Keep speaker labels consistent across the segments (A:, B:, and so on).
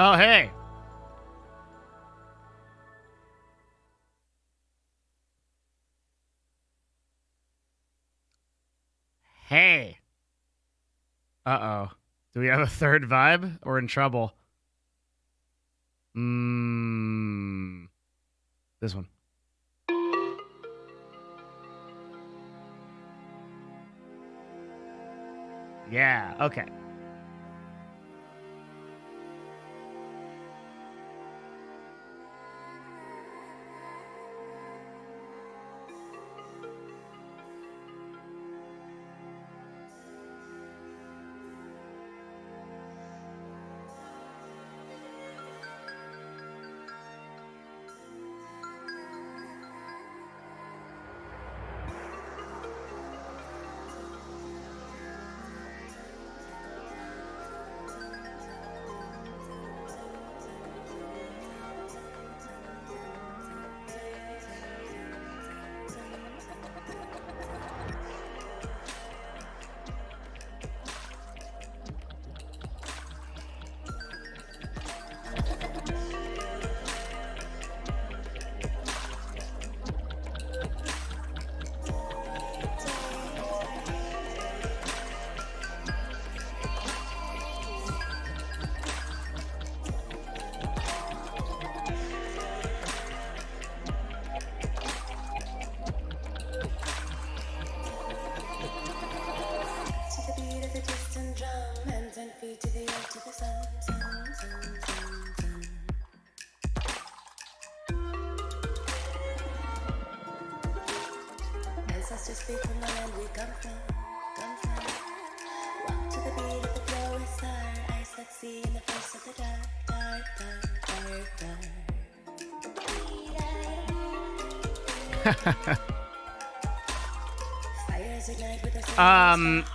A: Oh, hey. Hey. Uh-oh. Do we have a third vibe? We're in trouble. This one. Yeah, okay.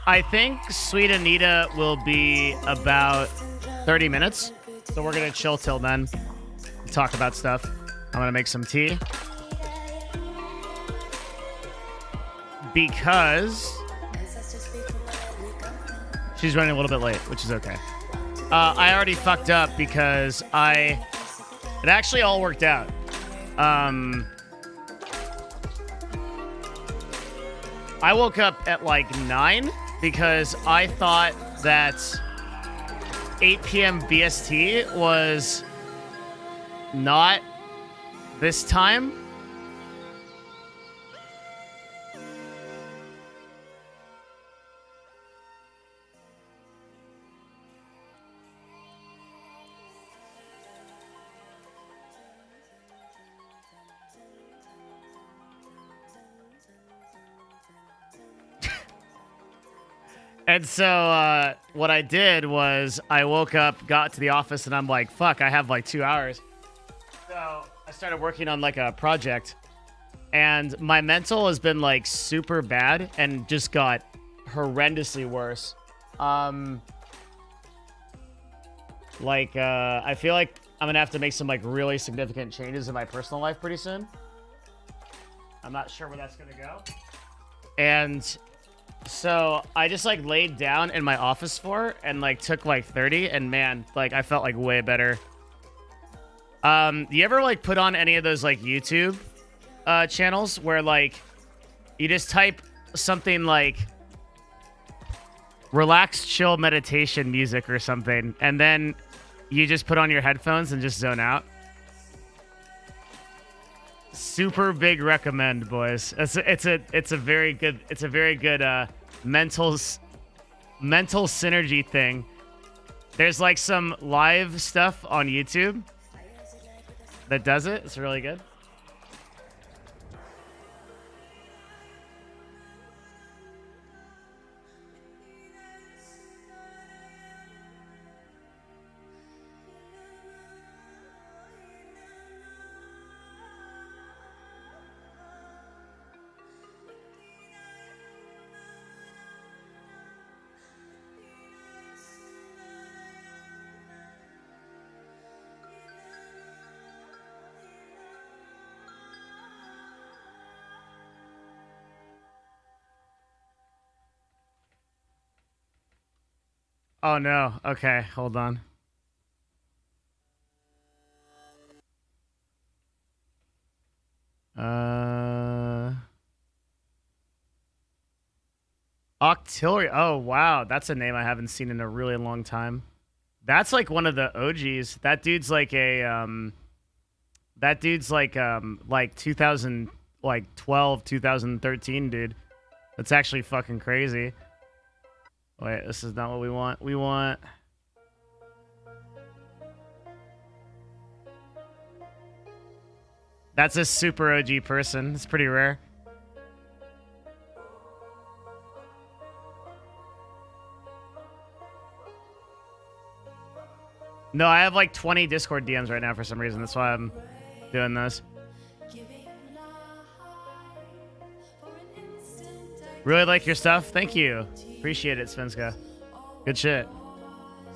A: I think Sweetanita will be about 30 minutes. So we're going to chill till then. Talk about stuff. I'm going to make some tea. Because she's running a little bit late, which is okay. I already fucked up because it actually all worked out. I woke up at like 9 because I thought that 8 p.m. BST was not this time. And so what I did was I woke up, got to the office, and I'm like, fuck, I have like 2 hours. So I started working on like a project, and my mental has been like super bad and just got horrendously worse. I feel like I'm gonna have to make some like really significant changes in my personal life pretty soon. I'm not sure where that's gonna go. And so I just like laid down in my office floor and like took like 30, and man, like I felt like way better. You ever like put on any of those like YouTube channels where like you just type something like relax, chill meditation music or something, and then you just put on your headphones and just zone out? Super big recommend, boys. It's a very good mental synergy thing. There's like some live stuff on YouTube that does it. It's really good. Oh no. Okay, hold on. Octillery. Oh, wow. That's a name I haven't seen in a really long time. That's like one of the OGs. That dude's like like 2000 like 12, 2013, dude. That's actually fucking crazy. Wait, this is not what we want. We want That's a super OG person. It's pretty rare. No, I have like 20 Discord DMs right now for some reason. That's why I'm doing this. Really like your stuff. Thank you. Appreciate it, Svenska. Good shit.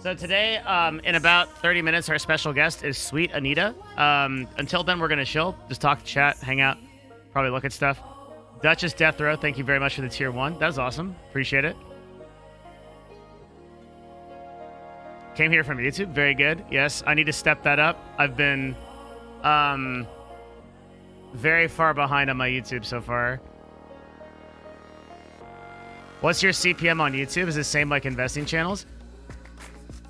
A: So today, in about 30 minutes, our special guest is Sweetanita. Until then, we're going to chill. Just talk, chat, hang out, probably look at stuff. Duchess Death Row, thank you very much for the tier 1. That was awesome. Appreciate it. Came here from YouTube. Very good. Yes, I need to step that up. I've been very far behind on my YouTube so far. What's your CPM on YouTube? Is it the same like investing channels?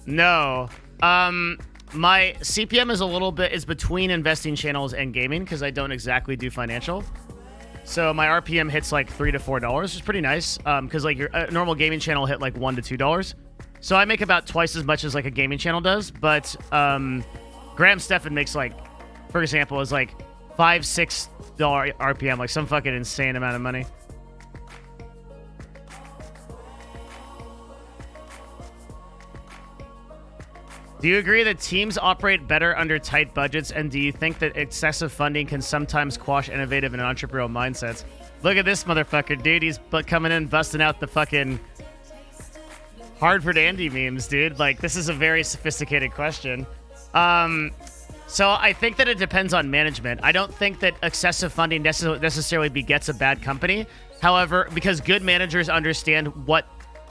A: No. My CPM is a little bit is between investing channels and gaming because I don't exactly do financial. So my RPM hits like $3 to $4, which is pretty nice. Because like your normal gaming channel hit like $1 to $2. So I make about twice as much as like a gaming channel does. But Graham Stephan makes like, for example, is like $5, $6 RPM, like some fucking insane amount of money. Do you agree that teams operate better under tight budgets, and do you think that excessive funding can sometimes quash innovative and entrepreneurial mindsets? Look at this motherfucker, dude. He's coming in, busting out the fucking Harvard Andy memes, dude. Like, this is a very sophisticated question. So I think that it depends on management. I don't think that excessive funding necessarily begets a bad company. However, because good managers understand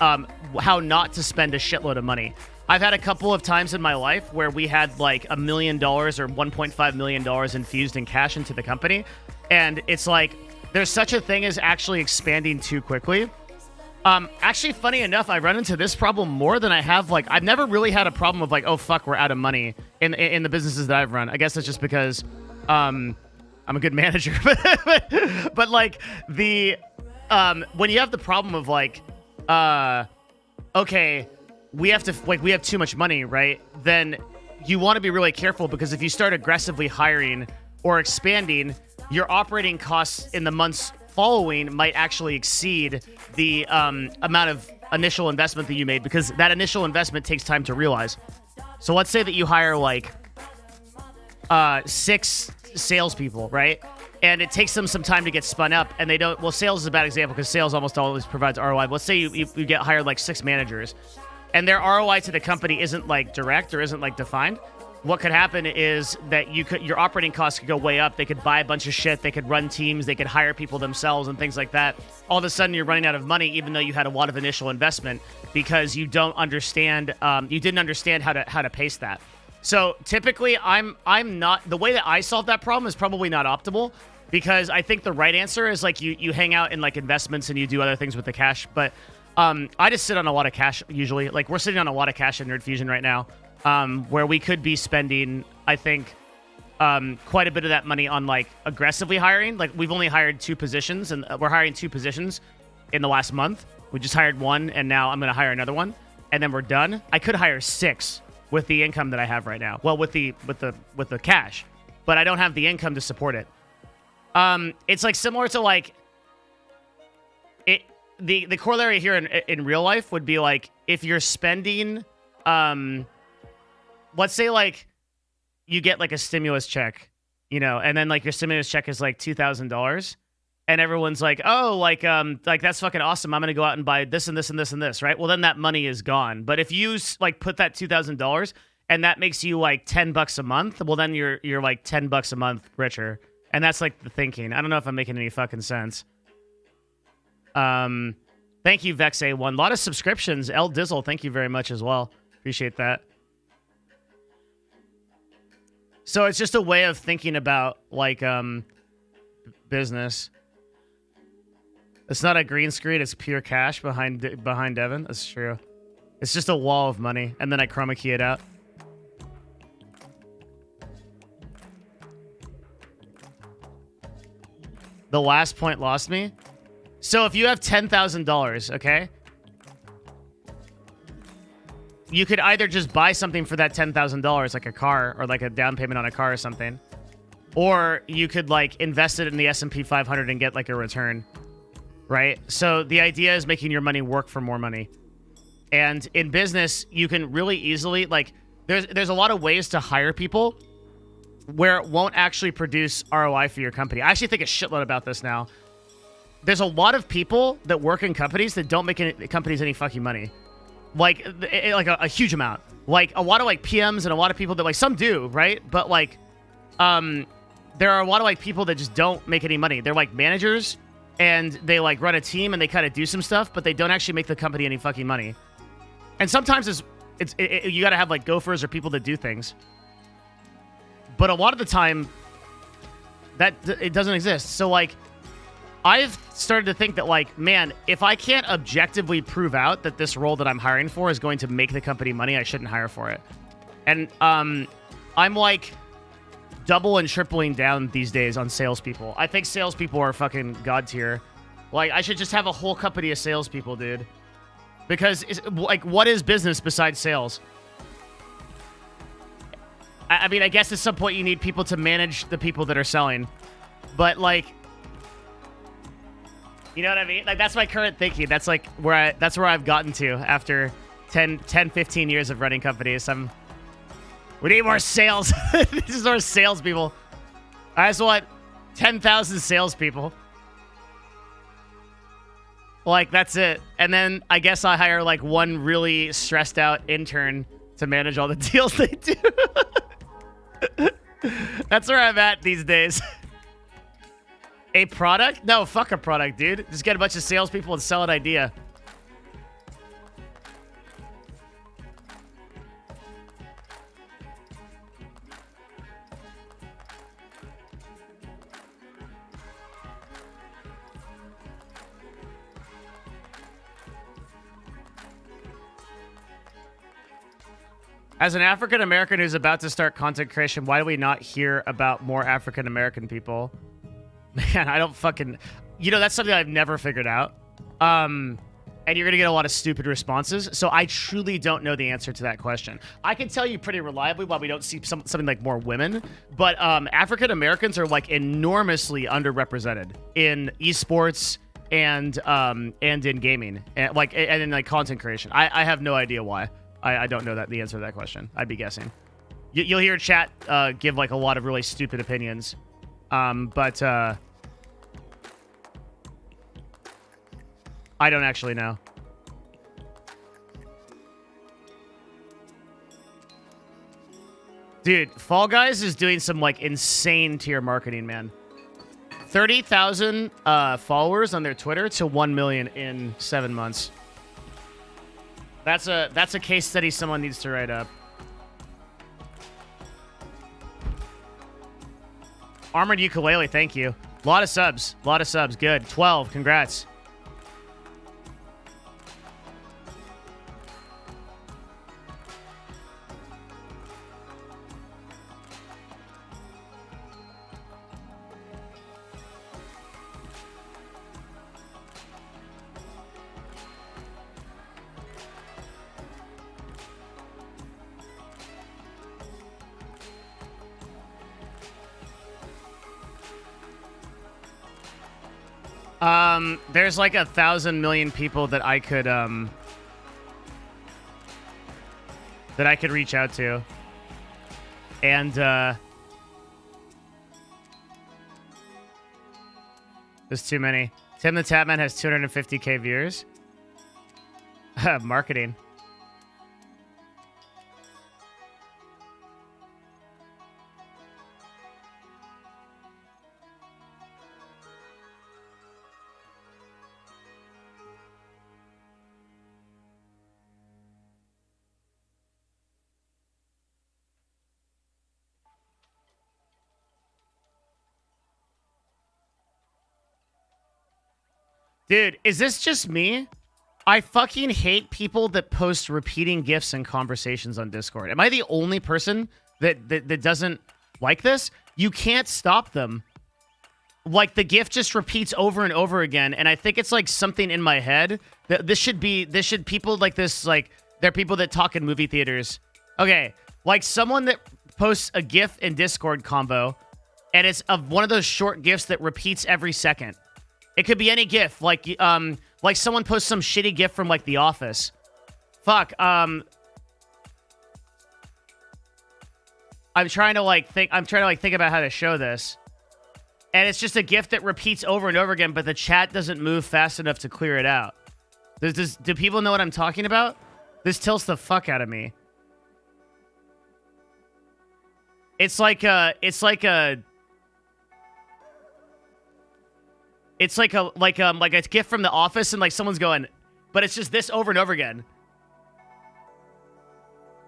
A: how not to spend a shitload of money. I've had a couple of times in my life where we had like $1 million or $1.5 million infused in cash into the company. And it's like, there's such a thing as actually expanding too quickly. Actually, funny enough, I run into this problem more than I have. Like, I've never really had a problem of like, oh, fuck, we're out of money in the businesses that I've run. I guess it's just because I'm a good manager. But like when you have the problem of like, okay, we have too much money, right? Then you want to be really careful because if you start aggressively hiring or expanding, your operating costs in the months following might actually exceed the amount of initial investment that you made because that initial investment takes time to realize. So let's say that you hire like 6 salespeople, right? And it takes them some time to get spun up, and they don't. Well, sales is a bad example because sales almost always provides ROI. But let's say you get hired like 6 managers, and their ROI to the company isn't like direct or isn't like defined. What could happen is that your operating costs could go way up. They could buy a bunch of shit. They could run teams. They could hire people themselves and things like that. All of a sudden, you're running out of money, even though you had a lot of initial investment because you don't understand. You didn't understand how to pace that. So typically, I'm not the way that I solve that problem is probably not optimal because I think the right answer is like you hang out in like investments and you do other things with the cash. But I just sit on a lot of cash usually. Like we're sitting on a lot of cash in Nerd Fusion right now, where we could be spending, I think, quite a bit of that money on like aggressively hiring. Like we've only hired 2 positions, and we're hiring 2 positions in the last month. We just hired 1, and now I'm going to hire another one, and then we're done. I could hire 6 with the income that I have right now. Well, with the cash, but I don't have the income to support it. It's like similar to like it. The corollary here in real life would be like if you're spending, let's say like you get like a stimulus check, you know, and then like your stimulus check is like $2,000, and everyone's like, oh, like that's fucking awesome. I'm gonna go out and buy this and this and this and this, right? Well, then that money is gone. But if you like put that $2,000 and that makes you like $10 a month, well, then you're like $10 a month richer. And that's like the thinking. I don't know if I'm making any fucking sense. Thank you, VexA1. A lot of subscriptions. L Dizzle, thank you very much as well. Appreciate that. So it's just a way of thinking about like business. It's not a green screen. It's pure cash behind Devin. That's true. It's just a wall of money, and then I chroma key it out. The last point lost me. So if you have $10,000, okay, you could either just buy something for that $10,000, like a car or like a down payment on a car or something, or you could like invest it in the S&P 500 and get like a return, right? So the idea is making your money work for more money. And in business, you can really easily, like, there's a lot of ways to hire people where it won't actually produce ROI for your company. I actually think a shitload about this now. There's a lot of people that work in companies that don't make companies any fucking money. Like a huge amount. Like, a lot of, like, PMs and a lot of people that, like, some do, right? But, like, there are a lot of, like, people that just don't make any money. They're, like, managers, and they, like, run a team, and they kind of do some stuff, but they don't actually make the company any fucking money. And sometimes you got to have, like, gophers or people that do things. But a lot of the time, it doesn't exist. So, like, I've started to think that, like, man, if I can't objectively prove out that this role that I'm hiring for is going to make the company money, I shouldn't hire for it. And I'm, like, double and tripling down these days on salespeople. I think salespeople are fucking god tier. Like, I should just have a whole company of salespeople, dude. Because, like, what is business besides sales? I mean, I guess at some point you need people to manage the people that are selling. But, like, you know what I mean? Like, that's my current thinking. That's, like, that's where I've gotten to after 10, 15 years of running companies. We need more sales. This is more salespeople. I just want 10,000 salespeople. Like, that's it. And then I guess I hire, like, one really stressed out intern to manage all the deals they do. That's where I'm at these days. A product? No, fuck a product, dude. Just get a bunch of salespeople and sell an idea. As an African American who's about to start content creation, why do we not hear about more African American people? Man, I don't fucking... You know, that's something I've never figured out. And you're going to get a lot of stupid responses. So I truly don't know the answer to that question. I can tell you pretty reliably why we don't see something like more women. But African Americans are, like, enormously underrepresented in esports and in gaming. And in, like, content creation. I have no idea why. I don't know the answer to that question. I'd be guessing. You'll hear chat give, like, a lot of really stupid opinions. But I don't actually know. Dude, Fall Guys is doing some, like, insane tier marketing, man. 30,000 followers on their Twitter to 1 million in 7 months. That's a case study someone needs to write up. Armored Ukulele, thank you. A lot of subs. Good. 12, congrats. There's like 1,000 million people that I could reach out to. And there's too many. Tim the Tapman has 250k viewers. Marketing. Dude, is this just me? I fucking hate people that post repeating GIFs and conversations on Discord. Am I the only person that doesn't like this? You can't stop them. Like, the GIF just repeats over and over again, and I think it's, like, something in my head. People like this, like, they're people that talk in movie theaters. Okay, like, someone that posts a GIF in Discord combo, and it's of one of those short GIFs that repeats every second. It could be any GIF, like someone posts some shitty GIF from, like, The Office. Fuck, I'm trying to think about how to show this. And it's just a GIF that repeats over and over again, but the chat doesn't move fast enough to clear it out. Do people know what I'm talking about? This tilts the fuck out of me. It's like a GIF from The Office, and like someone's going, but it's just this over and over again.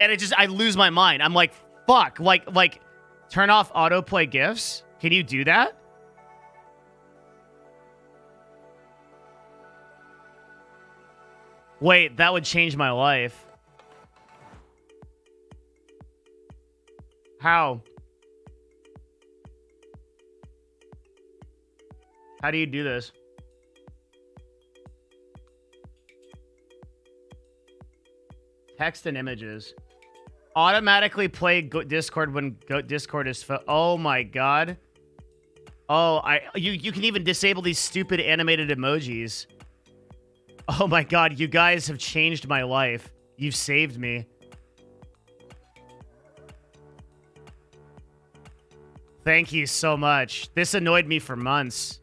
A: And I lose my mind. I'm like, fuck, like turn off autoplay GIFs. Can you do that? Wait, that would change my life. How? How do you do this? Text and images. Automatically play Discord when Discord is... Oh my god. Oh, you can even disable these stupid animated emojis. Oh my god, you guys have changed my life. You've saved me. Thank you so much. This annoyed me for months.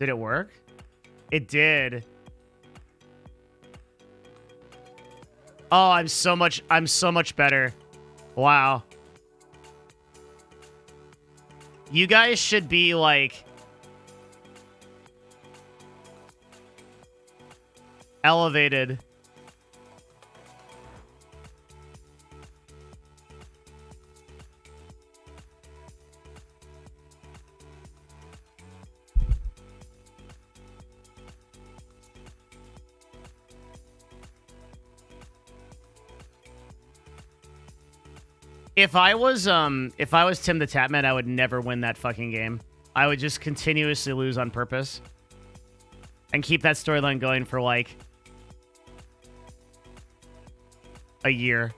A: Did it work? It did. Oh, I'm so much better. Wow. You guys should be like elevated. If I was Tim the Tatman, I would never win that fucking game. I would just continuously lose on purpose. And keep that storyline going for like a year.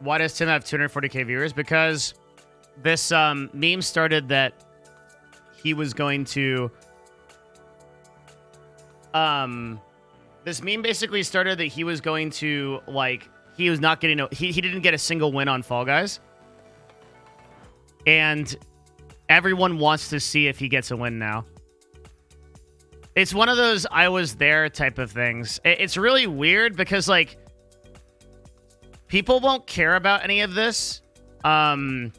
A: Why does Tim have 240k viewers? Because this meme started that he was going to... This meme basically started that he was going to, like... He was not getting... He didn't get a single win on Fall Guys. And everyone wants to see if he gets a win now. It's one of those I was there type of things. It's really weird because, like... People won't care about any of this in,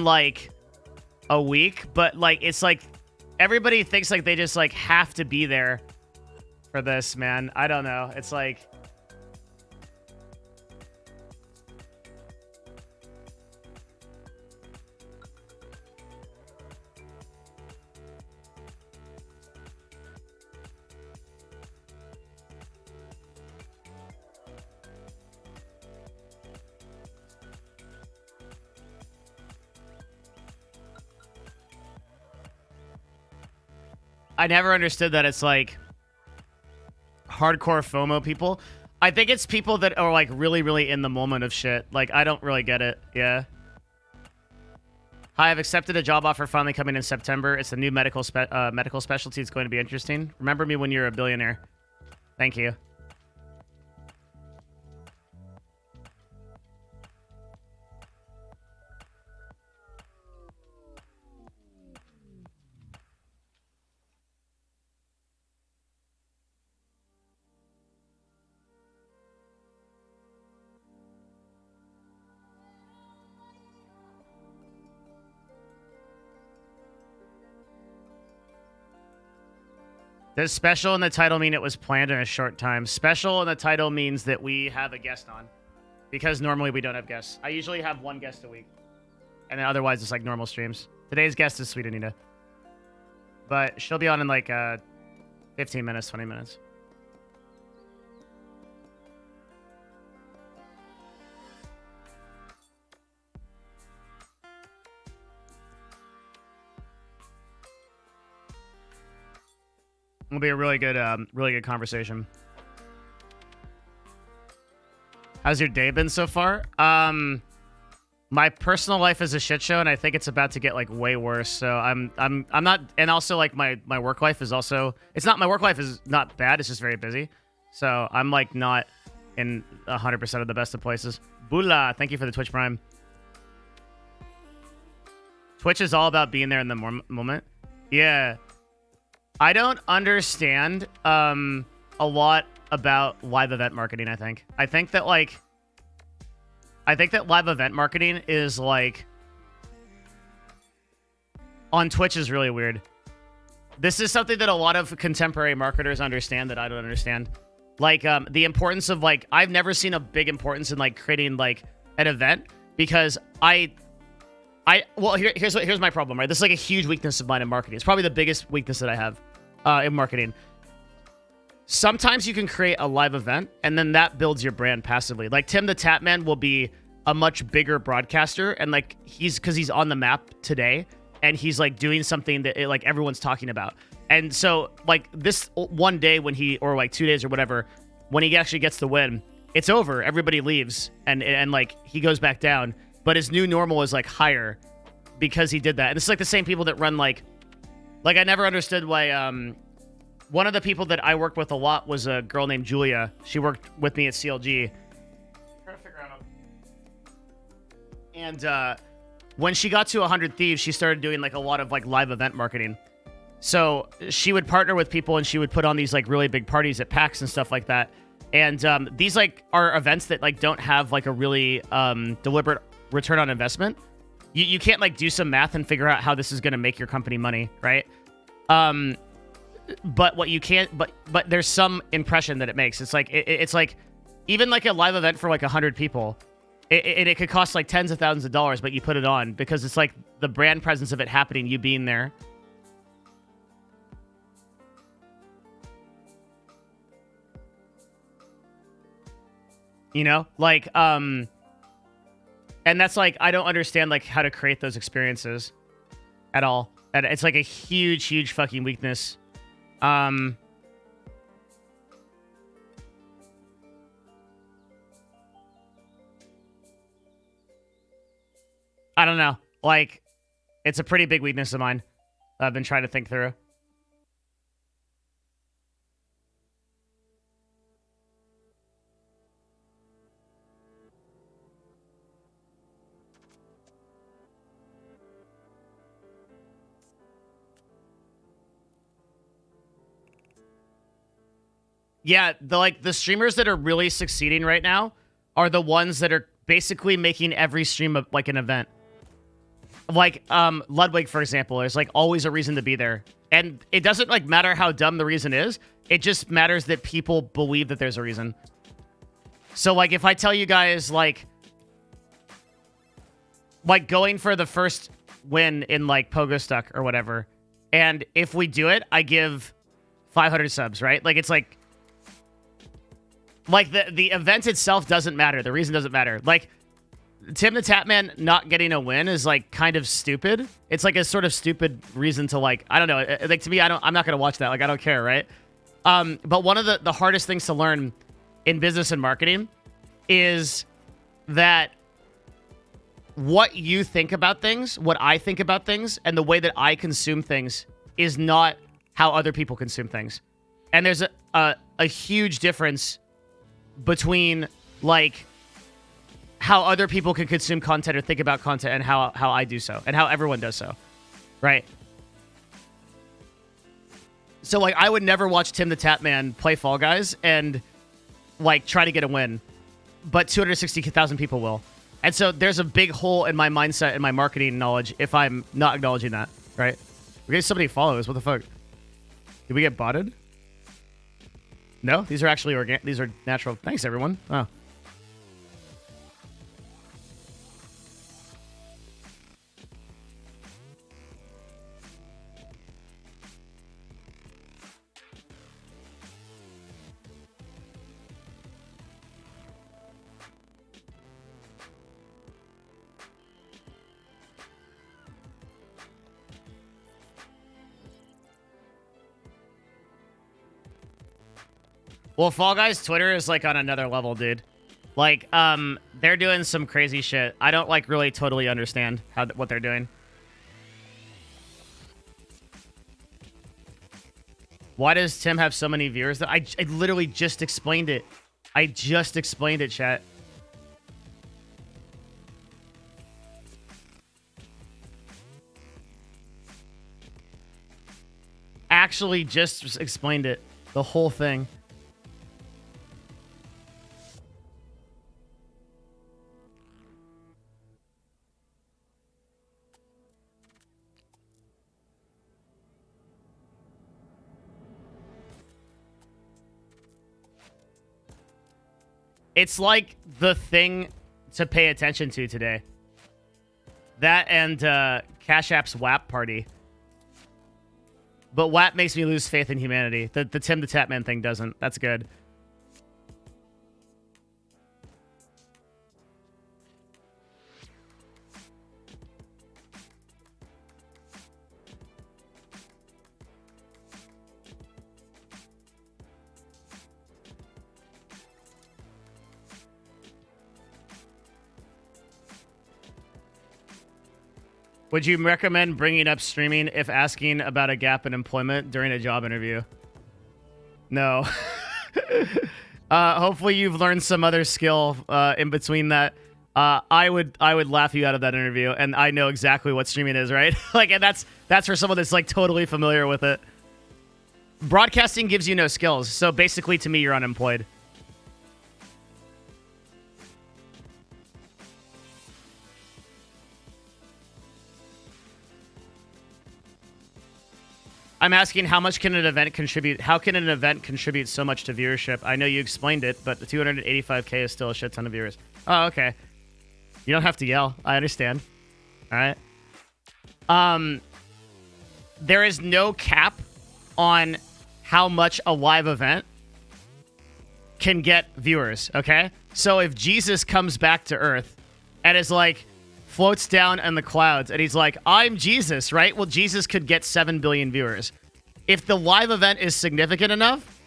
A: like, a week. But, like, it's like everybody thinks, like, they just, like, have to be there for this, man. I don't know. It's like... I never understood that it's like hardcore FOMO people. I think it's people that are like really, really in the moment of shit. Like, I don't really get it. Yeah. Hi, I've accepted a job offer finally coming in September. It's a new medical specialty. It's going to be interesting. Remember me when you're a billionaire. Thank you. Does special in the title mean it was planned in a short time? Special in the title means that we have a guest on. Because normally we don't have guests. I usually have one guest a week. And then otherwise it's like normal streams. Today's guest is Sweetanita. But she'll be on in like 15 minutes, 20 minutes. It'll be a really good conversation. How's your day been so far? My personal life is a shit show, and I think it's about to get like way worse. So I'm not, and also like my work life is also. It's not, my work life is not bad. It's just very busy. So I'm like not in 100% of the best of places. Bula, thank you for the Twitch Prime. Twitch is all about being there in the moment. Yeah. I don't understand a lot about live event marketing, I think. I think that live event marketing is like on Twitch is really weird. This is something that a lot of contemporary marketers understand that I don't understand. Like the importance of like, I've never seen a big importance in like creating like an event because well, here's my problem, right? This is like a huge weakness of mine in marketing. It's probably the biggest weakness that I have in marketing. Sometimes you can create a live event and then that builds your brand passively. Like Tim the Tatman will be a much bigger broadcaster and like because he's on the map today and he's like doing something that like everyone's talking about. And so like this one day when or like 2 days or whatever, when he actually gets the win, it's over. Everybody leaves and like he goes back down, but his new normal is like higher because he did that. And it's like the same people that run like I never understood why one of the people that I worked with a lot was a girl named Julia. She worked with me at CLG. And when she got to 100 Thieves, she started doing like a lot of like live event marketing. So she would partner with people and she would put on these like really big parties at PAX and stuff like that. And these like are events that like don't have like a really deliberate return on investment. You can't like do some math and figure out how this is going to make your company money, right? But what you can't, but there's some impression that it makes. It's like it's like even like a live event for like 100 people, it could cost like tens of thousands of dollars, but you put it on because it's like the brand presence of it happening, you being there. You know, like and that's like, I don't understand like how to create those experiences at all. And it's like a huge fucking weakness. I don't know. Like, it's a pretty big weakness of mine that I've been trying to think through. Yeah, the streamers that are really succeeding right now are the ones that are basically making every stream like an event. Like Ludwig, for example, there's like always a reason to be there. And it doesn't like matter how dumb the reason is. It just matters that people believe that there's a reason. So like if I tell you guys like going for the first win in like Pogo Stuck or whatever, and if we do it, I give 500 subs, right? Like it's like the event itself doesn't matter. The reason doesn't matter. Like Tim the Tatman not getting a win is like kind of stupid. It's like a sort of stupid reason to like, I don't know. Like to me, I'm not going to watch that. Like I don't care, right? But one of the hardest things to learn in business and marketing is that what you think about things, what I think about things, and the way that I consume things is not how other people consume things. And there's a huge difference between like how other people can consume content or think about content and how I do so and how everyone does so, right? So like I would never watch Tim the Tatman play Fall Guys and like try to get a win, but 260,000 people will. And so there's a big hole in my mindset and my marketing knowledge if I'm not acknowledging that, right? We get so many follows. What the fuck? Did we get botted? No, these are actually organic. These are natural. Thanks, everyone. Oh. Well, Fall Guys Twitter is like on another level, dude. Like, they're doing some crazy shit. I don't like really totally understand what they're doing. Why does Tim have so many viewers? I literally just explained it. I just explained it, chat. Actually just explained it. The whole thing. It's like the thing to pay attention to today. That and Cash App's WAP party. But WAP makes me lose faith in humanity. The Tim the Tatman thing doesn't. That's good. Would you recommend bringing up streaming if asking about a gap in employment during a job interview? No. Hopefully you've learned some other skill in between that. I would laugh you out of that interview, and I know exactly what streaming is, right? Like, and that's for someone that's like totally familiar with it. Broadcasting gives you no skills, so basically to me you're unemployed. I'm asking how much can an event contribute? How can an event contribute so much to viewership? I know you explained it, but the 285K is still a shit ton of viewers. Oh, okay. You don't have to yell. I understand. All right. There is no cap on how much a live event can get viewers, okay? So if Jesus comes back to Earth and is like, floats down in the clouds, and he's like, I'm Jesus, right? Well, Jesus could get 7 billion viewers. If the live event is significant enough,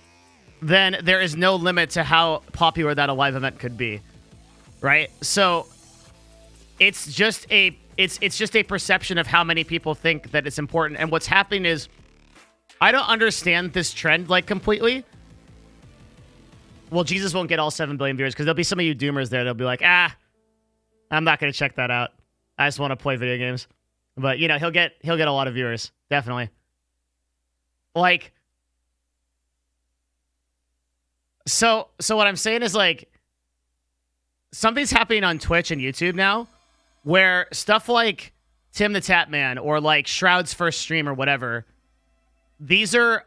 A: then there is no limit to how popular that a live event could be, right? So it's just a perception of how many people think that it's important. And what's happening is, I don't understand this trend like completely. Well, Jesus won't get all 7 billion viewers because there'll be some of you doomers there. They'll be like, I'm not going to check that out. I just want to play video games. But, you know, he'll get a lot of viewers. Definitely. Like, so what I'm saying is, like, something's happening on Twitch and YouTube now where stuff like Tim the Tatman or like Shroud's first stream or whatever, these are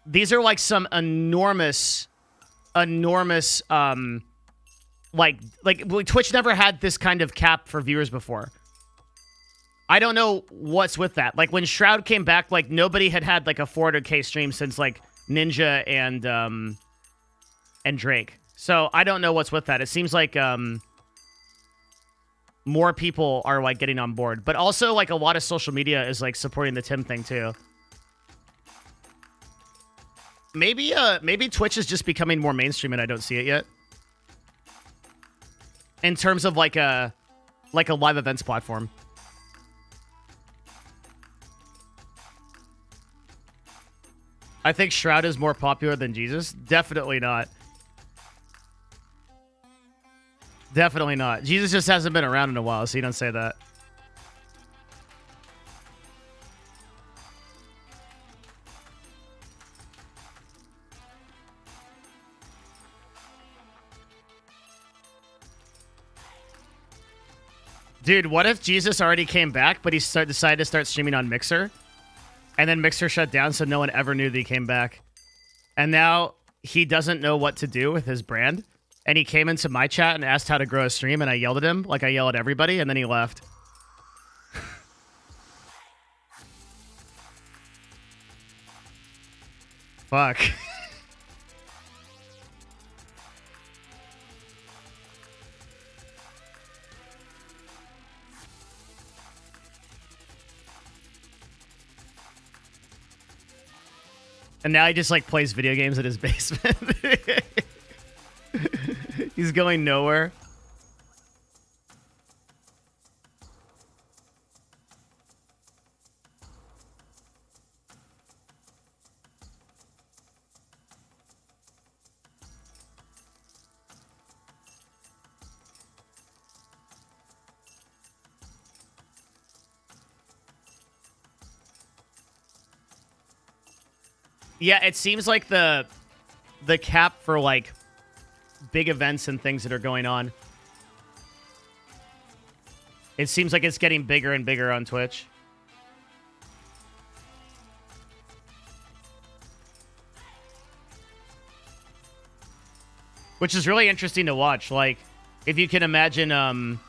A: like some enormous like Twitch never had this kind of cap for viewers before. I don't know what's with that. Like when Shroud came back, like nobody had like a 400K stream since like Ninja and Drake. So I don't know what's with that. It seems like more people are like getting on board, but also like a lot of social media is like supporting the Tim thing too. Maybe Twitch is just becoming more mainstream and I don't see it yet. In terms of like a live events platform. I think Shroud is more popular than Jesus. Definitely not. Definitely not. Jesus just hasn't been around in a while, so you don't say that. Dude, what if Jesus already came back, but he decided to start streaming on Mixer? And then Mixer shut down, so no one ever knew that he came back. And now he doesn't know what to do with his brand. And he came into my chat and asked how to grow a stream, and I yelled at him like I yell at everybody, and then he left. Fuck. And now he just like plays video games in his basement. He's going nowhere. Yeah, it seems like the cap for like big events and things that are going on, it seems like it's getting bigger and bigger on Twitch. Which is really interesting to watch. Like, if you can imagine,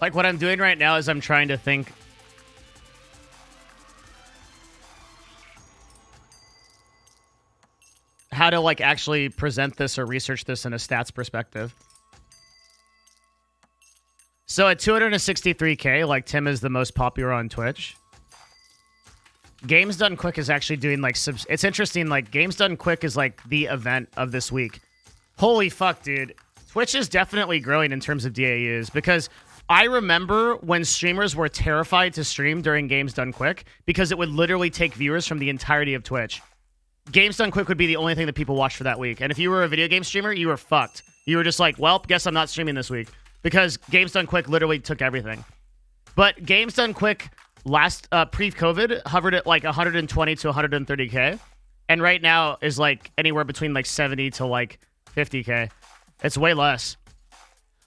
A: like what I'm doing right now is I'm trying to think how to like actually present this or research this in a stats perspective. So at 263K, like Tim is the most popular on Twitch. Games Done Quick is actually doing like it's interesting. Like Games Done Quick is like the event of this week. Holy fuck, dude. Twitch is definitely growing in terms of DAUs because I remember when streamers were terrified to stream during Games Done Quick because it would literally take viewers from the entirety of Twitch. Games Done Quick would be the only thing that people watched for that week. And if you were a video game streamer, you were fucked. You were just like, well, guess I'm not streaming this week because Games Done Quick literally took everything. But Games Done Quick last pre-COVID hovered at like 120 to 130K. And right now is like anywhere between like 70 to like 50K. It's way less.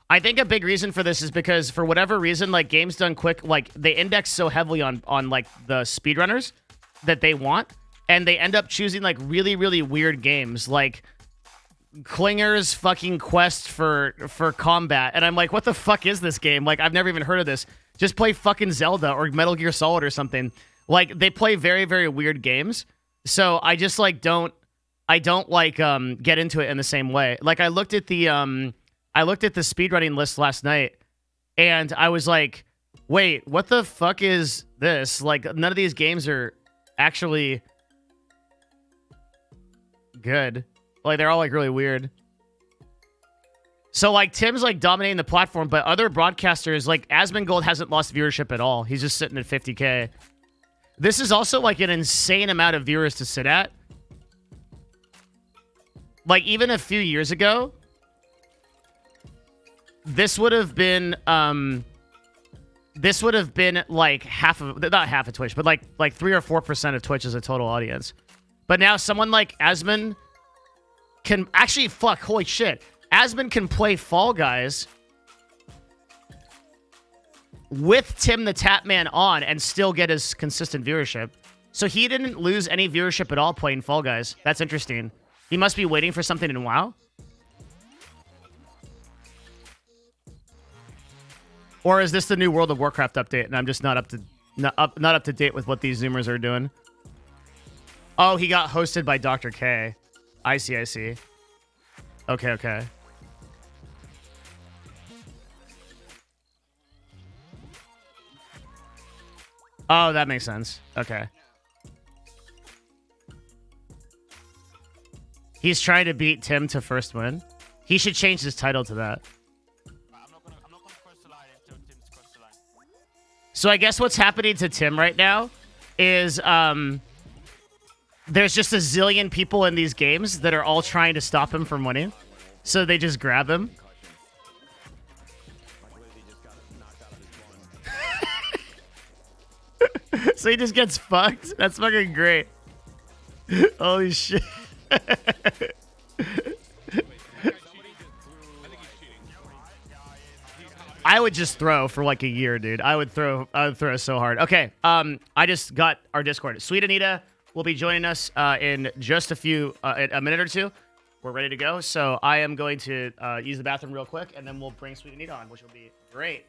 A: I think a big reason for this is because for whatever reason, like Games Done Quick, like they index so heavily on like the speedrunners that they want, and they end up choosing like really, really weird games like Klinger's fucking quest for combat. And I'm like, what the fuck is this game? Like, I've never even heard of this. Just play fucking Zelda or Metal Gear Solid or something. Like, they play very, very weird games. So I just like I don't like get into it in the same way. Like I looked at the speedrunning list last night, and I was like, wait, what the fuck is this? Like, none of these games are actually good. Like, they're all, like, really weird. So, like, Tim's, like, dominating the platform, but other broadcasters, like, Asmongold hasn't lost viewership at all. He's just sitting at 50K. This is also, like, an insane amount of viewers to sit at. Like, even a few years ago, this would have been like not half of Twitch, but like 3 or 4% of Twitch as a total audience. But now someone like Asmon can actually holy shit. Asmon can play Fall Guys with Tim the Tatman on and still get his consistent viewership. So he didn't lose any viewership at all playing Fall Guys. That's interesting. He must be waiting for something in WoW. Or is this the new World of Warcraft update and I'm just not up to date with what these Zoomers are doing? Oh, he got hosted by Dr. K. I see. Okay. Oh, that makes sense. Okay. He's trying to beat Tim to first win. He should change his title to that. So I guess what's happening to Tim right now is there's just a zillion people in these games that are all trying to stop him from winning. So they just grab him. So he just gets fucked? That's fucking great. Holy shit. I would just throw for like a year, dude. I would throw so hard. Okay, I just got our Discord. Sweetanita will be joining us in just a minute or two. We're ready to go. So I am going to use the bathroom real quick, and then we'll bring Sweetanita on, which will be great.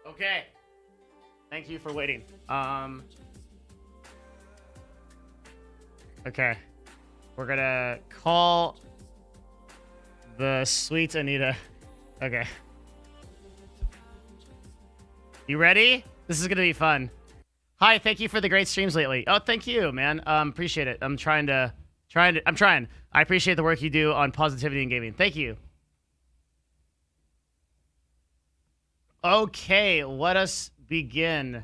A: Okay. Thank you for waiting. Okay. We're gonna call the Sweetanita. Okay. You ready? This is gonna be fun. Hi, thank you for the great streams lately. Oh, thank you, man. Appreciate it. I'm trying. I appreciate the work you do on positivity and gaming. Thank you. Okay, let us begin.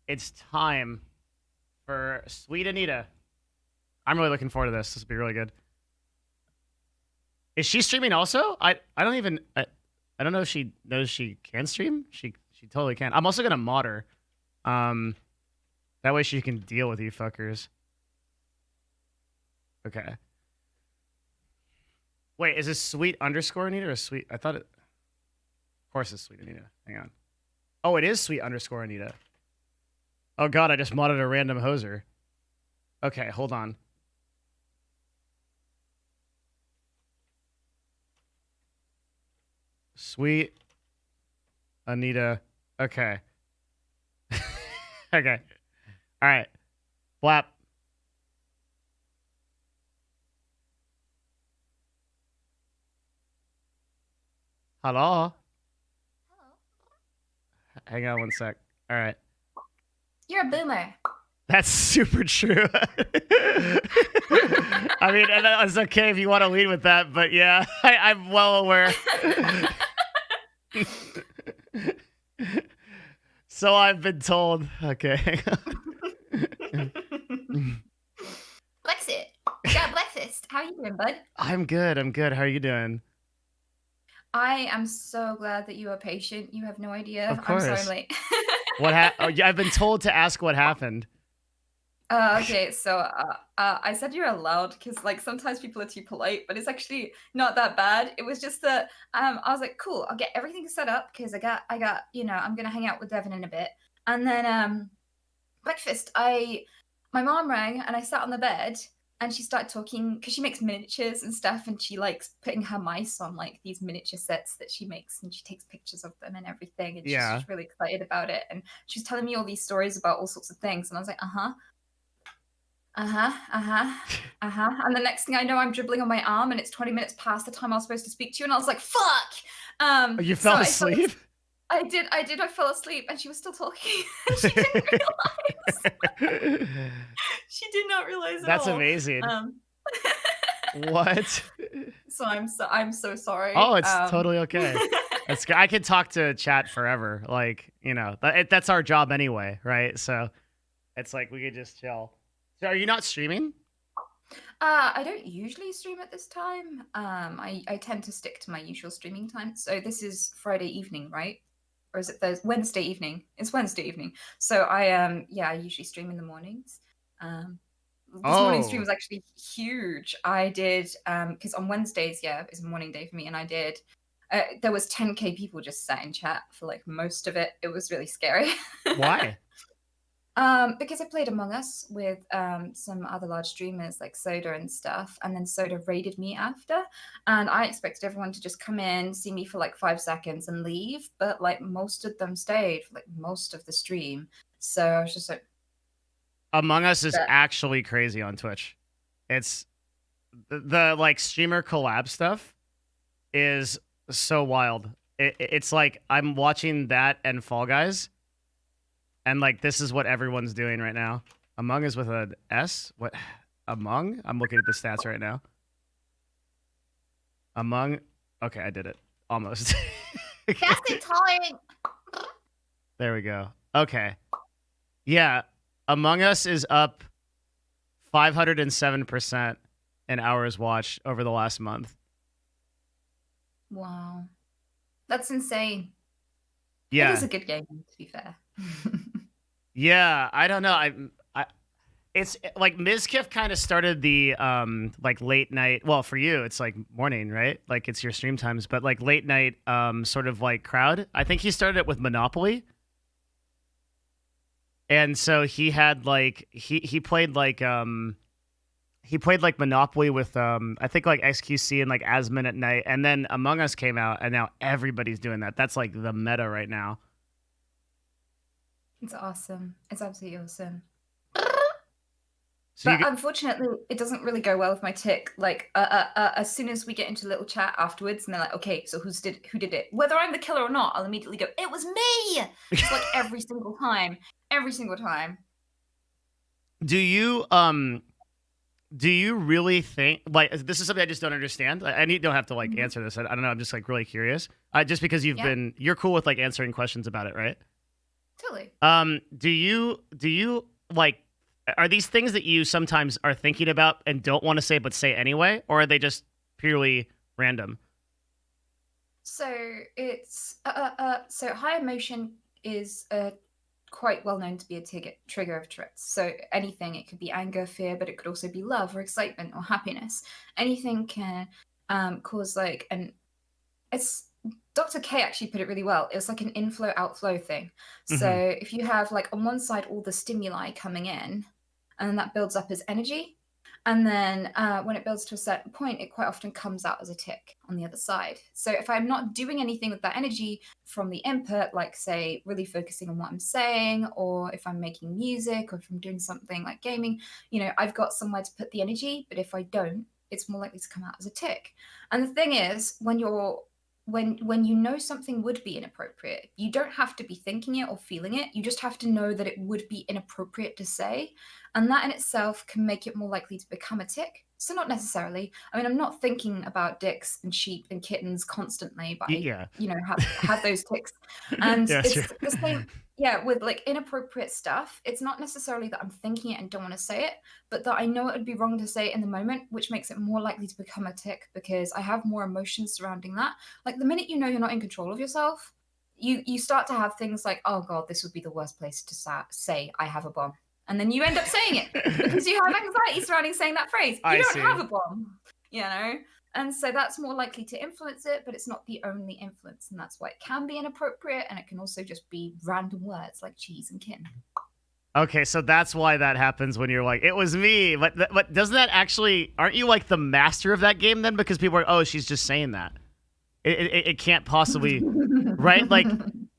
A: It's time for Sweetanita. I'm really looking forward to this. This will be really good. Is she streaming also? I don't know if she knows she can stream. She totally can. I'm also gonna mod her. That way she can deal with you fuckers. Okay. Wait, is this sweet underscore Anita or sweet? I thought it. Of course it's sweet Anita. Hang on. Oh, it is sweet underscore Anita. Oh god, I just modded a random hoser. Okay, hold on. Sweet Anita. Okay. Okay. All right. Blap. Hello. Hang on one sec. All right.
B: You're a boomer.
A: That's super true. I mean, and that's okay if you want to lead with that, but yeah, I'm well aware. So I've been told. Okay, hang on.
B: Blexit. Yeah, breakfast. How are you doing, bud?
A: I'm good. How are you doing?
B: I am so glad that you are patient. You have no idea.
A: Of course.
B: I'm sorry I'm late.
A: Oh, yeah, I've been told to ask what happened.
B: Okay, so I said you're allowed because like sometimes people are too polite, but it's actually not that bad. It was just that I was like, cool, I'll get everything set up because I got I'm gonna hang out with Devin in a bit, and then breakfast. My mom rang and I sat on the bed and she started talking because she makes miniatures and stuff, and she likes putting her mice on like these miniature sets that she makes, and she takes pictures of them and everything, and
A: Yeah.
B: she's really excited about it, and she's telling me all these stories about all sorts of things, and I was like, and the next thing I know, I'm dribbling on my arm, and it's 20 minutes past the time I was supposed to speak to you, and I was like, fuck.
A: You fell asleep?
B: I did. I fell asleep, and she was still talking. And she didn't realize. She did not realize at
A: That's
B: all.
A: amazing. What?
B: So I'm so sorry.
A: Oh, it's totally okay. I could talk to chat forever. Like, you know, that's our job anyway, right? So it's like we could just chill. So are you not streaming?
B: I don't usually stream at this time. I tend to stick to my usual streaming time. So this is Friday evening, right? Or is it Wednesday evening? It's Wednesday evening. So I usually stream in the mornings. This morning stream was actually huge. I did because on Wednesdays, is a morning day for me, and I did. There was 10K people just sat in chat for like most of it. It was really scary.
A: Why?
B: Because I played Among Us with some other large streamers like Soda and stuff, and then Soda raided me after, and I expected everyone to just come in, see me for like 5 seconds and leave, but like most of them stayed for like most of the stream. So I was just like,
A: Among Us is actually crazy on Twitch. It's the like streamer collab stuff is so wild. It's like I'm watching that and Fall Guys. And like this is what everyone's doing right now. Among is with an S. What? Among? I'm looking at the stats right now. Among. Okay, I did it almost.
B: That's intolerant.
A: There we go. Okay. Yeah, Among Us is up 507% in hours watched over the last month.
B: Wow, that's insane.
A: Yeah,
B: it is a good game to be fair.
A: Yeah, I don't know. It's like Mizkif kind of started the like late night. Well, for you, it's like morning, right? Like it's your stream times, but like late night sort of like crowd. I think he started it with Monopoly, and so he had like he played like Monopoly with I think like XQC and like Asmin at night, and then Among Us came out, and now everybody's doing that. That's like the meta right now.
B: It's awesome. It's absolutely awesome.
A: So you
B: But
A: get,
B: unfortunately, it doesn't really go well with my tick. Like, as soon as we get into a little chat afterwards, and they're like, "Okay, so who did it?" Whether I'm the killer or not, I'll immediately go, "It was me!" Just like every single time.
A: do you do you really think like this is something I just don't understand? I need don't have to like
B: Mhm.
A: answer this. I don't know. I'm just like really curious. Just because
B: Yeah,
A: you're cool with like answering questions about it, right?
B: totally.
A: Do you like are these things that you sometimes are thinking about and don't want to say but say anyway, or are they just purely random?
B: So it's so high emotion is quite well known to be a trigger of Tourette's. So anything, it could be anger, fear, but it could also be love or excitement or happiness. Anything can cause like an it's Dr. K actually put it really well. It was like an inflow outflow thing. So
A: Hmm.
B: if you have like on one side all the stimuli coming in, and then that builds up as energy, and then when it builds to a certain point, it quite often comes out as a tick on the other side. So if I'm not doing anything with that energy from the input, like say really focusing on what I'm saying, or if I'm making music, or if I'm doing something like gaming, I've got somewhere to put the energy. But if I don't, it's more likely to come out as a tick. And the thing is, when you know something would be inappropriate, you don't have to be thinking it or feeling it. You just have to know that it would be inappropriate to say, and that in itself can make it more likely to become a tick. So not necessarily. I mean, I'm not thinking about dicks and sheep and kittens constantly, but I,
A: Yeah.
B: have those ticks. And
A: Yeah, sure.
B: it's the same, yeah, with like inappropriate stuff. It's not necessarily that I'm thinking it and don't want to say it, but that I know it would be wrong to say it in the moment, which makes it more likely to become a tick because I have more emotions surrounding that. Like the minute you know you're not in control of yourself, you start to have things like, oh god, this would be the worst place to say I have a bomb, and then you end up saying it because you have anxiety surrounding saying that phrase. You
A: I
B: don't have
A: see.
B: a bomb, you know. And so that's more likely to influence it, but it's not the only influence, and that's why it can be inappropriate, and it can also just be random words like cheese and kin.
A: Okay, so that's why that happens when you're like, it was me. But doesn't that actually, aren't you like the master of that game then? Because people are, oh, she's just saying that. It can't possibly, right? Like,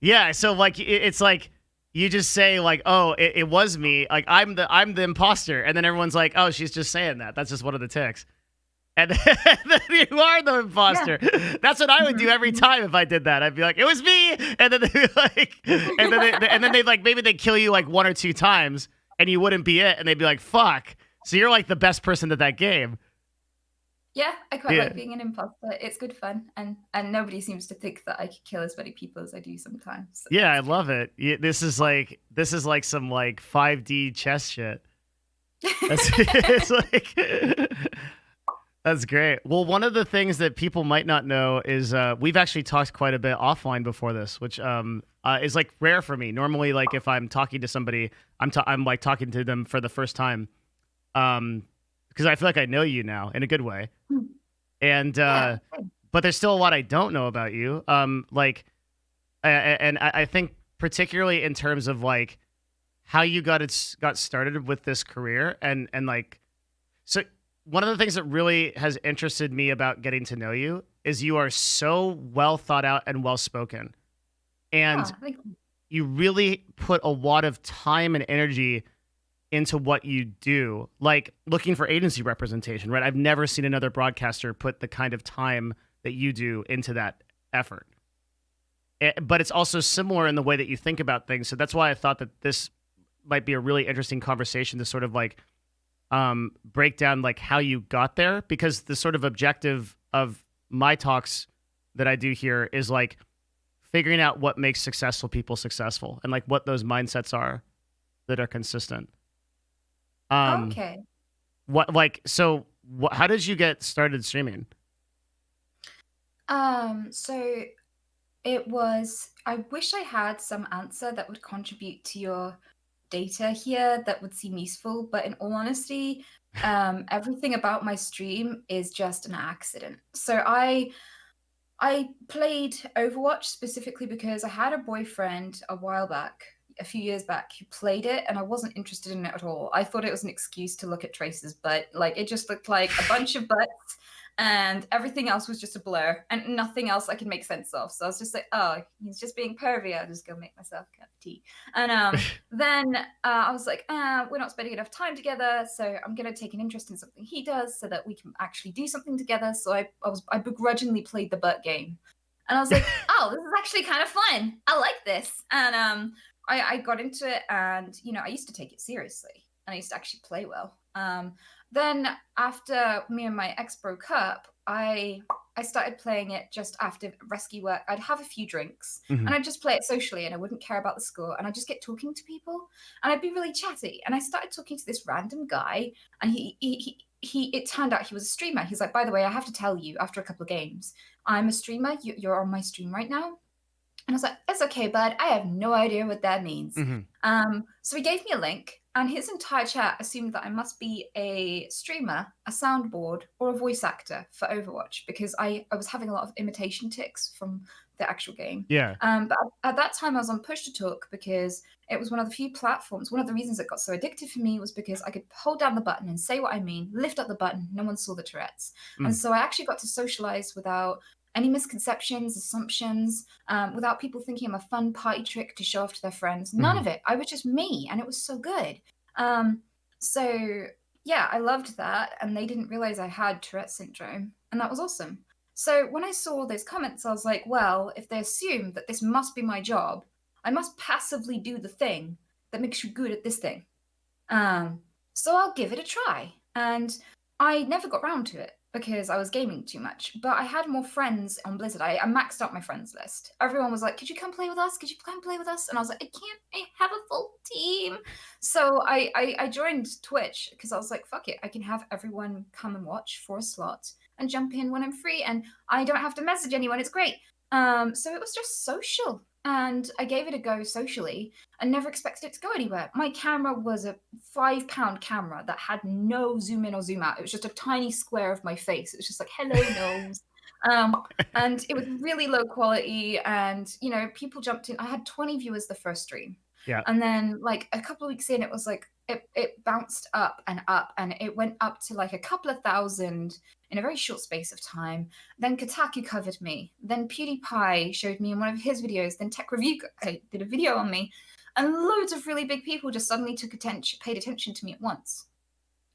A: yeah. So like, it's like you just say like, oh, it was me. Like I'm the imposter, and then everyone's like, oh, she's just saying that. That's just one of the ticks. And then you are the
B: Yeah.
A: imposter. That's what I would do every time if I did that. I'd be like, "It was me," and then they'd be like, and then they like maybe they kill you like one or two times, and you wouldn't be it, and they'd be like, "Fuck." So you're like the best person at that game.
B: Yeah, I quite
A: Yeah,
B: like being an imposter. It's good fun, and nobody seems to think that I could kill as many people as I do sometimes. So
A: yeah, I
B: that's good.
A: love it. This is like some like 5D chess shit. That's it's like That's great. Well, one of the things that people might not know is we've actually talked quite a bit offline before this, which is like rare for me. Normally, like if I'm talking to somebody, I'm like talking to them for the first time, because I feel like I know you now in a good way,
B: Hmm.
A: and
B: Yeah.
A: but there's still a lot I don't know about you. And I think particularly in terms of like how you got started with this career, and like so one of the things that really has interested me about getting to know you is you are so well thought out and well spoken. And
B: Oh, thank you.
A: you really put a lot of time and energy into what you do, like looking for agency representation, right? I've never seen another broadcaster put the kind of time that you do into that effort. But it's also similar in the way that you think about things. So that's why I thought that this might be a really interesting conversation to sort of like break down like how you got there, because the sort of objective of my talks that I do here is like figuring out what makes successful people successful and like what those mindsets are that are consistent. Um,
B: Okay.
A: what like so how did you get started streaming?
B: So it was. I wish I had some answer that would contribute to your data here that would seem useful, but in all honesty, everything about my stream is just an accident. So I played Overwatch specifically because I had a boyfriend a while back, a few years back who played it, and I wasn't interested in it at all. I thought it was an excuse to look at Trace's butt. Like, it just looked like a bunch of butts, and everything else was just a blur, and nothing else I could make sense of. So I was just like, oh, he's just being pervy. I'll just go make myself a cup of tea. And then I was like, we're not spending enough time together, so I'm gonna take an interest in something he does so that we can actually do something together. So I begrudgingly played the butt game. And I was like, oh, this is actually kind of fun. I like this. And I got into it, and I used to take it seriously, and I used to actually play well. Then after me and my ex broke up, I started playing it just after rescue work. I'd have a few drinks,
A: Mhm.
B: and I'd just play it socially, and I wouldn't care about the score, and I'd just get talking to people, and I'd be really chatty. And I started talking to this random guy, and it turned out he was a streamer. He's like, by the way, I have to tell you, after a couple of games, I'm a streamer. You're on my stream right now. And I was like, it's okay, bud. I have no idea what that means.
A: Mhm.
B: So he gave me a link, and his entire chat assumed that I must be a streamer, a soundboard, or a voice actor for Overwatch, because I was having a lot of imitation tics from the actual game.
A: Yeah.
B: But at that time, I was on Push to Talk because it was one of the few platforms. One of the reasons it got so addictive for me was because I could hold down the button and say what I mean, lift up the button, no one saw the Tourette's. And so I actually got to socialize without any misconceptions, assumptions, without people thinking I'm a fun party trick to show off to their friends. None of it. I was just me, and it was so good. So yeah, I loved that, and they didn't realize I had Tourette syndrome, and that was awesome. So when I saw those comments, I was like, well, if they assume that this must be my job, I must passively do the thing that makes you good at this thing. So I'll give it a try. And I never got round to it because I was gaming too much. But I had more friends on Blizzard. I maxed out my friends list. Everyone was like, could you come play with us? Could you come play with us? And I was like, I can't. I have a full team. So I joined Twitch because I was like, fuck it. I can have everyone come and watch for a slot and jump in when I'm free. And I don't have to message anyone. It's great. So it was just social. And I gave it a go socially and never expected it to go anywhere. My camera was a 5-pound camera that had no zoom in or zoom out. It was just a tiny square of my face. It was just like, hello, nose. And it was really low quality. And, people jumped in. I had 20 viewers the first stream.
A: Yeah.
B: And then, like, a couple of weeks in, it was like, it bounced up, and it went up to like a couple of thousand in a very short space of time. Then Kotaku covered me. Then PewDiePie showed me in one of his videos. Then Tech Review did a video on me. And loads of really big people just suddenly paid attention to me at once.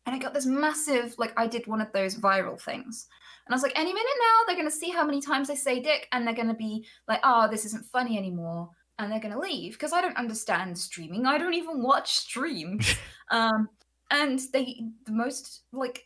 B: And I got this massive, like, I did one of those viral things. And I was like, any minute now, they're going to see how many times I say dick, and they're going to be like, oh, this isn't funny anymore. And they're going to leave because I don't understand streaming. I don't even watch streams. And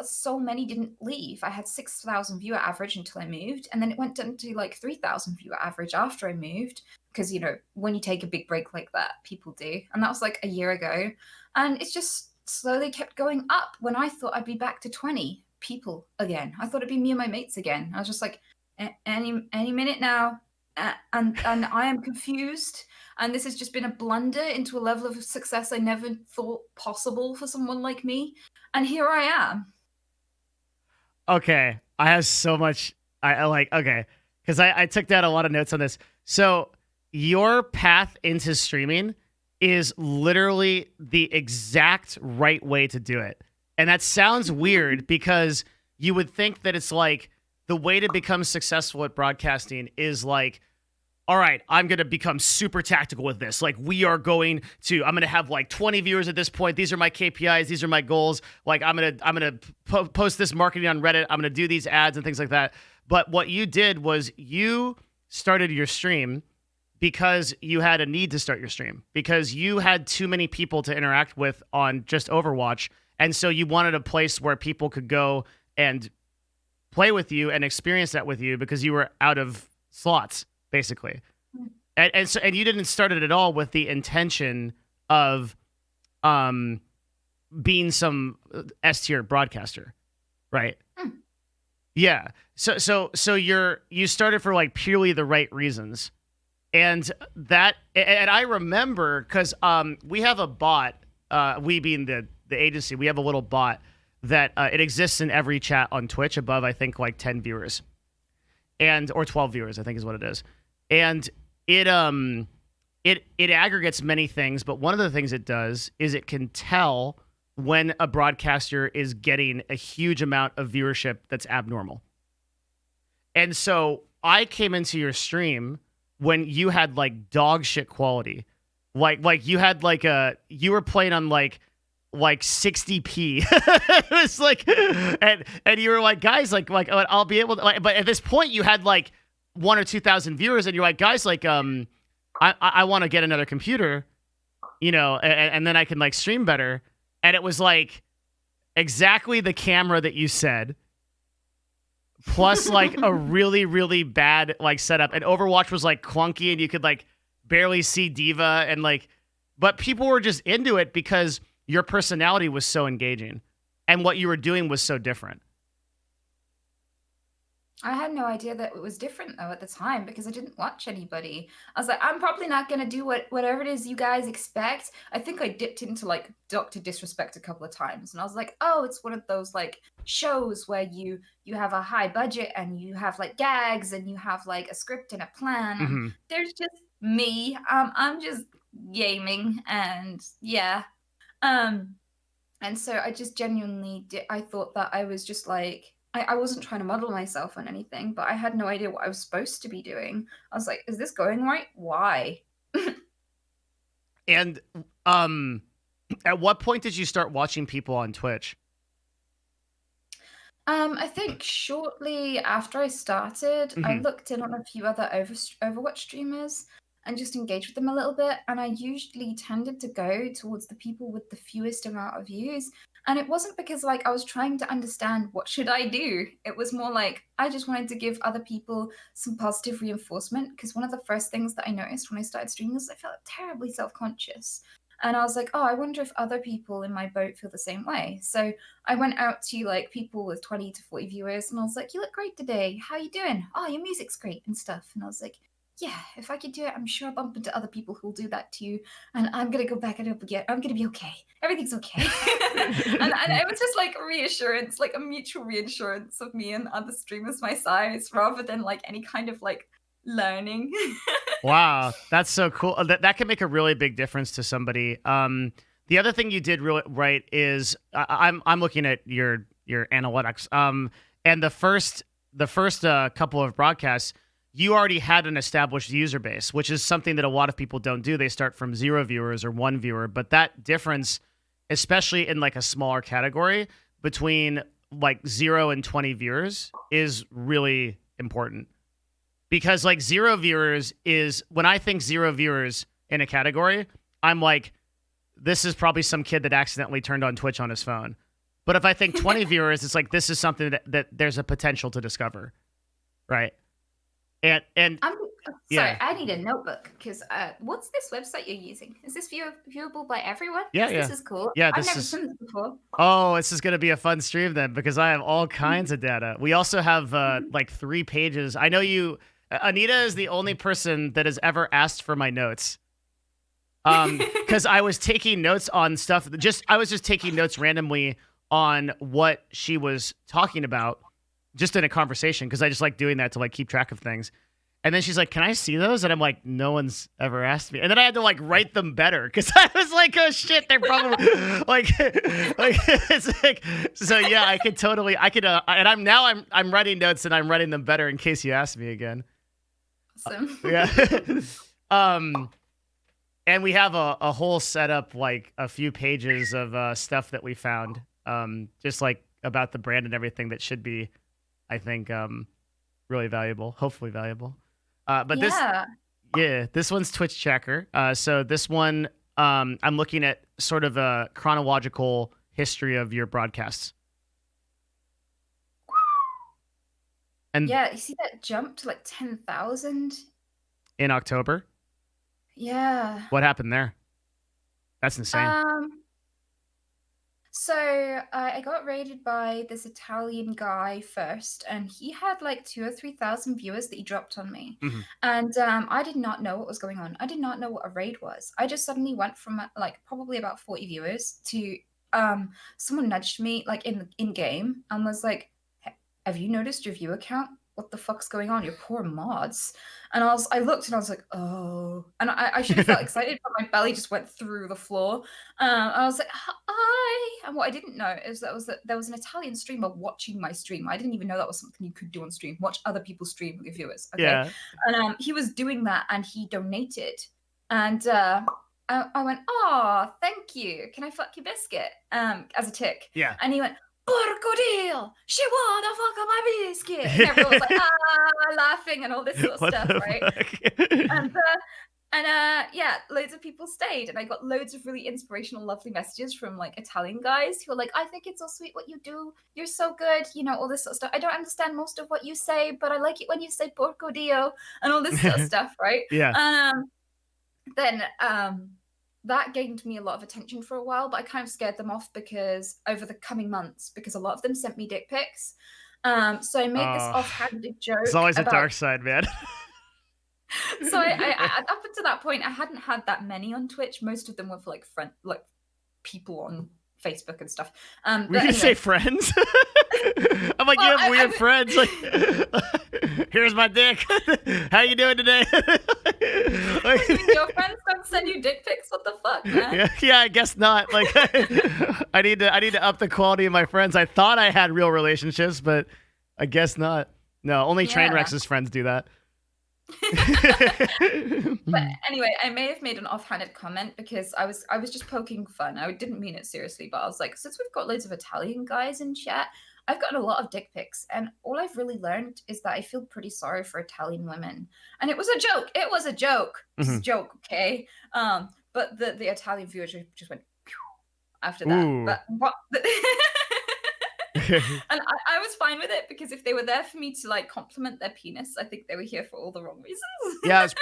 B: so many didn't leave. I had 6,000 viewer average until I moved. And then it went down to like 3,000 viewer average after I moved. Because, when you take a big break like that, people do. And that was like a year ago. And it's just slowly kept going up when I thought I'd be back to 20 people again. I thought it'd be me and my mates again. I was just like, any minute now. And I am confused, and this has just been a blunder into a level of success I never thought possible for someone like me, and here I am.
A: Okay, I have so much. I like, okay, because I took down a lot of notes on this. So your path into streaming is literally the exact right way to do it, and that sounds weird because you would think that it's like, the way to become successful at broadcasting is like, all right, I'm going to become super tactical with this. Like, I'm going to have like 20 viewers at this point. These are my KPIs. These are my goals. Like, I'm going to post this marketing on Reddit. I'm going to do these ads and things like that. But what you did was you started your stream because you had a need to start your stream, because you had too many people to interact with on just Overwatch. And so you wanted a place where people could go and play with you and experience that with you because you were out of slots, basically. And you didn't start it at all with the intention of being some S-tier broadcaster, right? Yeah. So you started for like purely the right reasons. And I remember because we have a bot, we being the agency, we have a little bot that it exists in every chat on Twitch above, I think, like 10 viewers or 12 viewers, I think is what it is. And it aggregates many things, but one of the things it does is it can tell when a broadcaster is getting a huge amount of viewership that's abnormal. And so I came into your stream when you had like dog shit quality. Like you had like you were playing on like 60p. It was like and you were like, guys, like I'll be able to like, but at this point you had like 1 or 2,000 viewers and you're like, guys, like I want to get another computer, you know, and then I can like stream better. And it was like exactly the camera that you said, plus like a really, really bad like setup. And Overwatch was like clunky and you could like barely see Diva and like, but people were just into it because your personality was so engaging and what you were doing was so different.
B: I had no idea that it was different though at the time because I didn't watch anybody. I was like, I'm probably not gonna do whatever it is you guys expect. I think I dipped into like Dr. Disrespect a couple of times, and I was like, oh, it's one of those like shows where you have a high budget and you have like gags and you have like a script and a plan, and
A: Mm-hmm.
B: there's just me. I'm just gaming, and yeah. Um, and so I just genuinely did. I thought that I was just like, I wasn't trying to model myself on anything, but I had no idea what I was supposed to be doing. I was like, is this going right? Why?
A: And at what point did you start watching people on Twitch?
B: I think shortly after I started, I
A: Mm-hmm.
B: looked in on a few other Overwatch streamers and just engaged with them a little bit. And I usually tended to go towards the people with the fewest amount of views. And it wasn't because like I was trying to understand what should I do. It was more like I just wanted to give other people some positive reinforcement. Because one of the first things that I noticed when I started streaming was I felt terribly self-conscious. And I was like, oh, I wonder if other people in my boat feel the same way. So I went out to like people with 20 to 40 viewers and I was like, you look great today. How you doing? Oh, your music's great and stuff. And I was like, yeah, if I could do it, I'm sure I'll bump into other people who'll do that too. And I'm going to go back and up again. I'm going to be okay. Everything's okay. and it was just like reassurance, like a mutual reassurance of me and other streamers my size rather than like any kind of like learning.
A: Wow, that's so cool. That can make a really big difference to somebody. The other thing you did really right is I'm looking at your analytics. And the first couple of broadcasts, you already had an established user base, which is something that a lot of people don't do. They start from 0 viewers or 1 viewer, but that difference, especially in like a smaller category between like 0 and 20 viewers, is really important. Because like 0 viewers is when I think 0 viewers in a category, I'm like, this is probably some kid that accidentally turned on Twitch on his phone. But if I think 20 viewers, it's like this is something that there's a potential to discover, right? And
B: I'm sorry,
A: yeah,
B: I need a notebook because what's this website you're using? Is this viewable by everyone?
A: yeah,
B: 'Cause
A: yeah,
B: this is cool.
A: yeah.
B: I've
A: This
B: never
A: is
B: seen this before.
A: oh, this is gonna be a fun stream then because I have all kinds of data. We also have like 3 pages. I know you. Anita is the only person that has ever asked for my notes. Because I was taking notes on stuff. I was just taking notes randomly on what she was talking about, just in a conversation. Because I just like doing that to like keep track of things. And then she's like, "Can I see those?" And I'm like, "No one's ever asked me." And then I had to like write them better because I was like, "Oh shit, they're probably like it's like." So yeah, I could totally, and I'm writing notes and I'm writing them better in case you ask me again.
B: Awesome.
A: Yeah. And we have a whole setup, like a few pages of stuff that we found, just like about the brand and everything that should be, I think, really valuable, hopefully valuable. But
B: Yeah.
A: this one's Twitch Checker. So this one, I'm looking at sort of a chronological history of your broadcasts. And
B: Yeah, you see that jump to like 10,000?
A: in October,
B: Yeah.
A: what happened there? That's insane.
B: So I got raided by this Italian guy first, and he had like 2 or 3,000 viewers that he dropped on me.
A: Hmm.
B: And I did not know what was going on. I did not know what a raid was. I just suddenly went from like probably about 40 viewers to someone nudged me like in game and was like, have you noticed your viewer count? what the fuck's going on? Your poor mods. And I looked and I was like, oh. And I should have felt excited, but my belly just went through the floor. I was like, hi. And what I didn't know is that there was an Italian streamer watching my stream. I didn't even know that was something you could do on stream. Watch other people stream with your viewers. Okay.
A: Yeah.
B: And he was doing that and he donated. And I went, oh, thank you. Can I fuck your biscuit? As a tick.
A: Yeah.
B: And he went, porco Dio, she wanna fuck on my biscuit. And everyone was like, laughing and all this sort of stuff, right? And yeah, loads of people stayed, and I got loads of really inspirational, lovely messages from like Italian guys who were like, I think it's so sweet what you do. You're so good, you know, all this sort of stuff. I don't understand most of what you say, but I like it when you say porco Dio and all this sort of stuff, right?
A: Yeah.
B: And then that gained me a lot of attention for a while, but I kind of scared them off because over the coming months, because a lot of them sent me dick pics. So I made this offhanded joke.
A: It's always a dark side, man.
B: So I up until that point, I hadn't had that many on Twitch. Most of them were for like people on Facebook and stuff.
A: Were you gonna say friends? I'm like, you have weird friends. Like, here's my dick. How you doing today?
B: Your friends don't send you dick pics. What the fuck, man?
A: Yeah, I guess not. Like, I need to up the quality of my friends. I thought I had real relationships, but I guess not. No, only Trainwreck's friends do that.
B: But anyway, I may have made an offhanded comment because I was just poking fun. I didn't mean it seriously, but I was like, since we've got loads of Italian guys in chat, I've gotten a lot of dick pics, and all I've really learned is that I feel pretty sorry for Italian women. And it was a joke. It was a joke. It was a joke, okay? But the Italian viewers just went after that.
A: Ooh.
B: But what? And I was fine with it because if they were there for me to like compliment their penis, I think they were here for all the wrong reasons.
A: Yeah, it's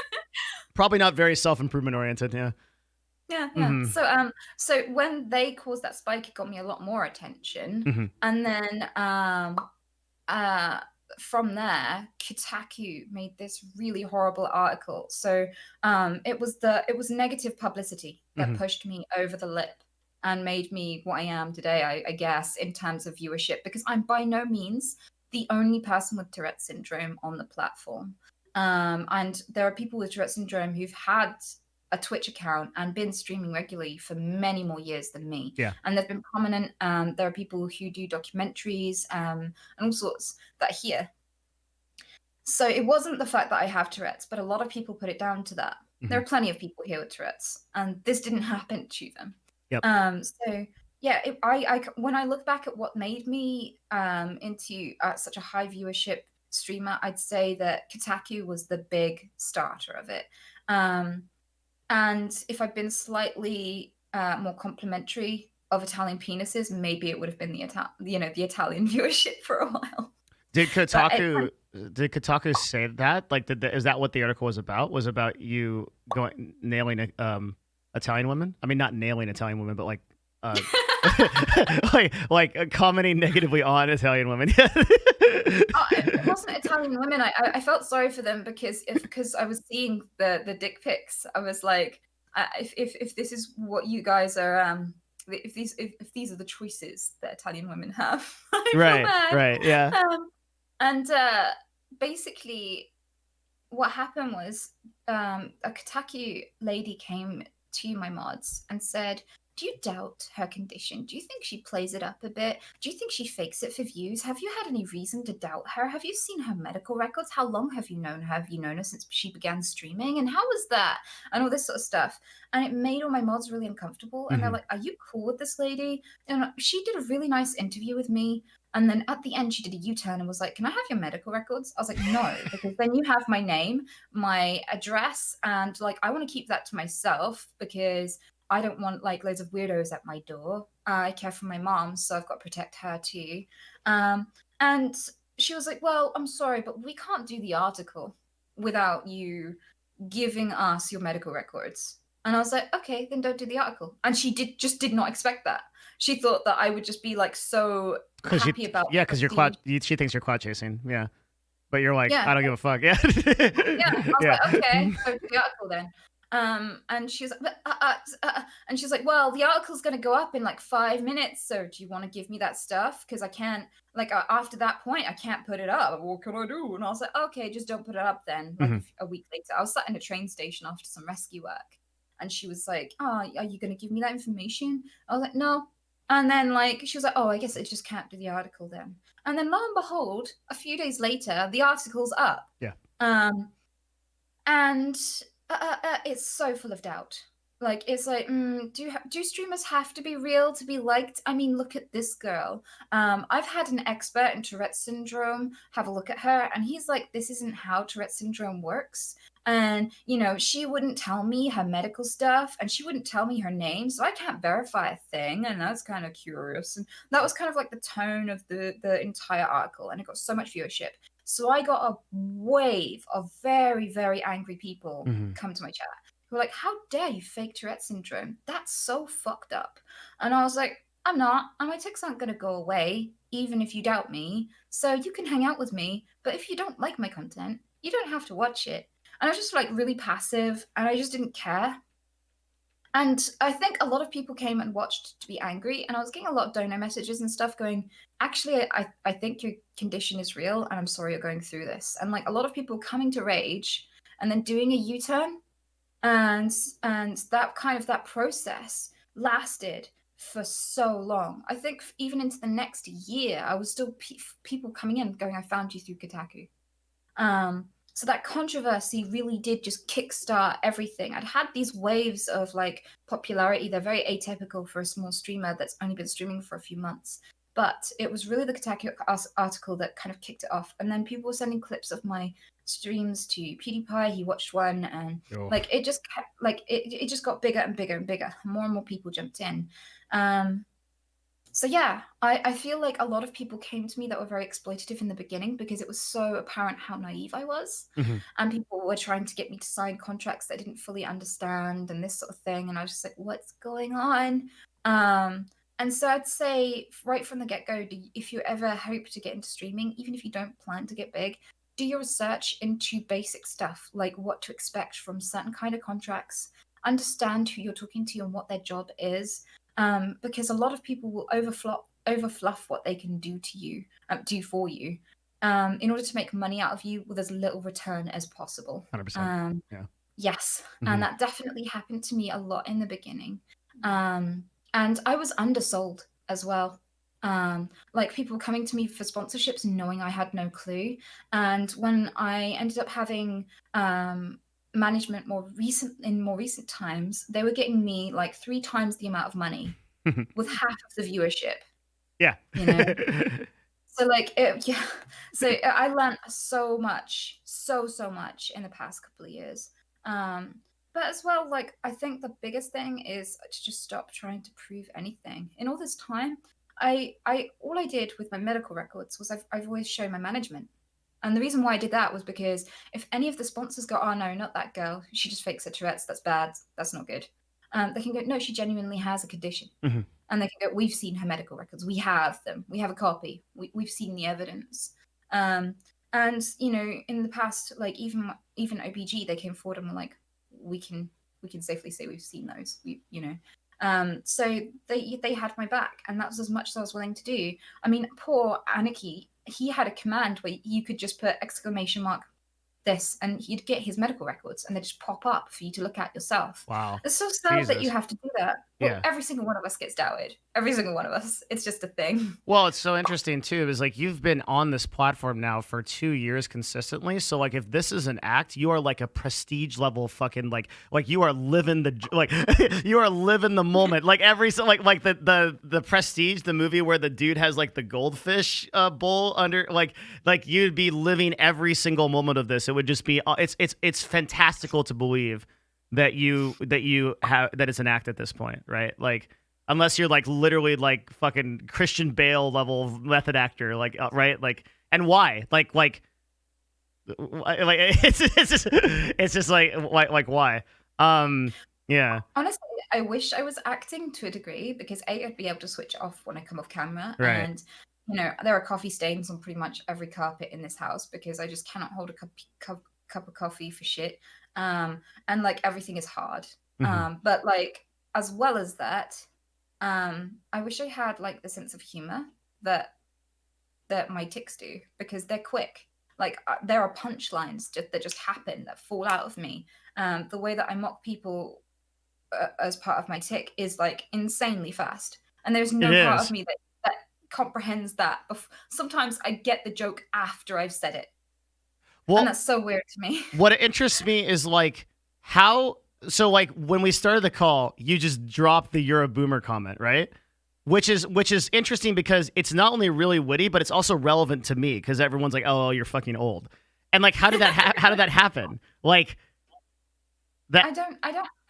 A: probably not very self-improvement oriented. Yeah.
B: Yeah. So when they caused that spike, it got me a lot more attention. And then from there, Kotaku made this really horrible article. So it was negative publicity that pushed me over the lip and made me what I am today, I guess, in terms of viewership, because I'm by no means the only person with Tourette syndrome on the platform. And there are people with Tourette syndrome who've had a Twitch account and been streaming regularly for many more years than me.
A: Yeah.
B: And they've been prominent. There are people who do documentaries and all sorts that are here. So it wasn't the fact that I have Tourette's, but a lot of people put it down to that. There are plenty of people here with Tourette's, and this didn't happen to them.
A: Yep.
B: So yeah, I when I look back at what made me into such a high viewership streamer, I'd say that Kotaku was the big starter of it. And if I'd been slightly more complimentary of Italian penises, maybe it would have been the Italian viewership for a while.
A: Did Kotaku say that? Like, is that what the article was about? Was about you nailing Italian women? I mean, not nailing Italian women, but like commenting negatively on Italian women.
B: It wasn't Italian women. I felt sorry for them because I was seeing the dick pics. I was like, if this is what you guys are, if these are the choices that Italian women have, I feel bad.
A: Right, yeah.
B: And basically, what happened was a Kotaku lady came to my mods and said, do you doubt her condition? Do you think she plays it up a bit? Do you think she fakes it for views? Have you had any reason to doubt her? Have you seen her medical records? How long have you known her? Have you known her since she began streaming? And how was that? And all this sort of stuff. And it made all my mods really uncomfortable. And they're like, are you cool with this lady? And she did a really nice interview with me. And then at the end, she did a U-turn and was like, can I have your medical records? I was like, no, because then you have my name, my address, and like, I want to keep that to myself because I don't want like loads of weirdos at my door. I care for my mom, so I've got to protect her too. And she was like, well, I'm sorry, but we can't do the article without you giving us your medical records. And I was like, okay, then don't do the article. And she just did not expect that. She thought that I would just be like so happy about.
A: Yeah, because she thinks you're clout chasing. Yeah, but you're like, I don't give a fuck. Yeah.
B: Yeah. I was like, okay, go to the article then. And she's like, and she's like, well, the article's going to go up in like 5 minutes. So do you want to give me that stuff? Because I can't, like, after that point, I can't put it up. What can I do? And I was like, okay, just don't put it up then. Like
A: Mhm.
B: a week later, I was sat in a train station after some rescue work. And she was like, oh, are you going to give me that information? I was like, no. And then, like, she was like, oh, I guess I just can't do the article then. And then, lo and behold, a few days later, the article's up.
A: Yeah.
B: Um, and it's so full of doubt. Like it's like, do streamers have to be real to be liked? I mean, look at this girl. I've had an expert in Tourette syndrome have a look at her, and he's like, this isn't how Tourette syndrome works. And she wouldn't tell me her medical stuff, and she wouldn't tell me her name, so I can't verify a thing. And that's kind of curious. And that was kind of like the tone of the entire article, and it got so much viewership. So I got a wave of very, very angry people
A: Mhm.
B: come to my chat who were like, how dare you fake Tourette syndrome? That's so fucked up. And I was like, I'm not. And my tics aren't going to go away, even if you doubt me. So you can hang out with me. But if you don't like my content, you don't have to watch it. And I was just like really passive and I just didn't care. And I think a lot of people came and watched to be angry, and I was getting a lot of donor messages and stuff going, actually, I think your condition is real, and I'm sorry you're going through this. And like a lot of people coming to rage and then doing a U-turn, and that process lasted for so long. I think even into the next year, I was still people coming in going, I found you through Kotaku. So that controversy really did just kickstart everything. I'd had these waves of like popularity. They're very atypical for a small streamer that's only been streaming for a few months. But it was really the Kotaku article that kind of kicked it off. And then people were sending clips of my streams to PewDiePie. He watched one, and
A: Oh.
B: like it just kept, like it just got bigger and bigger and bigger. More and more people jumped in. So yeah, I feel like a lot of people came to me that were very exploitative in the beginning because it was so apparent how naive I was.
A: Mhm.
B: And people were trying to get me to sign contracts that I didn't fully understand and this sort of thing. And I was just like, what's going on? And so I'd say right from the get-go, if you ever hope to get into streaming, even if you don't plan to get big, do your research into basic stuff, like what to expect from certain kind of contracts, understand who you're talking to and what their job is, because a lot of people will overfluff what they can do to you, do for you, in order to make money out of you with as little return as possible.
A: 100%. Yeah.
B: Yes, and
A: Mhm.
B: that definitely happened to me a lot in the beginning, and I was undersold as well. Like people coming to me for sponsorships knowing I had no clue, and when I ended up having management in more recent times, they were getting me like 3 times the amount of money with half of the viewership,
A: Yeah.
B: you know? So like yeah. So I learned so much, so much in the past couple of years. Um, but as well, like I think the biggest thing is to just stop trying to prove anything. In all this time, I all I did with my medical records was I've always shown my management. And the reason why I did that was because if any of the sponsors go, oh no, not that girl, she just fakes her Tourette's, that's bad, that's not good. They can go, no, she genuinely has a condition.
A: Mhm.
B: And they can go, we've seen her medical records, we have them, we have a copy, we've seen the evidence. And in the past, like even OPG, they came forward and were like, we can safely say we've seen those. So they had my back, and that was as much as I was willing to do. I mean, poor Anarchy, he had a command where you could just put exclamation mark this, and he'd get his medical records, and they just pop up for you to look at yourself.
A: Wow.
B: It's so sad that you
A: Jesus.
B: have to do that. Well,
A: Yeah.
B: every single one of us gets doubted. Every single one of us. It's just a thing.
A: Well, it's so interesting too, is like you've been on this platform now for 2 years consistently. So like if this is an act, you are like a prestige level fucking like you are living the like you are living the moment. Like every so like the Prestige, the movie where the dude has like the goldfish bowl under like you'd be living every single moment of this. It would just be it's fantastical to believe that you have that it's an act at this point, right? Like unless you're like literally like fucking Christian Bale level of method actor, like right, like and why, it's just like why, yeah,
B: Honestly, I wish I was acting to a degree because I'd be able to switch off when I come off camera.
A: right,
B: And, there are coffee stains on pretty much every carpet in this house because I just cannot hold a cup of coffee for shit. And like everything is hard.
A: Mhm.
B: But like as well as that, I wish I had like the sense of humor that my ticks do, because they're quick. Like there are punchlines that just happen, that fall out of me. The way that I mock people as part of my tick is like insanely fast, and there's
A: It
B: no part of
A: is.
B: me that comprehends that. Sometimes I get the joke after I've said it, and
A: Well,
B: that's so weird to me.
A: what interests me is like how so like when we started the call, you just dropped the "you're a boomer" comment, right? Which is interesting because it's not only really witty, but it's also relevant to me because everyone's like, "Oh, you're fucking old," and like, how did that happen? Like that?
B: I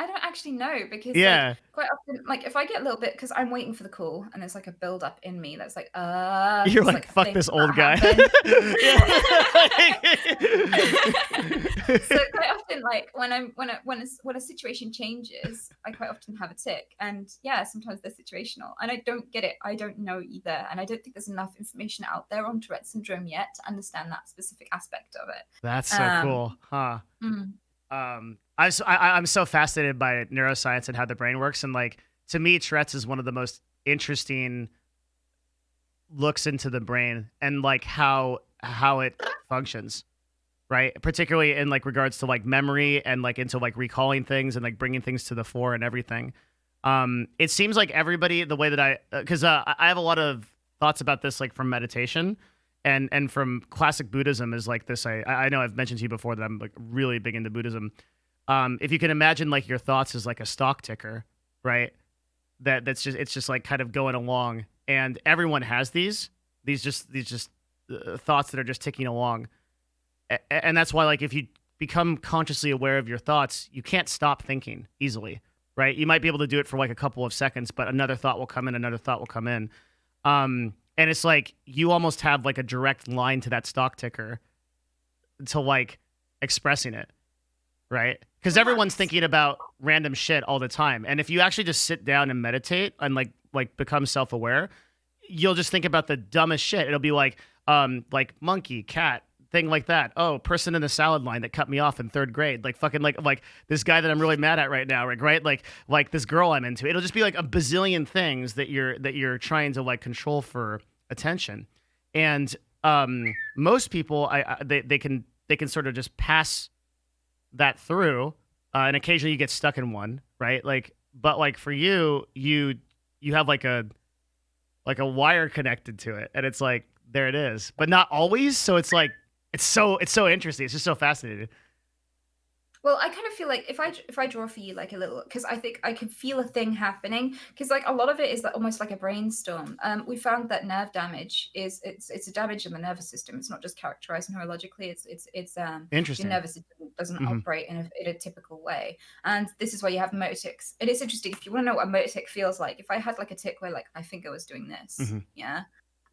B: don't actually know, because like
A: Yeah,
B: quite often, like if I get a little bit, because I'm waiting for the call and there's like a build up in me that's like
A: you're
B: it's
A: like,
B: like a
A: "Fuck
B: thing
A: this
B: that
A: old guy."
B: happened. So
A: Yeah.
B: quite often, like when a situation changes, I quite often have a tick, and yeah, sometimes they're situational, and I don't get it. I don't know either, and I don't think there's enough information out there on Tourette syndrome yet to understand that specific aspect of
A: That's
B: it.
A: so cool, huh?
B: Mm.
A: I'm so fascinated by neuroscience and how the brain works, and like to me, Tourette's is one of the most interesting looks into the brain and like how it functions, right? Particularly in like regards to like memory and like into like recalling things and like bringing things to the fore and everything. It seems like everybody, the way that because I have a lot of thoughts about this, like from meditation and from classic Buddhism is like this. I know I've mentioned to you before that I'm like really big into Buddhism. If you can imagine like your thoughts as like a stock ticker, right? It's just like kind of going along, and everyone has these thoughts that are just ticking along, and that's why like if you become consciously aware of your thoughts, you can't stop thinking easily, right? You might be able to do it for like a couple of seconds, but another thought will come in, another thought will come in, and it's like you almost have like a direct line to that stock ticker to like expressing it, right? Because everyone's
B: Relax.
A: thinking about random shit all the time, and if you actually just sit down and meditate and like become self-aware, you'll just think about the dumbest shit. It'll be like monkey, cat, thing like that. Oh, person in the salad line that cut me off in third grade. Like fucking like this guy that I'm really mad at right now, like, right? Like this girl I'm into. It'll just be like a bazillion things that you're trying to like control for attention. And most people they can sort of just pass that through, and occasionally you get stuck in one, right? Like, but like for you have like a wire connected to it, and it's like there it is, but not always. So it's like it's so interesting. It's just so fascinating.
B: Well, I kind of feel like if I draw for you like a little, because I think I can feel a thing happening, because like a lot of it is like almost like a brainstorm. We found that nerve damage is it's a damage in the nervous system. It's not just characterized neurologically. It's your
A: Interesting.
B: nervous system doesn't
A: Hmm.
B: operate in a typical way, and this is why you have motor tics. It is interesting if you want to know what a motor tic feels like. If I had like a tic where like my finger was doing this,
A: Hmm.
B: yeah,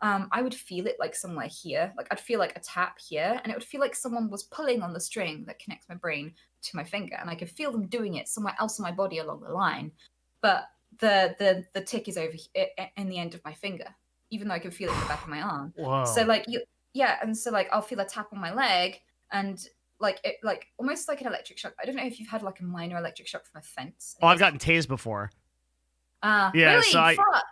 B: I would feel it like somewhere here. Like I'd feel like a tap here, and it would feel like someone was pulling on the string that connects my brain to my finger, and I could feel them doing it somewhere else in my body along the line. But the tick is over in the end of my finger, even though I can feel it in the back of my arm. So
A: Whoa.
B: like yeah, and so like I'll feel a tap on my leg, and like it like almost like an electric shock. I don't know if you've had like a minor electric shock from a fence.
A: Oh,
B: It
A: I've
B: goes
A: gotten tased before. Yeah. So
B: really fuck.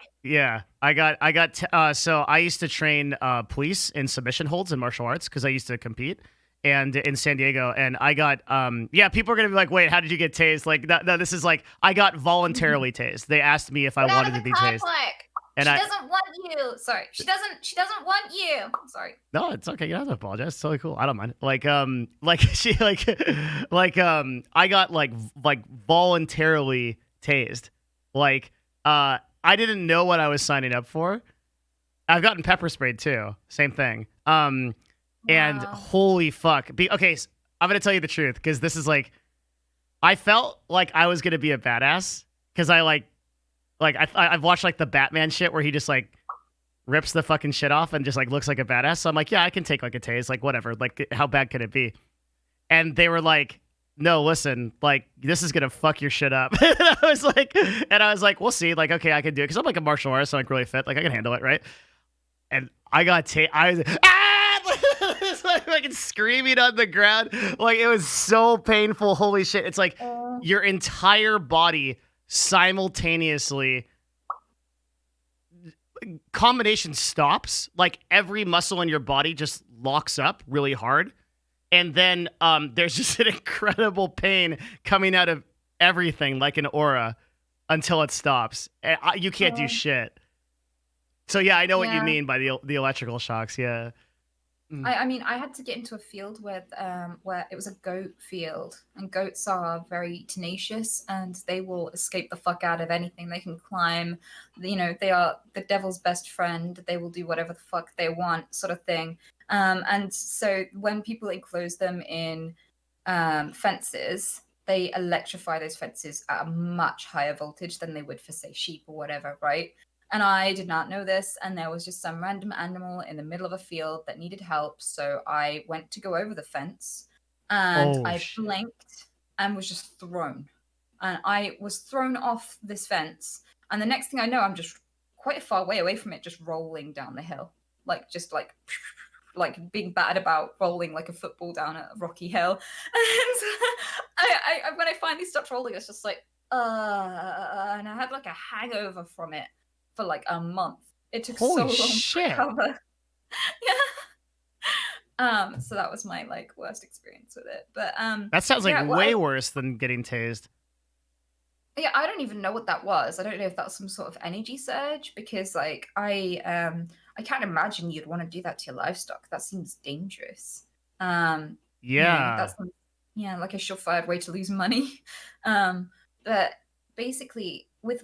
A: so I used to train police in submission holds in martial arts because I used to compete and in San Diego, and I got yeah, people are gonna be like, wait, how did you get tased? Like no, this is like I got voluntarily tased. They asked me if I
B: Get out
A: wanted
B: of
A: to
B: the
A: be tased,
B: conflict.
A: and
B: She
A: I
B: doesn't want you. Sorry. She doesn't want you. Sorry.
A: no, it's okay. You don't have to apologize. It's totally cool. I don't mind. Like she I got like voluntarily tased. Like, I didn't know what I was signing up for. I've gotten pepper sprayed too. Same thing. And
B: Wow.
A: holy fuck. Okay, I'm gonna tell you the truth because this is like, I felt like I was gonna be a badass because I've watched like the Batman shit where he just like rips the fucking shit off and just like looks like a badass. So I'm like, yeah, I can take like a tase, like whatever. Like, how bad could it be? And they were like, no, listen, like this is gonna fuck your shit up. And I was like, we'll see. Like, okay, I can do it because I'm like a martial artist, so I'm like really fit. Like I can handle it, right? And I got I was ah! Like screaming on the ground. Like it was so painful. Holy shit. It's like
B: Uh,
A: your entire body simultaneously combination stops. Like every muscle in your body just locks up really hard. And then there's just an incredible pain coming out of everything like an aura until it stops. You can't do
B: uh,
A: shit. So yeah, I know what you
B: yeah.
A: mean by the electrical shocks. Yeah. Mm.
B: I mean, I had to get into a field where it was a goat field, and goats are very tenacious, and they will escape the fuck out of anything. They can climb, they are the devil's best friend. They will do whatever the fuck they want, sort of thing. And so when people enclose them in fences, they electrify those fences at a much higher voltage than they would for, say, sheep or whatever, right? And I did not know this, and there was just some random animal in the middle of a field that needed help. So I went to go over the fence, and
A: Oh
B: I
A: shit.
B: blinked and was just thrown. And I was thrown off this fence, and the next thing I know, I'm just quite a far away from it, just rolling down the hill, like just like being bad about rolling like a football down a rocky hill. And when I finally stopped rolling, it's just like, and I had like a hangover from it for like a month. It took so
A: Holy
B: long to
A: shit.
B: recover. Yeah. So that was my like worst experience with it. But
A: That sounds like
B: yeah, well,
A: way worse than getting tased.
B: yeah, I don't even know what that was. I don't know if that's some sort of energy surge, because like I can't imagine you'd want to do that to your livestock. That seems dangerous. Um,
A: Yeah.
B: that's yeah, like a surefire way to lose money. But basically with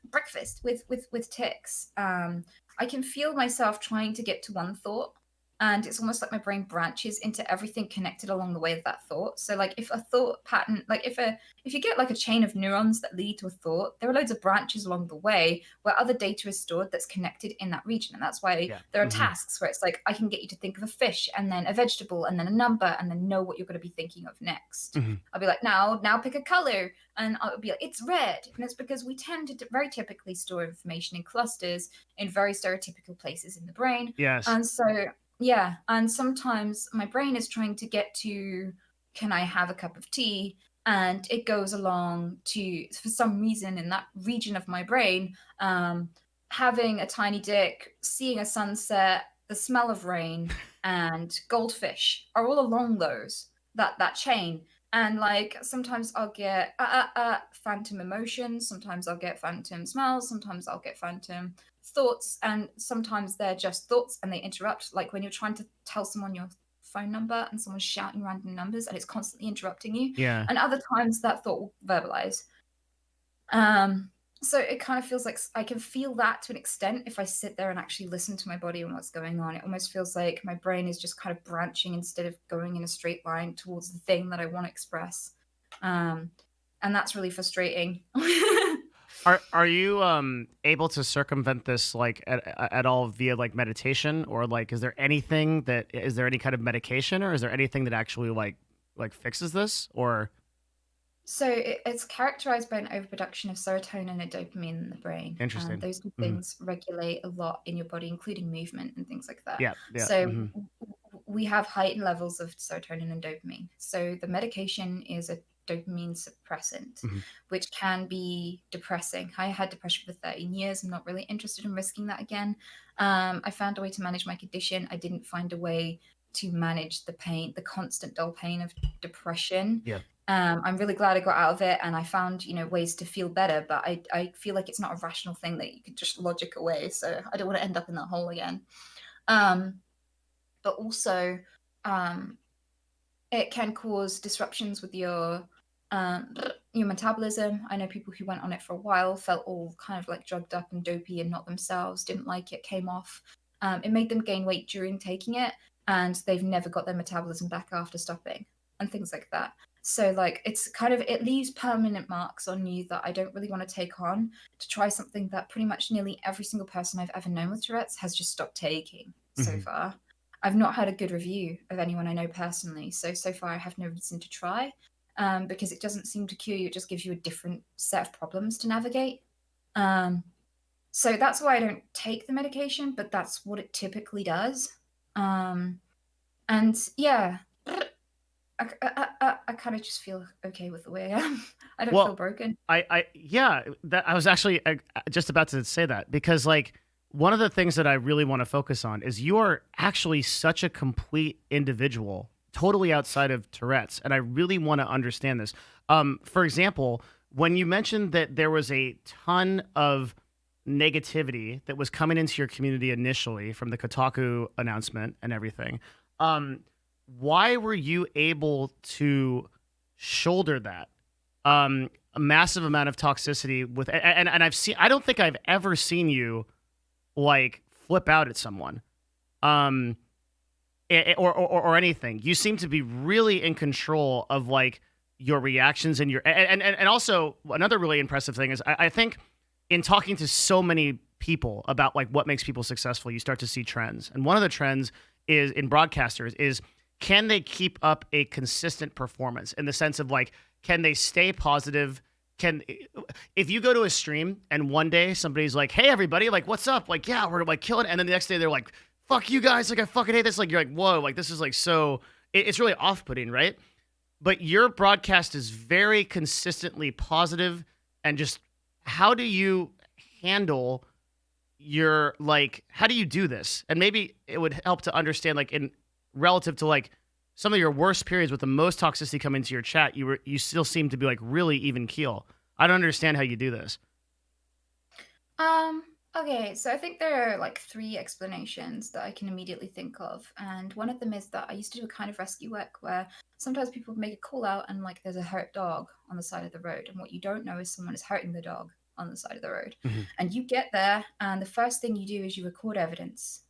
B: breakfast with ticks, I can feel myself trying to get to one thought, and it's almost like my brain branches into everything connected along the way of that thought. So like if a thought pattern, like if you get like a chain of neurons that lead to a thought, there are loads of branches along the way where other data is stored that's connected in that region. And that's why
A: Yeah.
B: there are
A: Hmm.
B: tasks where it's like, I can get you to think of a fish and then a vegetable and then a number and then know what you're going to be thinking of next.
A: Hmm.
B: I'll be like, now pick a color. And I'll be like, it's red. And it's because we tend to very typically store information in clusters in very stereotypical places in the brain.
A: Yes.
B: And so, yeah. And sometimes my brain is trying to get to, can I have a cup of tea? And it goes along to, for some reason in that region of my brain, having a tiny dick, seeing a sunset, the smell of rain, and goldfish are all along that chain. And like sometimes I'll get phantom emotions, sometimes I'll get phantom smells, sometimes I'll get phantom thoughts, and sometimes they're just thoughts and they interrupt. Like when you're trying to tell someone your phone number and someone's shouting random numbers and it's constantly interrupting you.
A: Yeah.
B: And other times that thought will verbalize. Um, so it kind of feels like I can feel that to an extent if I sit there and actually listen to my body and what's going on. It almost feels like my brain is just kind of branching instead of going in a straight line towards the thing that I want to express. Um, and that's really frustrating.
A: Are you able to circumvent this like at all via like meditation, or like is there anything that is there any kind of medication, or is there anything that actually like fixes this, or
B: So it's characterized by an overproduction of serotonin and dopamine in the brain.
A: interesting?
B: Those two
A: Hmm.
B: things regulate a lot in your body, including movement and things like that.
A: Yeah. Yeah.
B: So
A: Hmm.
B: we have heightened levels of serotonin and dopamine. So the medication is a dopamine suppressant,
A: Hmm.
B: which can be depressing. I had depression for 13 years. I'm not really interested in risking that again. I found a way to manage my condition. I didn't find a way to manage the pain, the constant dull pain of depression.
A: Yeah.
B: I'm really glad I got out of it, and I found, ways to feel better. But I feel like it's not a rational thing that you could just logic away. So I don't want to end up in that hole again. Um, but also, um, it can cause disruptions with your metabolism. I know people who went on it for a while, felt all kind of like drugged up and dopey and not themselves, didn't like it, came off. It made them gain weight during taking it, and they've never got their metabolism back after stopping, and things like that. So like it's kind of, it leaves permanent marks on you that I don't really want to take on, to try something that pretty much nearly every single person I've ever known with Tourette's has just stopped taking so
A: Hmm.
B: far. I've not had a good review of anyone I know personally, so far I have no reason to try, because it doesn't seem to cure you. It just gives you a different set of problems to navigate. Um, so that's why I don't take the medication, but that's what it typically does. Um, And yeah, I kind of just feel okay with the way I am. I don't feel
A: Well,
B: broken.
A: yeah, that I was actually just about to say that because like one of the things that I really want to focus on is you are actually such a complete individual, totally outside of Tourette's, and I really want to understand this. For example, when you mentioned that there was a ton of negativity that was coming into your community initially from the Kotaku announcement and everything, um, why were you able to shoulder that? A massive amount of toxicity with and I've seen I don't think I've ever seen you like flip out at someone. Um or anything. You seem to be really in control of like your reactions and your and also another really impressive thing is I think in talking to so many people about like what makes people successful, you start to see trends. And one of the trends is in broadcasters is can they keep up a consistent performance in the sense of like can they stay positive? Can if you go to a stream and one day somebody's like, "Hey everybody, like what's up?" Like, "Yeah, we're like killing," and then the next day they're like, "Fuck you guys, like I fucking hate this." Like you're like, "Whoa, like this is like so." It's really off-putting, right? But your broadcast is very consistently positive and just how do you handle your like how do you do this? And maybe it would help to understand like in relative to like some of your worst periods with the most toxicity coming to your chat, you still seem to be like really even keel. I don't understand how you do this.
B: Um, okay, so I think there are like three explanations that I can immediately think of. And one of them is that I used to do a kind of rescue work where sometimes people would make a call out and like there's a hurt dog on the side of the road. And what you don't know is someone is hurting the dog on the side of the road.
A: Mhm.
B: And you get there, and the first thing you do is you record evidence.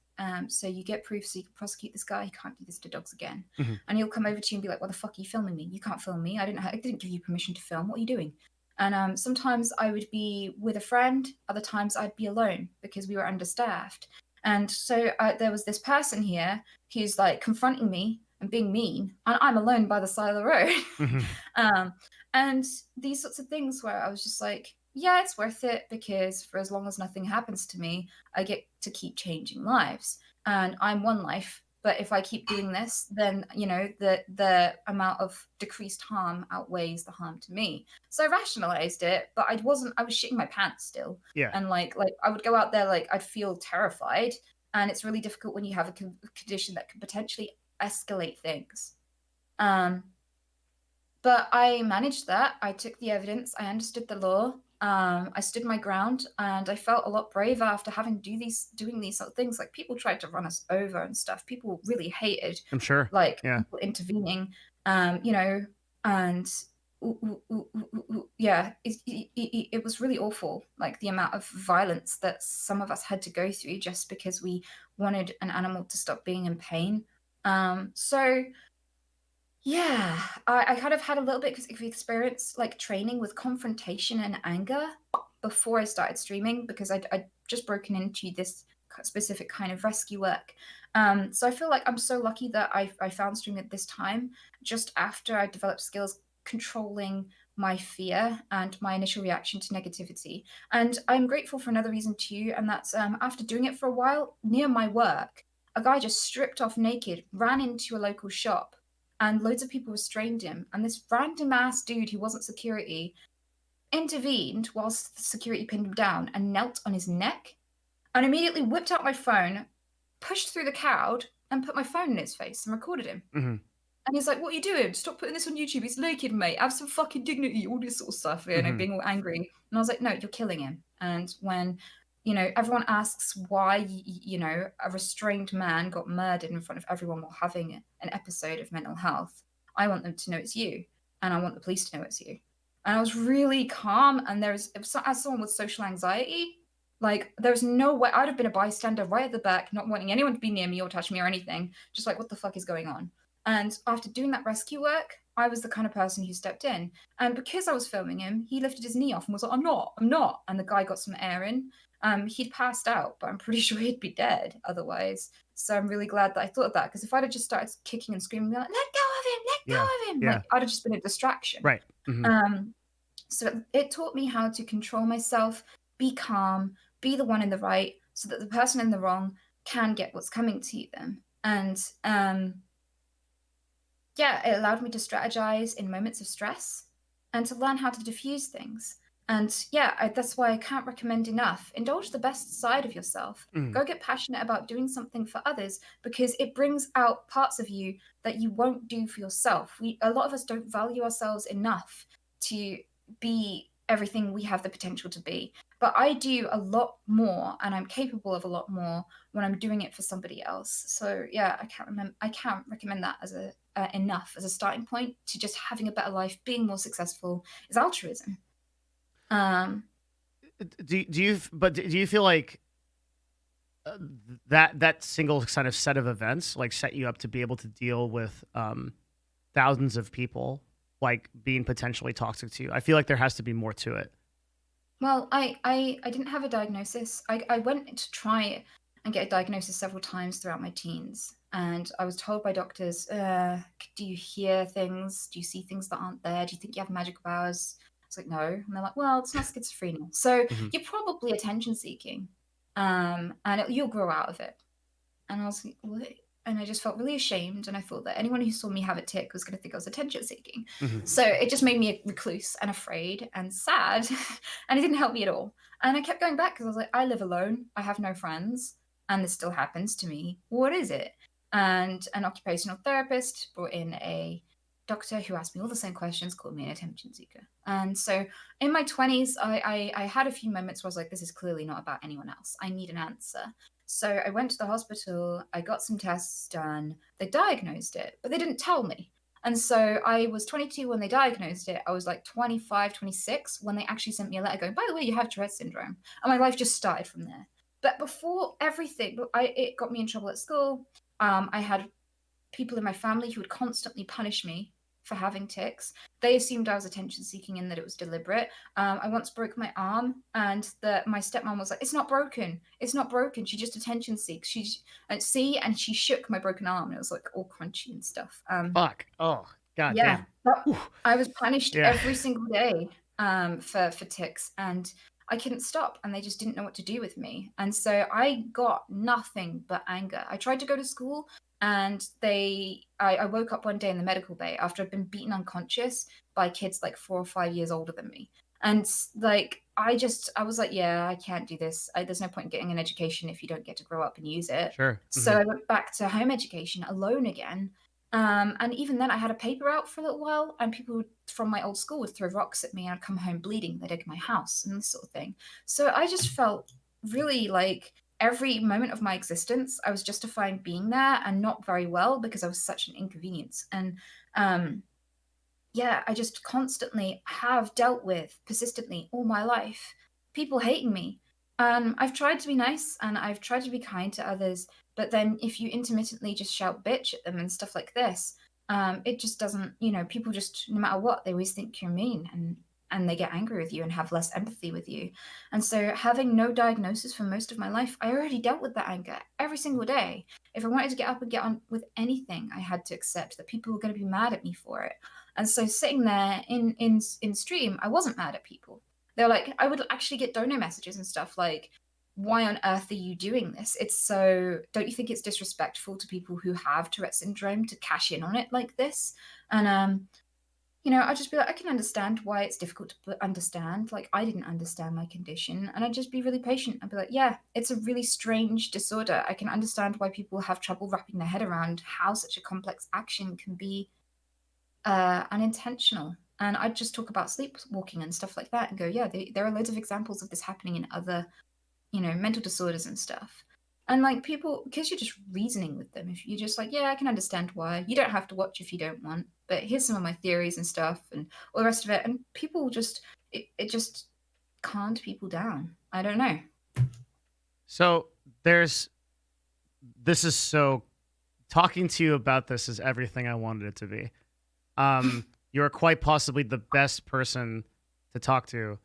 B: So you get proof so you can prosecute this guy. He can't do this to dogs again.
A: Mhm.
B: And he'll come over to you and be like, "What the fuck are you filming me? You can't film me. I didn't give you permission to film. What are you doing?" And sometimes I would be with a friend, other times I'd be alone because we were understaffed. And so there was this person here who's like confronting me and being mean, and I'm alone by the side of the road.
A: Mhm.
B: um, and these sorts of things where I was just like, yeah, it's worth it because for as long as nothing happens to me, I get to keep changing lives. And I'm one life, but if I keep doing this, then the amount of decreased harm outweighs the harm to me. So I rationalized it, but I was shitting my pants still.
A: Yeah.
B: And like I would go out there like I'd feel terrified, and it's really difficult when you have a condition that could potentially escalate things. Um but I managed that. I took the evidence, I understood the law. I stood my ground, and I felt a lot braver after having doing these sort of things. Like people tried to run us over and stuff. People really hated
A: I'm sure.
B: like
A: Yeah.
B: people intervening. You know, and yeah, it was really awful. Like the amount of violence that some of us had to go through just because we wanted an animal to stop being in pain. So yeah, I kind of had a little bit of experience like training with confrontation and anger before I started streaming because I'd just broken into this specific kind of rescue work. So I feel like I'm so lucky that I found streaming at this time, just after I developed skills controlling my fear and my initial reaction to negativity. And I'm grateful for another reason too, and that's after doing it for a while, near my work, a guy just stripped off naked, ran into a local shop, and loads of people restrained him. And this random ass dude who wasn't security intervened whilst the security pinned him down and knelt on his neck and immediately whipped out my phone, pushed through the crowd, and put my phone in his face and recorded him.
A: Mhm.
B: And he's like, "What are you doing? Stop putting this on YouTube. He's naked, mate. Have some fucking dignity." All this sort of stuff,
A: Mhm.
B: being all angry. And I was like, "No, you're killing him." And when everyone asks why a restrained man got murdered in front of everyone while having an episode of mental health, I want them to know it's you, and I want the police to know it's you. And I was really calm. And as someone with social anxiety, like there's no way I'd have been a bystander right at the back, not wanting anyone to be near me or touch me or anything, just like what the fuck is going on. And after doing that rescue work, I was the kind of person who stepped in. And because I was filming him, he lifted his knee off and was like, I'm not. And the guy got some air in. He'd passed out, but I'm pretty sure he'd be dead otherwise. So I'm really glad that I thought of that, because if I'd have just started kicking and screaming, like, let go of him, let
A: Yeah.
B: go of him,
A: Yeah.
B: like I'd have just been a distraction.
A: Right. Mhm.
B: Um, so it taught me how to control myself, be calm, be the one in the right, so that the person in the wrong can get what's coming to them. And yeah, it allowed me to strategize in moments of stress and to learn how to diffuse things. And yeah, that's why I can't recommend enough. Indulge the best side of yourself.
A: Mm.
B: Go get passionate about doing something for others because it brings out parts of you that you won't do for yourself. A lot of us don't value ourselves enough to be everything we have the potential to be. But I do a lot more and I'm capable of a lot more when I'm doing it for somebody else. So yeah, I can't recommend that as a enough as a starting point to just having a better life, being more successful is altruism. Um,
A: Do you feel like that single kind of set of events like set you up to be able to deal with thousands of people like being potentially toxic to you? I feel like there has to be more to it.
B: well, I didn't have a diagnosis. I went to try and get a diagnosis several times throughout my teens. And I was told by doctors, do you hear things? Do you see things that aren't there? Do you think you have magical powers? I was like, no. And they're like, well, it's not schizophrenia. So
A: Mhm.
B: you're probably attention seeking. You'll grow out of it. And I was like, what? And I just felt really ashamed. And I thought that anyone who saw me have a tick was going to think I was attention seeking.
A: Mhm.
B: So it just made me a recluse and afraid and sad. And it didn't help me at all. And I kept going back because I was like, I live alone. I have no friends. And this still happens to me. What is it? And an occupational therapist brought in a doctor who asked me all the same questions, called me an attention seeker. And so in my 20s, I had a few moments where I was like, this is clearly not about anyone else. I need an answer. So I went to the hospital, I got some tests done, they diagnosed it, but they didn't tell me. And so I was 22 when they diagnosed it. I was like 25, 26 when they actually sent me a letter going, by the way, you have Tourette's syndrome. And my life just started from there. But before everything, it got me in trouble at school. I had people in my family who would constantly punish me for having tics. They assumed I was attention seeking and that it was deliberate. I once broke my arm, and my stepmom was like, "It's not broken. It's not broken. She just attention seeks. She's and she shook my broken arm, and it was like all crunchy and stuff.
A: Fuck. Oh, god
B: Yeah,
A: damn.
B: but
A: Whew.
B: I was punished
A: Yeah.
B: every single day for tics, and I couldn't stop, and they just didn't know what to do with me. And so I got nothing but anger. I tried to go to school, and I woke up one day in the medical bay after I'd been beaten unconscious by kids like 4 or 5 years older than me. And like I was like, yeah, I can't do this. There's no point in getting an education if you don't get to grow up and use it.
A: Sure.
B: So
A: Mhm.
B: I went back to home education alone again, and even then, I had a paper out for a little while, and people from my old school would throw rocks at me, and I'd come home bleeding. They'd egg my house and this sort of thing. So I just felt really like every moment of my existence, I was justifying being there and not very well because I was such an inconvenience. And um, yeah, I just constantly have dealt with persistently all my life people hating me. I've tried to be nice and I've tried to be kind to others, but then if you intermittently just shout bitch at them and stuff like this, it just doesn't, people just, no matter what, they always think you're mean and they get angry with you and have less empathy with you. And so having no diagnosis for most of my life, I already dealt with that anger every single day. If I wanted to get up and get on with anything, I had to accept that people were going to be mad at me for it. And so sitting there in stream, I wasn't mad at people. They're like, I would actually get donor messages and stuff like, why on earth are you doing this? Don't you think it's disrespectful to people who have Tourette syndrome to cash in on it like this? And I'd just be like, I can understand why it's difficult to understand. Like, I didn't understand my condition, and I'd just be really patient. I'd be like, yeah, it's a really strange disorder. I can understand why people have trouble wrapping their head around how such a complex action can be unintentional. And I'd just talk about sleepwalking and stuff like that and go, yeah, there are loads of examples of this happening in other, mental disorders and stuff. And like people, because you're just reasoning with them, if you're just like, yeah, I can understand why. You don't have to watch if you don't want, but here's some of my theories and stuff and all the rest of it. And people just, it just calmed people down. I don't know.
A: So there's this is so talking to you about this is everything I wanted it to be. You're quite possibly the best person to talk to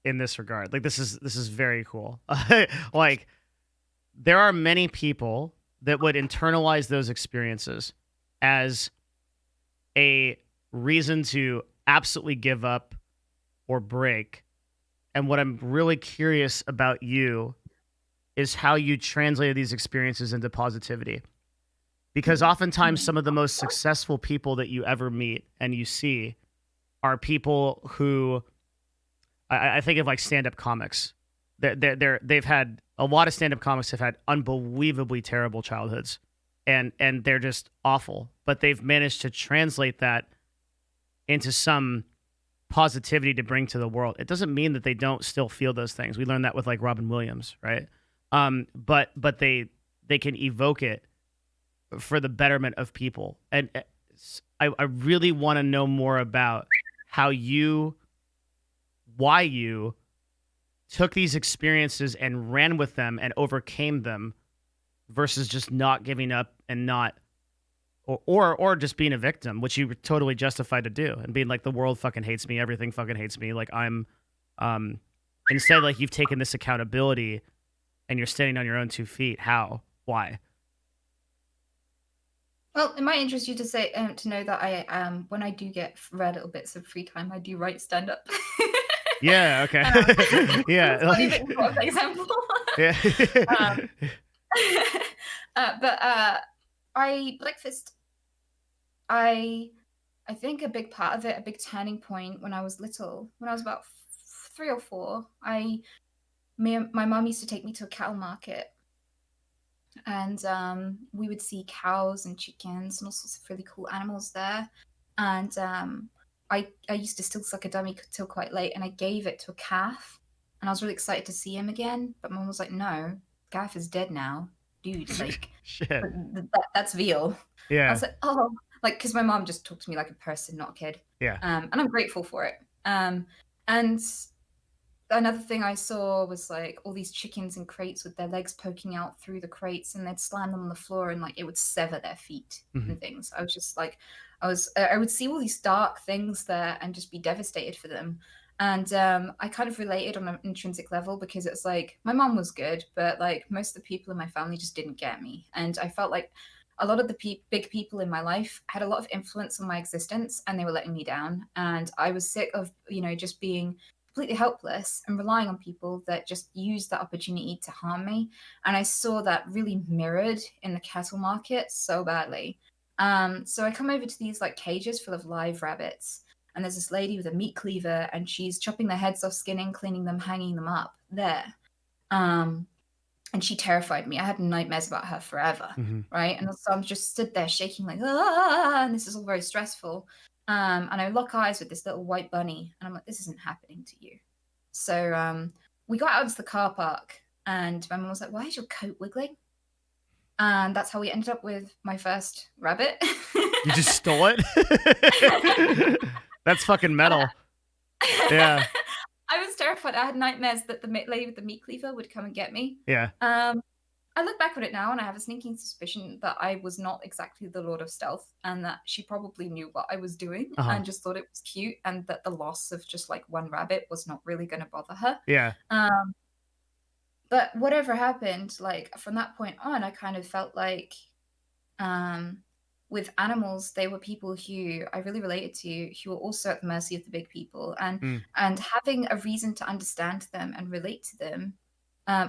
A: in this regard. Like this is very cool. Like there are many people that would internalize those experiences as a reason to absolutely give up or break. And what I'm really curious about you is how you translated these experiences into positivity. Because oftentimes some of the most successful people that you ever meet and you see are people who I think of like stand-up comics. They've had a lot of stand-up comics have had unbelievably terrible childhoods, and they're just awful. But they've managed to translate that into some positivity to bring to the world. It doesn't mean that they don't still feel those things. We learned that with like Robin Williams, right? But they can evoke it for the betterment of people. And I really want to know more about why you took these experiences and ran with them and overcame them versus just not giving up and not or just being a victim, which you were totally justified to do, and being like, the world fucking hates me, everything fucking hates me, like I'm instead, like, you've taken this accountability and you're standing on your own 2 feet. How? Why?
B: Well, it might interest you to say to know that I when I do get rare little bits of free time, I do write stand up.
A: Yeah, okay. Yeah.
B: It's not even an example.
A: Yeah.
B: um, but I breakfast. I think a big part of it, a big turning point when I was little, when I was about 3 or 4. My mom used to take me to a cattle market, and we would see cows and chickens and all sorts of really cool animals there. And I used to still suck a dummy till quite late, and I gave it to a calf, and I was really excited to see him again. But mom was like, "No, calf is dead now, dude. Like,
A: Shit.
B: that's veal." I
A: Yeah.
B: was like, "Oh," like, because my mom just talked to me like a person, not a kid.
A: Yeah.
B: And I'm grateful for it. And another thing I saw was like all these chickens in crates with their legs poking out through the crates, and they'd slam them on the floor, and like it would sever their feet
A: Mhm.
B: and things. I was just like, I would see all these dark things there and just be devastated for them. And I kind of related on an intrinsic level, because it's like my mom was good, but like most of the people in my family just didn't get me, and I felt like a lot of the big people in my life had a lot of influence on my existence, and they were letting me down. And I was sick of, just being completely helpless and relying on people that just used that opportunity to harm me. And I saw that really mirrored in the cattle market so badly. So I come over to these like cages full of live rabbits, and there's this lady with a meat cleaver, and she's chopping their heads off, skinning, cleaning them, hanging them up there. Um, and she terrified me. I had nightmares about her forever,
A: Mhm.
B: right? And so I'm just stood there shaking like, ah, and this is all very stressful. And I lock eyes with this little white bunny, and I'm like, this isn't happening to you. So we got out into the car park, and my mom was like, why is your coat wiggling? And that's how we ended up with my first rabbit.
A: You just stole it? That's fucking metal. Yeah.
B: I was terrified. I had nightmares that the lady with the meat cleaver would come and get me.
A: Yeah.
B: I look back on it now, and I have a sneaking suspicion that I was not exactly the Lord of Stealth, and that she probably knew what I was doing
A: Uh-huh.
B: and just thought it was cute, and that the loss of just like one rabbit was not really going to bother her.
A: Yeah.
B: Um, but whatever happened, like from that point on, I kind of felt like um, with animals, they were people who I really related to, who were also at the mercy of the big people, and
A: Mm.
B: having a reason to understand them and relate to them,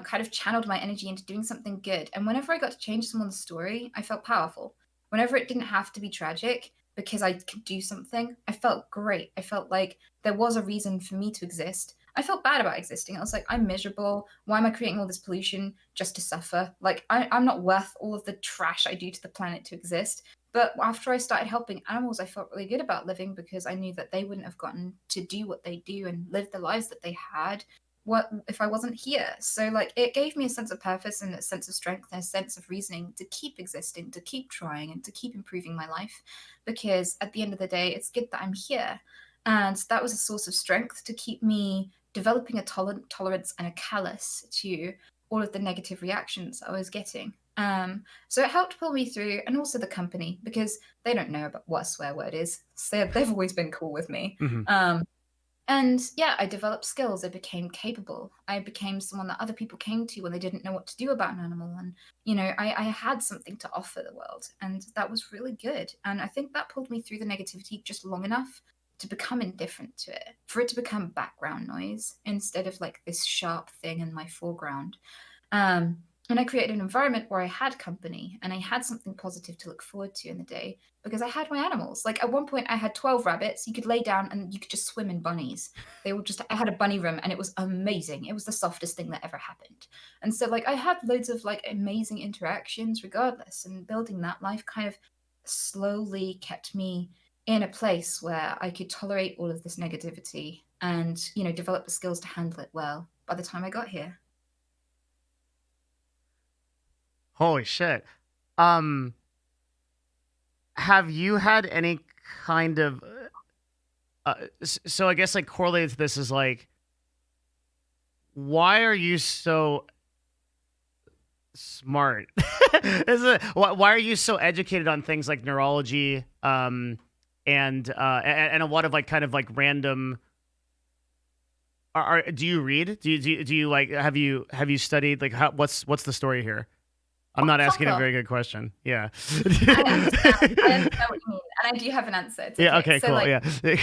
B: kind of channeled my energy into doing something good. And whenever I got to change someone's story, I felt powerful. Whenever it didn't have to be tragic because I could do something, I felt great. I felt like there was a reason for me to exist. I felt bad about existing. I was like, I'm miserable. Why am I creating all this pollution just to suffer? Like, I'm not worth all of the trash I do to the planet to exist. But after I started helping animals, I felt really good about living, because I knew that they wouldn't have gotten to do what they do and live the lives that they had what if I wasn't here. So like it gave me a sense of purpose and a sense of strength and a sense of reasoning to keep existing, to keep trying, and to keep improving my life. Because at the end of the day, it's good that I'm here. And that was a source of strength to keep me developing a tolerance and a callous to all of the negative reactions I was getting. So it helped pull me through, and also the company, because they don't know about what a swear word is. So they've always been cool with me.
A: Mhm.
B: And yeah, I developed skills. I became capable. I became someone that other people came to when they didn't know what to do about an animal. And, I had something to offer the world. And that was really good. And I think that pulled me through the negativity just long enough to become indifferent to it, for it to become background noise instead of like this sharp thing in my foreground. Um, And I created an environment where I had company and I had something positive to look forward to in the day because I had my animals. Like at one point, I had 12 rabbits. You could lay down and you could just swim in bunnies. They were just, I had a bunny room and it was amazing. It was the softest thing that ever happened. And so, like, I had loads of like amazing interactions regardless. And building that life kind of slowly kept me in a place where I could tolerate all of this negativity and, develop the skills to handle it well by the time I got here.
A: Holy shit. Um, have you had any kind of so I guess like correlated to this is like, why are you so smart? Why are you so educated on things like neurology, and a lot of like kind of like random? Do you read? Do you like have you studied like what's the story here? I'm not
B: Fuck
A: asking a
B: off.
A: very good question. Yeah.
B: I understand. I understand what you mean, and I do have an answer. It's
A: Yeah.
B: okay.
A: Okay.
B: So,
A: Cool.
B: like,
A: Yeah.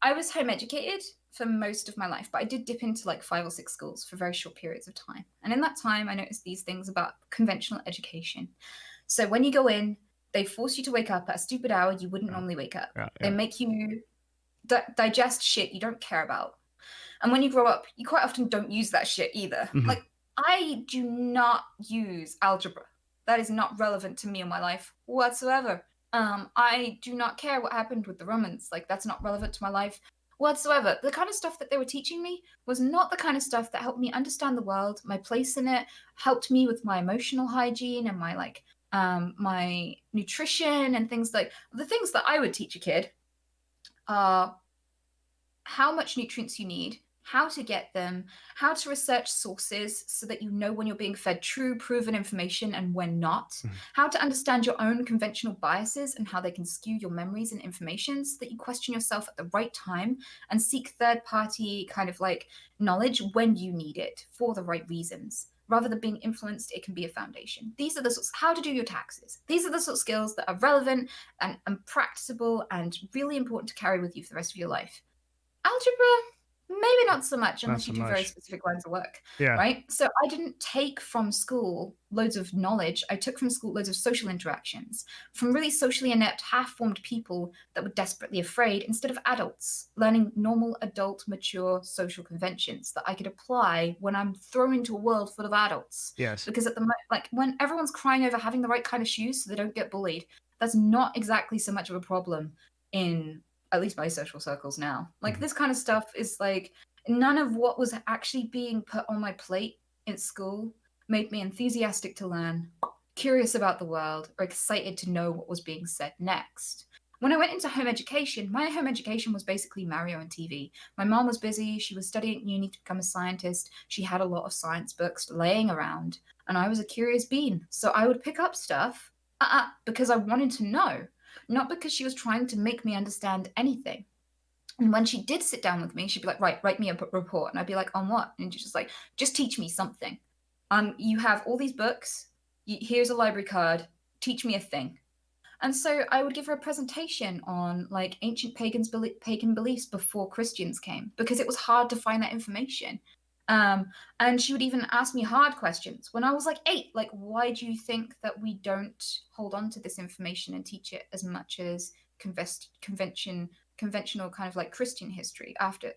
B: I was home educated for most of my life, but I did dip into like 5 or 6 schools for very short periods of time. And in that time, I noticed these things about conventional education. So when you go in, they force you to wake up at a stupid hour you wouldn't
A: Yeah.
B: normally wake up.
A: Yeah.
B: They
A: Yeah.
B: make you digest shit you don't care about. And when you grow up, you quite often don't use that shit either.
A: Mhm.
B: Like, I do not use algebra. That is not relevant to me in my life whatsoever. I do not care what happened with the Romans. Like, that's not relevant to my life whatsoever. The kind of stuff that they were teaching me was not the kind of stuff that helped me understand the world, my place in it, helped me with my emotional hygiene and my nutrition and things like the things that I would teach a kid are how much nutrients you need, how to get them, how to research sources so that you know when you're being fed true, proven information and when not,
A: Mhm.
B: how to understand your own conventional biases and how they can skew your memories and information so that you question yourself at the right time and seek third party kind of like knowledge when you need it for the right reasons. Rather than being influenced, it can be a foundation. These are the sorts how to do your taxes. These are the sort of skills that are relevant and practicable and really important to carry with you for the rest of your life. Algebra, maybe not so much
A: Not
B: unless
A: so
B: you do very
A: much.
B: specific lines of work,
A: Yeah.
B: right? So I didn't take from school loads of knowledge. I took from school loads of social interactions from really socially inept, half-formed people that were desperately afraid instead of adults, learning normal, adult, mature social conventions that I could apply when I'm thrown into a world full of adults.
A: Yes.
B: Because at the like when everyone's crying over having the right kind of shoes so they don't get bullied, that's not exactly so much of a problem in at least my social circles now. Like
A: Mhm.
B: this kind of stuff is like none of what was actually being put on my plate in school made me enthusiastic to learn, curious about the world, or excited to know what was being said next. When I went into home education, my home education was basically Mario and TV. My mom was busy, she was studying at uni to become a scientist, she had a lot of science books laying around, and I was a curious bean. So I would pick up stuff because I wanted to know, not because she was trying to make me understand anything. And when she did sit down with me, she'd be like, right, write me a report. And I'd be like, on what? And she's just like, just teach me something. You have all these books. Here's a library card. Teach me a thing. And so I would give her a presentation on like ancient pagan beliefs before Christians came because it was hard to find that information. Um, and she would even ask me hard questions when I was like 8, like, why do you think that we don't hold on to this information and teach it as much as conventional kind of like Christian history after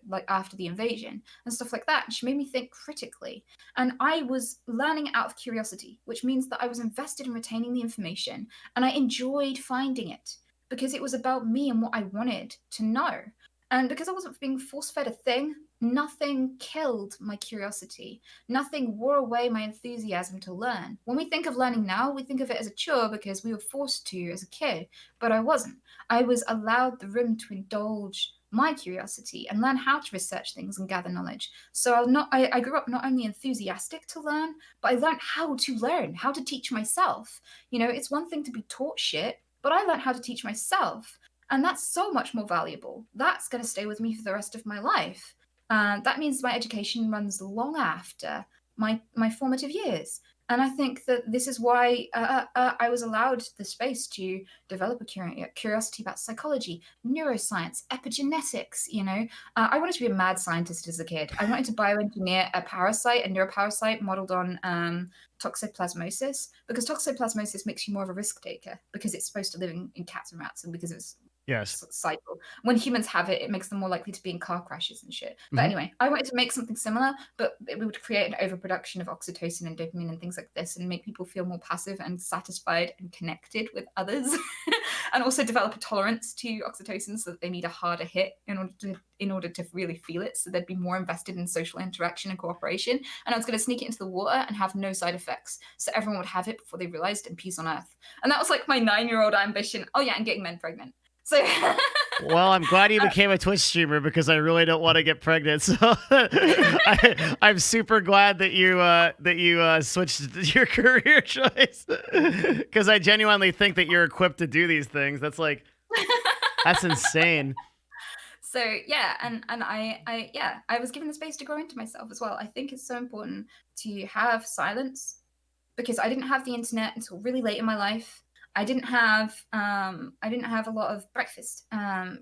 B: the invasion and stuff like that? And she made me think critically. And I was learning out of curiosity, which means that I was invested in retaining the information and I enjoyed finding it because it was about me and what I wanted to know. And because I wasn't being force fed a thing, nothing killed my curiosity. Nothing wore away my enthusiasm to learn. When we think of learning now, we think of it as a chore because we were forced to as a kid, but I wasn't. I was allowed the room to indulge my curiosity and learn how to research things and gather knowledge. So I grew up not only enthusiastic to learn, but I learned how to learn, how to teach myself. It's one thing to be taught shit, but I learned how to teach myself. And that's so much more valuable. That's going to stay with me for the rest of my life. That means my education runs long after my formative years. And I think that this is why I was allowed the space to develop a curiosity about psychology, neuroscience, epigenetics. I wanted to be a mad scientist as a kid. I wanted to bioengineer a parasite, a neuroparasite modeled on toxoplasmosis, because toxoplasmosis makes you more of a risk taker because it's supposed to live in cats and rats, and because it's
A: Yes.
B: cycle. When humans have it, it makes them more likely to be in car crashes and shit. But
A: Mhm.
B: anyway, I wanted to make something similar, but it would create an overproduction of oxytocin and dopamine and things like this, and make people feel more passive and satisfied and connected with others, and also develop a tolerance to oxytocin so that they need a harder hit in order to really feel it. So they'd be more invested in social interaction and cooperation. And I was going to sneak it into the water and have no side effects, so everyone would have it before they realized, and peace on earth. And that was like my 9-year-old ambition. Oh yeah, and getting men pregnant. So
A: Well, I'm glad you became a Twitch streamer because I really don't want to get pregnant. So I'm super glad that you switched your career choice, because I genuinely think that you're equipped to do these things. That's insane.
B: So yeah, and I was given the space to grow into myself as well. I think it's so important to have silence, because I didn't have the internet until really late in my life. I didn't have a lot of breakfast. I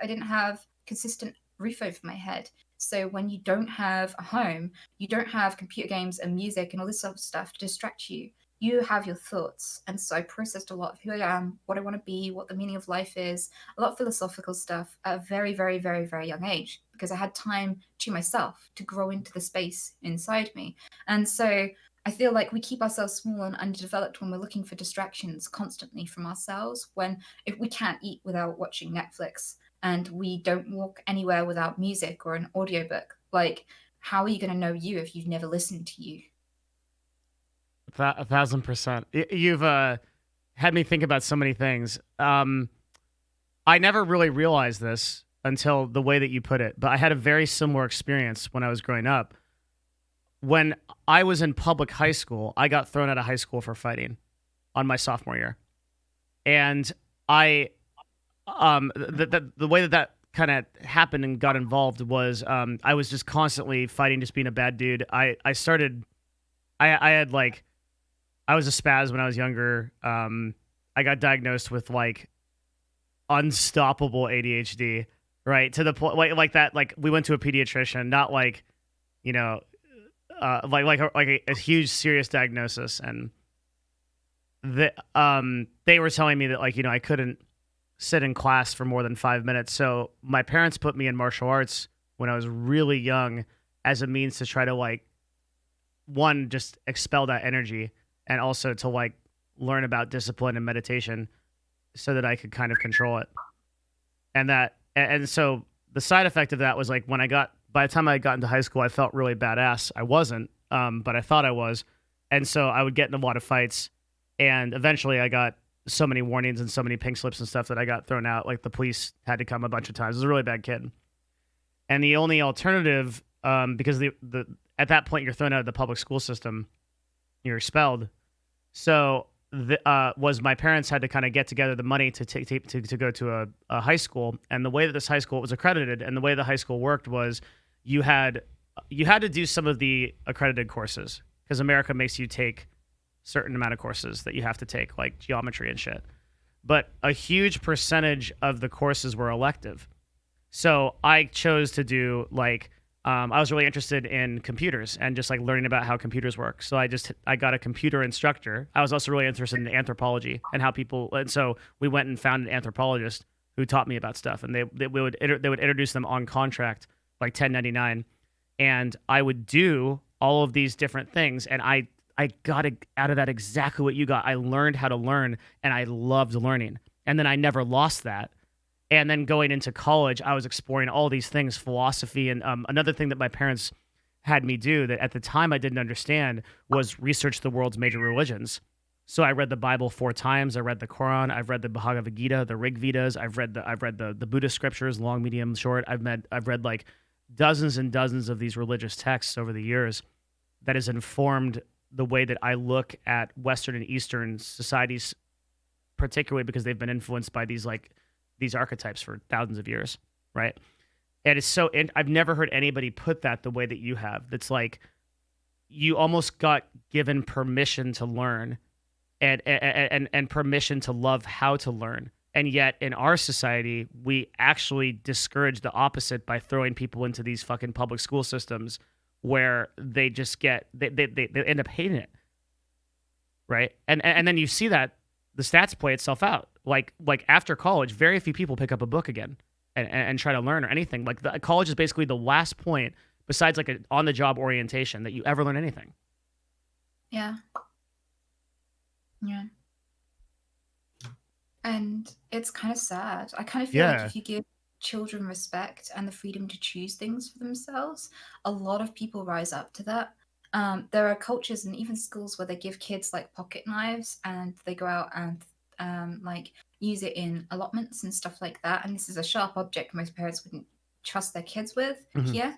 B: didn't have consistent roof over my head. So when you don't have a home, you don't have computer games and music and all this sort of stuff to distract you. You have your thoughts. And so I processed a lot of who I am, what I want to be, what the meaning of life is, a lot of philosophical stuff at a very, very, very, very young age, because I had time to myself to grow into the space inside me. And so I feel like we keep ourselves small and underdeveloped when we're looking for distractions constantly from ourselves. When if we can't eat without watching Netflix, and we don't walk anywhere without music or an audiobook, like, how are you going to know you if you've never listened to you?
A: 1,000%. You've had me think about so many things. I never really realized this until the way that you put it, but I had a very similar experience when I was growing up. When I was in public high school, I got thrown out of high school for fighting on my sophomore year. And the way that kind of happened and got involved was I was just constantly fighting, just being a bad dude. I had like, I was a spaz when I was younger. I got diagnosed with like unstoppable ADHD, right? To the point like that, like we went to a pediatrician, not like, you know, a huge serious diagnosis, and they were telling me that, like, I couldn't sit in class for more than 5 minutes. So my parents put me in martial arts when I was really young as a means to try to, like, one, just expel that energy, and also to, like, learn about discipline and meditation so that I could kind of control it. And so the side effect of that was, like, by the time I got into high school, I felt really badass. I wasn't, but I thought I was. And so I would get in a lot of fights, and eventually I got so many warnings and so many pink slips and stuff that I got thrown out. Like, the police had to come a bunch of times. I was a really bad kid. And the only alternative, because at that point you're thrown out of the public school system, you're expelled. So was my parents had to kind of get together the money to go to a high school. And the way that this high school was accredited, and the way the high school worked, was you had to do some of the accredited courses, because America makes you take certain amount of courses that you have to take, like geometry and shit. But a huge percentage of the courses were elective. So I chose to do, like, I was really interested in computers and just, like, learning about how computers work. So I got a computer instructor. I was also really interested in anthropology and so we went and found an anthropologist who taught me about stuff, and they would introduce them on contract, like 1099, and I would do all of these different things, and I got out of that exactly what you got. I learned how to learn, and I loved learning, and then I never lost that. And then going into college, I was exploring all these things, philosophy, and another thing that my parents had me do that at the time I didn't understand was research the world's major religions. So I read the Bible 4 times. I read the Quran. I've read the Bhagavad Gita, the Rig Vedas. I've read the Buddhist scriptures, long, medium, short. I've read like dozens and dozens of these religious texts over the years. That has informed the way that I look at Western and Eastern societies, particularly because they've been influenced by these archetypes for thousands of years, right? And I've never heard anybody put that the way that you have. That's like, you almost got given permission to learn and permission to love how to learn. And yet in our society, we actually discourage the opposite by throwing people into these fucking public school systems where they just get they end up hating it. Right. And then you see that the stats play itself out. Like after college, very few people pick up a book again and try to learn or anything. Like college is basically the last point besides like an on the job orientation that you ever learn anything.
B: Yeah. Yeah. And it's kind of sad. I kind of feel like
A: Yeah.
B: if you give children respect and the freedom to choose things for themselves, a lot of people rise up to that. There are cultures and even schools where they give kids like pocket knives and they go out and like use it in allotments and stuff like that. And this is a sharp object most parents wouldn't trust their kids with
A: Mhm.
B: here,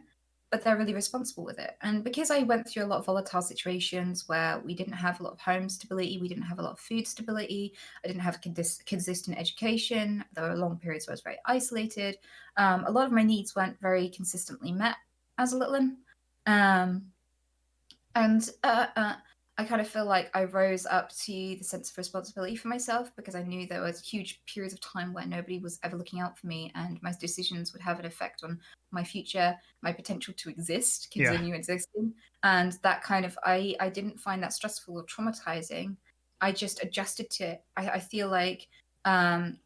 B: but they're really responsible with it. And because I went through a lot of volatile situations where we didn't have a lot of home stability, we didn't have a lot of food stability, I didn't have consistent education, there were long periods where I was very isolated. A lot of my needs weren't very consistently met as a little one. Um, and I kind of feel like I rose up to the sense of responsibility for myself because I knew there was huge periods of time where nobody was ever looking out for me, and my decisions would have an effect on my future, my potential to exist,
A: Yeah.
B: continue existing. And that kind of, I didn't find that stressful or traumatizing. I just adjusted to it. I feel like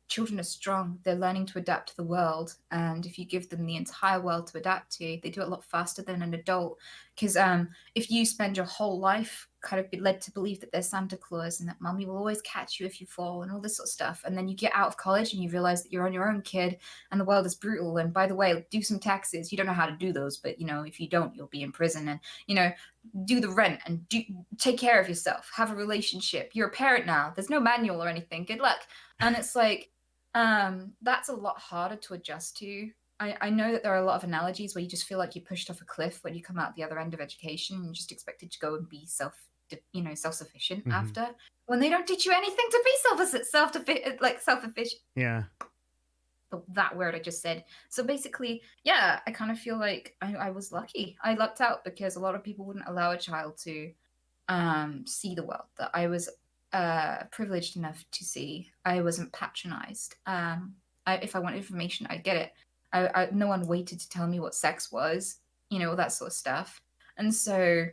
B: children are strong. They're learning to adapt to the world. And if you give them the entire world to adapt to, they do it a lot faster than an adult. Because if you spend your whole life kind of be led to believe that there's Santa Claus and that mommy will always catch you if you fall and all this sort of stuff, and then you get out of college and you realize that you're on your own, kid, and the world is brutal. And by the way, do some taxes. You don't know how to do those, but if you don't, you'll be in prison. And do the rent and take care of yourself. Have a relationship. You're a parent now. There's no manual or anything. Good luck. And it's like that's a lot harder to adjust to. I know that there are a lot of analogies where you just feel like you're pushed off a cliff when you come out the other end of education and you're just expected to go and be self-sufficient
A: Mhm.
B: after, when they don't teach you anything to be self-efficient.
A: Yeah.
B: That word I just said. So basically, yeah, I kind of feel like I was lucky. I lucked out because a lot of people wouldn't allow a child to see the world that I was privileged enough to see. I wasn't patronized. If I wanted information, I'd get it. No one waited to tell me what sex was, that sort of stuff. And so,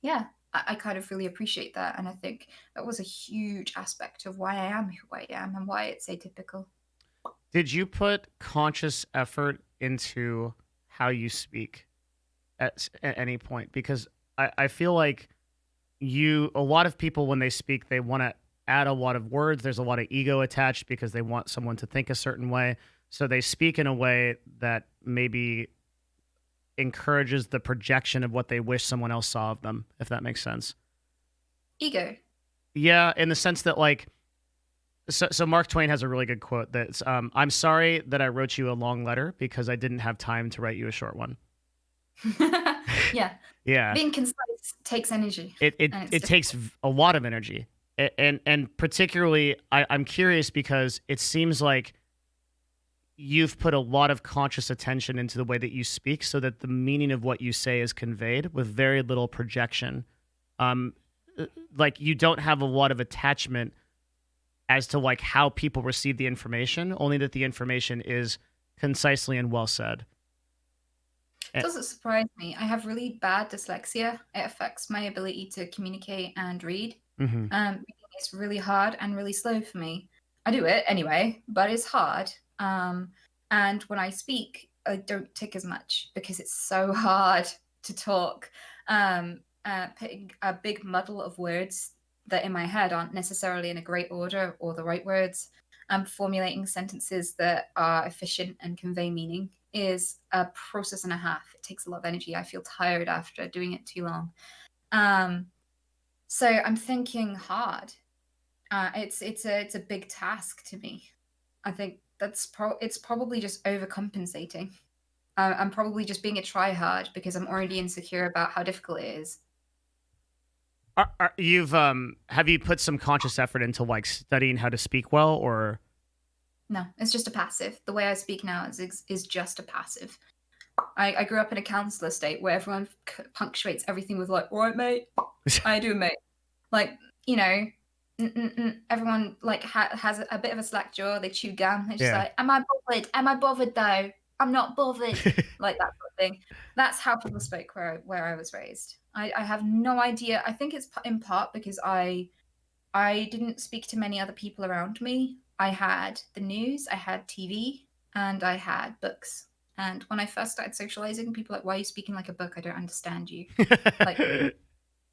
B: yeah, I kind of really appreciate that. And I think that was a huge aspect of why I am who I am and why it's atypical.
A: Did you put conscious effort into how you speak at any point? Because I feel like a lot of people, when they speak, they want to add a lot of words. There's a lot of ego attached because they want someone to think a certain way. So they speak in a way that maybe encourages the projection of what they wish someone else saw of them, if that makes sense.
B: Ego.
A: Yeah, in the sense that like so Mark Twain has a really good quote that's I'm sorry that I wrote you a long letter because I didn't have time to write you a short one.
B: Yeah.
A: Yeah.
B: Being concise takes energy.
A: It it,
B: And it's
A: it takes a lot of energy. And particularly I'm curious because it seems like you've put a lot of conscious attention into the way that you speak so that the meaning of what you say is conveyed with very little projection. Um like you don't have a lot of attachment as to like how people receive the information, only that the information is concisely and well said.
B: It doesn't surprise me. I have really bad dyslexia. It affects my ability to communicate and read.
A: Mm-hmm.
B: Reading is really hard and really slow for me. I do it anyway, but it's hard. And when I speak, I don't tick as much because it's so hard to talk. Putting a big muddle of words that in my head aren't necessarily in a great order or the right words. Formulating sentences that are efficient and convey meaning is a process and a half. It takes a lot of energy. I feel tired after doing it too long. So I'm thinking hard. It's a big task to me. I think it's probably just overcompensating. I'm probably just being a tryhard because I'm already insecure about how difficult it is.
A: Have you put some conscious effort into like studying how to speak well, or
B: No, it's just a passive. The way I speak now is just a passive. I grew up in a council estate where everyone punctuates everything with like, "All right, mate." I do, mate. Like, you know, everyone like has a bit of a slack jaw. They chew gum. They're just
A: Yeah.
B: like, "Am I bothered? Am I bothered though? I'm not bothered." Like that sort of thing. That's how people spoke where I was raised. I have no idea. I think it's in part because I didn't speak to many other people around me. I had the news, I had TV, and I had books. And when I first started socializing, people were like, "Why are you speaking like a book? I don't understand you." Like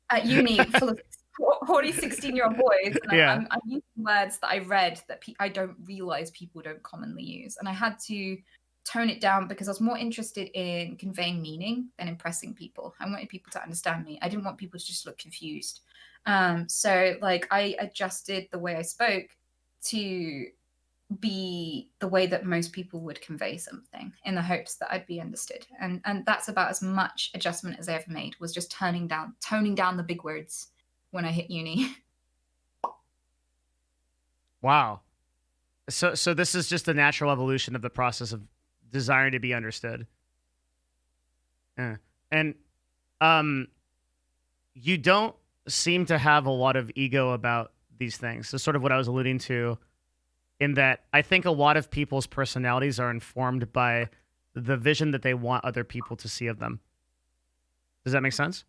B: at uni, full of horny 16-year-old boys, and
A: Yeah.
B: I'm using words that I read that I don't realize people don't commonly use. And I had to tone it down because I was more interested in conveying meaning than impressing people. I wanted people to understand me. I didn't want people to just look confused. So like I adjusted the way I spoke to be the way that most people would convey something in the hopes that I'd be understood. And that's about as much adjustment as I ever made, was just toning down the big words when I hit uni.
A: Wow. So this is just a natural evolution of the process of desiring to be understood. Yeah. And um you don't seem to have a lot of ego about these things. So sort of what I was alluding to, in that I think a lot of people's personalities are informed by the vision that they want other people to see of them. Does that make sense?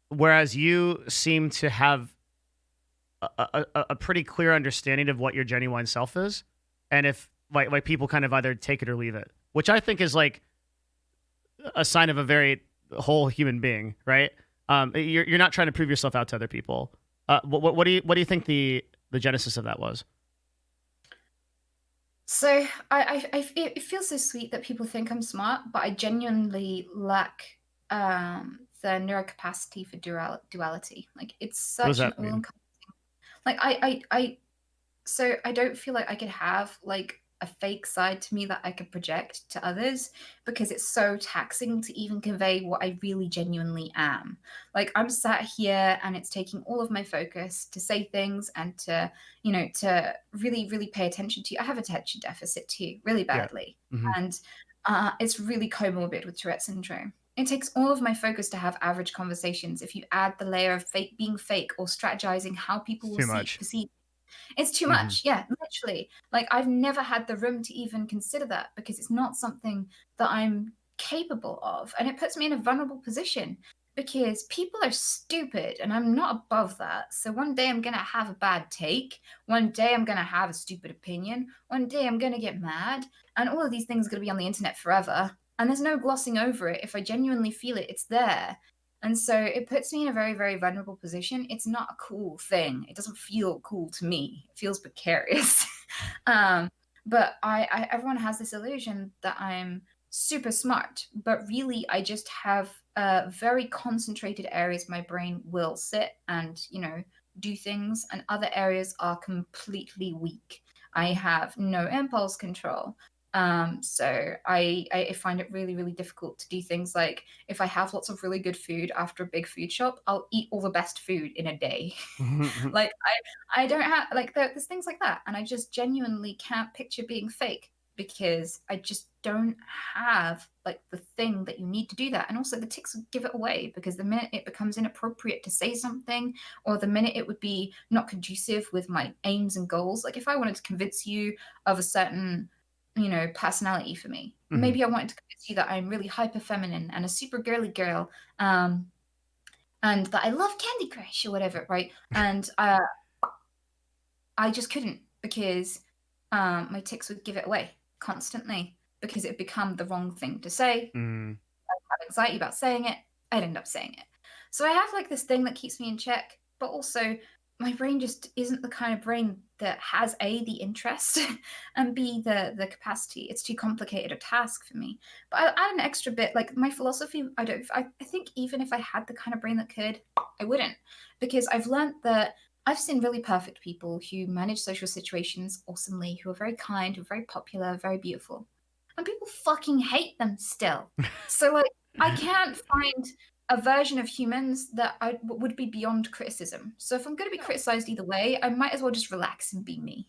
A: Whereas you seem to have a pretty clear understanding of what your genuine self is, and if like people kind of either take it or leave it, which I think is like a sign of a very whole human being, right? You're not trying to prove yourself out to other people. What do you think the genesis of that was?
B: So it feels so sweet that people think I'm smart, but I genuinely lack the neurocapacity for duality. Like it's
A: What does
B: such an
A: that
B: all
A: mean?
B: encompassing. Like I so I don't feel like I could have like a fake side to me that I could project to others because it's so taxing to even convey what I really genuinely am. Like I'm sat here and it's taking all of my focus to say things and to, to really, really pay attention to. I have attention deficit too, really
A: Yeah.
B: badly.
A: Hmm.
B: And it's really comorbid with Tourette syndrome. It takes all of my focus to have average conversations. If you add the layer of fake being fake or strategizing how people
A: It's
B: will
A: too much.
B: perceive, it's too
A: Hmm.
B: much. Yeah, literally. Like I've never had the room to even consider that because it's not something that I'm capable of. And it puts me in a vulnerable position because people are stupid and I'm not above that. So one day I'm going to have a bad take. One day I'm going to have a stupid opinion. One day I'm going to get mad. And all of these things are going to be on the internet forever. And there's no glossing over it. If I genuinely feel it, it's there. And so it puts me in a very, very vulnerable position. It's not a cool thing. It doesn't feel cool to me. It feels precarious. um, but everyone has this illusion that I'm super smart, but really I just have very concentrated areas my brain will sit and, do things, and other areas are completely weak. I have no impulse control. So I find it really, really difficult to do things like if I have lots of really good food after a big food shop, I'll eat all the best food in a day. Like I don't have like there's things like that, and I just genuinely can't picture being fake because I just don't have like the thing that you need to do that. And also the ticks would give it away because the minute it becomes inappropriate to say something, or the minute it would be not conducive with my aims and goals, like if I wanted to convince you of a certain personality for me.
A: Hmm.
B: Maybe I wanted to convince you that I'm really hyper feminine and a super girly girl, um, and that I love Candy Crush or whatever, right? And I just couldn't because my tics would give it away constantly because it would become the wrong thing to say.
A: Mm.
B: I'd have anxiety about saying it. I'd end up saying it. So I have like this thing that keeps me in check, but also my brain just isn't the kind of brain that has A, the interest, and B, the capacity. It's too complicated a task for me. But I'll add an extra bit, like my philosophy, I think even if I had the kind of brain that could, I wouldn't. Because I've learned that I've seen really perfect people who manage social situations awesomely, who are very kind, who are very popular, very beautiful. And people fucking hate them still. So like I can't find a version of humans that would be beyond criticism. So if I'm going to be criticized either way, I might as well just relax and be me.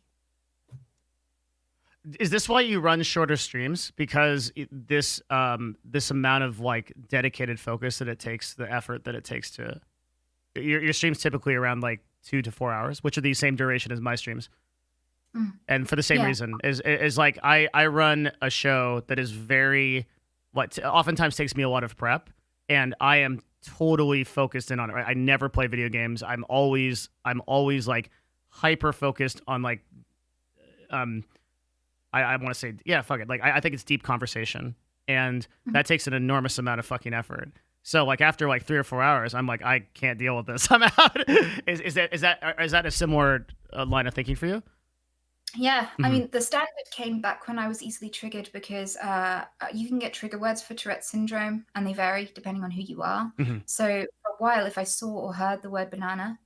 A: is this why you run shorter streams? Because this amount of like dedicated focus that it takes, the effort that it takes to your streams typically around like 2 to 4 hours, which are the same duration as my streams. And for the same reason is like I run a show that is very oftentimes takes me a lot of prep, and I am totally focused in on it. Right? I never play video games. I'm always like hyper focused on like I want to say fuck it. Like I think it's deep conversation, and that takes an enormous amount of fucking effort. So like after like 3 or 4 hours, I'm like I can't deal with this. I'm out. Is that a similar line of thinking for you?
B: Yeah, I mean, the standard came back when I was easily triggered because you can get trigger words for Tourette syndrome, and they vary depending on who you are. So for a while, if I saw or heard the word banana,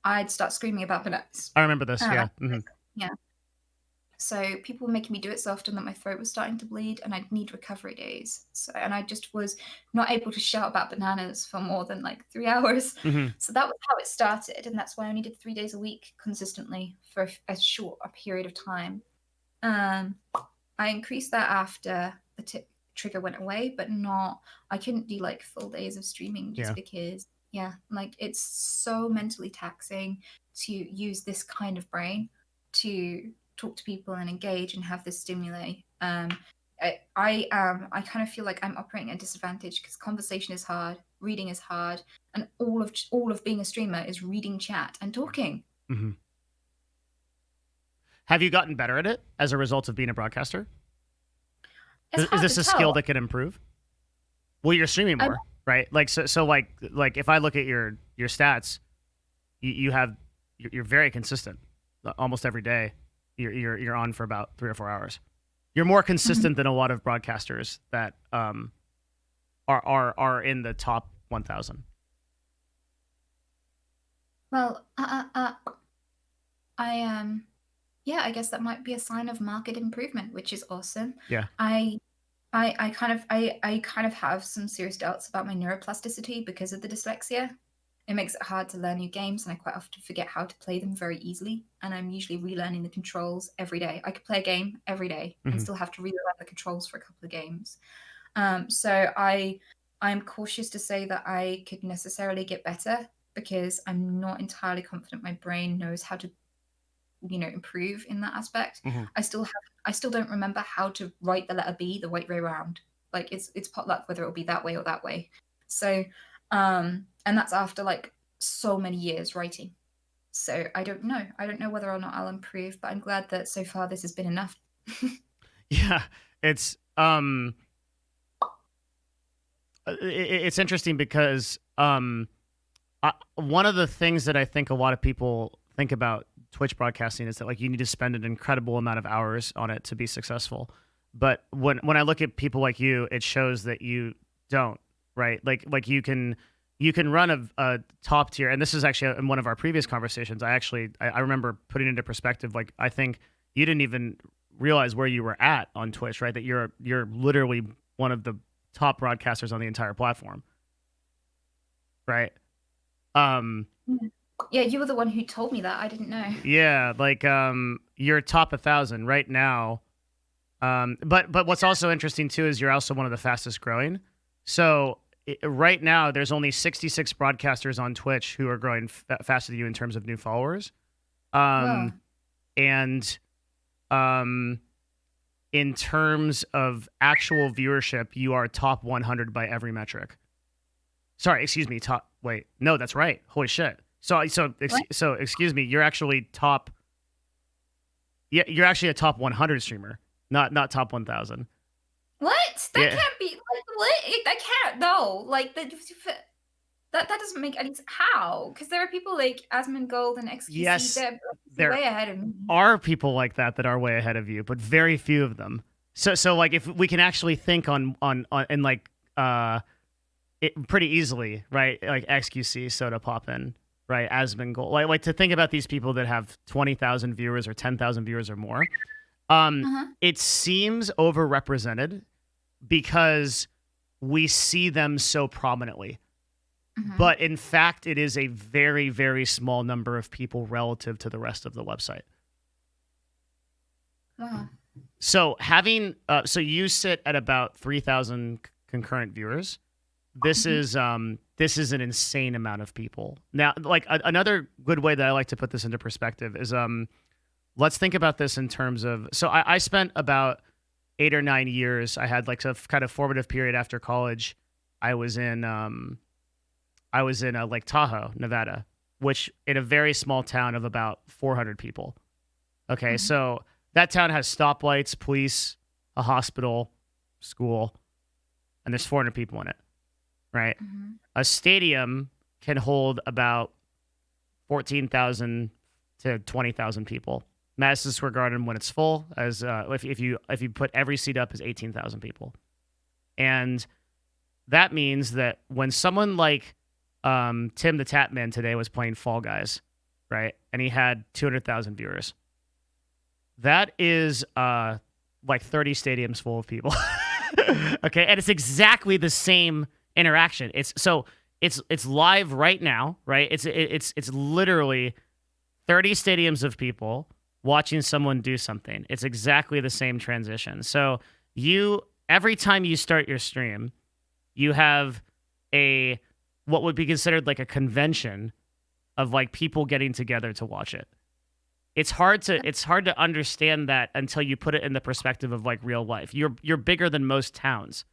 B: I'd start screaming about bananas.
A: I remember this, yeah.
B: Yeah. So people were making me do it so often that my throat was starting to bleed, and I'd need recovery days. And I just was not able to shout about bananas for more than like 3 hours. So that was how it started, and that's why I only did 3 days a week consistently for a short period of time. I increased that after the trigger went away, but I couldn't do like full days of streaming just because, like it's so mentally taxing to use this kind of brain to talk to people and engage and have this stimuli. I kind of feel like I'm operating at a disadvantage because conversation is hard, reading is hard, and all of being a streamer is reading chat and talking.
A: Have you gotten better at it as a result of being a broadcaster? Is this a skill that can improve? Well, you're streaming more, right? Like so like if I look at your stats, you're very consistent. Almost every day, you're on for about 3 or 4 hours. You're more consistent than a lot of broadcasters that are in the top 1,000.
B: Well, I guess that might be a sign of market improvement, which is awesome.
A: Yeah.
B: I kind of have some serious doubts about my neuroplasticity because of the dyslexia. It makes it hard to learn new games, and I quite often forget how to play them very easily. And I'm usually relearning the controls every day. I could play a game every day and still have to relearn the controls for a couple of games. So I'm cautious to say that I could necessarily get better because I'm not entirely confident my brain knows how to, improve in that aspect. I still don't remember how to write the letter B the right way around. Like it's potluck whether it'll be that way or that way. So and that's after like so many years writing. So I don't know whether or not I'll improve, but I'm glad that so far this has been enough.
A: Yeah, it's interesting because one of the things that I think a lot of people think about Twitch broadcasting is that like you need to spend an incredible amount of hours on it to be successful. But when I look at people like you, it shows that you don't, right? Like you can run a top tier, and this is actually in one of our previous conversations. I remember putting into perspective, like I think you didn't even realize where you were at on Twitch, right? That you're literally one of the top broadcasters on the entire platform, right?
B: Yeah, you were the one who told me that. I didn't know.
A: Yeah, like you're top 1,000 right now. But what's also interesting too is you're also one of the fastest growing. So right now there's only 66 broadcasters on Twitch who are growing faster than you in terms of new followers.
B: Wow.
A: And in terms of actual viewership, you are top 100 by every metric. Sorry, excuse me. No, that's right. Holy shit. So excuse me. You're actually top. Yeah, you're actually a top 100 streamer, not top 1,000.
B: What? That can't be. Like, what? That can't. No. Like that doesn't make any sense. How? Because there are people like Asmongold and XQC.
A: Yes,
B: they're way ahead of me.
A: Are people like that are way ahead of you, but very few of them. So like if we can actually think on and like it pretty easily, right? Like XQC, Soda Poppin', right? Asmongold, like to think about these people that have 20,000 viewers or 10,000 viewers or more. It seems overrepresented because we see them so prominently. But in fact, it is a very, very small number of people relative to the rest of the website.
B: Wow.
A: So having so you sit at about 3,000 concurrent viewers.
B: Mhm.
A: This is an insane amount of people. Now, like another good way that I like to put this into perspective is let's think about this in terms of so I spent about 8 or 9 years. I had like a kind of formative period after college. I was in Lake Tahoe, Nevada, which in a very small town of about 400 people. Okay,
B: Mhm.
A: so that town has stoplights, police, a hospital, school, and there's 400 people in it, right?
B: Mhm.
A: A stadium can hold about 14,000 to 20,000 people. Madison Square Garden, when it's full, as if you put every seat up, is 18,000 people, and that means that when someone like Tim the Tatman today was playing Fall Guys, right, and he had 200,000 viewers, that is like 30 stadiums full of people. Okay, and it's exactly the same interaction. It's live right now, right? It's literally 30 stadiums of people watching someone do something. It's exactly the same transition. So you every time you start your stream, you have a what would be considered like a convention of like people getting together to watch it. It's hard to understand that until you put it in the perspective of like real life. You're bigger than most towns.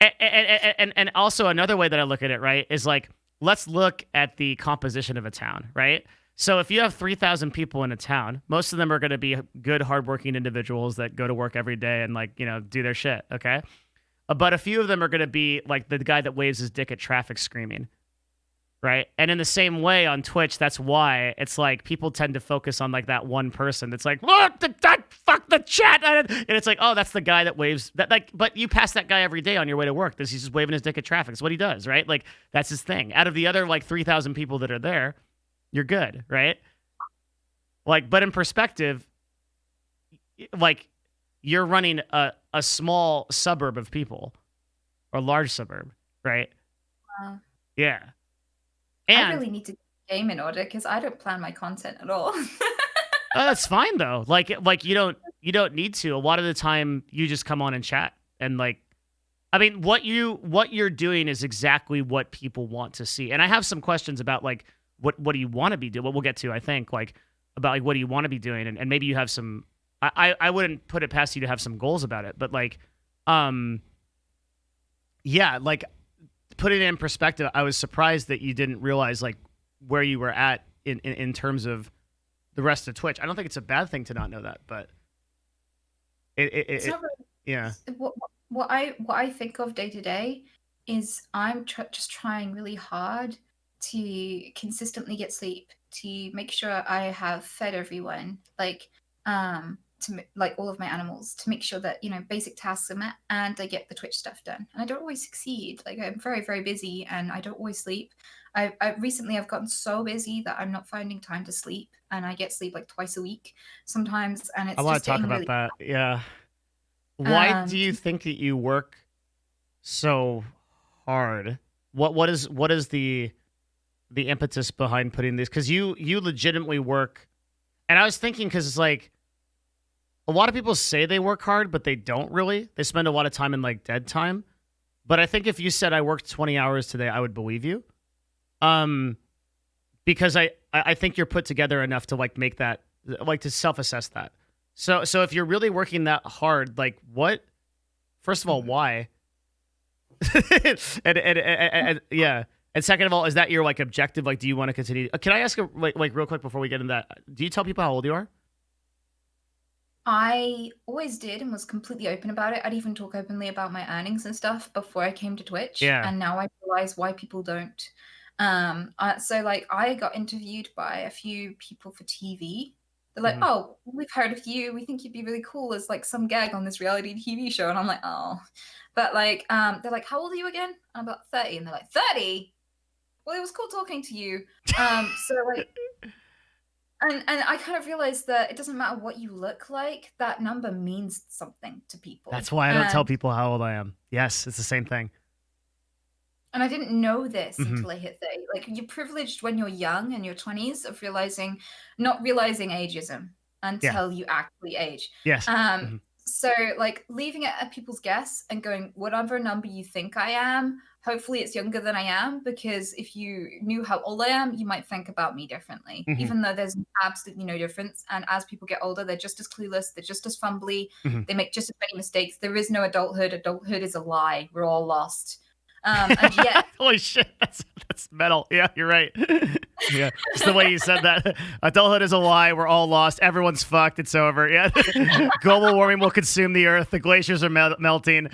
A: And also another way that I look at it, right, is like let's look at the composition of a town, right? So if you have 3,000 people in a town, most of them are going to be good, hardworking individuals that go to work every day and like do their shit, okay? But a few of them are going to be like the guy that waves his dick at traffic screaming, right? And in the same way on Twitch, that's why it's like people tend to focus on like that one person that's like, look, that fuck the chat, and it's like, oh, that's the guy that waves that like. But you pass that guy every day on your way to work. He's just waving his dick at traffic. It's what he does, right? Like that's his thing. Out of the other like 3,000 people that are there, you're good, right? Like, but in perspective, like you're running a small suburb of people or large suburb, right?
B: Wow.
A: Yeah,
B: I
A: and
B: really need to get the game in order because I don't plan my content at all.
A: that's fine though. Like you don't need to. A lot of the time you just come on and chat and like I mean what you're doing is exactly what people want to see. And I have some questions about like what do you want to be doing? What we'll get to, I think, like about like what do you want to be doing and maybe you have some I wouldn't put it past you to have some goals about it, but like um yeah, like putting it in perspective, I was surprised that you didn't realize like where you were at in terms of the rest of Twitch. I don't think it's a bad thing to not know that, but
B: It's
A: it
B: not really
A: yeah.
B: what I think of day to day is just trying really hard to consistently get sleep, to make sure I have fed everyone, like all of my animals, to make sure that basic tasks are met and I get the Twitch stuff done. And I don't always succeed. Like I'm very very busy and I don't always sleep. I recently I've gotten so busy that I'm not finding time to sleep, and I get sleep like twice a week sometimes, and
A: I
B: it's
A: want
B: just
A: to talk
B: getting
A: about
B: really
A: that. Yeah. Why do you
B: 'cause
A: think that you work so hard? What is the impetus behind putting this cuz you legitimately work. And I was thinking cuz it's like a lot of people say they work hard but they don't really. They spend a lot of time in like dead time. But I think if you said I worked 20 hours today, I would believe you. Um because I think you're put together enough to like make that like to self-assess that. So if you're really working that hard, like what first of all,
B: Mhm.
A: why? And yeah. And second of all, is that your like objective? Like, do you want to continue? Can I ask like real quick before we get into that? Do you tell people how old you are?
B: I always did and was completely open about it. I'd even talk openly about my earnings and stuff before I came to Twitch,
A: Yeah.
B: and now I realize why people don't. So like I got interviewed by a few people for TV. They're like,
A: Hmm.
B: "Oh, we've heard of you. We think you'd be really cool as like some gag on this reality TV show." And I'm like, "Oh," but like, they're like, "How old are you again?" And I'm about 30, and they're like, "30? Well, it was cool talking to you." So like and I kind of realized that it doesn't matter what you look like, that number means something to people.
A: That's why I don't tell
B: And
A: people how old I am. Yes, it's the same thing.
B: and I didn't know this
A: Hmm.
B: until I hit 30. Like you're privileged when you're young in your 20s of realizing not realizing ageism.
A: Yeah.
B: until you actually age.
A: Yes.
B: Um,
A: Mhm.
B: so like leaving it at people's guess and going, whatever number you think I am, hopefully it's younger than I am, because if you knew how old I am, you might think about me differently,
A: Mhm.
B: even though there's absolutely no difference. And as people get older, they're just as clueless, they're just as fumbly,
A: Mhm.
B: they make just as many mistakes. There is no adulthood. Adulthood is a lie. We're all lost. And yet,
A: Holy shit, that's metal. Yeah, you're right. Yeah, just the way you said that. Adulthood is a lie. We're all lost. Everyone's fucked. It's over. Yeah, global warming will consume the earth. The glaciers are melting.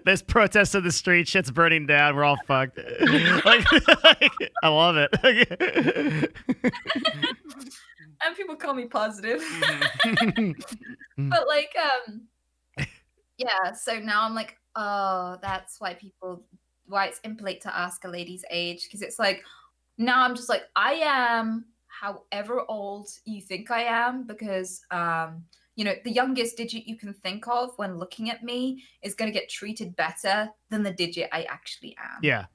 A: There's protests in the street. Shit's burning down. We're all fucked. Like, I love it.
B: and people call me positive.
A: Mhm.
B: But like, yeah, so now I'm like, oh, that's why it's impolite to ask a lady's age, because it's like, now I'm just like, I am however old you think I am, because the youngest digit you can think of when looking at me is going to get treated better than the digit I actually am.
A: Yeah.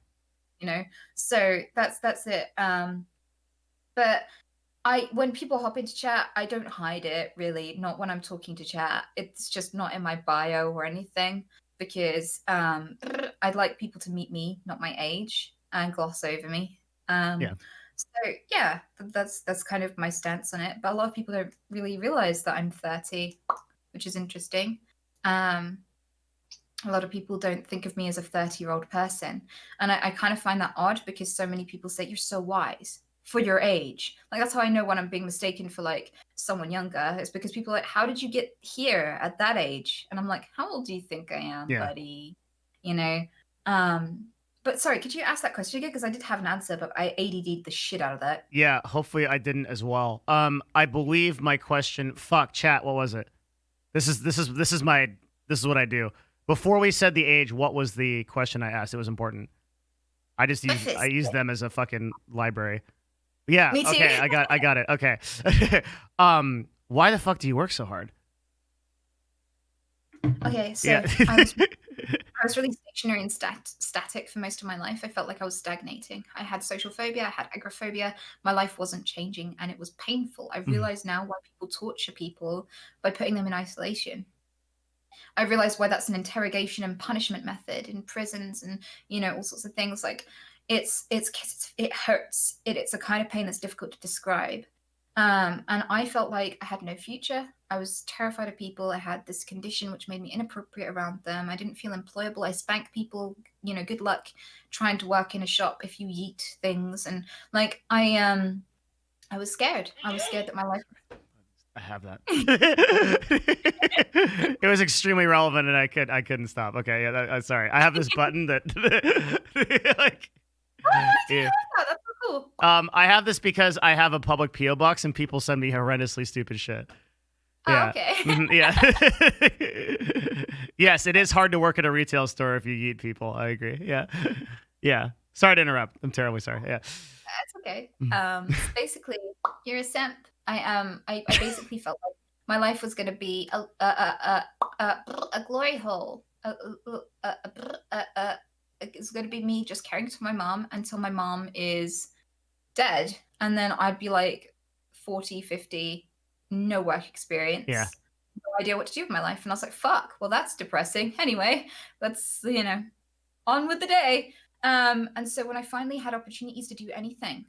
B: You know, so that's it. But when people hop into chat, I don't hide it really. Not when I'm talking to chat. It's just not in my bio or anything, because I'd like people to meet me, not my age, and gloss over me.
A: Yeah.
B: So yeah, that's kind of my stance on it. But a lot of people don't really realize that I'm 30, which is interesting. A lot of people don't think of me as a 30-year-old person. And I kind of find that odd, because so many people say you're so wise for your age. Like, that's how I know when I'm being mistaken for like someone younger. It's because people are like, how did you get here at that age? And I'm like, how old do you think I am,
A: Yeah.
B: buddy? You know? But sorry, could you ask that question again? Because I did have an answer, but I ADD'd the shit out of that.
A: Yeah, hopefully I didn't as well. I believe my question. Fuck, chat. What was it? This is what I do. Before we said the age, what was the question I asked? It was important. I used them as a fucking library. Yeah.
B: Me too.
A: Okay. I got it. Okay. Why the fuck do you work so hard?
B: Okay, so
A: Yeah.
B: I was really stationary and static for most of my life. I felt like I was stagnating. I had social phobia, I had agoraphobia. My life wasn't changing, and it was painful. I
A: Mhm.
B: realize now why people torture people by putting them in isolation. I realize why that's an interrogation and punishment method in prisons, and all sorts of things. Like, it hurts. It's a kind of pain that's difficult to describe. And I felt like I had no future. I was terrified of people. I had this condition which made me inappropriate around them. I didn't feel employable. I spank people. Good luck trying to work in a shop if you yeet things. And like, I was scared. I was scared that my life.
A: I have that. It was extremely relevant, and I couldn't stop. Okay, yeah. Sorry, I have this button that like.
B: Oh, do you
A: Yeah.
B: have that? That's so cool.
A: I have this because I have a public PO box, and people send me horrendously stupid shit.
B: Oh,
A: Yeah.
B: okay.
A: Yeah. Yes, it is hard to work at a retail store if you eat people. I agree. Yeah. Yeah. Sorry to interrupt. I'm terribly sorry. Yeah.
B: That's okay.
A: Mhm.
B: So basically, you're a simp. I basically felt like my life was going to be a glory hole. It's going to be me just caring for my mom until my mom is dead, and then I'd be like 40, 50, no work experience,
A: Yeah.
B: no idea what to do with my life, and I was like, fuck. Well, that's depressing. Anyway, let's on with the day. And so when I finally had opportunities to do anything,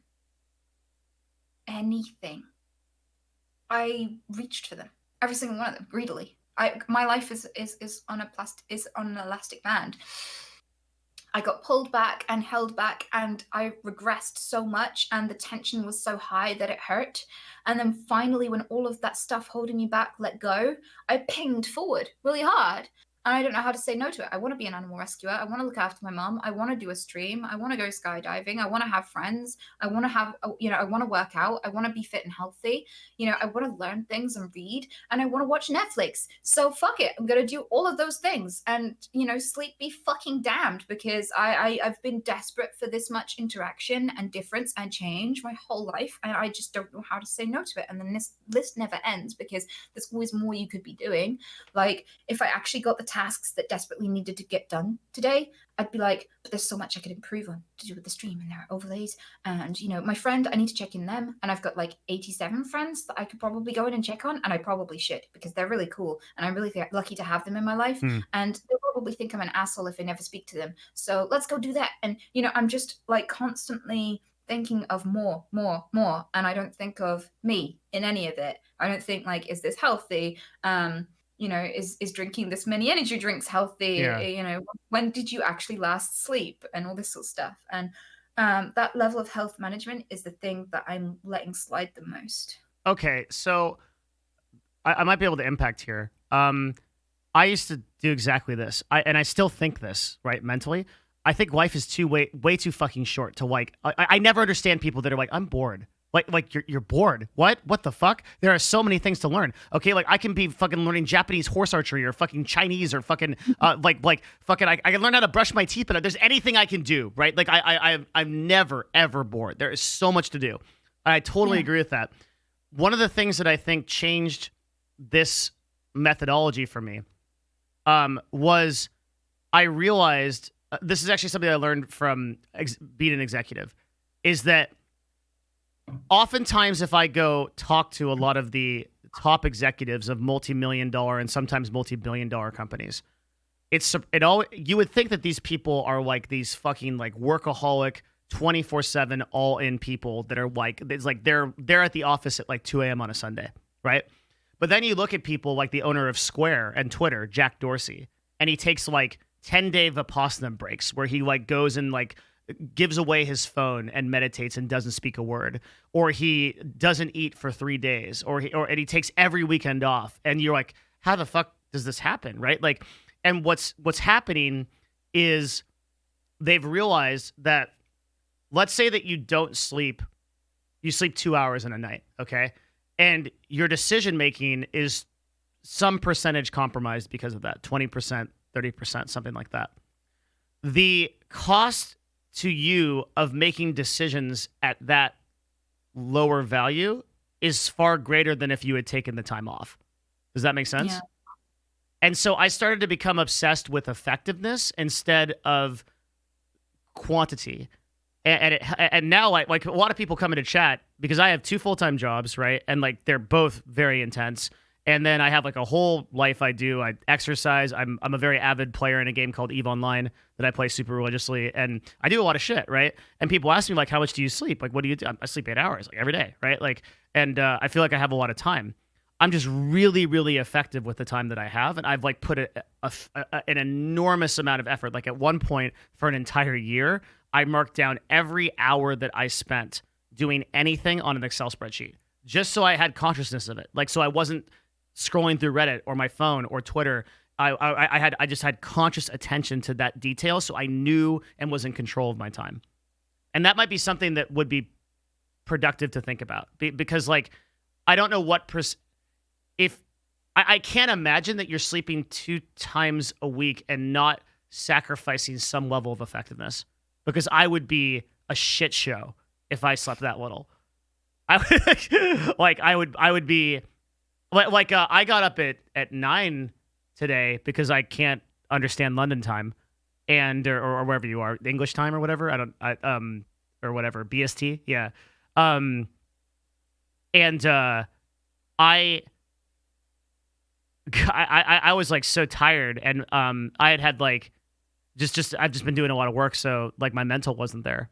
B: I reached for them. Every single one of them, greedily. My life is on an elastic band. I got pulled back and held back, and I regressed so much, and the tension was so high that it hurt. And then finally, when all of that stuff holding me back let go, I pinged forward really hard. And I don't know how to say no to it. I want to be an animal rescuer. I want to look after my mom. I want to do a stream. I want to go skydiving. I want to have friends. I want to I want to work out. I want to be fit and healthy. I want to learn things and read, and I want to watch Netflix. So fuck it. I'm going to do all of those things, and, sleep be fucking damned, because I've been desperate for this much interaction and difference and change my whole life, and I just don't know how to say no to it. And then this list never ends, because there's always more you could be doing. Like, if I actually got the tasks that desperately needed to get done today, I'd be like, but there's so much I could improve on to do with the stream, and there are overlays. And, my friend, I need to check in them. And I've got like 87 friends that I could probably go in and check on. And I probably should, because they're really cool. And I'm really lucky to have them in my life.
A: Hmm.
B: And they'll probably think I'm an asshole if I never speak to them. So let's go do that. And, I'm just like constantly thinking of more, more, more. And I don't think of me in any of it. I don't think like, is this healthy? Is drinking this many energy drinks healthy?
A: Yeah.
B: When did you actually last sleep, and all this sort of stuff? And that level of health management is the thing that I'm letting slide the most.
A: Okay, so I might be able to impact here. I used to do exactly this. I still think this, right, mentally. I think life is way too fucking short to like. I never understand people that are like, I'm bored. Like you're bored. What the fuck? There are so many things to learn. Okay, like I can be fucking learning Japanese horse archery or fucking Chinese or fucking like fucking I can learn how to brush my teeth, but there's anything I can do, right? Like I'm never ever bored. There is so much to do. I totally agree with that. One of the things that I think changed this methodology for me was I realized this is actually something I learned from being an executive, is that oftentimes if I go talk to a lot of the top executives of multi-million-dollar and sometimes multi-billion-dollar companies, you would think that these people are like these fucking like workaholic 24/7 all-in people that are like, it's like they're at the office at like 2 a.m. on a Sunday, right? But then you look at people like the owner of Square and Twitter, Jack Dorsey, and he takes like 10-day Vipassana breaks where he like goes and like gives away his phone and meditates and doesn't speak a word, or he doesn't eat for 3 days, and he takes every weekend off. And you're like, how the fuck does this happen, right? Like, and what's happening is they've realized that, let's say that you don't sleep, you sleep 2 hours in a night, okay? And your decision making is some percentage compromised because of that, 20%, 30%, something like that. The cost to you of making decisions at that lower value is far greater than if you had taken the time off. Does that make sense?
B: Yeah.
A: And so I started to become obsessed with effectiveness instead of quantity. And now like a lot of people come into chat because I have 2 full-time jobs, right? And like they're both very intense. And then I have like a whole life I do. I exercise. I'm a very avid player in a game called EVE Online that I play super religiously. And I do a lot of shit, right? And people ask me like, how much do you sleep? Like, what do you do? I sleep 8 hours like every day, right? Like, and I feel like I have a lot of time. I'm just really, really effective with the time that I have. And I've like put an enormous amount of effort. Like at one point for an entire year, I marked down every hour that I spent doing anything on an Excel spreadsheet, just so I had consciousness of it. Like, so I wasn't scrolling through Reddit or my phone or Twitter. I just had conscious attention to that detail, so I knew and was in control of my time. And that might be something that would be productive to think about, because like I don't know what if I can't imagine that you're sleeping 2 times a week and not sacrificing some level of effectiveness, because I would be a shit show if I slept that little. I would be like I got up at 9 today because I can't understand London time, and or wherever you are, English time or whatever. Or whatever, BST, yeah. And I was like so tired, and I had like I've just been doing a lot of work, so like my mental wasn't there.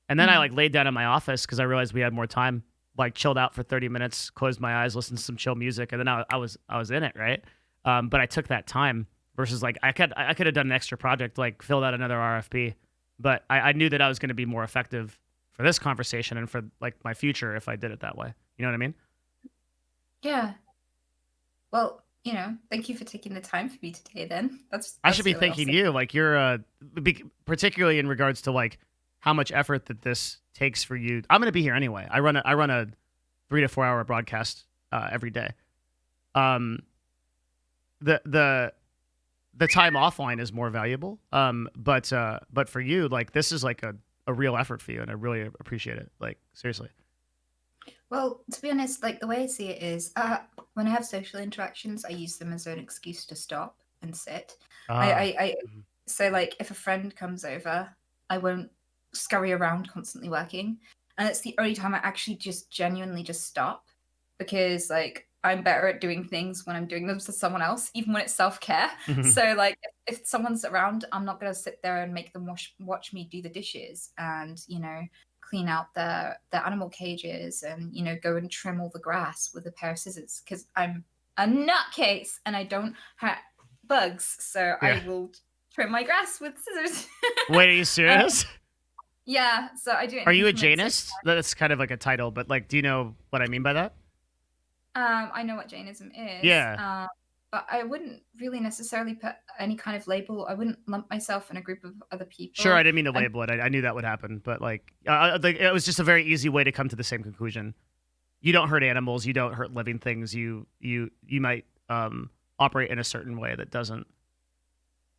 A: And then I like laid down in my office because I realized we had more time, like chilled out for 30 minutes, closed my eyes, listened to some chill music, and then I was in it, right? But I took that time versus like I could have done an extra project, like filled out another RFP, but I knew that I was going to be more effective for this conversation and for like my future if I did it that way. You know what I mean?
B: Yeah. Well, thank you for taking the time for me today. Then
A: I should be
B: really
A: thanking
B: awesome.
A: you. Like you're particularly in regards to like how much effort that this takes for you. I'm going to be here anyway. I run a 3 to 4 hour broadcast every day. The time offline is more valuable. But for you, like this is like a real effort for you, and I really appreciate it. Like seriously.
B: Well, to be honest, like the way I see it is, when I have social interactions, I use them as an excuse to stop and sit.
A: Ah.
B: I
A: Mhm.
B: so like if a friend comes over, I won't scurry around constantly working. And it's the only time I actually just genuinely just stop because like I'm better at doing things when I'm doing them to someone else, even when it's self-care.
A: Mhm.
B: So like if someone's around, I'm not gonna sit there and make them watch me do the dishes and, clean out their animal cages and, go and trim all the grass with a pair of scissors because I'm a nutcase and I don't have bugs, so
A: Yeah.
B: I will trim my grass with scissors.
A: Wait, are you
B: um,
A: serious?
B: yeah, so I do
A: Are
B: anything
A: you a
B: from inside.
A: Jainist? That's kind of like a title, but like, do you know what I mean by that?
B: I know what Jainism is,
A: Yeah.
B: but I wouldn't really necessarily put any kind of label. I wouldn't lump myself in a group of other
A: Sure, I
B: people.
A: didn't mean to
B: I
A: label it. I knew that would happen, but like it was just a very easy way to come to the same conclusion. You don't hurt animals. You don't hurt living things. You might operate in a certain way that doesn't.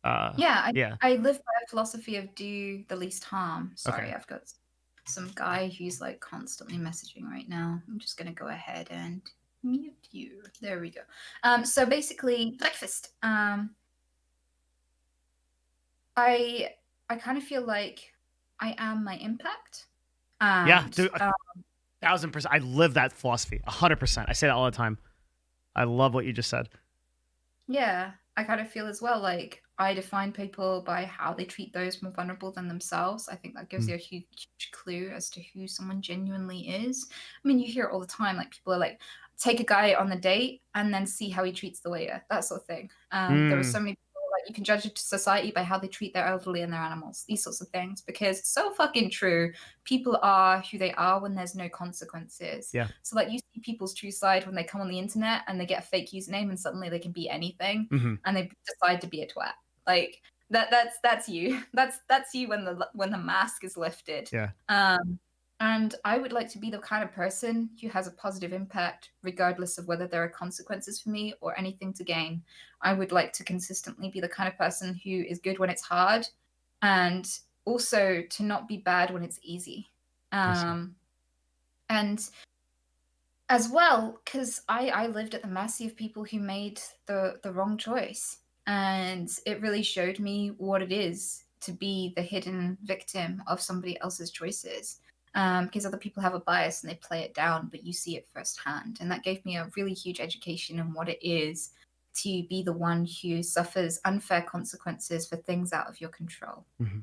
B: Yeah,
A: Yeah.
B: I live by a philosophy of do the least harm.
A: Okay.
B: Sorry, I've got some guy who's like constantly messaging right now. I'm just gonna go ahead and mute you. There we go. So basically, breakfast. I kind of feel like I am my impact,
A: Yeah,
B: and
A: dude, 1,000%. I live that philosophy. 100%. I say that all the time. I love what you just said.
B: yeah, I kind of feel as well like I define people by how they treat those more vulnerable than themselves. I think that gives
A: Mm.
B: you a huge clue as to who someone genuinely is. I mean, you hear it all the time. Like people are like, take a guy on the date and then see how he treats the waiter, that sort of thing. There are
A: Mm.
B: so many people like you can judge a society by how they treat their elderly and their animals, these sorts of things, because it's so fucking true. People are who they are when there's no consequences.
A: Yeah.
B: So like you see people's true side when they come on the internet and they get a fake username and suddenly they can be anything
A: Hmm.
B: and they decide to be a twat. Like that's you. That's you when the mask is lifted.
A: Yeah.
B: And I would like to be the kind of person who has a positive impact, regardless of whether there are consequences for me or anything to gain. I would like to consistently be the kind of person who is good when it's hard and also to not be bad when it's easy.
A: I see.
B: And as well, because I lived at the mercy of people who made the wrong choice. And it really showed me what it is to be the hidden victim of somebody else's choices. Because other people have a bias and they play it down, but you see it firsthand. And that gave me a really huge education in what it is to be the one who suffers unfair consequences for things out of your control.
A: Hmm.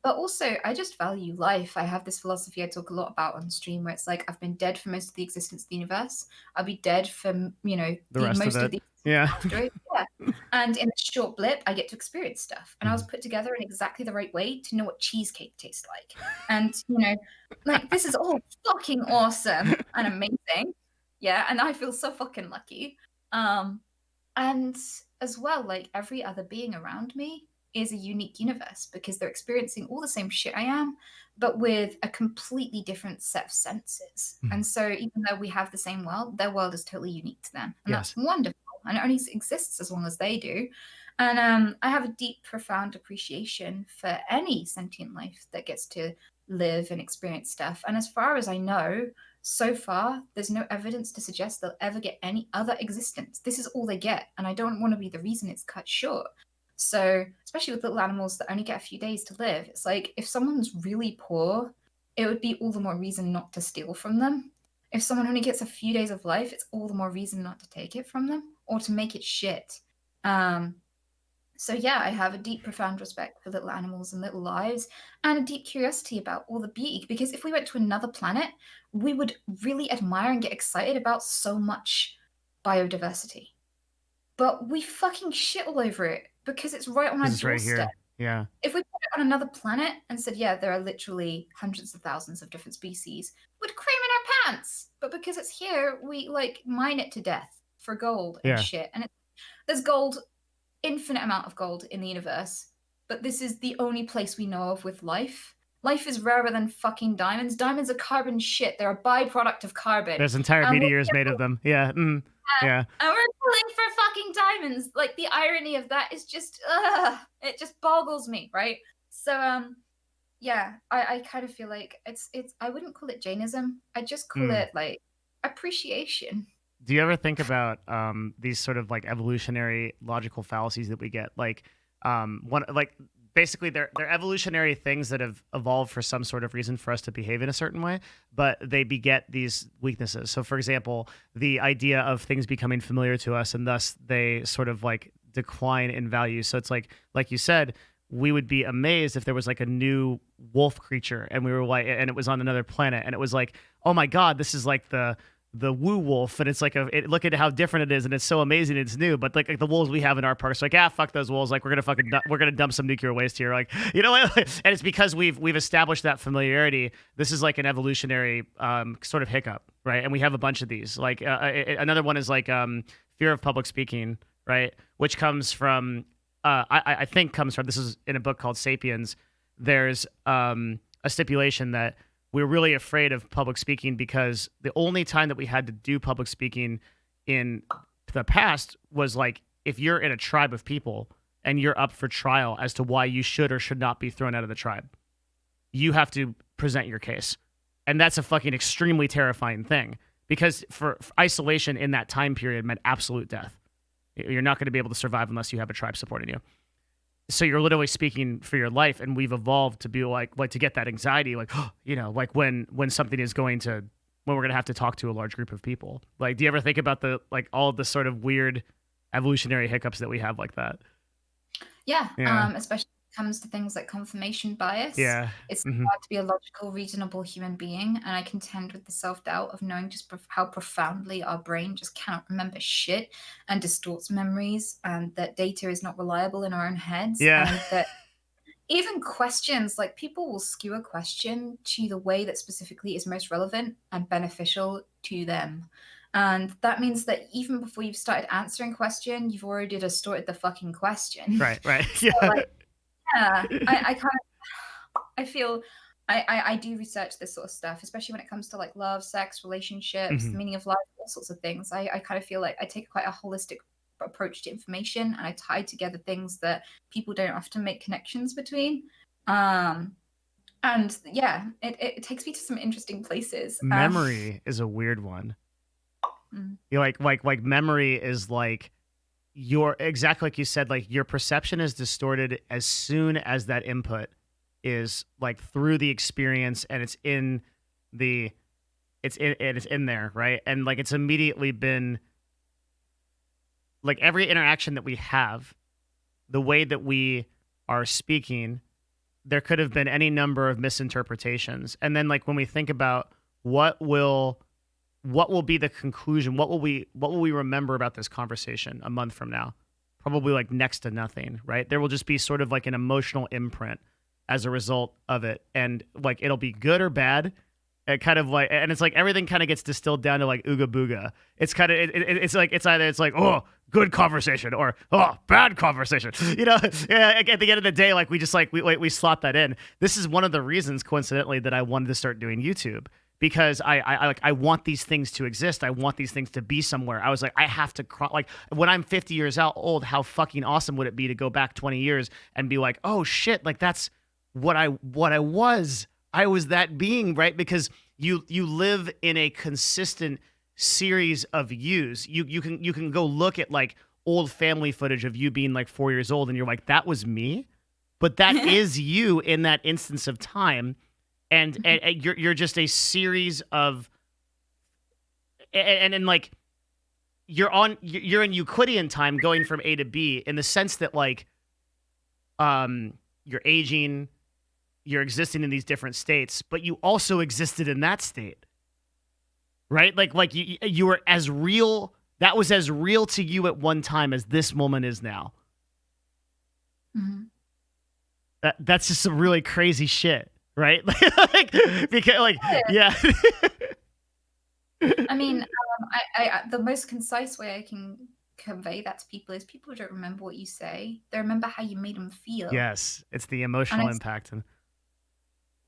B: But also, I just value life. I have this philosophy I talk a lot about on stream where it's like I've been dead for most of the existence of the universe. I'll be dead for,
A: The
B: the
A: rest of
B: most of
A: it.
B: the existence
A: Yeah.
B: after it. Yeah. And in a short blip, I get to experience stuff. And I was
A: Mhm.
B: put together in exactly the right way to know what cheesecake tastes like. And, like this is all fucking awesome and amazing. Yeah. And I feel so fucking lucky. Um, and as well, like every other being around me is a unique universe because they're experiencing all the same shit I am, but with a completely different set of senses.
A: Mhm.
B: And so, even though we have the same world, their world is totally unique to them. And that's
A: Yes.
B: wonderful. And it only exists as long as they do. And I have a deep, profound appreciation for any sentient life that gets to live and experience stuff. And as far as I know, so far, there's no evidence to suggest they'll ever get any other existence. This is all they get, and I don't want to be the reason it's cut short. So, especially with little animals that only get a few days to live, it's like if someone's really poor, it would be all the more reason not to steal from them. If someone only gets a few days of life, it's all the more reason not to take it from them or to make it shit. Um, so yeah, I have a deep, profound respect for little animals and little lives, and a deep curiosity about all the beauty. Because if we went to another planet, we would really admire and get excited about so much biodiversity. But we fucking shit all over it because it's right on our
A: Because it's right
B: doorstep.
A: here. Yeah.
B: If we put it on another planet and said, yeah, there are literally hundreds of thousands of different species, we'd cream in our pants. But because it's here, we like mine it to death for gold and
A: Yeah.
B: shit. And there's gold, infinite amount of gold in the universe, but this is the only place we know of with life. Life is rarer than fucking diamonds. Diamonds are carbon shit. They're a byproduct of carbon.
A: There's entire
B: And we're
A: meteors made of them. Yeah. Mm. Yeah.
B: and we're killing for fucking diamonds. Like the irony of that is just it just boggles me, right? So yeah, I kind of feel like it's I wouldn't call it Jainism. I just call
A: Mm.
B: it like appreciation.
A: Do you ever think about these sort of like evolutionary logical fallacies that we get? Like, one like basically they're evolutionary things that have evolved for some sort of reason for us to behave in a certain way, but they beget these weaknesses. So, for example, the idea of things becoming familiar to us and thus they sort of like decline in value. So it's like you said, we would be amazed if there was like a new wolf creature and we were like, and it was on another planet, and it was like, oh my god, this is like the woo wolf, and it's like look at how different it is, and it's so amazing, it's new. But like the wolves we have in our parks, like, fuck those wolves, like we're gonna dump some nuclear waste here, like, you know what? And it's because we've established that familiarity. This is like an evolutionary sort of hiccup, right? And we have a bunch of these. Like another one is like fear of public speaking, right? Which comes from I think comes from, this is in a book called Sapiens. There's a stipulation that we're really afraid of public speaking because the only time that we had to do public speaking in the past was like if you're in a tribe of people and you're up for trial as to why you should or should not be thrown out of the tribe. You have to present your case. And that's a fucking extremely terrifying thing because for isolation in that time period meant absolute death. You're not going to be able to survive unless you have a tribe supporting you. So you're literally speaking for your life, and we've evolved to be like to get that anxiety, like, you know, like when something is when we're going to have to talk to a large group of people. Like, do you ever think about the like all of the sort of weird evolutionary hiccups that we have like that?
B: Yeah,
A: Yeah.
B: especially when it comes to things like confirmation bias.
A: Yeah.
B: It's
A: Hmm.
B: hard to be a logical, reasonable human being, and I contend with the self-doubt of knowing just how profoundly our brain just cannot remember shit and distorts memories, and that data is not reliable in our own heads,
A: Yeah.
B: and that even questions, like people will skew a question to the way that specifically is most relevant and beneficial to them. And that means that even before you've started answering question, you've already distorted the fucking question.
A: Right. Right.
B: So
A: Yeah.
B: like, yeah, I kind of I feel I do research this sort of stuff, especially when it comes to like love, sex, relationships, the
A: Hmm.
B: meaning of life, all sorts of things. I kind of feel like I take quite a holistic approach to information, and I tie together things that people don't often make connections between. Um, and yeah, it takes me to some interesting places.
A: Memory is a weird one.
B: Mm,
A: You like memory is like your exactly like you said, like your perception is distorted as soon as that input is like through the experience and the it's in there, right? And like it's immediately been like every interaction that we have, the way that we are speaking, there could have been any number of misinterpretations. And then like when we think about what will be the conclusion, what will we remember about this conversation a month from now? Probably like next to nothing, right? There will just be sort of like an emotional imprint as a result of it, and like it'll be good or bad. It kind of like, and it's like everything kind of gets distilled down to like ooga booga. It's kind of it's like it's like, oh, good conversation or oh, bad conversation. You know, yeah, at the end of the day, like we just like we slot that in. This is one of the reasons, coincidentally, that I wanted to start doing YouTube because I want these things to exist. I want these things to be somewhere. I was like, I have to like when I'm 50 years old, how fucking awesome would it be to go back 20 years and be like, oh shit, like that's what I was. I was that being, right? Because you live in a consistent series of yous. You can go look at like old family footage of you being like 4 years old, and you're like, that was me, but that is you in that instance of time, and you're just a series of and like you're in Euclidean time going from A to B in the sense that like you're aging, you're existing in these different states, but you also existed in that state, right? Like you were as real. That was as real to you at one time as this moment is now.
B: mhm.
A: That's just some really crazy shit, right? like because like yeah.
B: I mean, the most concise way I can convey that to people is people don't remember what you say; they remember how you made them feel.
A: Yes, it's the
B: And
A: emotional impact. And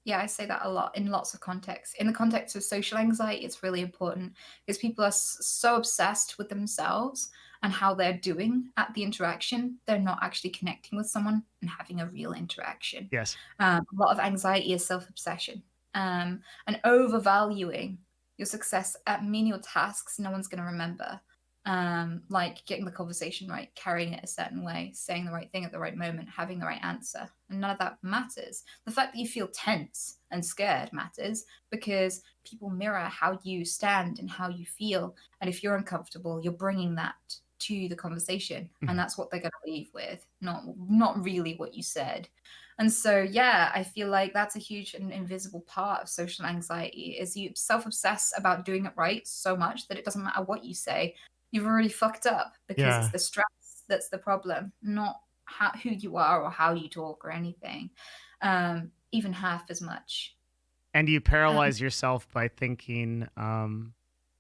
B: yeah, I say that a lot in lots of contexts. In the context of social anxiety, it's really important because people are so obsessed with themselves and how they're doing at the interaction. They're not actually connecting with someone and having a real interaction.
A: yes.
B: A lot of anxiety is self obsession and overvaluing. your success at menial tasks no one's going to remember. Like getting the conversation right, carrying it a certain way, saying the right thing at the right moment, having the right answer. And none of that matters. The fact that you feel tense and scared matters because people mirror how you stand and how you feel. And if you're uncomfortable, you're bringing that to the conversation, and
A: Mhm.
B: that's what they're going to leave with, not really what you said. And so, yeah, I feel like that's a huge and invisible part of social anxiety is you self-obsess about doing it right so much that it doesn't matter what you say. You've already fucked up because it's
A: Yeah.
B: the stress that's the problem, not who you are or how you talk or anything, even half as much.
A: And you
B: Um,
A: paralyze yourself by thinking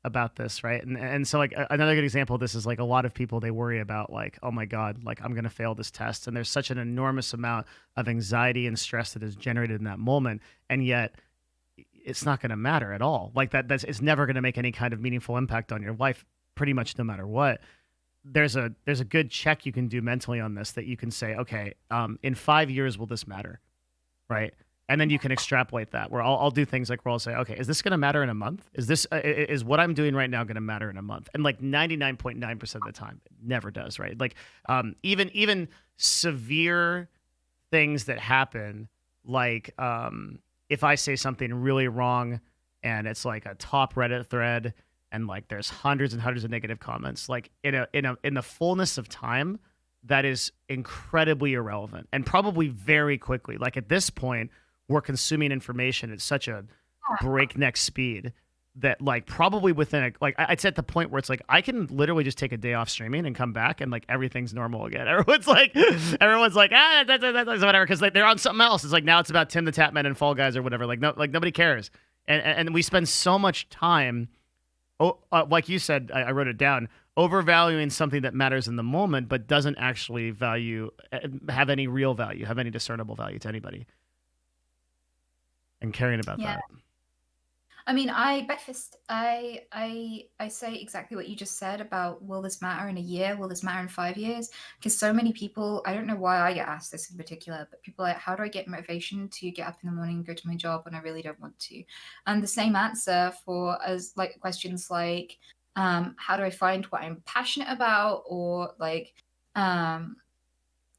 A: about this, right? And so like another good example of this is like a lot of people, they worry about like, oh my god, like I'm gonna fail this test, and there's such an enormous amount of anxiety and stress that is generated in that moment, and yet it's not going to matter at all. Like that's it's never going to make any kind of meaningful impact on your life, pretty much no matter what. There's a good check you can do mentally on this, that you can say, okay, in 5 years will this matter, right? And then you can extrapolate that. Where I'll do things like where I'll say, okay, is this going to matter in a month? Is this is what I'm doing right now going to matter in a month? And like 99.9% of the time, it never does, right? Like even severe things that happen, like if I say something really wrong and it's like a top Reddit thread and like there's hundreds and hundreds of negative comments, like in the fullness of time, that is incredibly irrelevant and probably very quickly. Like at this point, we're consuming information at such a breakneck speed that like probably within a like it's at the point where it's like I can literally just take a day off streaming and come back and like everything's normal again. Everyone's like that's whatever, because like they're on something else. It's like now it's about Tim the Tatman and Fall Guys or whatever. Like no, like nobody cares, and we spend so much time. Oh, like you said, I wrote it down. Overvaluing something that matters in the moment, but doesn't actually have any real value, have any discernible value to anybody, and caring about
B: yeah.
A: that.
B: I mean, I breakfast. I say exactly what you just said about will this matter in a year? Will this matter in 5 years? Because so many people, I don't know why I get asked this in particular, but people are like, how do I get motivation to get up in the morning and go to my job when I really don't want to? And the same answer for as like questions like, how do I find what I'm passionate about, or like, um,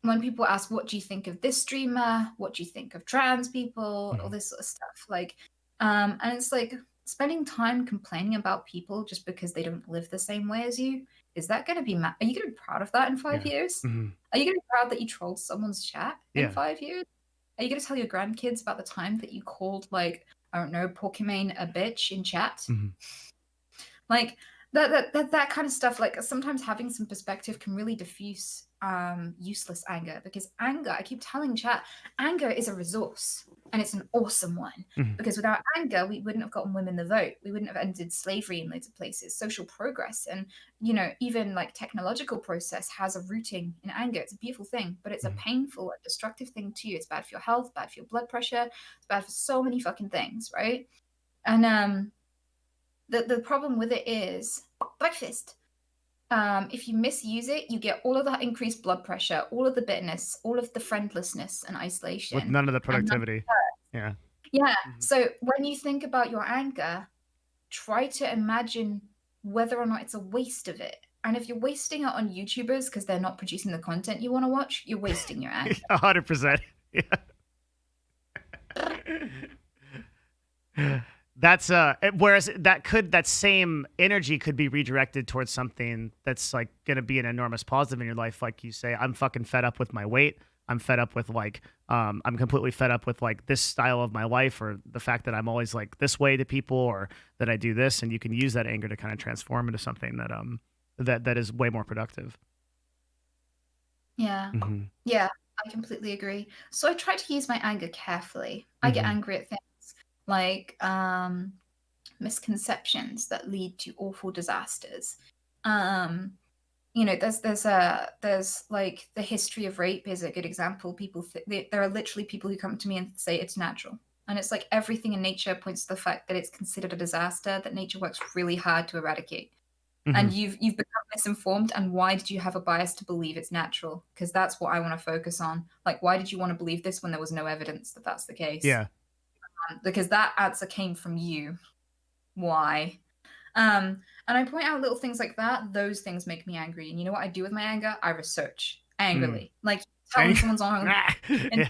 B: when people ask, what do you think of this streamer? What do you think of trans people? All
A: Mhm.
B: this sort of stuff. Like, and it's like spending time complaining about people just because they don't live the same way as you. Is that going to be, are you going to be proud of that in five
A: Yeah.
B: years?
A: Mhm.
B: Are you going to be proud that you trolled someone's chat in
A: Yeah.
B: 5 years? Are you going to tell your grandkids about the time that you called, like, I don't know, Pokimane a bitch in chat?
A: Mhm.
B: Like that kind of stuff, like sometimes having some perspective can really diffuse useless anger, because anger, I keep telling chat, anger is a resource, and it's an awesome one,
A: Mhm.
B: because without anger we wouldn't have gotten women the vote, we wouldn't have ended slavery in loads of places, social progress, and even like technological process has a rooting in anger. It's a beautiful thing, but it's a
A: Mhm.
B: painful and destructive thing too. It's bad for your health, bad for your blood pressure, it's bad for so many fucking things, right? And the problem with it is breakfast. If you misuse it, you get all of that increased blood pressure, all of the bitterness, all of the friendlessness and
A: With
B: isolation.
A: none of the
B: And
A: productivity. Yeah.
B: yeah,
A: Mhm.
B: so when you think about your anger, try to imagine whether or not it's a waste of it. And if you're wasting it on YouTubers because they're not producing the content you want to watch, you're wasting your anger.
A: 100%. Yeah. That's whereas that same energy could be redirected towards something that's like going to be an enormous positive in your life. Like you say, I'm fucking fed up with my weight. I'm fed up with like I'm completely fed up with like this style of my life, or the fact that I'm always like this way to people, or that I do this, and you can use that anger to kind of transform into something that is way more productive.
B: Yeah.
A: Hmm.
B: Yeah, I completely agree. So I try to use my anger carefully. I get
A: Hmm.
B: angry at things like misconceptions that lead to awful disasters. Um, there's like the history of rape is a good example. There are literally people who come to me and say it's natural, and it's like everything in nature points to the fact that it's considered a disaster that nature works really hard to eradicate.
A: Hmm.
B: And you've become misinformed. And why did you have a bias to believe it's natural? Because that's what I want to focus on. Like, why did you want to believe this when there was no evidence that that's the case?
A: Yeah.
B: Because that answer came from you, Why? And I point out little things like that. Those things make me angry. And you know what I do with my anger? I research
A: Mm.
B: angrily. Like tell when
A: Ang-
B: someone's on and
A: yeah.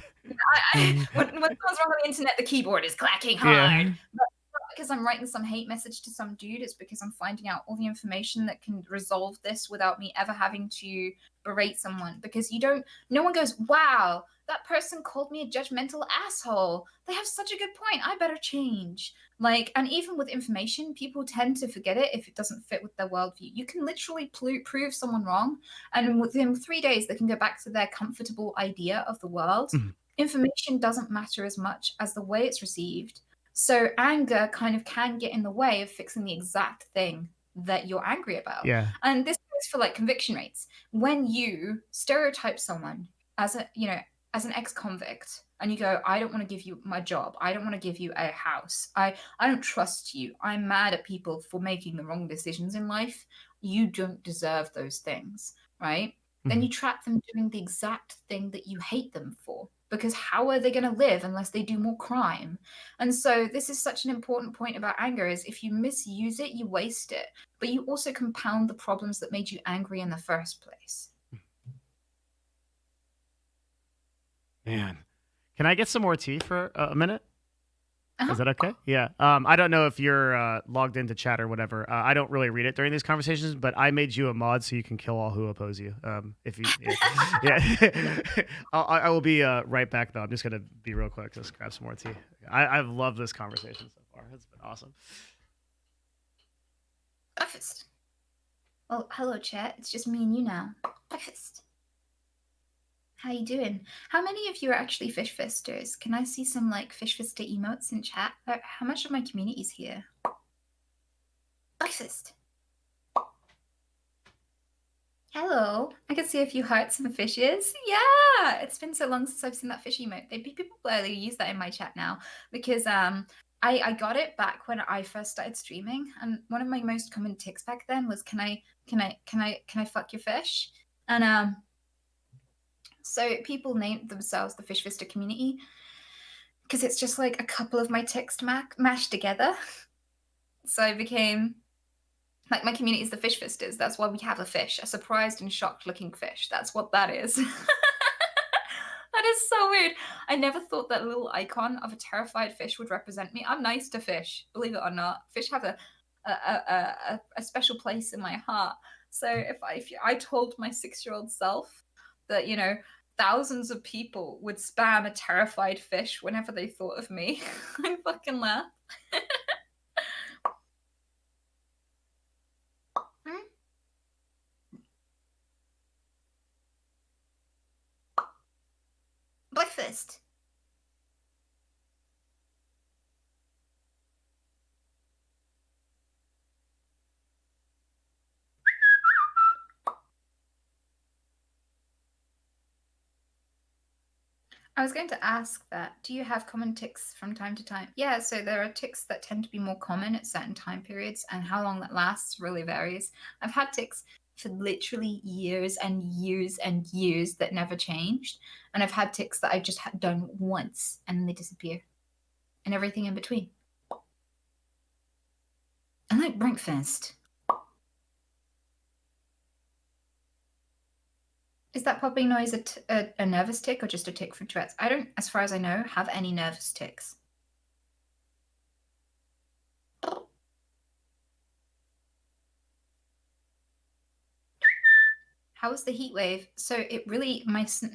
B: when someone's wrong on the internet, the keyboard is clacking hard.
A: Yeah.
B: But it's not because I'm writing some hate message to some dude. It's because I'm finding out all the information that can resolve this without me ever having to berate someone. Because no one goes, wow, that person called me a judgmental asshole. They have such a good point. I better change. Like, and even with information, people tend to forget it if it doesn't fit with their worldview. You can literally prove someone wrong, and within 3 days, they can go back to their comfortable idea of the world.
A: Mhm.
B: Information doesn't matter as much as the way it's received. So, anger kind of can get in the way of fixing the exact thing that you're angry about.
A: Yeah.
B: And this goes for like conviction rates. When you stereotype someone as as an ex-convict, and you go, I don't want to give you my job, I don't want to give you a house, I don't trust you, I'm mad at people for making the wrong decisions in life, you don't deserve those things, right? Then
A: Mhm.
B: you trap them doing the exact thing that you hate them for, because how are they going to live unless they do more crime? And so this is such an important point about anger, is if you misuse it, you waste it, but you also compound the problems that made you angry in the first place.
A: Man. Can I get some more tea for a minute?
B: Uh-huh.
A: Is that okay? Yeah. I don't know if you're logged into chat or whatever. I don't really read it during these conversations, but I made you a mod so you can kill all who oppose you. If you, yeah, yeah. I will be right back though. I'm just gonna be real quick. Just grab some more tea. I've loved this conversation so far. It's been awesome.
B: Breakfast. Well, hello, chat. It's just me and you now. Breakfast. How you doing? How many of you are actually fish fisters? Can I see some like fish fister emotes in chat? How much of my community is here? Breakfast. Hello. I can see a few hearts and fishes. Yeah, it's been so long since I've seen that fish emote. People barely use that in my chat now because I got it back when I first started streaming, and one of my most common ticks back then was can I fuck your fish? And so people named themselves the Fish Vista community because it's just like a couple of my ticks mashed together. So I became like, my community is the Fish Vistas. That's why we have a fish, a surprised and shocked looking fish. That's what that is. That is so weird. I never thought that little icon of a terrified fish would represent me. I'm nice to fish, believe it or not. Fish have a special place in my heart. So if I told my 6-year-old self that thousands of people would spam a terrified fish whenever they thought of me, I'd fucking laugh. Breakfast. I was going to ask that. Do you have common ticks from time to time? Yeah, so there are ticks that tend to be more common at certain time periods, and how long that lasts really varies. I've had ticks for literally years and years and years that never changed, and I've had ticks that I've just done once and they disappear, and everything in between. I like breakfast. Is that popping noise a nervous tick or just a tick from Tourette's? I don't, as far as I know, have any nervous ticks. How was the heat wave? So it really,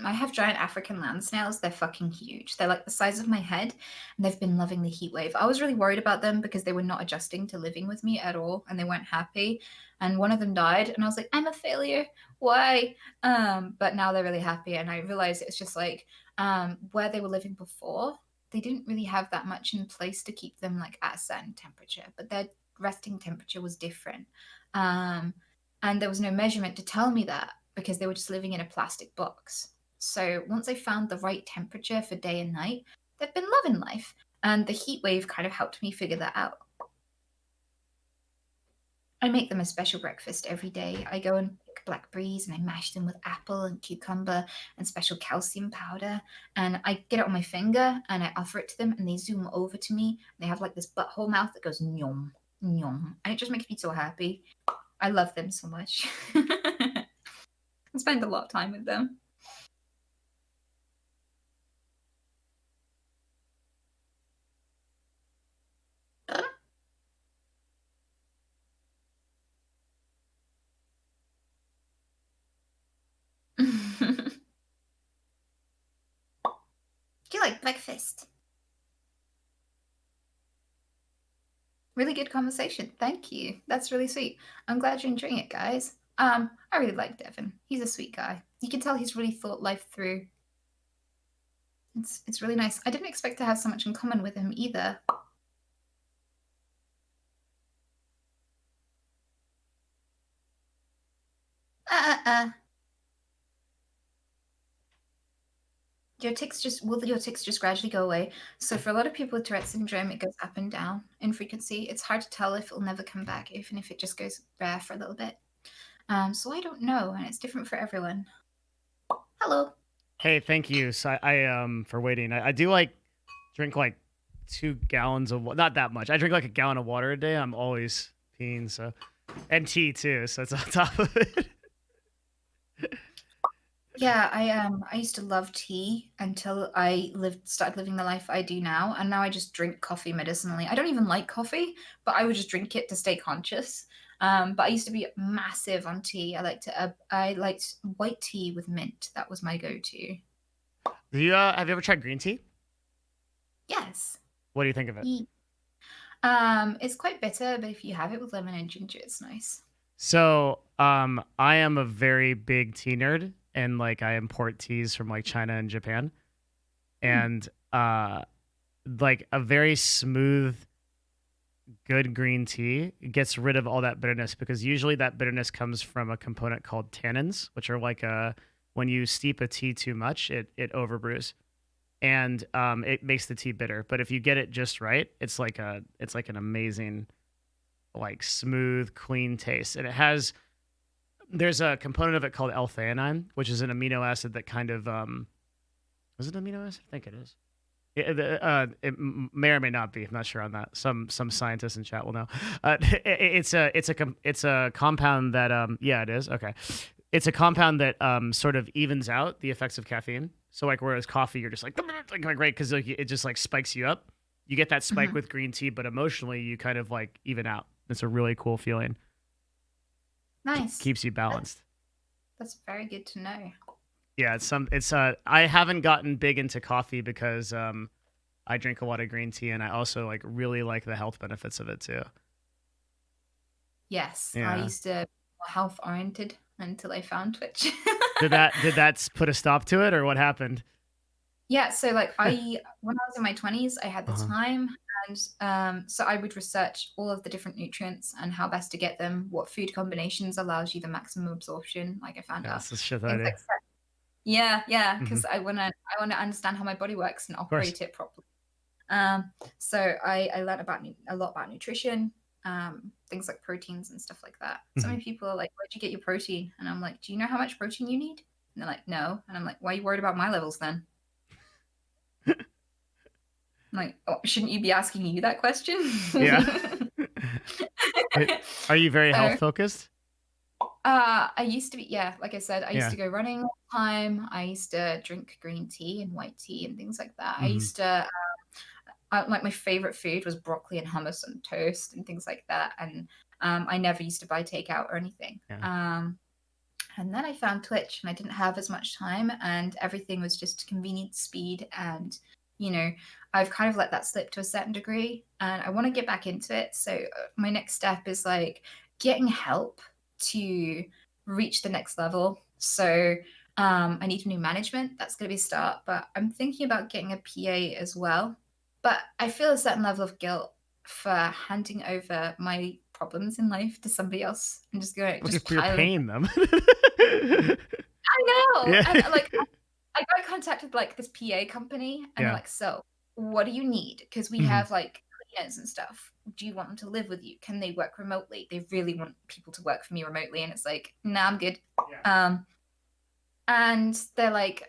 B: I have giant African land snails. They're fucking huge. They're like the size of my head, and they've been loving the heat wave. I was really worried about them because they were not adjusting to living with me at all, and they weren't happy. And one of them died, and I was like, I'm a failure. Why? But now they're really happy, and I realized it's just like where they were living before. They didn't really have that much in place to keep them like at a certain temperature, but their resting temperature was different. And there was no measurement to tell me that because they were just living in a plastic box. So once I found the right temperature for day and night, they've been loving life. And the heat wave kind of helped me figure that out. I make them a special breakfast every day. I go and pick blackberries and I mash them with apple and cucumber and special calcium powder. And I get it on my finger and I offer it to them and they zoom over to me. They have like this butthole mouth that goes nyom, Yum. And it just makes me so happy. I love them so much. I spend a lot of time with them. Do you like breakfast? Really good conversation. Thank you. That's really sweet. I'm glad you're enjoying it, guys. I really like Devin. He's a sweet guy. You can tell he's really thought life through. It's really nice. I didn't expect to have so much in common with him either. Uh, uh, uh. Your tics just gradually go away. So for a lot of people with Tourette syndrome, it goes up and down in frequency. It's hard to tell if it'll never come back, even if it just goes rare for a little bit. So I don't know, and it's different for everyone. Hello.
A: Hey, thank you. So I for waiting. I do like drink like 2 gallons of not that much. I drink like a gallon of water a day. I'm always peeing, so and tea too. So it's on top of it.
B: Yeah, I used to love tea until I started living the life I do now, and now I just drink coffee medicinally. I don't even like coffee, but I would just drink it to stay conscious. But I used to be massive on tea. I liked white tea with mint. That was my go-to.
A: Do you have you ever tried green tea?
B: Yes.
A: What do you think of it?
B: It's quite bitter, but if you have it with lemon and ginger, it's nice.
A: So, I am a very big tea nerd, and like I import teas from like China and Japan, and like a very smooth, good green tea gets rid of all that bitterness because usually that bitterness comes from a component called tannins, which are like when you steep a tea too much, it overbrews, and it makes the tea bitter. But if you get it just right, it's like an amazing, like smooth, clean taste, and there's a component of it called L-theanine, which is an amino acid that kind of is it an amino acid? I think it is. May or may not be. I'm not sure on that. Some scientists in chat will know. It's a compound that yeah, it is. Okay, it's a compound that sort of evens out the effects of caffeine. So like whereas coffee, you're just like right because like, it just like spikes you up. You get that spike with green tea, but emotionally you kind of like even out. It's a really cool feeling.
B: Nice.
A: Keeps you balanced.
B: That's very good to know.
A: Yeah, I haven't gotten big into coffee because I drink a lot of green tea and I also like really like the health benefits of it too.
B: Yes,
A: Yeah.
B: I used to be health oriented until I found Twitch.
A: did that put a stop to it or what happened?
B: Yeah, so like when I was in my 20s, I had the time, and so I would research all of the different nutrients and how best to get them, what food combinations allows you the maximum absorption. Like I found out.
A: That's the shit that I do.
B: Yeah, because I wanna understand how my body works and operate it properly. So I learned a lot about nutrition, things like proteins and stuff like that. So many people are like, "Where'd you get your protein?" And I'm like, "Do you know how much protein you need?" And they're like, "No." And I'm like, "Why are you worried about my levels then?" I'm like, oh, shouldn't you be asking you that question?
A: Yeah. Are you very health focused?
B: I used to be, yeah, like I said, I used to go running all the time. I used to drink green tea and white tea and things like that. I used to, like my favorite food was broccoli and hummus and toast and things like that. And I never used to buy takeout or anything.
A: Yeah.
B: And then I found Twitch and I didn't have as much time and everything was just convenient speed. And, I've kind of let that slip to a certain degree and I want to get back into it. So my next step is like getting help to reach the next level. So I need new management. That's going to be a start. But I'm thinking about getting a PA as well. But I feel a certain level of guilt for handing over my problems in life to somebody else and just going just
A: you're paying them.
B: I know.
A: Yeah.
B: And like I got contacted like this PA company and they're like, so what do you need? Because we have like cleaners and stuff. Do you want them to live with you? Can they work remotely? They really want people to work for me remotely. And it's like, nah, I'm good. And they're like,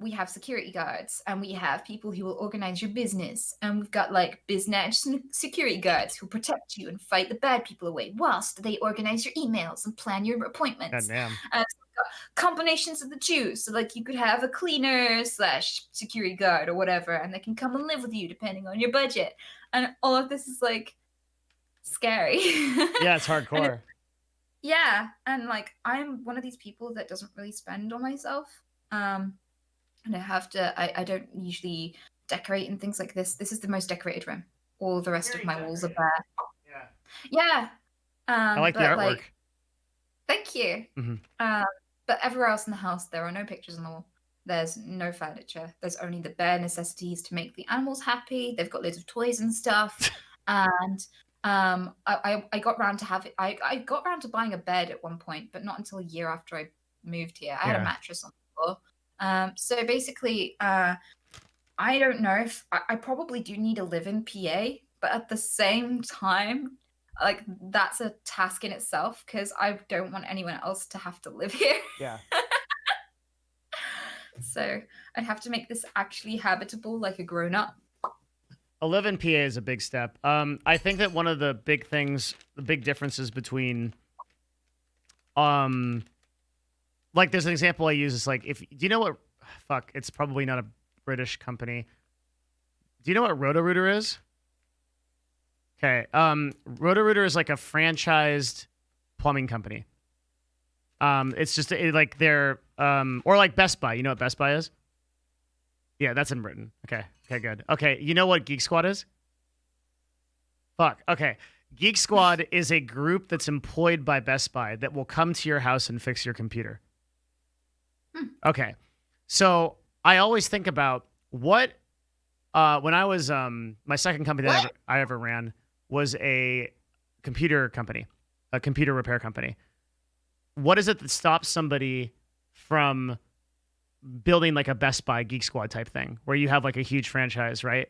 B: we have security guards and we have people who will organize your business. And we've got like business security guards who protect you and fight the bad people away whilst they organize your emails and plan your
A: God
B: appointments.
A: damn.
B: And so we've got combinations of the two. So like you could have a cleaner slash security guard or whatever, and they can come and live with you depending on your budget. And all of this is like scary.
A: Yeah, it's
B: And
A: hardcore.
B: yeah, and like I'm one of these people that doesn't really spend on myself. Um, and I don't usually decorate and things like this. This is the most decorated room. All the rest of
A: Very
B: my walls are
A: decorated.
B: bare.
A: Yeah.
B: Yeah.
A: I like the
B: But
A: artwork.
B: like thank you.
A: Hmm.
B: Um, but everywhere else in the house there are no pictures on the wall. There's no furniture. There's only the bare necessities to make the animals happy. They've got loads of toys and stuff. And I got round to I got round to buying a bed at one point, but not until a year after I moved here. I had a
A: Yeah.
B: mattress on the floor. So basically, I don't know if I probably do need to live in PA, but at the same time, like that's a task in itself because I don't want anyone else to have to live here.
A: Yeah.
B: So I'd have to make this actually habitable like a grown up.
A: 11 PA is a big step. I think that one of the big things, the big differences between, like there's an example I use. Is like, do you know what, fuck, it's probably not a British company. Do you know what Roto-Rooter is? Okay. Roto-Rooter is like a franchised plumbing company. It's just like they're, or like Best Buy. You know what Best Buy is? Yeah, that's in Britain. Okay. Okay, good. Okay, you know what Geek Squad is? Fuck. Okay. Geek Squad is a group that's employed by Best Buy that will come to your house and fix your computer. Okay. So I always think about what, when I was, my second company that I ever ran was a computer company, a computer repair company. What is it that stops somebody from building like a Best Buy Geek Squad type thing where you have like a huge franchise, right?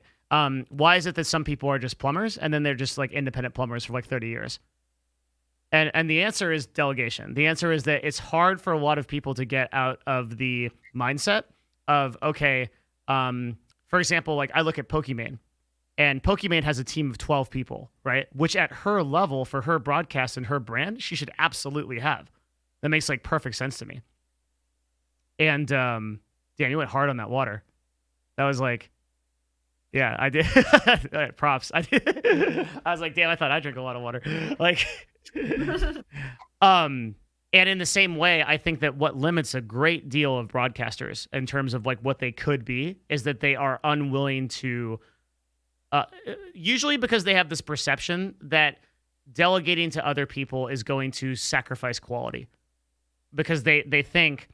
A: Why is it that some people are just plumbers and then they're just like independent plumbers for like 30 years? And the answer is delegation. The answer is that it's hard for a lot of people to get out of the mindset of, okay, for example, like I look at Pokimane, and Pokimane has a team of 12 people, right? Which at her level, for her broadcast and her brand, she should absolutely have. That makes like perfect sense to me. And Dan, you went hard on that water. That was like, yeah, I did. Props. I did. I was like, damn, I thought I drink a lot of water. Like, and in the same way, I think that what limits a great deal of broadcasters in terms of like what they could be is that they are unwilling to, usually because they have this perception that delegating to other people is going to sacrifice quality, because they think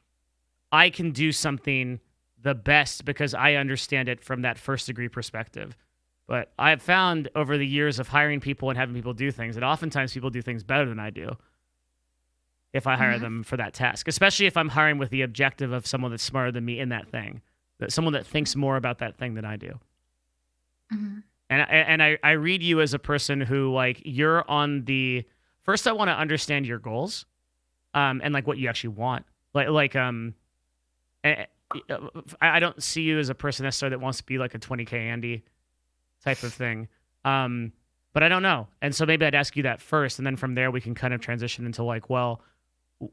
A: I can do something the best because I understand it from that first degree perspective. But I've found over the years of hiring people and having people do things that oftentimes people do things better than I do if I hire them for that task, especially if I'm hiring with the objective of someone that's smarter than me in that thing, that someone that thinks more about that thing than I do. And I read you as a person who, like, you're on the first, I want to understand your goals, and like what you actually want. I don't see you as a person necessarily that wants to be like a 20K Andy type of thing. But I don't know. And so maybe I'd ask you that first, and then from there we can kind of transition into like, well,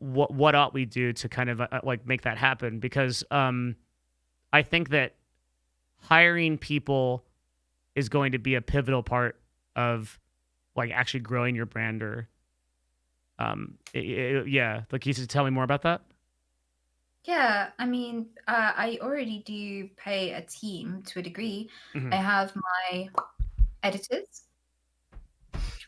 A: what ought we do to kind of like make that happen? Because I think that hiring people is going to be a pivotal part of like actually growing your brand. Or yeah, like, you should tell me more about that.
B: Yeah, I mean, I already do pay a team to a degree.
A: Mhm.
B: I have my editors.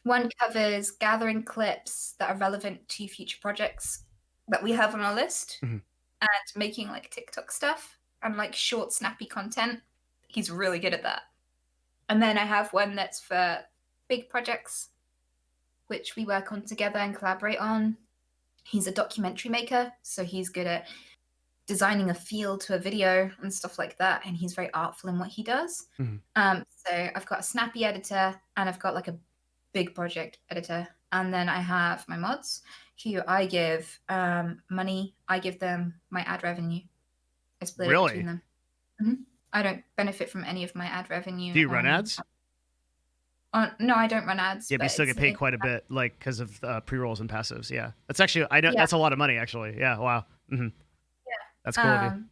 B: One covers gathering clips that are relevant to future projects that we have on our list
A: Mhm.
B: and making like TikTok stuff and like short, snappy content. He's really good at that. And then I have one that's for big projects, which we work on together and collaborate on. He's a documentary maker, so he's good at designing a feel to a video and stuff like that, and he's very artful in what he does.
A: Mhm.
B: So I've got a snappy editor and I've got like a big project editor, And then I have my mods who I give money. I give them my ad revenue. I split it between
A: Really?
B: them. I don't benefit from any of my ad revenue
A: Do you run ads?
B: no, I don't run ads,
A: Yeah, but you
B: but
A: still get paid quite a bit, like because of pre-rolls and passives. Yeah, that's actually I know
B: yeah.
A: that's a lot of money actually. Yeah, wow. Mm-hmm. That's cool of you.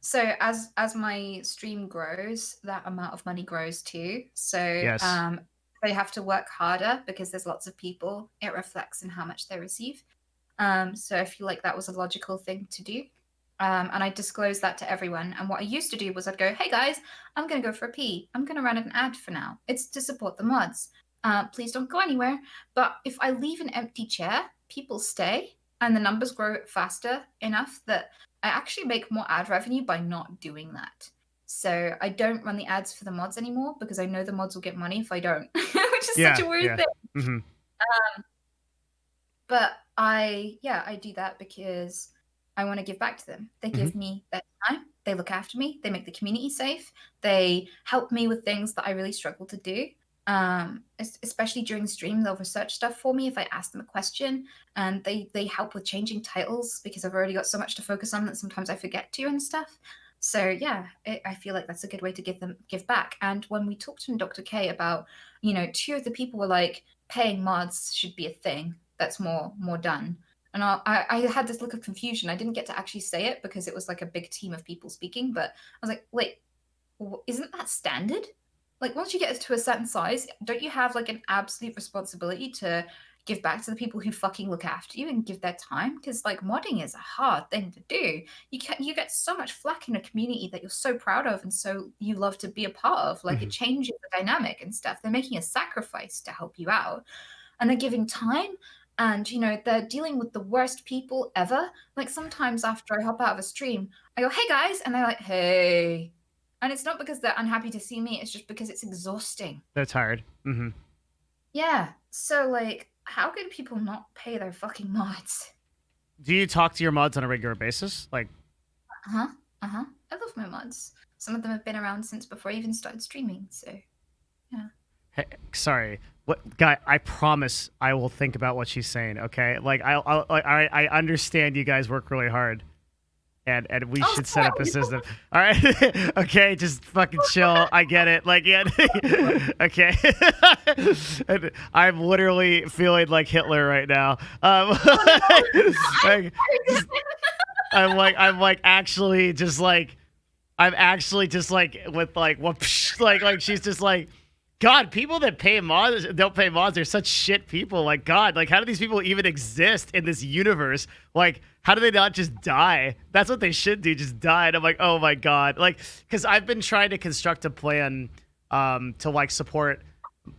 B: So as my stream grows, that amount of money grows too. So
A: Yes.
B: they have to work harder because there's lots of people. It reflects in how much they receive. So I feel like that was a logical thing to do. And I disclosed that to everyone. And what I used to do was I'd go, hey guys, I'm going to go for a pee. I'm going to run an ad for now. It's to support the mods. Please don't go anywhere. But if I leave an empty chair, people stay and the numbers grow faster enough that I actually make more ad revenue by not doing that. So I don't run the ads for the mods anymore because I know the mods will get money if I don't, which is such
A: Yeah.
B: a weird
A: Yeah.
B: thing.
A: Mm-hmm.
B: But I do that because I want to give back to them. They give me their time. They look after me. They make the community safe. They help me with things that I really struggle to do. Especially during stream, they'll research stuff for me if I ask them a question, and they help with changing titles because I've already got so much to focus on that sometimes I forget to and stuff. So yeah, I feel like that's a good way to give back. And when we talked to Dr. K about, two of the people were like, paying mods should be a thing that's more done. And I had this look of confusion. I didn't get to actually say it because it was like a big team of people speaking, but I was like, wait, isn't that standard? Like once you get to a certain size, don't you have like an absolute responsibility to give back to the people who fucking look after you and give their time? Because like modding is a hard thing to do. You get so much flack in a community that you're so proud of and so you love to be a part of. Like it changes the dynamic and stuff. They're making a sacrifice to help you out, and they're giving time, and they're dealing with the worst people ever. Like sometimes after I hop out of a stream, I go, hey guys, and they're like, hey, and it's not because they're unhappy to see me, it's just because it's exhausting.
A: They're tired.
B: Yeah, so like how can people not pay their fucking mods?
A: Do you talk to your mods on a regular basis? Like,
B: I love my mods. Some of them have been around since before I even started streaming, so yeah.
A: hey, sorry, what guy? I promise I will think about what she's saying. Okay, like I understand you guys work really hard, and we should set up a system. All right, okay, just fucking chill. I get it. Like, yeah, okay. And I'm literally feeling like Hitler right now. Like, I'm like actually just like. I'm actually just like with like what like she's just like, God, people that pay mods don't pay mods are such shit people. Like, God, like how do these people even exist in this universe? Like, how do they not just die? That's what they should do, just die. And I'm like, oh my God. Like, because I've been trying to construct a plan to like support.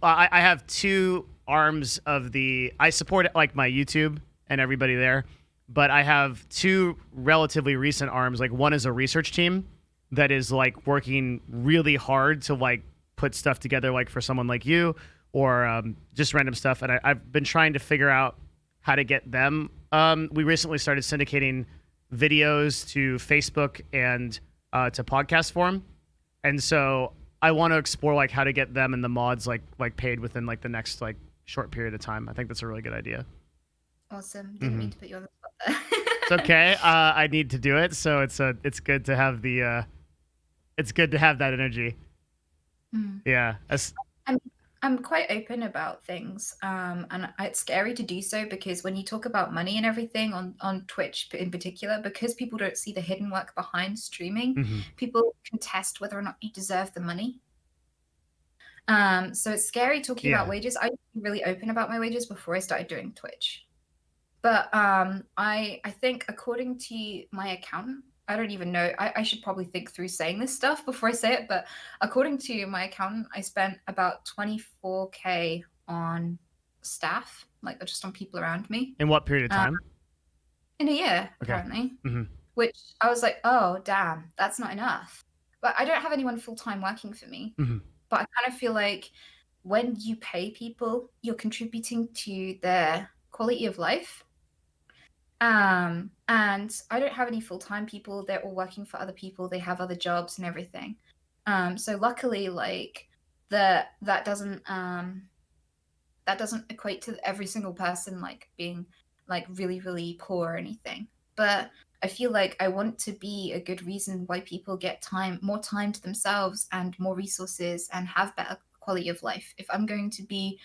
A: I have two arms of I support like my YouTube and everybody there, but I have two relatively recent arms. Like one is a research team that is like working really hard to like put stuff together, like for someone like you, or just random stuff. And I've been trying to figure out how to get them. We recently started syndicating videos to Facebook and to podcast form, and so I want to explore like how to get them and the mods like paid within like the next like short period of time. I think that's a really good idea.
B: Awesome. Didn't mean to put you on the spot there.
A: It's okay. I need to do it, so it's good to have the it's good to have that energy. Yeah.
B: I'm quite open about things, and it's scary to do so because when you talk about money and everything on Twitch in particular, because people don't see the hidden work behind streaming, people contest whether or not you deserve the money. So it's scary talking about wages. I was really open about my wages before I started doing Twitch, but I think according to my accountant, I don't even know. I should probably think through saying this stuff before I say it, but according to my accountant, I spent about 24K on staff, like just on people around me.
A: In what period of time?
B: In a year, apparently. Which I was like, oh, damn, that's not enough. But I don't have anyone full-time working for me. But I kind of feel like when you pay people, you're contributing to their quality of life. And I don't have any full-time people. They're all working for other people. They have other jobs and everything. So luckily, like that doesn't that doesn't equate to every single person like being like really, really poor or anything. But I feel like I want to be a good reason why people get more time to themselves and more resources and have better quality of life. If I'm going to be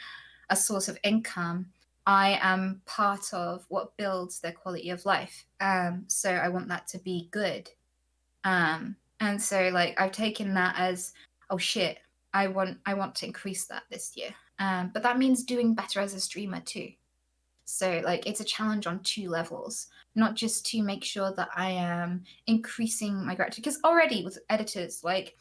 B: a source of income, I am part of what builds their quality of life. So I want that to be good. And so like I've taken that as, oh shit, I want to increase that this year. But that means doing better as a streamer too. So like it's a challenge on two levels, not just to make sure that I am increasing my gratitude. Because already with editors, like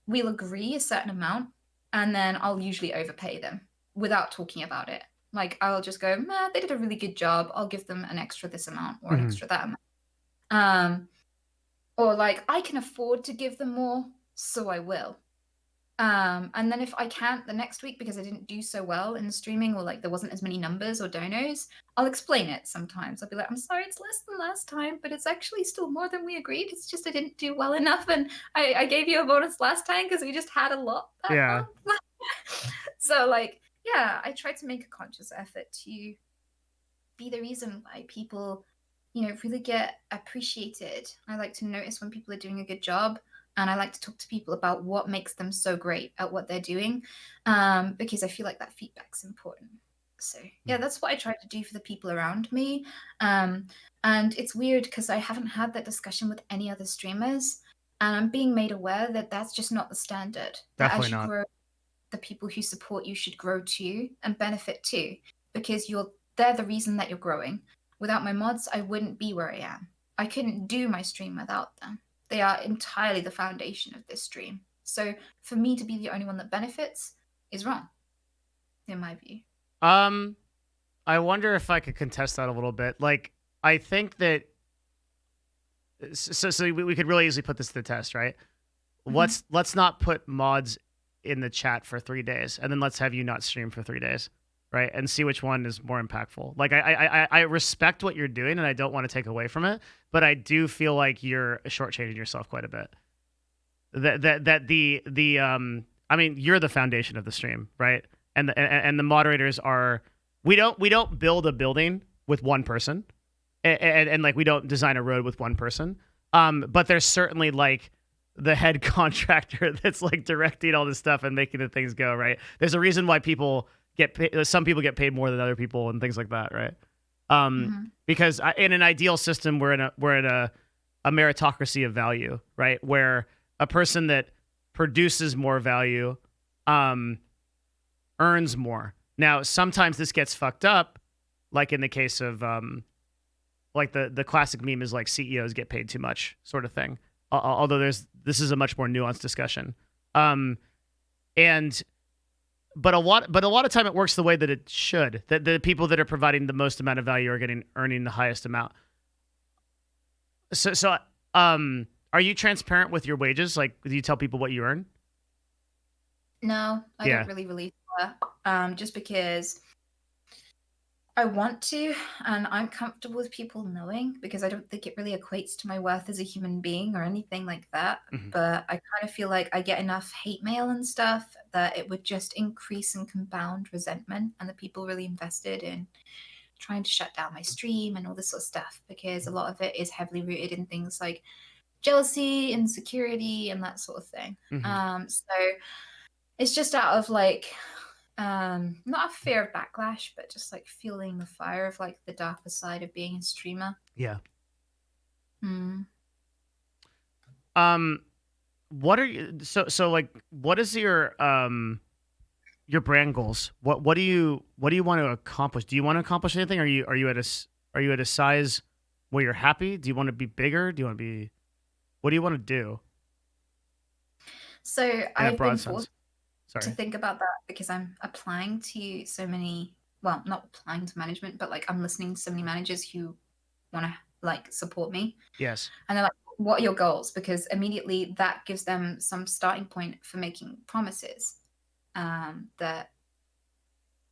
B: we'll agree a certain amount and then I'll usually overpay them without talking about it. Like I'll just go, nah, they did a really good job. I'll give them an extra this amount or an
A: Hmm.
B: extra that amount. Um, or like I can afford to give them more, so I will. And then if I can't the next week because I didn't do so well in the streaming or like there wasn't as many numbers or donos, I'll explain it sometimes. I'll be like, I'm sorry, it's less than last time, but it's actually still more than we agreed. It's just I didn't do well enough. And I gave you a bonus last time because we just had a lot that
A: Yeah.
B: month. So like, yeah, I try to make a conscious effort to be the reason why people, really get appreciated. I like to notice when people are doing a good job, and I like to talk to people about what makes them so great at what they're doing, because I feel like that feedback's important. So yeah, that's what I try to do for the people around me. Um, and it's weird because I haven't had that discussion with any other streamers, and I'm being made aware that that's just not the standard. That
A: Definitely
B: as you
A: not.
B: grow, the people who support you should grow too and benefit too, because they're the reason that you're growing. Without my mods, I wouldn't be where I am. I couldn't do my stream without them. They are entirely the foundation of this stream. So for me to be the only one that benefits is wrong, in my view.
A: Um, I wonder if I could contest that a little bit. Like, I think that so we could really easily put this to the test, right?
B: Mhm.
A: Let's not put mods in the chat for 3 days, and then let's have you not stream for 3 days, right? And see which one is more impactful. Like I respect what you're doing, and I don't want to take away from it, but I do feel like you're shortchanging yourself quite a bit. The I mean, you're the foundation of the stream, right? And the moderators are, we don't build a building with one person, and like we don't design a road with one person. But there's certainly like the head contractor that's like directing all this stuff and making the things go right. There's a reason why people get paid, some people get paid more than other people and things like that, right? Because in an ideal system, we're in a meritocracy of value, right? Where a person that produces more value earns more. Now, sometimes this gets fucked up, like in the case of like the classic meme is like CEOs get paid too much, sort of thing. Although this is a much more nuanced discussion, and but a lot of time it works the way that it should. That the people that are providing the most amount of value are earning the highest amount. So are you transparent with your wages? Like, do you tell people what you earn?
B: No, I
A: Yeah.
B: don't really release that. Just because I want to, and I'm comfortable with people knowing because I don't think it really equates to my worth as a human being or anything like that.
A: Mhm.
B: But I kind of feel like I get enough hate mail and stuff that it would just increase and compound resentment, and the people really invested in trying to shut down my stream and all this sort of stuff because a lot of it is heavily rooted in things like jealousy, insecurity, and that sort of thing.
A: Mhm.
B: So it's just out of like not a fear of backlash, but just like feeling the fire of like the darker side of being a streamer.
A: Yeah.
B: Hmm.
A: Um, what are you so like? What is your brand goals? What do you want to accomplish? Do you want to accomplish anything? Are you at a size where you're happy? Do you want to be bigger? Do you want to be what do you want to do
B: So
A: in a
B: I've been
A: broad
B: forced
A: sense?
B: to
A: Sorry.
B: think about that because I'm applying to so many, well, not applying to management, but like I'm listening to so many managers who want to like support me.
A: Yes.
B: And they're like, what are your goals? Because immediately that gives them some starting point for making promises. That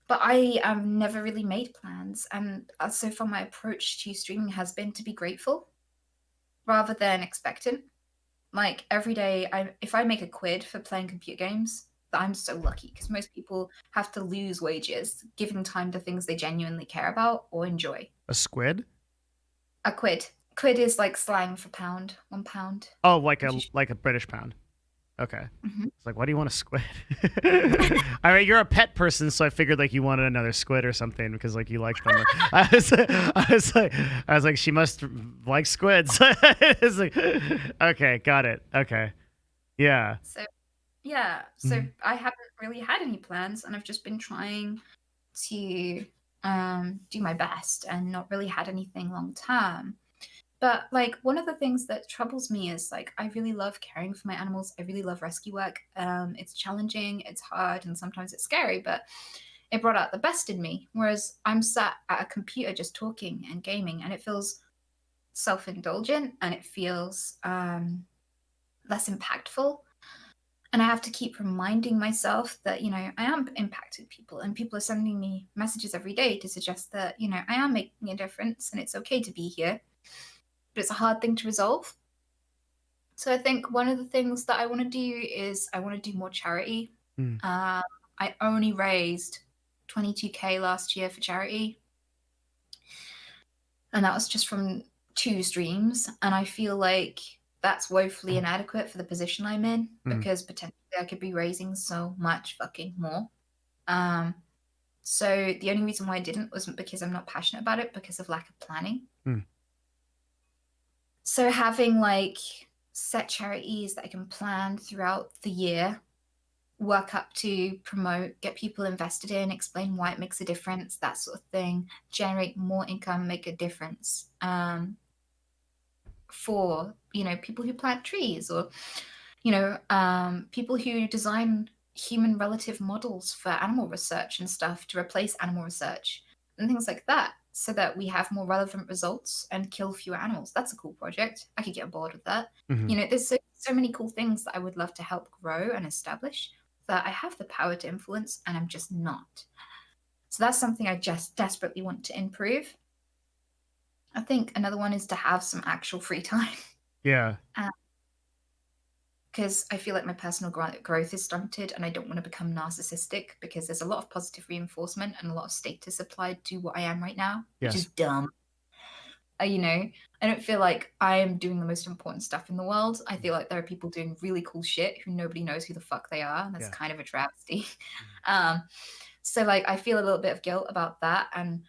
B: but I have never really made plans. And so far, my approach to streaming has been to be grateful rather than expectant. Like every day, if I make a quid for playing computer games, that I'm so lucky because most people have to lose wages, giving time to things they genuinely care about or enjoy.
A: A squid?
B: A quid. Quid is like slang for pound, £1.
A: Oh,
B: Which is
A: like a British pound. Okay.
B: Mhm.
A: It's like, why do you want a squid? I mean, you're a pet person, so I figured like you wanted another squid or something because like you like them. I was like, she must like squids. It's like, okay, got it. Okay, yeah.
B: So yeah, so
A: Mhm.
B: I haven't really had any plans, and I've just been trying to do my best and not really had anything long term. But like one of the things that troubles me is like I really love caring for my animals. I really love rescue work. It's challenging, it's hard, and sometimes it's scary, but it brought out the best in me. Whereas I'm sat at a computer just talking and gaming, and it feels self-indulgent and it feels less impactful. And I have to keep reminding myself that, I am impacting people and people are sending me messages every day to suggest that, I am making a difference and it's okay to be here. But it's a hard thing to resolve. So I think one of the things that I want to do is I want to do more charity.
A: Mm.
B: I only raised 22K last year for charity. And that was just from 2 streams. And I feel like that's woefully inadequate for the position I'm in because potentially I could be raising so much fucking more. So the only reason why I didn't wasn't because I'm not passionate about it, because of lack of planning. So having like set charities that I can plan throughout the year, work up to, promote, get people invested in, explain why it makes a difference, that sort of thing, generate more income, make a difference. For people who plant trees, or people who design human relative models for animal research and stuff to replace animal research and things like that, so that we have more relevant results and kill fewer animals. That's a cool project. I could get on board with that. There's so many cool things that I would love to help grow and establish that I have the power to influence, and I'm just not. So that's something I just desperately want to improve. I think another one is to have some actual free time.
A: Yeah.
B: Because I feel like my personal growth is stunted and I don't want to become narcissistic, because there's a lot of positive reinforcement and a lot of status applied to what I am right now, which is dumb. I don't feel like I am doing the most important stuff in the world. I feel like there are people doing really cool shit who nobody knows who the fuck they are, and that's kind of a travesty. So like I feel a little bit of guilt about that, and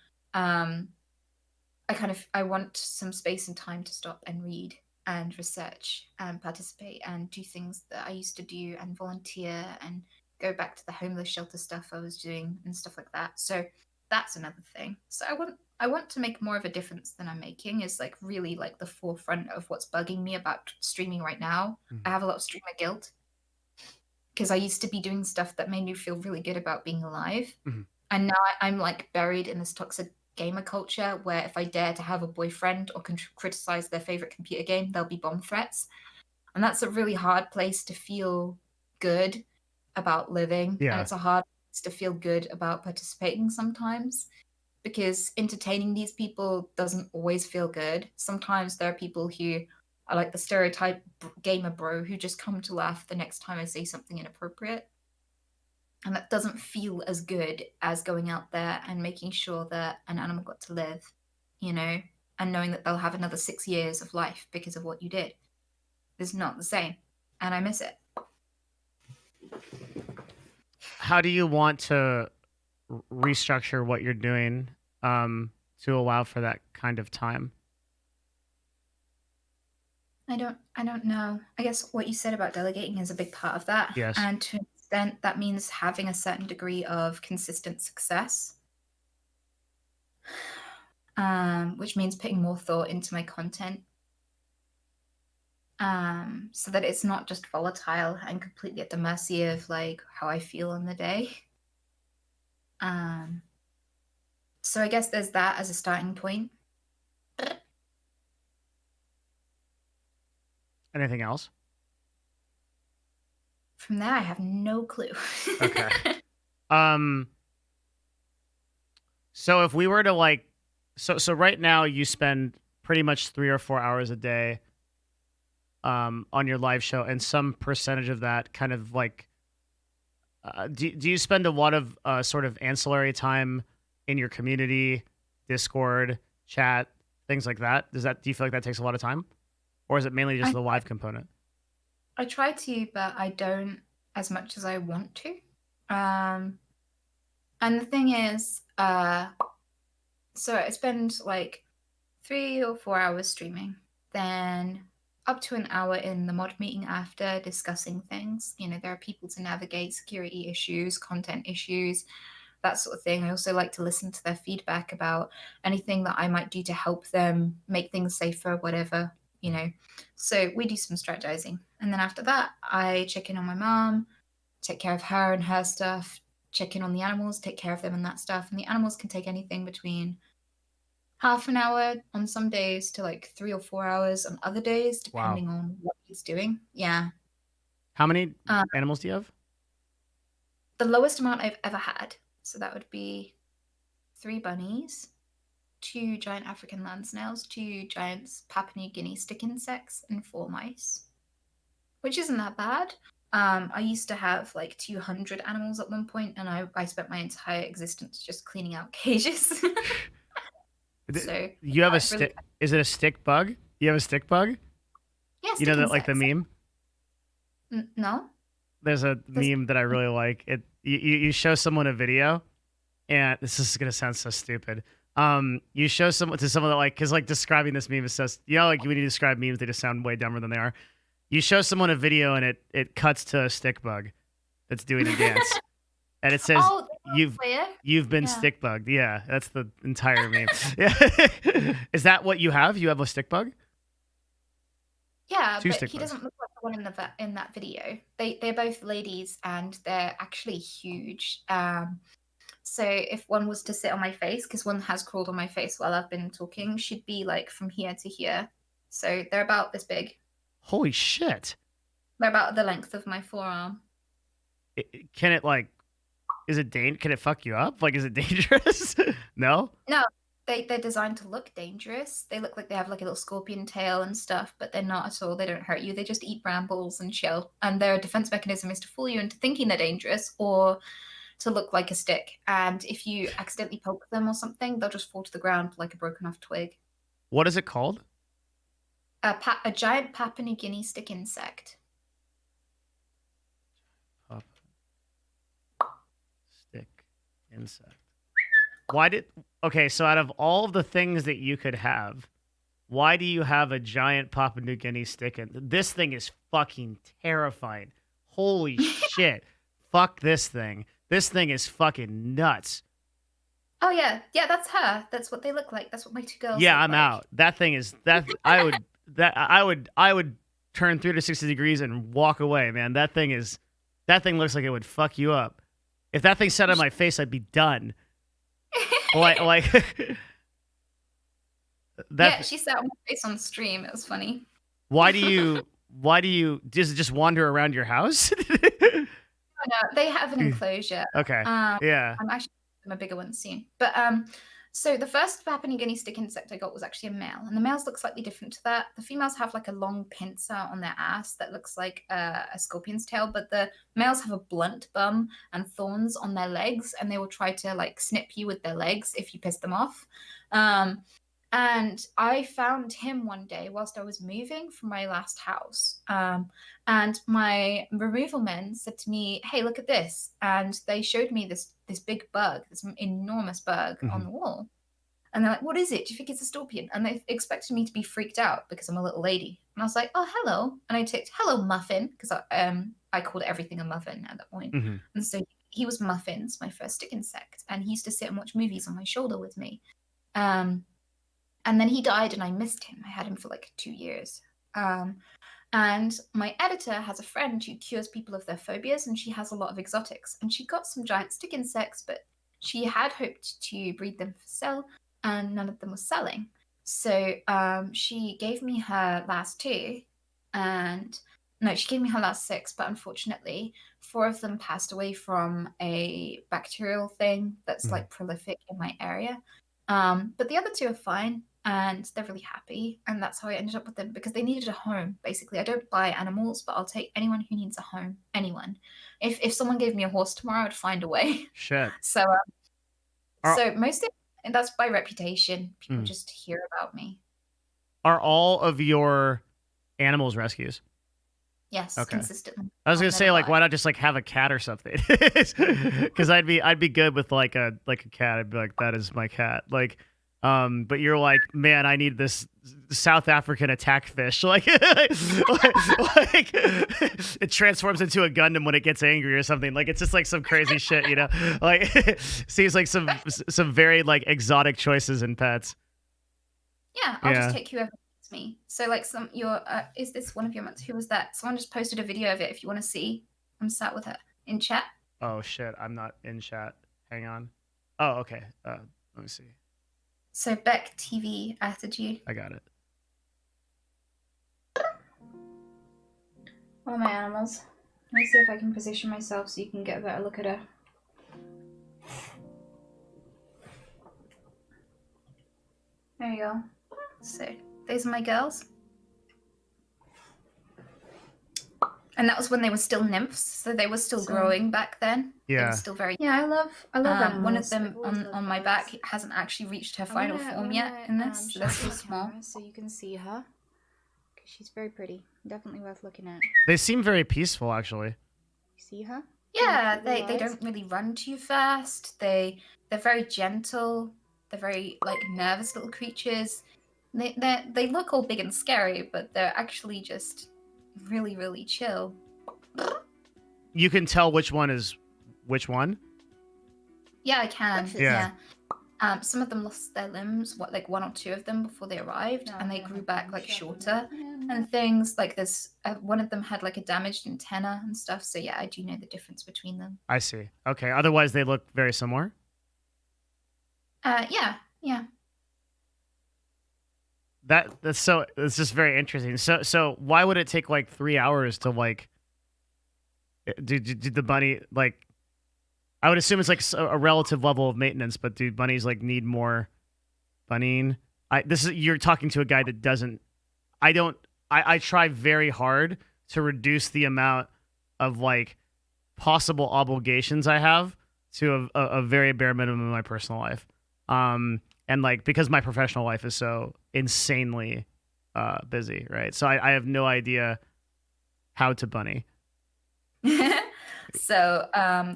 B: I want some space and time to stop and read and research and participate and do things that I used to do and volunteer and go back to the homeless shelter stuff I was doing and stuff like that. So that's another thing. So I want to make more of a difference than I'm making, is like really like the forefront of what's bugging me about streaming right now. I have a lot of streamer guilt because I used to be doing stuff that made me feel really good about being alive. And now I'm like buried in this toxic gamer culture where if I dare to have a boyfriend or criticize their favorite computer game, there'll be bomb threats. And that's a really hard place to feel good about living.
A: Yeah.
B: And it's a hard place to feel good about participating sometimes, because entertaining these people doesn't always feel good. Sometimes there are people who are like the stereotype gamer bro who just come to laugh the next time I say something inappropriate. And that doesn't feel as good as going out there and making sure that an animal got to live, and knowing that they'll have another 6 years of life because of what you did. It's not the same. And I miss it.
A: How do you want to restructure what you're doing to allow for that kind of time?
B: I don't know. I guess what you said about delegating is a big part of that.
A: Yes.
B: And to an extent, that means having a certain degree of consistent success, which means putting more thought into my content, so that it's not just volatile and completely at the mercy of like how I feel on the day. So I guess there's that as a starting point.
A: Anything else?
B: From there, I have no clue.
A: Okay. So if we were to like, so right now you spend pretty much 3 or 4 hours a day on your live show, and some percentage of that kind of like do you spend a lot of sort of ancillary time in your community, Discord, chat, things like that? Do you feel like that takes a lot of time, or is it mainly just
B: I
A: the live component?
B: I try to, but I don't as much as I want to. Um, and the thing is, so I spend like 3 or 4 hours streaming, then up to an hour in the mod meeting after discussing things. You know, there are people to navigate, security issues, content issues, that sort of thing. I also like to listen to their feedback about anything that I might do to help them make things safer, whatever, you know. So we do some strategizing. And then after that, I check in on my mom, take care of her and her stuff, check in on the animals, take care of them and that stuff. And the animals can take anything between half an hour on some days to like 3 or 4 hours on other days,
A: Wow.
B: depending on what he's doing. Yeah.
A: How many
B: Um,
A: animals do you have?
B: the lowest amount I've ever had. So that would be 3 bunnies, 2 giant African land snails, 2 giant Papua New Guinea stick insects, and 4 mice, which isn't that bad. I used to have like 200 animals at one point, and I spent my entire existence just cleaning out cages. So
A: You have a
B: I've really,
A: stick. Is it a stick bug? You have a stick bug?
B: yeah,
A: You
B: stick
A: know that, like the
B: insects.
A: meme.
B: No,
A: There's a
B: there's
A: meme that I really like. You show someone a video, and this is gonna sound so stupid. You show someone to someone that like, cause like describing this meme is so, like when you describe memes, they just sound way dumber than they are. You show someone a video and it cuts to a stick bug that's doing a dance, and it says
B: oh, they were
A: you've
B: clear.
A: you've been
B: Yeah,
A: stick bugged. Yeah, that's the entire meme. Yeah, is that what you have? You have a stick bug?
B: yeah,
A: Two
B: but
A: stick
B: he
A: bugs.
B: doesn't look like the one in that video. They're both ladies, and they're actually huge. So if one was to sit on my face, because one has crawled on my face while I've been talking, she'd be like from here to here. So they're about this big.
A: Holy shit!
B: They're about the length of my forearm.
A: Can it like? Is it Can it fuck you up? Like, is it dangerous? No.
B: No, they're designed to look dangerous. They look like they have like a little scorpion tail and stuff, but they're not at all. They don't hurt you. They just eat brambles and chill. And their defense mechanism is to fool you into thinking they're dangerous or to look like a stick. And if you accidentally poke them or something, they'll just fall to the ground like a broken off twig.
A: What is it called?
B: A giant Papua New Guinea stick insect.
A: Pop stick insect. Why did? Okay, so out of all of the things that you could have, why do you have a giant Papua New Guinea stick? This thing is fucking terrifying. Holy shit! Fuck this thing. This thing is fucking nuts.
B: Oh yeah, yeah, that's her. That's what they look like. That's what my 2 girls
A: Yeah,
B: look
A: I'm
B: like.
A: out. That thing is that I would turn 360 degrees and walk away, man. That thing looks like it would fuck you up. If that thing sat on my face, I'd be done. Like
B: Yeah,
A: that.
B: she sat on my face on stream. It was funny.
A: Why do you does it just wander around your house?
B: Oh, no, they have an enclosure.
A: Okay. Yeah.
B: I'm actually gonna a bigger one soon. But so the first Papua New Guinea stick insect I got was actually a male, and the males look slightly different to that. The females have like a long pincer on their ass that looks like a scorpion's tail, but the males have a blunt bum and thorns on their legs, and they will try to like snip you with their legs if you piss them off. And I found him one day whilst I was moving from my last house. And my removal men said to me, "Hey, look at this!" And they showed me this big bug, this enormous bug on
A: Mhm.
B: the wall. And they're like, "What is it? Do you think it's a scorpion?" And they expected me to be freaked out because I'm a little lady. And I was like, "Oh, hello!" And I ticked, "Hello, Muffin," because I called everything a muffin at that point.
A: Mhm.
B: And so he was Muffins, my first stick insect, and he used to sit and watch movies on my shoulder with me. Um, and then he died, and I missed him. I had him for like 2 years. And my editor has a friend who cures people of their phobias, and she has a lot of exotics. And she got some giant stick insects, but she had hoped to breed them for sale, and none of them was selling. So she gave me her last two, and no, she gave me her last six, but unfortunately, 4 of them passed away from a bacterial thing that's
A: Mhm.
B: like prolific in my area. But the other two are fine. and they're really happy. And that's how I ended up with them, because they needed a home. Basically, I don't buy animals, but I'll take anyone who needs a home. Anyone. If someone gave me a horse tomorrow, I'd find a way.
A: Shit.
B: So
A: Are
B: so mostly, and that's by reputation. People
A: mm.
B: just hear about me.
A: Are all of your animals rescues?
B: Yes,
A: Okay.
B: consistently.
A: I was
B: I'll
A: gonna say,
B: never
A: like,
B: buy.
A: why not just like have a cat or something? Because I'd be good with like a cat. I'd be like, that is my cat. Like, but you're like, man, I need this South African attack fish. Like, like it transforms into a Gundam when it gets angry or something. Like, it's just like some crazy shit, you know? Like, seems like some very like exotic choices in pets.
B: Yeah, I'll
A: Yeah.
B: just take whoever needs me. So like is this one of your months? Who was that? Someone just posted a video of it if you want to see. I'm sat with her in chat.
A: Oh shit, I'm not in chat. Hang on. Oh, okay. Let me see.
B: So Beck TV added you.
A: I got it.
B: All my animals. Let me see if I can position myself so you can get a better look at her. There you go. So those are my girls. And that was when they were still nymphs, so they were still growing back then. They
A: Yeah.
B: were still very.
C: Yeah, I love animals.
B: One of them
C: I've always loved
B: on my
C: birds.
B: back hasn't actually reached her final form yet in this, so they're still small.
C: So you can see her. She's very pretty. Definitely worth looking at.
A: They seem very peaceful, actually.
C: You see her?
B: Yeah,
C: Cute little
B: they
C: eyes.
B: don't really run too fast. They're very gentle. They're very like nervous little creatures. They look all big and scary, but they're actually just really, really chill.
A: You can tell which one is which one.
B: Yeah, I can.
A: Yeah.
B: Some of them lost their limbs, like one or two of them before they arrived, and they grew back like shorter and things. Like there's one of them had like a damaged antenna and stuff. So yeah, I do know the difference between them.
A: I see. Okay. Otherwise, they look very similar.
B: Yeah.
A: That's so. It's just very interesting. So why would it take like 3 hours to like? Did the bunny like? I would assume it's like a relative level of maintenance, but do bunnies like need more bunnying? You're talking to a guy that doesn't. I try very hard to reduce the amount of like possible obligations I have to a very bare minimum in my personal life. And like because my professional life is so insanely busy, right? So I have no idea how to bunny.
B: So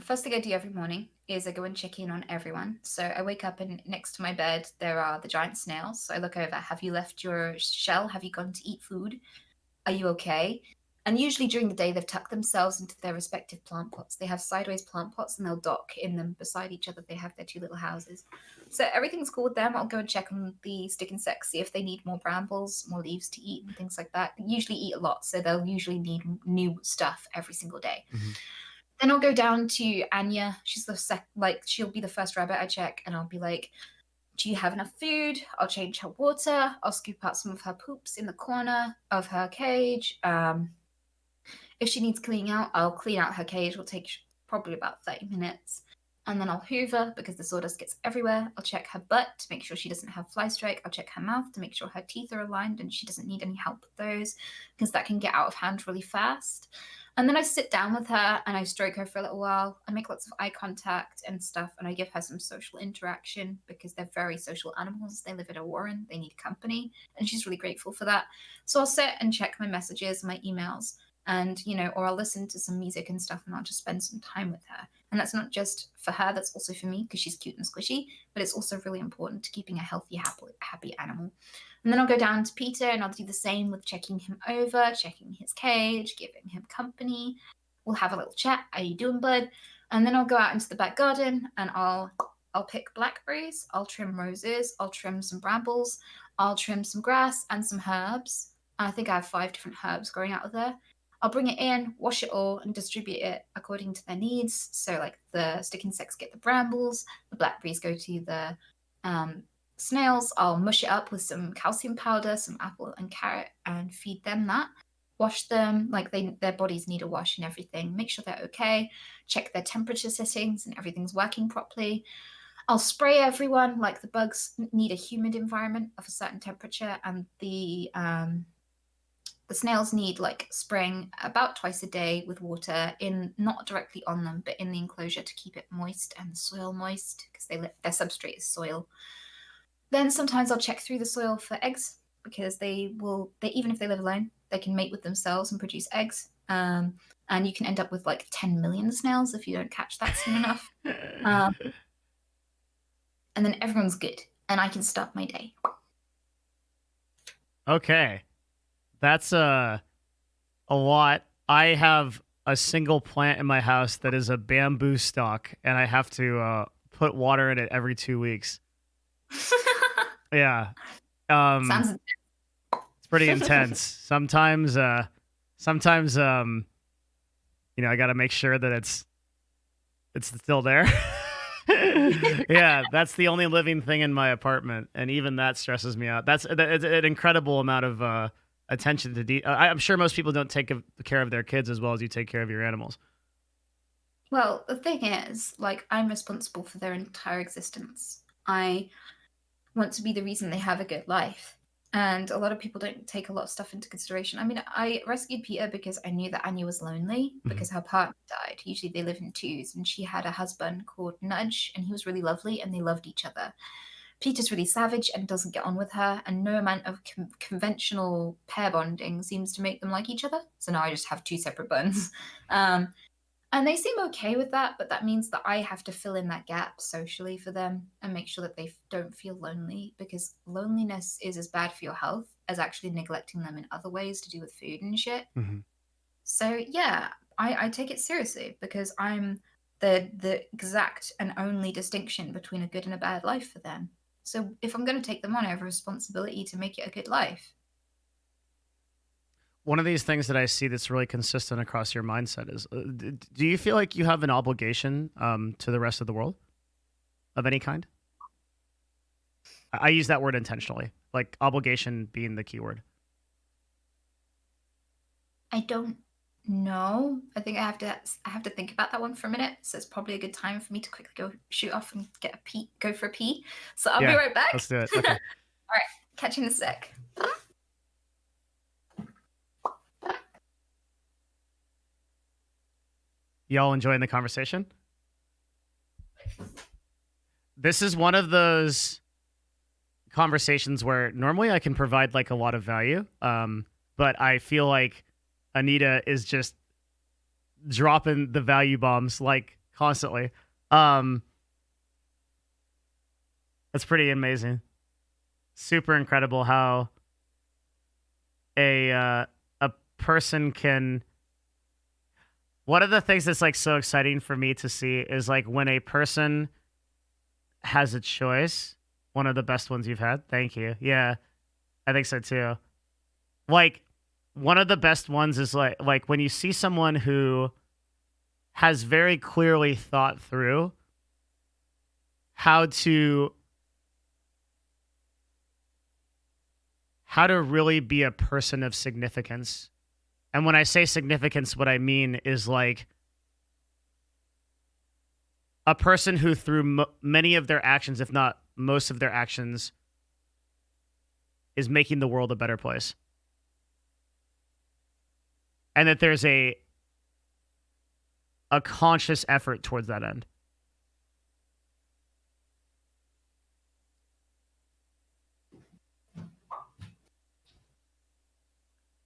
B: first thing I do every morning is I go and check in on everyone. So I wake up and next to my bed there are the giant snails. So I look over, have you left your shell? Have you gone to eat food? Are you okay? And usually during the day they've tucked themselves into their respective plant pots. They have sideways plant pots and they'll dock in them beside each other. They have their two little houses. So everything's cool with them. I'll go and check on the stick insects, see if they need more brambles, more leaves to eat and things like that. They usually eat a lot, so they'll usually need new stuff every single day.
A: Mm-hmm.
B: Then I'll go down to Anya. She's she'll be the first rabbit I check, and I'll be like, do you have enough food? I'll change her water. I'll scoop out some of her poops in the corner of her cage. If she needs cleaning out, I'll clean out her cage. It'll take probably about 30 minutes. And then I'll hoover because the sawdust gets everywhere. I'll check her butt to make sure she doesn't have fly strike. I'll check her mouth to make sure her teeth are aligned and she doesn't need any help with those because that can get out of hand really fast. And then I sit down with her and I stroke her for a little while. I make lots of eye contact and stuff, and I give her some social interaction because they're very social animals. They live in a warren. They need company, and she's really grateful for that. So I'll sit and check my messages, my emails, and, or I'll listen to some music and stuff, and I'll just spend some time with her. And that's not just for her, that's also for me because she's cute and squishy, but it's also really important to keeping a healthy, happy animal. And then I'll go down to Peter and I'll do the same with checking him over, checking his cage, giving him company. We'll have a little chat. How you doing, bud? And then I'll go out into the back garden and I'll pick blackberries. I'll trim roses. I'll trim some brambles. I'll trim some grass and some herbs. I think I have 5 different herbs growing out of there. I'll bring it in, wash it all, and distribute it according to their needs. So, like, the stick insects get the brambles, the blackberries go to the snails. I'll mush it up with some calcium powder, some apple and carrot, and feed them that. Wash them, like their bodies need a wash and everything. Make sure they're okay. Check their temperature settings and everything's working properly. I'll spray everyone. Like the bugs need a humid environment of a certain temperature, and the snails need like spraying about twice a day with water in, not directly on them, but in the enclosure to keep it moist and the soil moist because their substrate is soil. Then sometimes I'll check through the soil for eggs because they even if they live alone, they can mate with themselves and produce eggs. And you can end up with like 10 million snails if you don't catch that soon enough. And then everyone's good, and I can start my day.
A: Okay, that's a lot. I have a single plant in my house that is a bamboo stalk, and I have to put water in it every 2 weeks. Yeah.
B: Sounds
A: It's pretty intense. Sometimes I got to make sure that it's still there. Yeah, that's the only living thing in my apartment, and even that stresses me out. It's an incredible amount of attention to detail. I'm sure most people don't take care of their kids as well as you take care of your animals.
B: Well, the thing is, like, I'm responsible for their entire existence. I want to be the reason they have a good life. And a lot of people don't take a lot of stuff into consideration. I mean, I rescued Peter because I knew that Anya was lonely because her partner died. Usually they live in twos, and she had a husband called Nudge, and he was really lovely, and they loved each other. Peter's really savage and doesn't get on with her, and no amount of conventional pair bonding seems to make them like each other. So now I just have two separate buns. And they seem okay with that, but that means that I have to fill in that gap socially for them and make sure that they don't feel lonely, because loneliness is as bad for your health as actually neglecting them in other ways to do with food and shit.
A: Mhm.
B: So yeah, I take it seriously because I'm the exact and only distinction between a good and a bad life for them. So if I'm going to take them on, I have a responsibility to make it a good life.
A: One of these things that I see that's really consistent across your mindset is, do you feel like you have an obligation to the rest of the world of any kind? I use that word intentionally, like obligation being the key word.
B: I don't know. I think I have to think about that one for a minute. So it's probably a good time for me to quickly go shoot off and go for a pee. So I'll be right back.
A: Let's do it. Okay.
B: All right, catch you in a sec.
A: Y'all enjoying the conversation? This is one of those conversations where normally I can provide like a lot of value, but I feel like Anita is just dropping the value bombs like constantly. That's pretty amazing. Super incredible how a person can. One of the things that's like so exciting for me to see is like when a person has a choice. One of the best ones you've had. Thank you. Yeah, I think so too. Like one of the best ones is like when you see someone who has very clearly thought through how to really be a person of significance. And when I say significance, what I mean is like a person who through many of their actions, if not most of their actions, is making the world a better place. And that there's a conscious effort towards that end.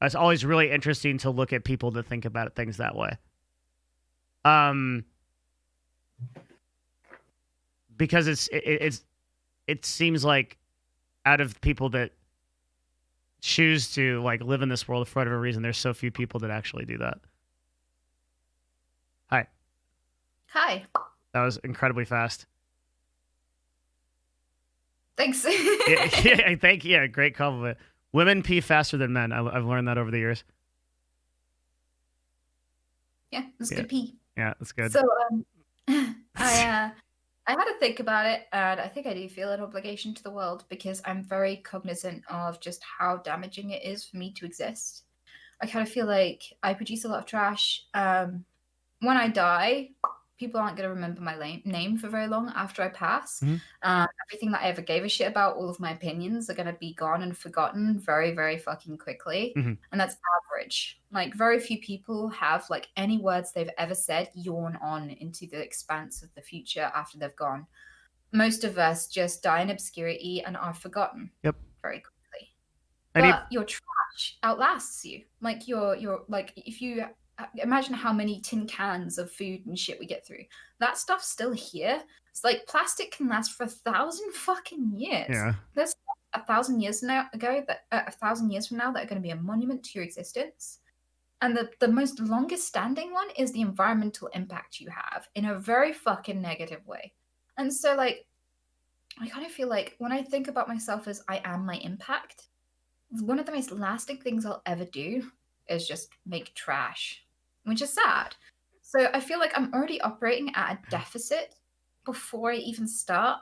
A: It's always really interesting to look at people that think about things that way. Because it seems like out of people that choose to like live in this world for whatever reason, there's so few people that actually do that. Hi.
B: Hi.
A: That was incredibly fast.
B: Thanks.
A: Yeah, thank you. Yeah, great compliment. Women pee faster than men. I've learned that over the years.
B: Yeah, it's good pee.
A: Yeah, that's good.
B: So I had to think about it, and I think I do feel an obligation to the world because I'm very cognizant of just how damaging it is for me to exist. I kind of feel like I produce a lot of trash. When I die, people aren't going to remember my name for very long after I pass.
A: Mhm.
B: Everything that I ever gave a shit about, all of my opinions are going to be gone and forgotten very, very fucking quickly.
A: Mhm.
B: And that's average. Like, very few people have, like, any words they've ever said yawn on into the expanse of the future after they've gone. Most of us just die in obscurity and are forgotten
A: Yep.
B: very quickly.
A: And
B: But your trash outlasts you. Like, your like, if you imagine how many tin cans of food and shit we get through, that stuff's still here. It's like plastic can last for 1,000 fucking years.
A: yeah.
B: There's 1,000 years now ago that 1,000 years from now that are going to be a monument to your existence. And the most longest standing one is the environmental impact you have in a very fucking negative way. And so, like, I kind of feel like when I think about myself as I am my impact, one of the most lasting things I'll ever do is just make trash, which is sad. So I feel like I'm already operating at a deficit before I even start.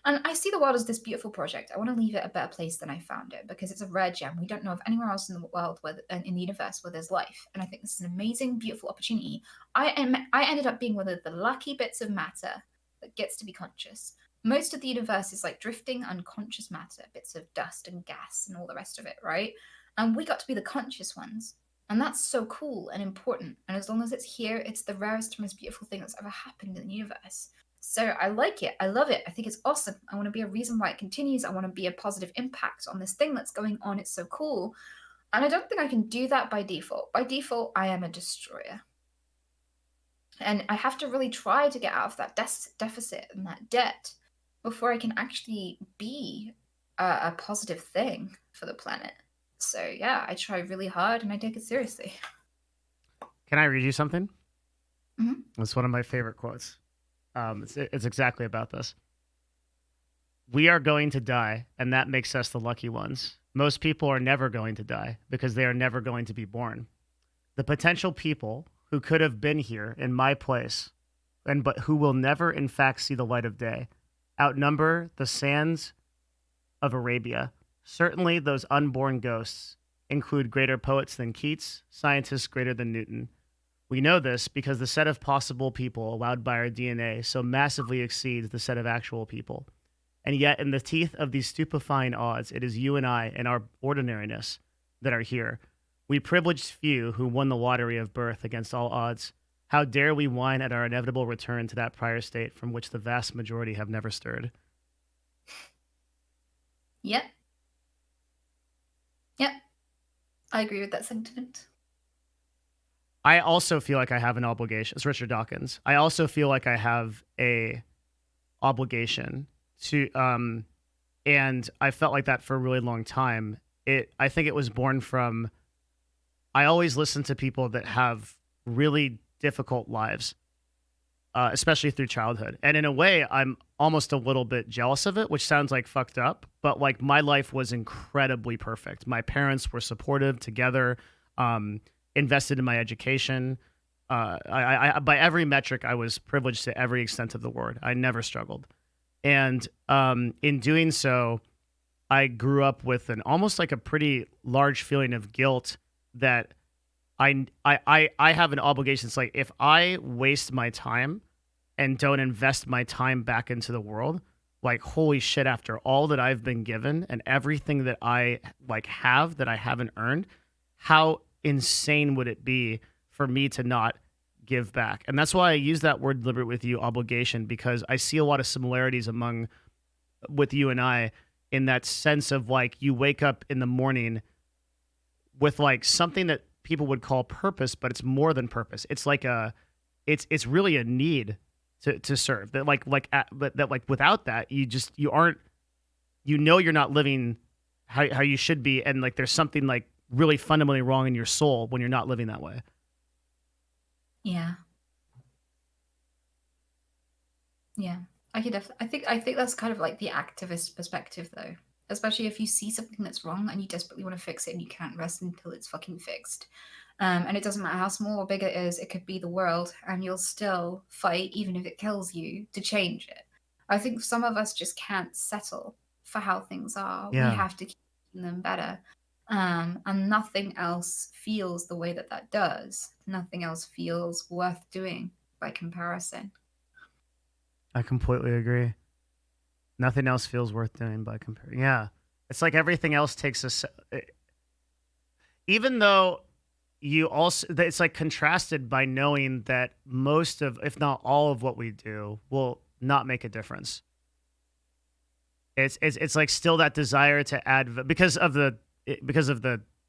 B: And I see the world as this beautiful project. I want to leave it a better place than I found it because it's a rare gem. We don't know of anywhere else in the world where, in the universe, where there's life. And I think this is an amazing, beautiful opportunity. I ended up being one of the lucky bits of matter that gets to be conscious. Most of the universe is like drifting unconscious matter, bits of dust and gas and all the rest of it, right? And we got to be the conscious ones. And that's so cool and important. And as long as it's here, it's the rarest, most beautiful thing that's ever happened in the universe. So I like it. I love it. I think it's awesome. I want to be a reason why it continues. I want to be a positive impact on this thing that's going on. It's so cool. And I don't think I can do that by default. By default, I am a destroyer. And I have to really try to get out of that deficit and that debt before I can actually be a positive thing for the planet. So yeah, I try really hard and I take it seriously.
A: Can I read you something?
B: Mhm.
A: It's one of my favorite quotes. It's exactly about this. We are going to die, and that makes us the lucky ones. Most people are never going to die because they are never going to be born. The potential people who could have been here in my place, but who will never, in fact, see the light of day, outnumber the sands of Arabia. Certainly, those unborn ghosts include greater poets than Keats, scientists greater than Newton. We know this because the set of possible people allowed by our DNA so massively exceeds the set of actual people. And yet, in the teeth of these stupefying odds, it is you and I and our ordinariness that are here. We privileged few who won the lottery of birth against all odds. How dare we whine at our inevitable return to that prior state from which the vast majority have never stirred?
B: Yep. Yep. I agree with that sentiment.
A: I also feel like I have an obligation. It's Richard Dawkins. I also feel like I have a obligation to, and I felt like that for a really long time. I think it was born from, I always listen to people that have really difficult lives, especially through childhood. And in a way, I'm almost a little bit jealous of it, which sounds like fucked up, but like my life was incredibly perfect. My parents were supportive together, invested in my education. I by every metric, I was privileged to every extent of the word. I never struggled. And in doing so, I grew up with an almost like a pretty large feeling of guilt that I have an obligation. It's like if I waste my time and don't invest my time back into the world, like holy shit, after all that I've been given and everything that I like have that I haven't earned, how insane would it be for me to not give back? And that's why I use that word deliberate with you, obligation, because I see a lot of similarities with you and I in that sense of like you wake up in the morning with like something that people would call purpose, but it's more than purpose. It's like it's really a need to serve. That that like without that, you aren't, you're not living how you should be, and like there's something like really fundamentally wrong in your soul when you're not living that way.
B: Yeah. Yeah. I think that's kind of like the activist perspective though. Especially if you see something that's wrong and you desperately want to fix it and you can't rest until it's fucking fixed. And it doesn't matter how small or big it is, it could be the world, and you'll still fight even if it kills you to change it. I think some of us just can't settle for how things are. We
A: Yeah.
B: have to keep making them better. And nothing else feels the way that does. Nothing else feels worth doing by comparison.
A: I completely agree. Nothing else feels worth doing by comparing. Yeah. It's like everything else takes us. Even though you also, it's like contrasted by knowing that most of, if not all of what we do will not make a difference. It's like still that desire to add because of the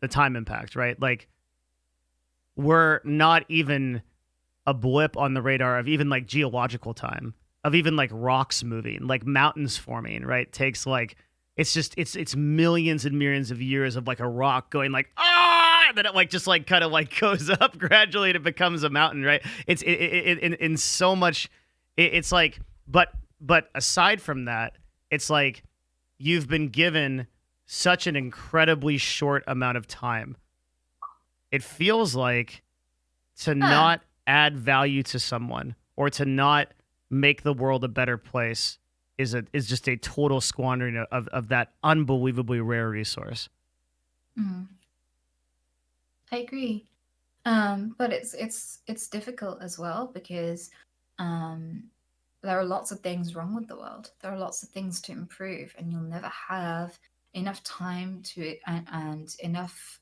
A: time impact, right? Like we're not even a blip on the radar of even like geological time, of even like rocks moving, like mountains forming, right? Takes like it's millions and millions of years of like a rock going like and then it like just like kind of like goes up gradually and it becomes a mountain, right? It's in so much it's like but aside from that, it's like you've been given such an incredibly short amount of time. It feels like to not add value to someone or to not make the world a better place is just a total squandering of that unbelievably rare resource.
B: Mm. I agree. But it's difficult as well because there are lots of things wrong with the world. There are lots of things to improve, and you'll never have enough time to and enough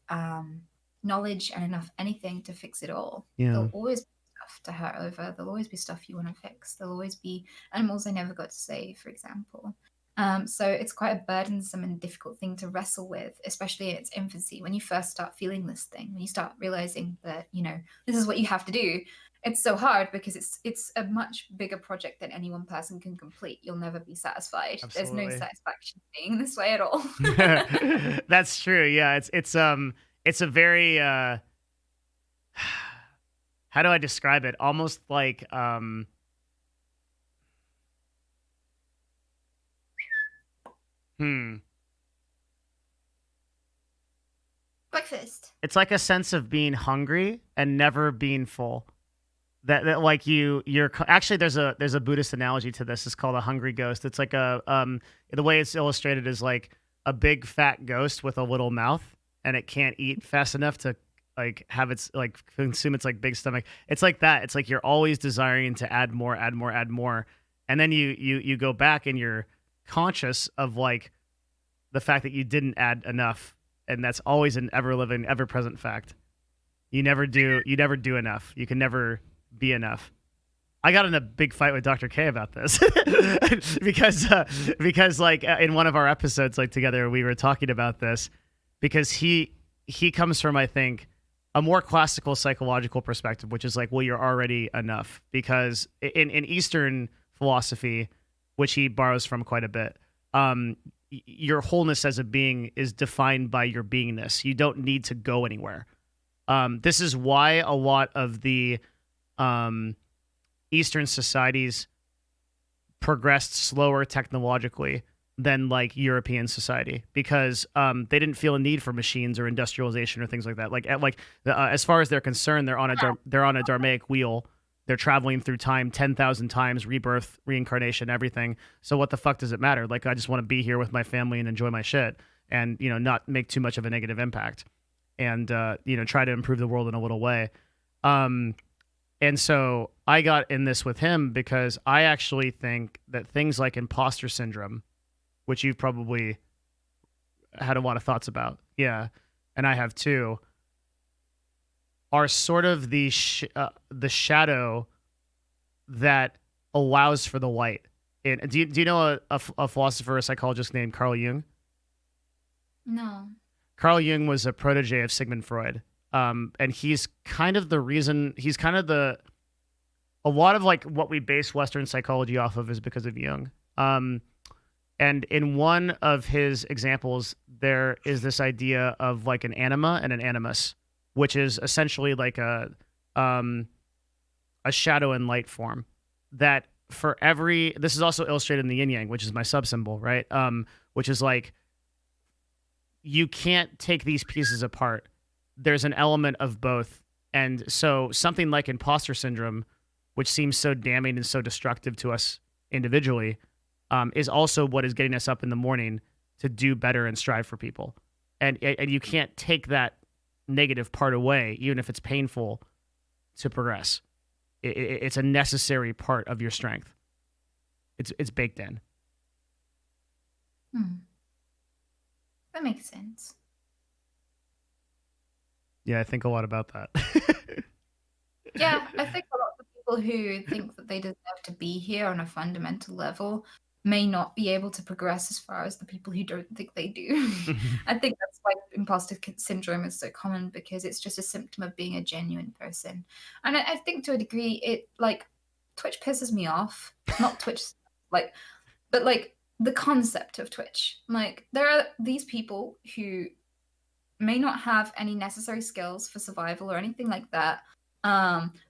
B: knowledge and enough anything to fix it all.
A: Yeah.
B: There'll always be stuff to hurt over. There'll always be stuff you want to fix. There'll always be animals I never got to save, for example. So it's quite a burdensome and difficult thing to wrestle with, especially in its infancy. When you first start feeling this thing, when you start realizing that, this is what you have to do, it's so hard because it's a much bigger project than any one person can complete. You'll never be satisfied.
A: Absolutely.
B: There's no satisfaction being this way at all.
A: That's true. Yeah, it's a very how do I describe it? Almost like
B: Breakfast.
A: It's like a sense of being hungry and never being full. That like you're actually there's a Buddhist analogy to this. It's called a hungry ghost. It's like the way it's illustrated is like a big fat ghost with a little mouth, and it can't eat fast enough to like have its like consume its like big stomach. It's like that. It's like you're always desiring to add more, and then you go back and you're conscious of like the fact that you didn't add enough, and that's always an ever living, ever present fact. You never do enough. You can never be enough. I got in a big fight with Dr. K about this because like in one of our episodes like together we were talking about this because he comes from I think a more classical psychological perspective, which is like, well, you're already enough, because in Eastern philosophy, which he borrows from quite a bit, your wholeness as a being is defined by your beingness. You don't need to go anywhere. This is why a lot of the Eastern societies progressed slower technologically than like European society, because they didn't feel a need for machines or industrialization or things like that. As far as they're concerned, they're on a Dharmaic wheel. They're traveling through time 10,000 times, rebirth, reincarnation, everything. So what the fuck does it matter? Like, I just want to be here with my family and enjoy my shit and, not make too much of a negative impact and, try to improve the world in a little way. And so I got in this with him because I actually think that things like imposter syndrome, which you've probably had a lot of thoughts about, yeah, and I have too, are sort of the shadow that allows for the light. And do you know a philosopher, a psychologist named Carl Jung?
B: No.
A: Carl Jung was a protege of Sigmund Freud. And he's kind of the reason, a lot of like what we base Western psychology off of is because of Jung. And in one of his examples, there is this idea of like an anima and an animus, which is essentially like a shadow and light form that for every, this is also illustrated in the yin yang, which is my sub symbol, right? Which is like, you can't take these pieces apart. There's an element of both. And so something like imposter syndrome, which seems so damning and so destructive to us individually, is also what is getting us up in the morning to do better and strive for people. And you can't take that negative part away, even if it's painful, to progress. It's a necessary part of your strength. It's baked in.
B: That makes sense.
A: Yeah, I think a lot about that.
B: Yeah, I think a lot of people who think that they deserve to be here on a fundamental level may not be able to progress as far as the people who don't think they do. I think that's why imposter syndrome is so common, because it's just a symptom of being a genuine person. And I think to a degree, it like Twitch pisses me off. Not Twitch, like, but like the concept of Twitch. Like, there are these people who may not have any necessary skills for survival or anything like that.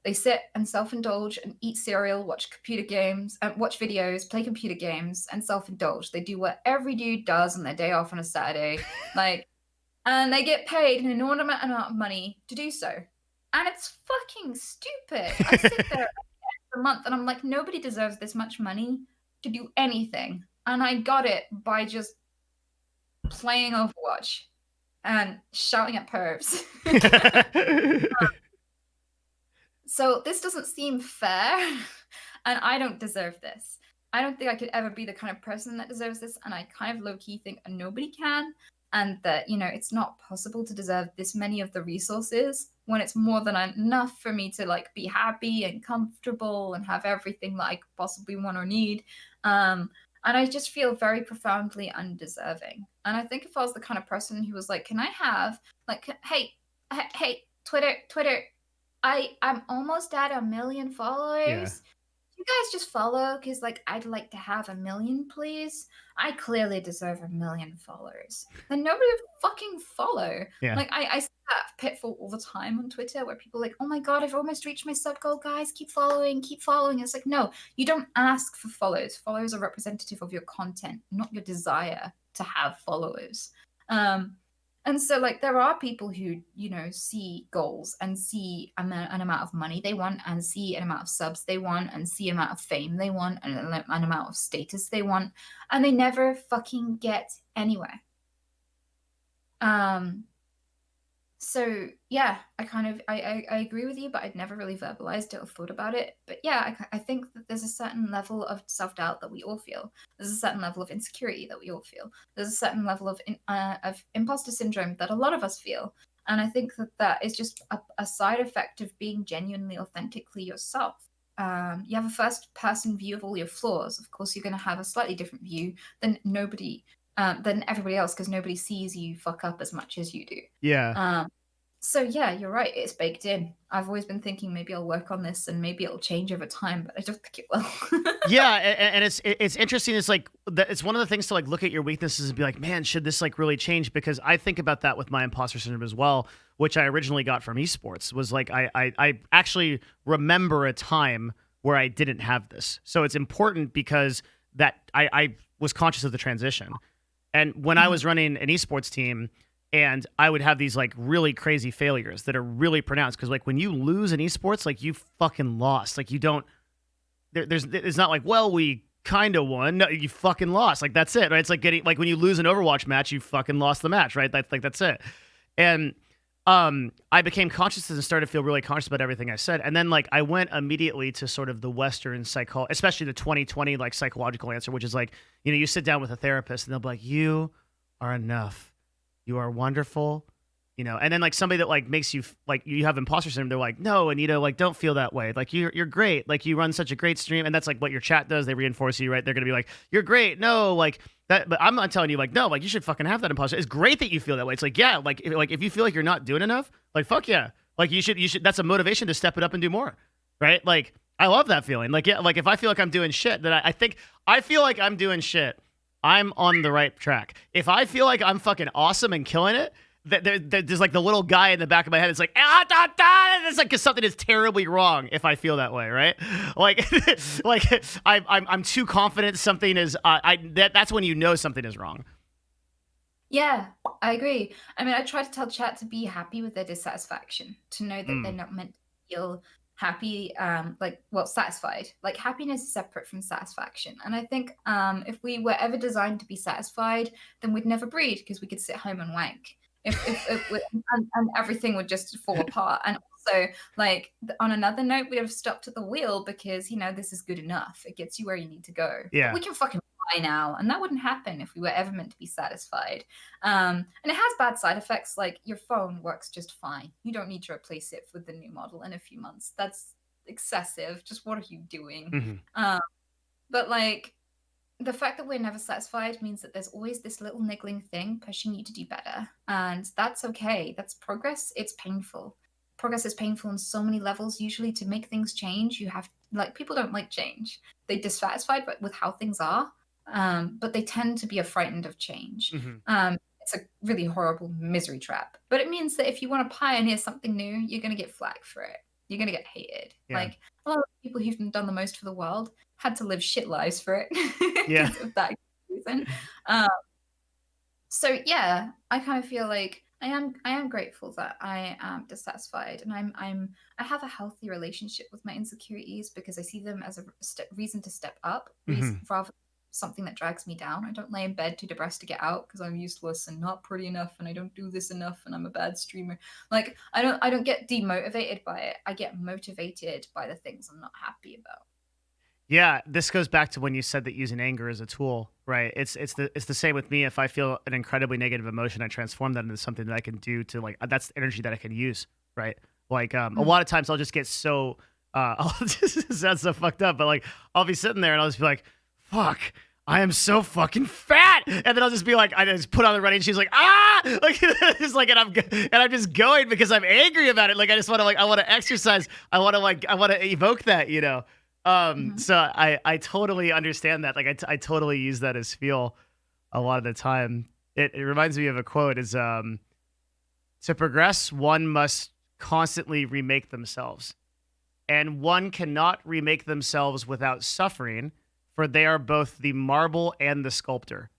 B: They sit and self-indulge and eat cereal, watch computer games, watch videos, play computer games, and self-indulge. They do what every dude does on their day off on a Saturday, like, and they get paid an inordinate amount of money to do so. And it's fucking stupid. I sit there a month and I'm like, nobody deserves this much money to do anything. And I got it by just playing Overwatch and shouting at pervs. So this doesn't seem fair, and I don't deserve this. I don't think I could ever be the kind of person that deserves this, and I kind of low-key think nobody can, and that, you know, it's not possible to deserve this many of the resources when it's more than enough for me to, like, be happy and comfortable and have everything that I could possibly want or need. And I just feel very profoundly undeserving. And I think if I was the kind of person who was like, can I have, like, hey, Twitter, I'm almost at 1 million followers.
A: Yeah.
B: You guys just follow, because like I'd like to have 1 million, please. I clearly deserve 1 million followers. Then nobody would fucking follow.
A: Yeah.
B: Like I see that pitfall all the time on Twitter where people are like, oh my god, I've almost reached my sub goal, guys. Keep following, keep following. It's like, no, you don't ask for follows. Followers are representative of your content, not your desire to have followers. And so, like, there are people who, you know, see goals and see an amount of money they want, and see an amount of subs they want, and see amount of fame they want, and an amount of status they want, and they never fucking get anywhere. So yeah, I agree with you, but I'd never really verbalized it or thought about it. But yeah, I think that there's a certain level of self-doubt that we all feel. There's a certain level of insecurity that we all feel. There's a certain level of imposter syndrome that a lot of us feel. And I think that that is just a side effect of being genuinely, authentically yourself. You have a first-person view of all your flaws. Of course, you're going to have a slightly different view than everybody else, because nobody sees you fuck up as much as you do.
A: Yeah.
B: So yeah, you're right. It's baked in. I've always been thinking maybe I'll work on this and maybe it'll change over time, but I don't think it will.
A: Yeah, and it's interesting. It's like it's one of the things to like look at your weaknesses and be like, man, should this like really change? Because I think about that with my imposter syndrome as well, which I originally got from esports. Was like I actually remember a time where I didn't have this. So it's important because that I was conscious of the transition. And when I was running an esports team, and I would have these like really crazy failures that are really pronounced, because like when you lose in esports, like you fucking lost. Like you don't. It's not like, well, we kind of won. No, you fucking lost. Like that's it, right? It's like getting like when you lose an Overwatch match, you fucking lost the match, right? That's it. And I became conscious and started to feel really conscious about everything I said. And then like I went immediately to sort of the Western especially the 2020 like psychological answer, which is like, you know, you sit down with a therapist and they'll be like, you are enough. You are wonderful, you know, and then like somebody that like makes you like you have imposter syndrome. They're like, no, Anita, like don't feel that way. Like you're great. Like you run such a great stream, and that's like what your chat does. They reinforce you, right? They're gonna be like, you're great. No, like that. But I'm not telling you like, no, like you should fucking have that imposter. It's great that you feel that way. It's like, yeah, like if you feel like you're not doing enough, like fuck yeah, like you should. That's a motivation to step it up and do more, right? Like I love that feeling. Like yeah, like if I feel like I'm doing shit, then I feel like I'm doing shit. I'm on the right track. If I feel like I'm fucking awesome and killing it, there's like the little guy in the back of my head. It's like, it's like because something is terribly wrong if I feel that way, right? Like, like I'm too confident something is. That's when you know something is wrong.
B: Yeah, I agree. I mean, I try to tell chat to be happy with their dissatisfaction, to know that they're not meant to feel happy, satisfied. Like happiness is separate from satisfaction. And I think if we were ever designed to be satisfied, then we'd never breed, because we could sit home and wank. And everything would just fall apart. And also, like on another note, we'd have stopped at the wheel because this is good enough. It gets you where you need to go. But
A: Yeah.
B: we can fucking fly now, and that wouldn't happen if we were ever meant to be satisfied. And it has bad side effects. Like your phone works just fine. You don't need to replace it with the new model in a few months. That's excessive. Just what are you doing?
A: Hmm.
B: But like the fact that we're never satisfied means that there's always this little niggling thing pushing you to do better. And that's okay. That's progress. It's painful. Progress is painful on so many levels. Usually, to make things change, you have like people don't like change. They're dissatisfied with how things are, but they tend to be frightened of change.
A: Hmm.
B: It's a really horrible misery trap. But it means that if you want to pioneer something new, you're going to get flack for it. You're going to get hated.
A: Yeah.
B: Like a lot of people who've done the most for the world had to live shit lives for it
A: Yeah.
B: because of that reason. So yeah, I kind of feel like I am grateful that I am dissatisfied, and I have a healthy relationship with my insecurities because I see them as a reason to step up,
A: Hmm.
B: rather than something that drags me down. I don't lay in bed too depressed to get out because I'm useless and not pretty enough, and I don't do this enough, and I'm a bad streamer. Like I don't get demotivated by it. I get motivated by the things I'm not happy about.
A: Yeah, this goes back to when you said that using anger as a tool, right? It's the same with me. If I feel an incredibly negative emotion, I transform that into something that I can do to like that's energy that I can use, right? Like a lot of times I'll just get so sounds so fucked up, but like I'll be sitting there and I'll just be like, "Fuck, I am so fucking fat," and then I'll just be like, I just put on the running shoes, like like just like, and I'm just going because I'm angry about it. Like I just want to I want to exercise. I want to evoke that, you know. So I totally understand that. Like I totally use that as fuel a lot of the time. It reminds me of a quote is to progress one must constantly remake themselves, and one cannot remake themselves without suffering, for they are both the marble and the sculptor.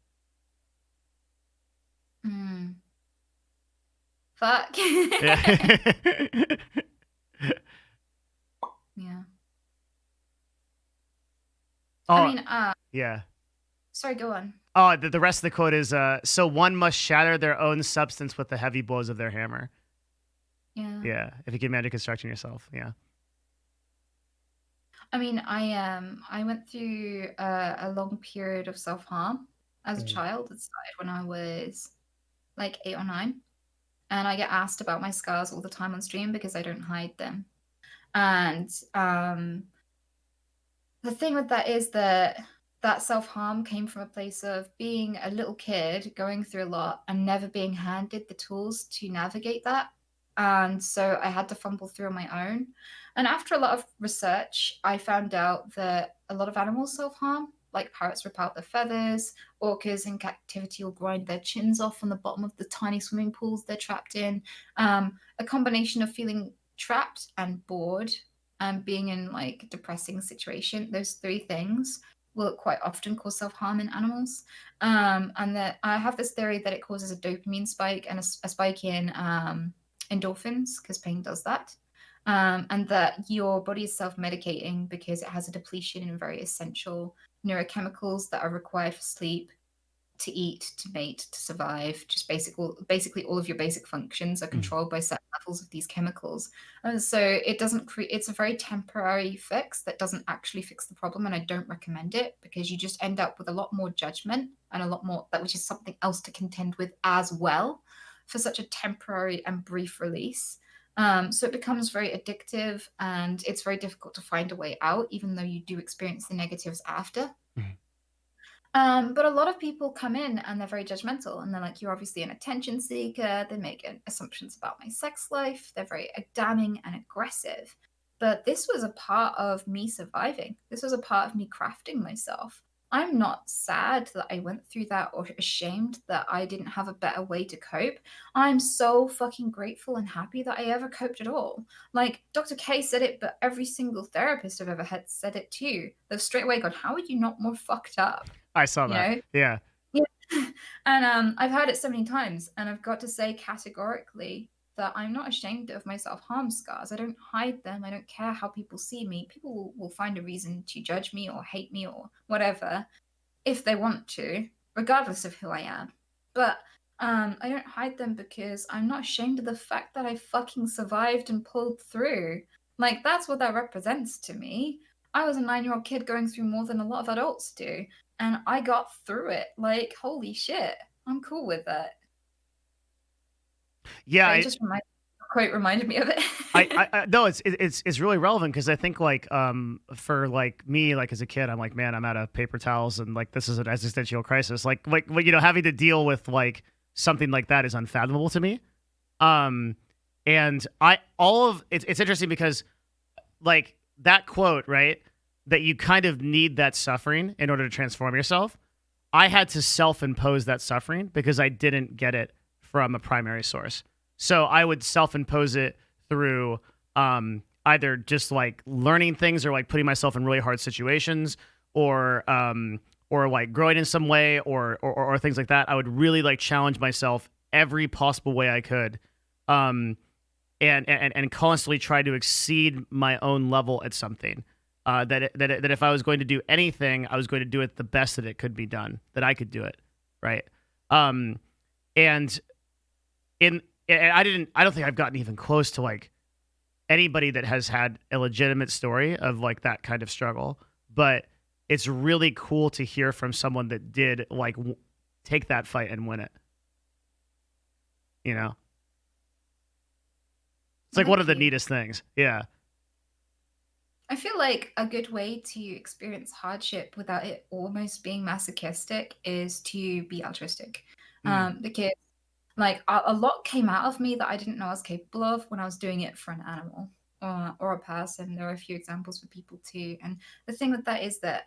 B: Fuck.
A: Yeah.
B: Yeah.
A: Oh,
B: I mean,
A: yeah.
B: sorry, go on.
A: Oh, the rest of the quote is so one must shatter their own substance with the heavy blows of their hammer.
B: Yeah.
A: Yeah, if you can imagine constructing yourself. Yeah.
B: I mean, I went through a long period of self-harm as a child. It started when I was like 8 or 9, and I get asked about my scars all the time on stream because I don't hide them. And the thing with that is that self-harm came from a place of being a little kid going through a lot and never being handed the tools to navigate that. And so I had to fumble through on my own. And after a lot of research, I found out that a lot of animals self-harm, like parrots rip out their feathers, orcas in captivity will grind their chins off on the bottom of the tiny swimming pools they're trapped in. A combination of feeling trapped and bored and being in like depressing situation, those three things will quite often cause self-harm in animals. And that I have this theory that it causes a dopamine spike and a spike in endorphins, because pain does that. And that your body is self-medicating because it has a depletion in very essential neurochemicals that are required for sleep, to eat, to mate, to survive. Just basically all of your basic functions are controlled by certain levels of these chemicals. And so it doesn't create, it's a very temporary fix that doesn't actually fix the problem. And I don't recommend it because you just end up with a lot more judgment and a lot more, that which is something else to contend with as well, for such a temporary and brief release. So it becomes very addictive, and it's very difficult to find a way out, even though you do experience the negatives after. But a lot of people come in and they're very judgmental, and they're like, "You're obviously an attention seeker." They make assumptions about my sex life. They're very damning and aggressive. But this was a part of me surviving. This was a part of me crafting myself. I'm not sad that I went through that or ashamed that I didn't have a better way to cope. I'm so fucking grateful and happy that I ever coped at all. Like Dr. K said it, but every single therapist I've ever had said it too. They've straight away gone, "How are you not more fucked up?"
A: I saw
B: You
A: that.
B: know?
A: Yeah.
B: Yeah. And I've heard it so many times, and I've got to say categorically that I'm not ashamed of my self-harm scars. I don't hide them. I don't care how people see me. People will find a reason to judge me or hate me or whatever if they want to, regardless of who I am. But I don't hide them because I'm not ashamed of the fact that I fucking survived and pulled through. Like, that's what that represents to me. I was a 9-year-old kid going through more than a lot of adults do, and I got through it. Like, holy shit. I'm cool with that.
A: Yeah,
B: But it just quite reminded me of it.
A: I no, it's really relevant because I think like for like me like as a kid I'm like, man, I'm out of paper towels and like this is an existential crisis. Like you know, having to deal with like something like that is unfathomable to me. Um, and it's interesting because like that quote, right? That you kind of need that suffering in order to transform yourself. I had to self-impose that suffering because I didn't get it from a primary source. So I would self-impose it through either just like learning things or like putting myself in really hard situations or like growing in some way or things like that. I would really like challenge myself every possible way I could. And constantly try to exceed my own level at something. That if I was going to do anything, I was going to do it the best that it could be done, that I could do it, right? And in and I don't think I've gotten even close to like anybody that has had a legitimate story of like that kind of struggle, but it's really cool to hear from someone that did like take that fight and win it. You know, it's like one of the neatest things. Yeah.
B: I feel like a good way to experience hardship without it almost being masochistic is to be altruistic. Because like a lot came out of me that I didn't know I was capable of when I was doing it for an animal or a person. There are a few examples for people too. And the thing with that is that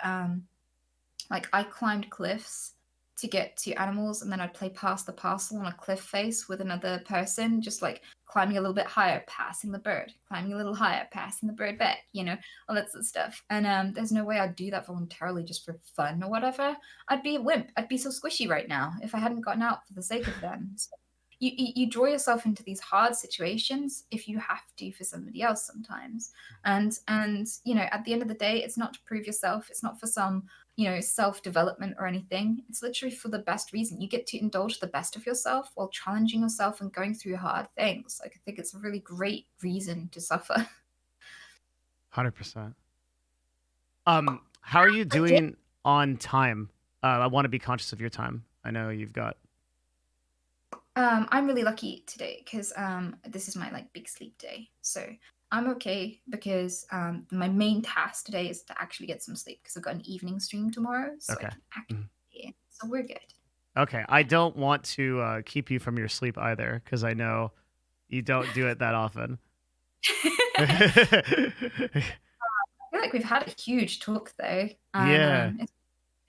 B: like I climbed cliffs to get to animals, and then I'd play pass the parcel on a cliff face with another person, just like climbing a little bit higher, passing the bird, climbing a little higher, passing the bird back, you know, all that sort of stuff. And there's no way I'd do that voluntarily just for fun or whatever. I'd be a wimp. I'd be so squishy right now if I hadn't gotten out for the sake of them. So you draw yourself into these hard situations if you have to for somebody else sometimes. And you know, at the end of the day, it's not to prove yourself. It's not for some, you know, self-development or anything. It's literally for the best reason. You get to indulge the best of yourself while challenging yourself and going through hard things. Like, I think it's a really great reason to suffer.
A: 100%. How are you doing on time? I want to be conscious of your time. I know you've got.
B: I'm really lucky today because this is my like big sleep day, so I'm okay because my main task today is to actually get some sleep because I've got an evening stream tomorrow, so
A: Okay.
B: I can actually. So we're good.
A: Okay, I don't want to keep you from your sleep either because I know you don't do it that often.
B: I feel like we've had a huge talk though, and it's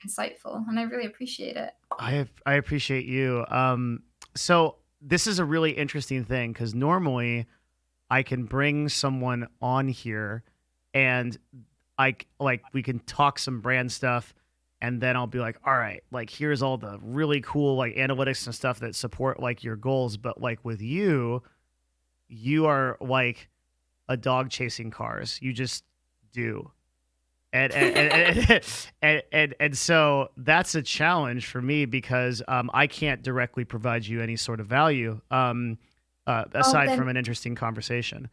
B: insightful, and I really appreciate it.
A: I appreciate you. So this is a really interesting thing because normally I can bring someone on here and we can talk some brand stuff and then I'll be like, all right, like here's all the really cool like analytics and stuff that support like your goals. But like with you are like a dog chasing cars. You just do. And so that's a challenge for me because I can't directly provide you any sort of value aside from an interesting conversation.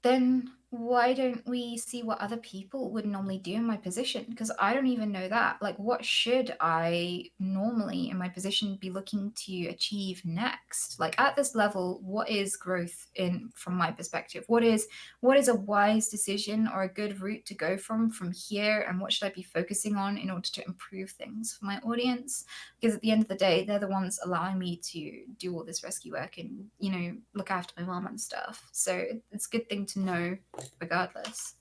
B: Then why don't we see what other people would normally do in my position? Because I don't even know that. Like, what should I normally in my position be looking to achieve next? Like at this level, what is growth from my perspective? What is a wise decision or a good route to go from here? And what should I be focusing on in order to improve things for my audience? Because at the end of the day, they're the ones allowing me to do all this rescue work and, you know, look after my mom and stuff. So it's a good thing to know regardless.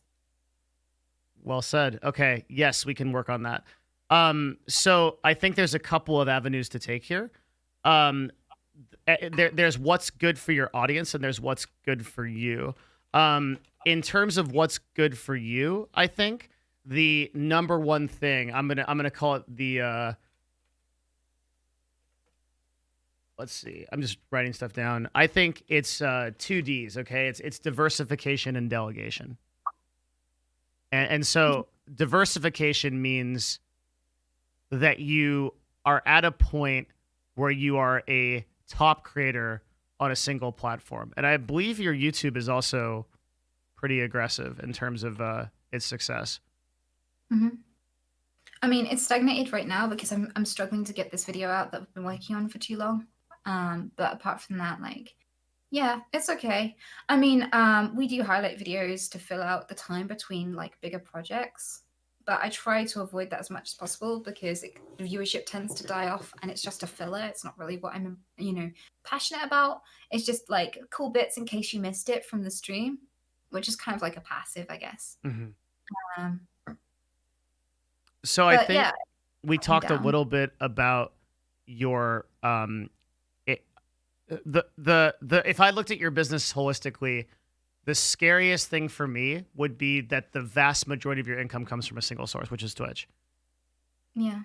A: Well said. Okay. Yes, we can work on that. So I think there's a couple of avenues to take here. There's what's good for your audience and there's what's good for you. In terms of what's good for you, I think the number one thing I'm gonna call it the let's see. I'm just writing stuff down. I think it's 2 Ds. Okay, it's diversification and delegation. And so diversification means that you are at a point where you are a top creator on a single platform. And I believe your YouTube is also pretty aggressive in terms of its success.
B: I mean, it's stagnated right now because I'm struggling to get this video out that I've been working on for too long. But apart from that, like, yeah, it's okay. I mean, we do highlight videos to fill out the time between like bigger projects, but I try to avoid that as much as possible because the viewership tends to die off, and it's just a filler. It's not really what I'm, passionate about. It's just like cool bits in case you missed it from the stream, which is kind of like a passive, I guess. Um,
A: So I
B: but
A: think
B: yeah,
A: we talked a
B: down.
A: little bit about your the if I looked at your business holistically, the scariest thing for me would be that the vast majority of your income comes from a single source, which is Twitch.
B: Yeah.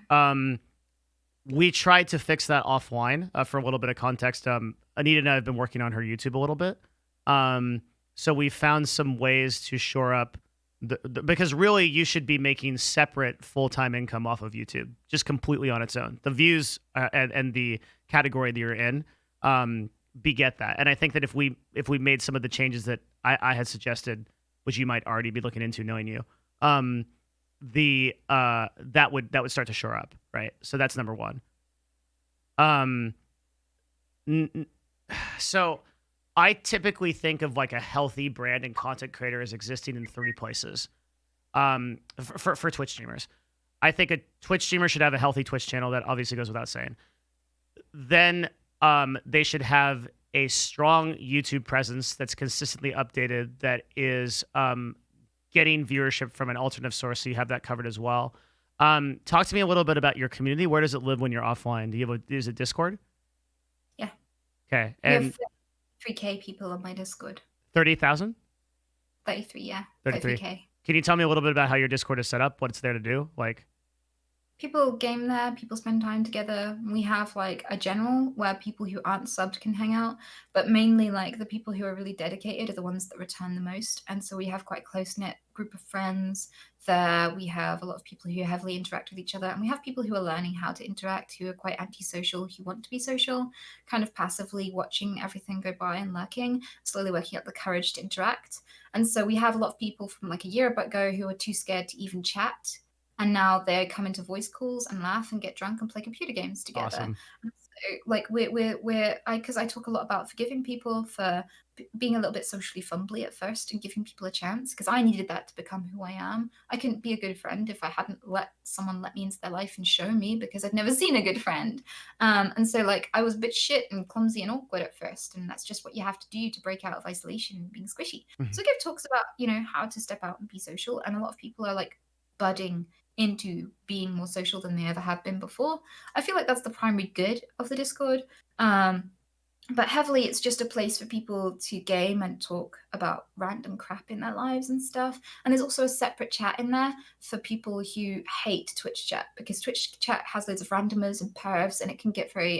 A: We tried to fix that offline for a little bit of context. Anita and I have been working on her YouTube a little bit. So we found some ways to shore up because really you should be making separate full-time income off of YouTube, just completely on its own. The views and the category that you're in beget that. And I think that if we made some of the changes that I had suggested, which you might already be looking into knowing you, that would start to shore up, right? So that's number one. So I typically think of like a healthy brand and content creator as existing in 3 places. For Twitch streamers, I think a Twitch streamer should have a healthy Twitch channel. That obviously goes without saying. Then they should have a strong YouTube presence that's consistently updated, that is getting viewership from an alternative source, so you have that covered as well. Talk to me a little bit about your community. Where does it live when you're offline? Is it Discord?
B: Yeah.
A: Okay.
B: We
A: And
B: have 3K people on my Discord.
A: 30,000?
B: 33, yeah.
A: 33.
B: 33K.
A: Can you tell me a little bit about how your Discord is set up? What it's there to do? Like,
B: People game there, people spend time together. We have like a general where people who aren't subbed can hang out, but mainly like the people who are really dedicated are the ones that return the most. And so we have quite a close-knit group of friends there. We have a lot of people who heavily interact with each other, and we have people who are learning how to interact, who are quite antisocial, who want to be social, kind of passively watching everything go by and lurking, slowly working up the courage to interact. And so we have a lot of people from like a year ago who are too scared to even chat, and now they come into voice calls and laugh and get drunk and play computer games together.
A: awesome.
B: So, like because I talk a lot about forgiving people for being a little bit socially fumbly at first and giving people a chance, because I needed that to become who I am. I couldn't be a good friend if I hadn't let someone let me into their life and show me, because I'd never seen a good friend. And so like I was a bit shit and clumsy and awkward at first, and that's just what you have to do to break out of isolation and being squishy. So I give talks about, how to step out and be social, and a lot of people are like budding into being more social than they ever have been before. I feel like that's the primary good of the Discord. But heavily, it's just a place for people to game and talk about random crap in their lives and stuff. And there's also a separate chat in there for people who hate Twitch chat, because Twitch chat has loads of randomers and pervs, and it can get very,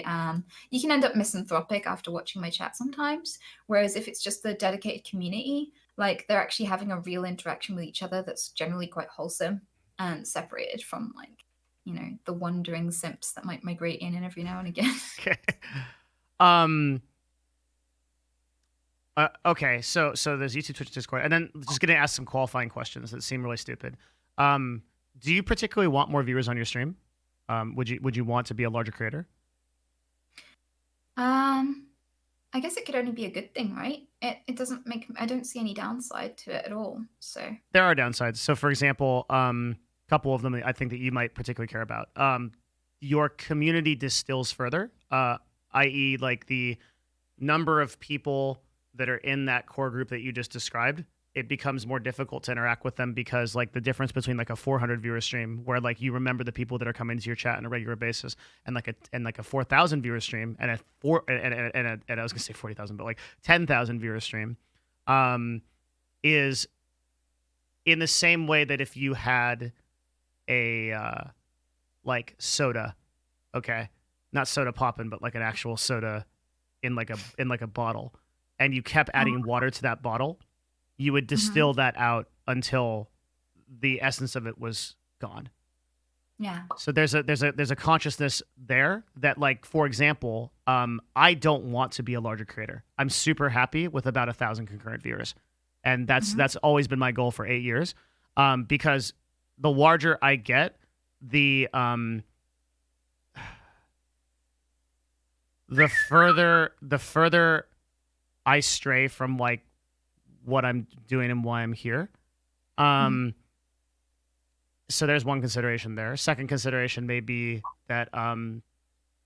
B: you can end up misanthropic after watching my chat sometimes. Whereas if it's just the dedicated community, like they're actually having a real interaction with each other that's generally quite wholesome, and separated from like, the wandering simps that might migrate in and every now and again.
A: Okay. Okay, so there's YouTube, Twitch, Discord, and then just gonna ask some qualifying questions that seem really stupid. Do you particularly want more viewers on your stream? Would you want to be a larger creator?
B: I guess it could only be a good thing, right? It doesn't make, I don't see any downside to it at all. So
A: There are downsides. So for example, couple of them I think that you might particularly care about. Your community distills further, i.e. like the number of people that are in that core group that you just described. It becomes more difficult to interact with them, because like the difference between like a 400 viewer stream, where like you remember the people that are coming to your chat on a regular basis, and like a 4,000 viewer stream, and and I was gonna say 40,000, but like 10,000 viewer stream, is in the same way that if you had a like soda, okay, not soda poppin', but like an actual soda in like a bottle, and you kept adding water to that bottle, you would distill that out until the essence of it was gone.
B: Yeah.
A: So there's a consciousness there that, like, for example, I don't want to be a larger creator. I'm super happy with about 1,000 concurrent viewers, and that's always been my goal for 8 years. Because the larger I get, the further I stray from like what I'm doing and why I'm here. So there's one consideration there. Second consideration may be that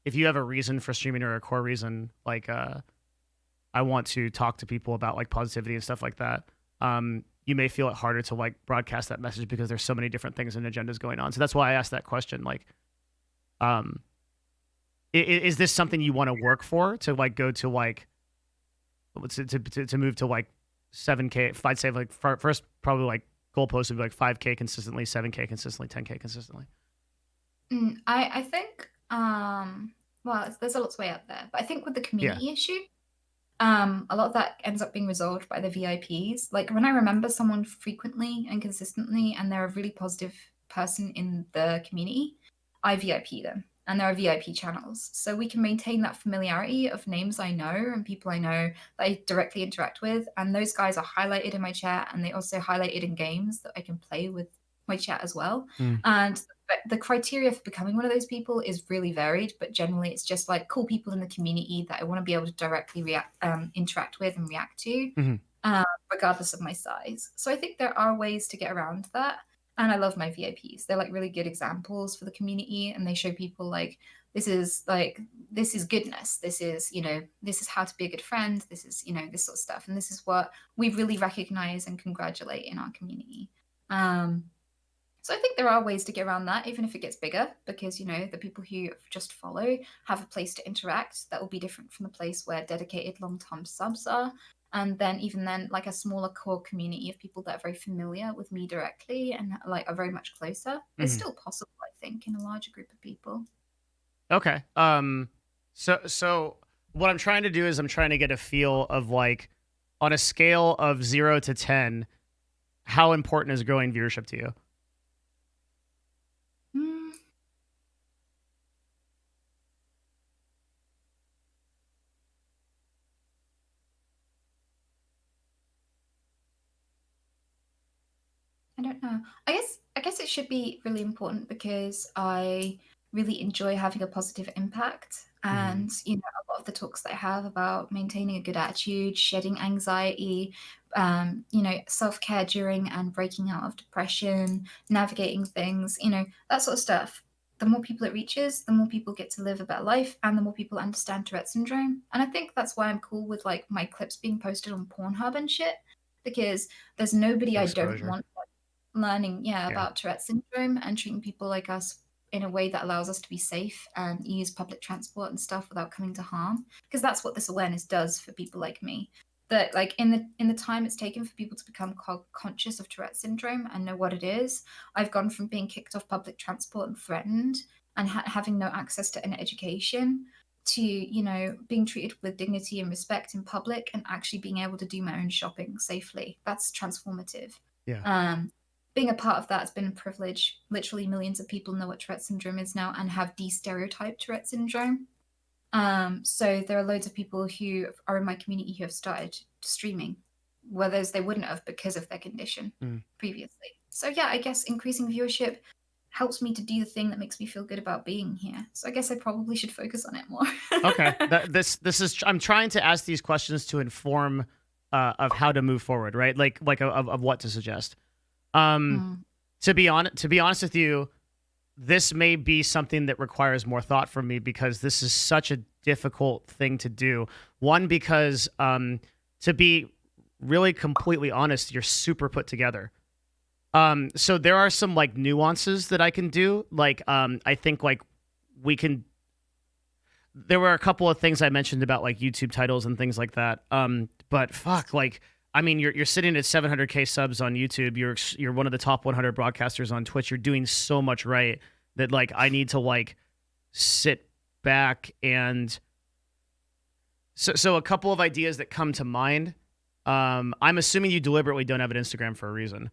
A: if you have a reason for streaming or a core reason, like I want to talk to people about like positivity and stuff like that, you may feel it harder to like broadcast that message because there's so many different things and agendas going on. So that's why I asked that question. Like, is this something you want to work for, to like go to like to move to like 7K? If I'd say like first probably like goalpost would be like 5K consistently, 7K consistently, 10K consistently.
B: I think well, there's a lot to weigh up there, but I think with the community issue, a lot of that ends up being resolved by the VIPs. Like when I remember someone frequently and consistently, and they're a really positive person in the community, I VIP them. And there are VIP channels. So we can maintain that familiarity of names I know and people I know that I directly interact with. And those guys are highlighted in my chat, and they also highlighted in games that I can play with my chat as well. And the criteria for becoming one of those people is really varied, but generally it's just like cool people in the community that I want to be able to directly interact with and react to, regardless of my size. So I think there are ways to get around that. And I love my VIPs. They're like really good examples for the community, and they show people like this is goodness. This is, this is how to be a good friend. This is, this sort of stuff. And this is what we really recognize and congratulate in our community. So I think there are ways to get around that, even if it gets bigger, because, the people who just follow have a place to interact that will be different from the place where dedicated long-term subs are. And then even then, like a smaller core community of people that are very familiar with me directly and like are very much closer is still possible, I think, in a larger group of people.
A: Okay. So what I'm trying to do is I'm trying to get a feel of like, on a scale of 0 to 10, how important is growing viewership to you?
B: I don't know. I guess it should be really important because I really enjoy having a positive impact. And, a lot of the talks that I have about maintaining a good attitude, shedding anxiety, self-care during and breaking out of depression, navigating things, that sort of stuff. The more people it reaches, the more people get to live a better life, and the more people understand Tourette syndrome. And I think that's why I'm cool with like my clips being posted on Pornhub and shit, because there's nobody I don't want learning about Tourette syndrome and treating people like us in a way that allows us to be safe and use public transport and stuff without coming to harm, because that's what this awareness does for people like me. That like in the time it's taken for people to become conscious of Tourette syndrome and know what it is, I've gone from being kicked off public transport and threatened and having no access to an education to being treated with dignity and respect in public and actually being able to do my own shopping safely. That's transformative. Being a part of that has been a privilege. Literally millions of people know what Tourette syndrome is now and have de-stereotyped Tourette syndrome. So there are loads of people who are in my community who have started streaming, whereas they wouldn't have because of their condition previously. So yeah, I guess increasing viewership helps me to do the thing that makes me feel good about being here. So I guess I probably should focus on it more.
A: Okay. This is, I'm trying to ask these questions to inform of how to move forward, right? Like of what to suggest. To be honest with you, this may be something that requires more thought from me, because this is such a difficult thing to do. One, because to be really completely honest, you're super put together. So there are some like nuances that I can do. Like I think like we can. There were a couple of things I mentioned about like YouTube titles and things like that. But fuck, like. I mean, you're sitting at 700K subs on YouTube. You're one of the top 100 broadcasters on Twitch. You're doing so much right that like I need to like sit back and so a couple of ideas that come to mind. I'm assuming you deliberately don't have an Instagram for a reason.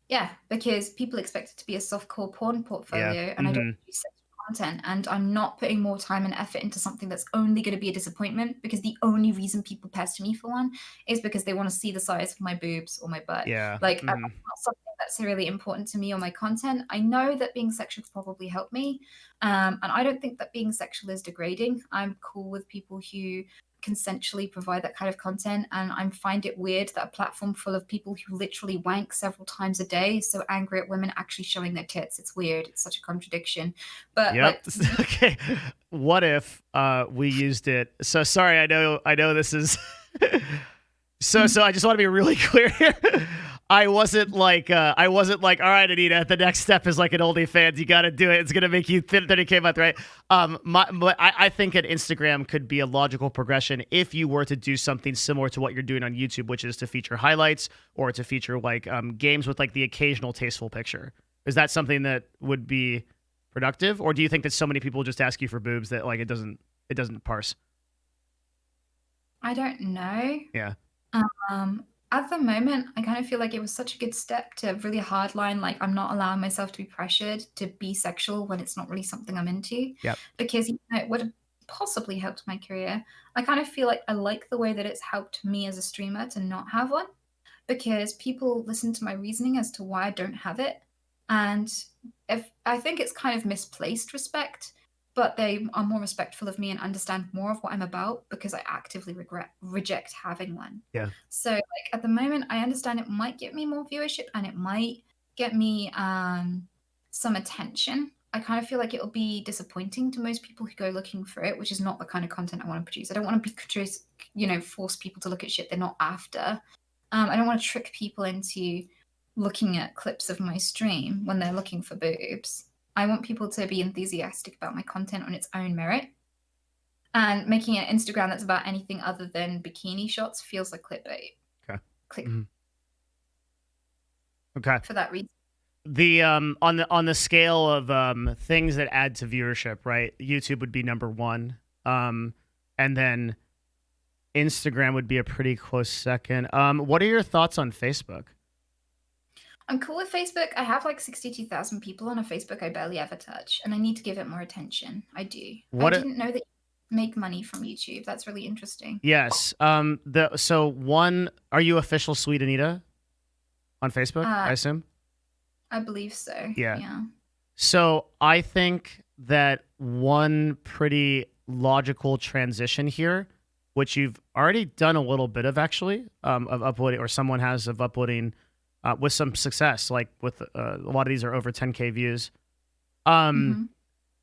B: Yeah, because people expect it to be a softcore porn portfolio, and I don't
A: Mm-hmm.
B: do sexual content, and I'm not putting more time and effort into something that's only going to be a disappointment. Because the only reason people pester me for one is because they want to see the size of my boobs or my butt.
A: Yeah.
B: Like, that's
A: Mm-hmm.
B: not something that's really important to me or my content. I know that being sexual could probably help me, and I don't think that being sexual is degrading. I'm cool with people who consensually provide that kind of content, and I find it weird that a platform full of people who literally wank several times a day is so angry at women actually showing their tits. It's weird. It's such a contradiction. But
A: Yep.
B: like,
A: Okay. What if we used it? So sorry, I know this is so I just want to be really clear here. I wasn't like, all right, Anita, the next step is like an OnlyFans. You got to do it. It's gonna make you 30K a month, right? I think an Instagram could be a logical progression if you were to do something similar to what you're doing on YouTube, which is to feature highlights or to feature like games with like the occasional tasteful picture. Is that something that would be productive, or do you think that so many people just ask you for boobs that like it doesn't parse?
B: I don't know.
A: Yeah.
B: At the moment, I kind of feel like it was such a good step to really hardline, like, I'm not allowing myself to be pressured to be sexual when it's not really something I'm into,
A: Yep.
B: because it would have possibly helped my career. I kind of feel like I like the way that it's helped me as a streamer to not have one, because people listen to my reasoning as to why I don't have it. And if I think it's kind of misplaced respect, but they are more respectful of me and understand more of what I'm about because I actively reject having one.
A: Yeah.
B: So like at the moment, I understand it might get me more viewership and it might get me some attention. I kind of feel like it'll be disappointing to most people who go looking for it, which is not the kind of content I want to produce. I don't want to force people to look at shit they're not after. I don't want to trick people into looking at clips of my stream when they're looking for boobs. I want people to be enthusiastic about my content on its own merit. And making an Instagram that's about anything other than bikini shots feels like clickbait.
A: Okay.
B: Click
A: Mhm. Okay.
B: for that reason.
A: The on the scale of things that add to viewership, right? YouTube would be number one, and then Instagram would be a pretty close second. What are your thoughts on Facebook?
B: I'm cool with Facebook. I have like 62,000 people on a Facebook I barely ever touch, and I need to give it more attention. I do. I didn't know that you make money from YouTube. That's really interesting.
A: Yes. Are you official Sweetanita on Facebook? I assume.
B: I believe so.
A: Yeah. So I think that one pretty logical transition here, which you've already done a little bit of actually, of uploading, or someone has of uploading with some success, like with a lot of these are over 10K views. One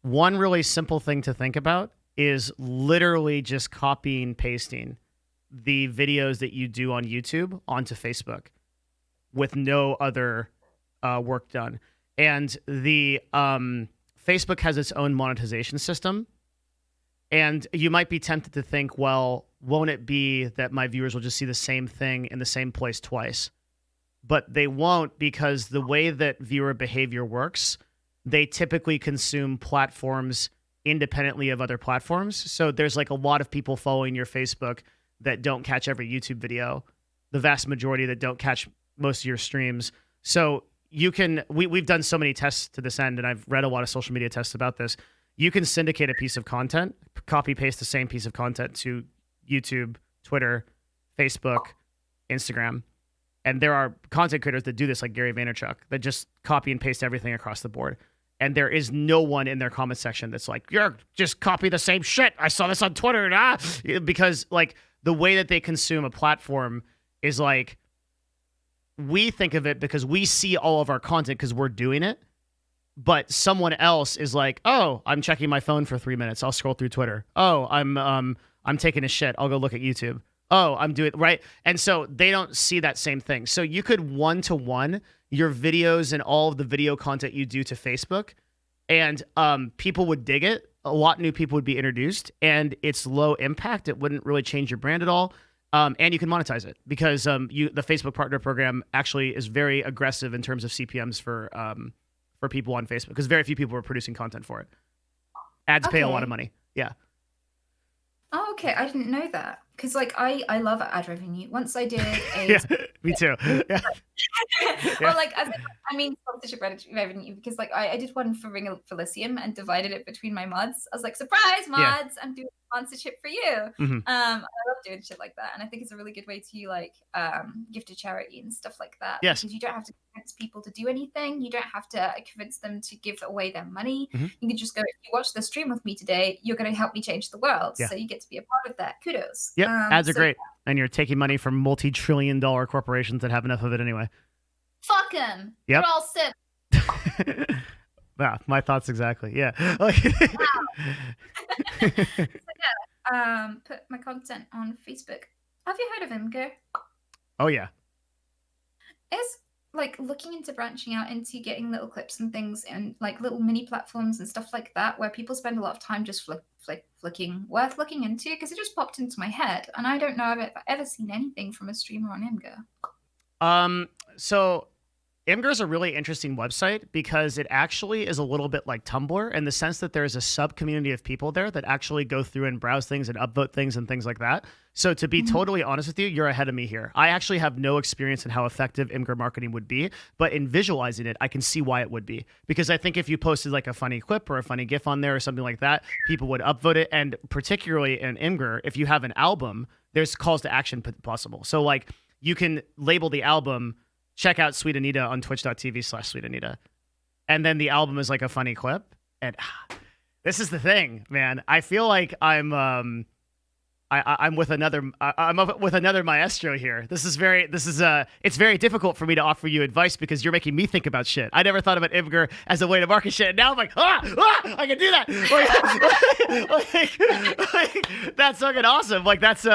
A: really simple thing to think about is literally just copying, pasting the videos that you do on YouTube onto Facebook with no other work done. And the Facebook has its own monetization system. And you might be tempted to think, well, won't it be that my viewers will just see the same thing in the same place twice? But they won't, because the way that viewer behavior works, they typically consume platforms independently of other platforms. So there's like a lot of people following your Facebook that don't catch every YouTube video, the vast majority that don't catch most of your streams. So we've done so many tests to this end, and I've read a lot of social media tests about this. You can syndicate a piece of content, copy paste the same piece of content to YouTube, Twitter, Facebook, Instagram. And there are content creators that do this, like Gary Vaynerchuk, that just copy and paste everything across the board. And there is no one in their comment section that's like, you're just copy the same shit. I saw this on Twitter. Because like the way that they consume a platform is like, we think of it because we see all of our content because we're doing it. But someone else is like, oh, I'm checking my phone for 3 minutes. I'll scroll through Twitter. Oh, I'm taking a shit. I'll go look at YouTube. Oh, I'm doing right. And so they don't see that same thing. So you could one-to-one your videos and all of the video content you do to Facebook, and people would dig it. A lot of new people would be introduced, and it's low impact. It wouldn't really change your brand at all. And you can monetize it because the Facebook Partner Program actually is very aggressive in terms of CPMs for people on Facebook, because very few people are producing content for it. Ads pay a lot of money. Yeah.
B: Oh, okay. I didn't know that. Because like I love ad revenue. Once I did a
A: yeah, me too. Yeah.
B: Or like, I mean, sponsorship revenue, because like I did one for Ring of Felicium and divided it between my mods. I was like, surprise mods, I'm doing sponsorship for you. I love doing shit like that, and I think it's a really good way to like give to charity and stuff like that.
A: Yes.
B: Because you don't have to convince people to do anything. You don't have to convince them to give away their money. You can just go, if you watch the stream with me today, you're going to help me change the world.
A: Yeah.
B: So you get to be a part of that. Kudos.
A: Yep, ads are great. And you're taking money from multi-trillion-dollar corporations that have enough of it anyway.
B: Fuck them.
A: Yep.
B: They're all sick.
A: Yeah, my thoughts exactly. Yeah.
B: Put my content on Facebook. Have you heard of Imgur?
A: Oh yeah.
B: It's like looking into branching out into getting little clips and things and like little mini platforms and stuff like that, where people spend a lot of time just flicking, worth looking into, because it just popped into my head, and I don't know if I've ever seen anything from a streamer on Imgur.
A: So Imgur is a really interesting website because it actually is a little bit like Tumblr in the sense that there's a sub community of people there that actually go through and browse things and upvote things and things like that. So to be totally honest with you, you're ahead of me here. I actually have no experience in how effective Imgur marketing would be, but in visualizing it, I can see why it would be. Because I think if you posted like a funny clip or a funny GIF on there or something like that, people would upvote it. And particularly in Imgur, if you have an album, there's calls to action possible. So like you can label the album, check out Sweetanita on twitch.tv/Sweetanita. And then the album is like a funny clip. And this is the thing, man. I feel like I'm with another maestro here. It's very difficult for me to offer you advice because you're making me think about shit. I never thought about Imgur as a way to market shit. And now I'm like, I can do that. Like, that's fucking awesome. Like that's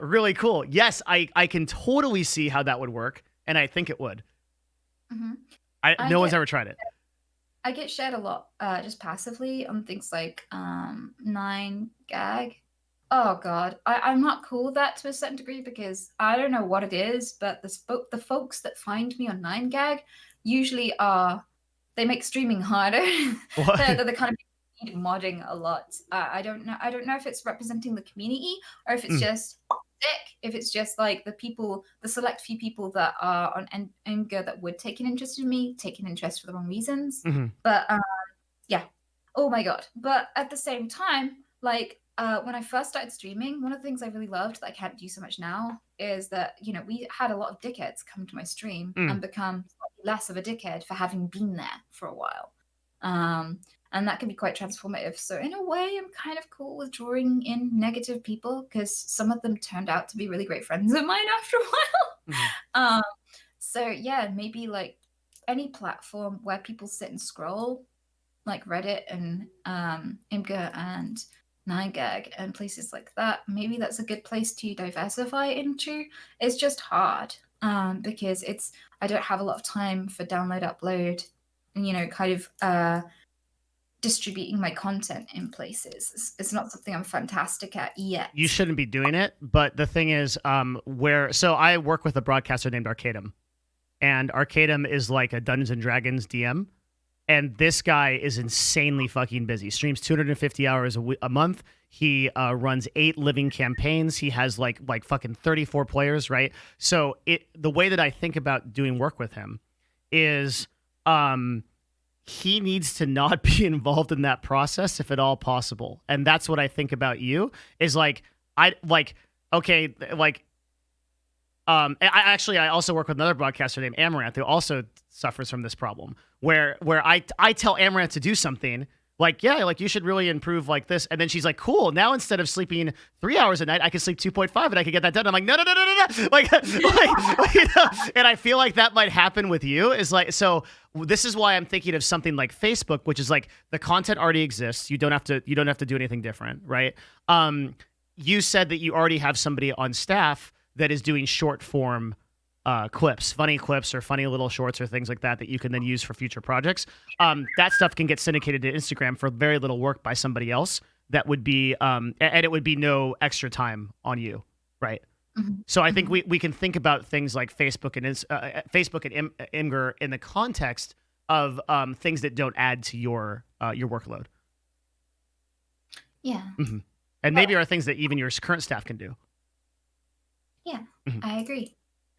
A: really cool. Yes, I can totally see how that would work. And I think it would. No one's ever tried it.
B: I get shared a lot just passively on things like 9gag. Oh god, I'm not cool with that to a certain degree because I don't know what it is, but the folks that find me on 9gag usually they make streaming harder. They're the kind of people who need modding a lot. I don't know if it's representing the community or if it's just sick. If it's just like the select few people that are on Imgur that would take an interest in me, take an interest for the wrong reasons. But yeah, oh my god. But at the same time, like when I first started streaming, one of the things I really loved that I can't do so much now is that, you know, we had a lot of dickheads come to my stream and become less of a dickhead for having been there for a while. And that can be quite transformative. So in a way, I'm kind of cool with drawing in negative people because some of them turned out to be really great friends of mine after a while. So yeah, maybe like any platform where people sit and scroll, like Reddit and Imgur and 9gag and places like that, maybe that's a good place to diversify into. It's just hard because I don't have a lot of time for download, upload, and, you know, kind of distributing my content in places. It's not something I'm fantastic at yet.
A: You shouldn't be doing it, but the thing is, so I work with a broadcaster named Arcadum, and Arcadum is like a Dungeons and Dragons DM. And this guy is insanely fucking busy. Streams 250 hours a month. He runs 8 living campaigns. He has like fucking 34 players, right? So the way that I think about doing work with him is he needs to not be involved in that process if at all possible. And that's what I think about you is I also work with another broadcaster named Amaranth who also suffers from this problem where I tell Amaranth to do something like, yeah, like you should really improve like this. And then she's like, cool. Now instead of sleeping 3 hours a night, I can sleep 2.5 and I can get that done. I'm like, no. Like, you know? And I feel like that might happen with you is like, so this is why I'm thinking of something like Facebook, which is like the content already exists. You don't have to do anything different. Right. You said that you already have somebody on staff that is doing short form clips, funny clips or funny little shorts or things like that you can then use for future projects. That stuff can get syndicated to Instagram for very little work by somebody else. That would be, and it would be no extra time on you, right? So I think we can think about things like Facebook and Imgur in the context of things that don't add to your workload.
B: Yeah.
A: And maybe are things that even your current staff can do.
B: Yeah, I agree.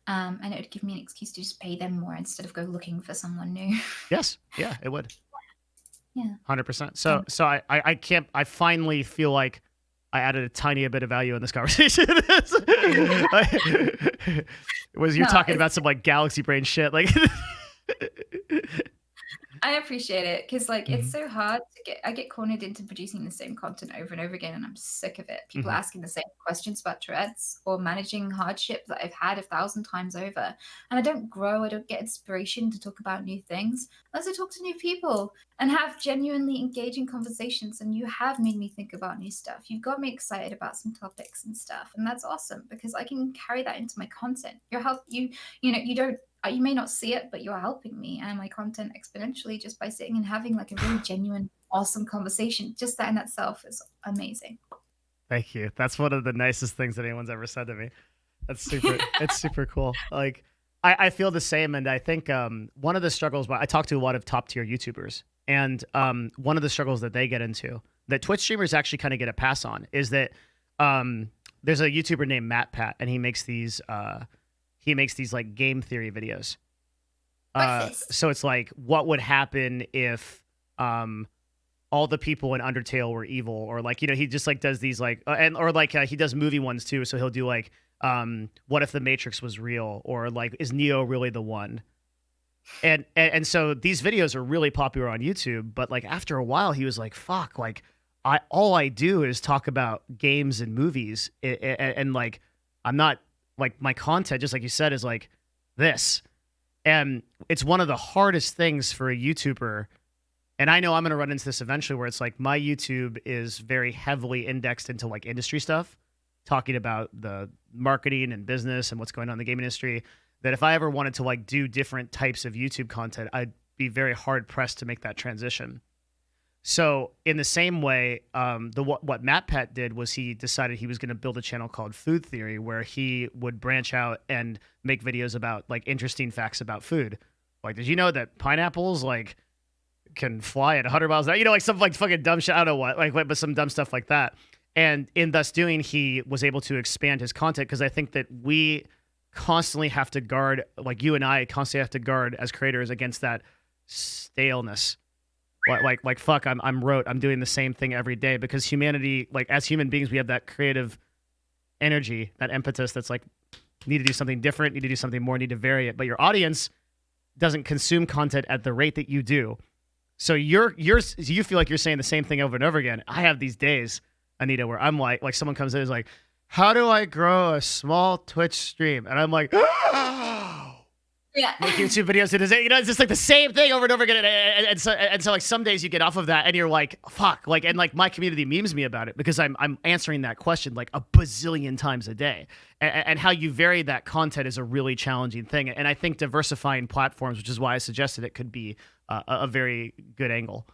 B: And it would give me an excuse to just pay them more instead of go looking for someone new.
A: Yes. Yeah, it would.
B: Yeah.
A: 100%. So I can't. I finally feel like I added a tiny bit of value in this conversation. Was you're
B: No,
A: talking about some like galaxy brain shit, like.
B: I appreciate it because like it's
A: Mhm.
B: so hard to get. I get cornered into producing the same content over and over again, and I'm sick of it. People
A: Mhm.
B: asking the same questions about Tourette's or managing hardship that I've had 1,000 times over, and I don't grow. I don't get inspiration to talk about new things unless I talk to new people and have genuinely engaging conversations. And you have made me think about new stuff. You've got me excited about some topics and stuff, and that's awesome because I can carry that into my content. You don't you may not see it, but you're helping me and my content exponentially just by sitting and having like a really genuine, awesome conversation. Just that in itself is amazing.
A: Thank you. That's one of the nicest things that anyone's ever said to me. That's super. It's super cool. Like I feel the same, and I think one of the struggles. I talk to a lot of top tier YouTubers, and one of the struggles that they get into that Twitch streamers actually kind of get a pass on is that there's a YouTuber named MatPat, and he makes these like game theory videos. So it's like, what would happen if all the people in Undertale were evil, or like, he just like does these like he does movie ones too. So he'll do like, what if the Matrix was real, or like, is Neo really the one? And so these videos are really popular on YouTube, but like after a while he was like, fuck, like all I do is talk about games and movies, and like I'm not like, my content, just like you said, is like this. And it's one of the hardest things for a YouTuber. And I know I'm going to run into this eventually, where it's like my YouTube is very heavily indexed into like industry stuff, talking about the marketing and business and what's going on in the game industry, that if I ever wanted to like do different types of YouTube content, I'd be very hard pressed to make that transition. So in the same way, what MatPat did was he decided he was going to build a channel called Food Theory, where he would branch out and make videos about like interesting facts about food. Like, did you know that pineapples like can fly at 100 miles an hour? Like some like fucking dumb shit. I don't know what, but some dumb stuff like that. And in thus doing, he was able to expand his content, because I think that we constantly have to guard, like you and I constantly have to guard as creators against that staleness. Like fuck, I'm rote. I'm doing the same thing every day, because humanity, like as human beings, we have that creative energy, that impetus that's like, need to do something different, need to do something more, need to vary it. But your audience doesn't consume content at the rate that you do. So you feel like you're saying the same thing over and over again. I have these days, Anita, where I'm like someone comes in and is like, how do I grow a small Twitch stream? And I'm like,
B: Yeah.
A: make YouTube videos. It's just like the same thing over and over again. And so like some days you get off of that and you're like, fuck, like, and like my community memes me about it, because I'm answering that question like a bazillion times a day. And how you vary that content is a really challenging thing. And I think diversifying platforms, which is why I suggested it, could be a very good angle.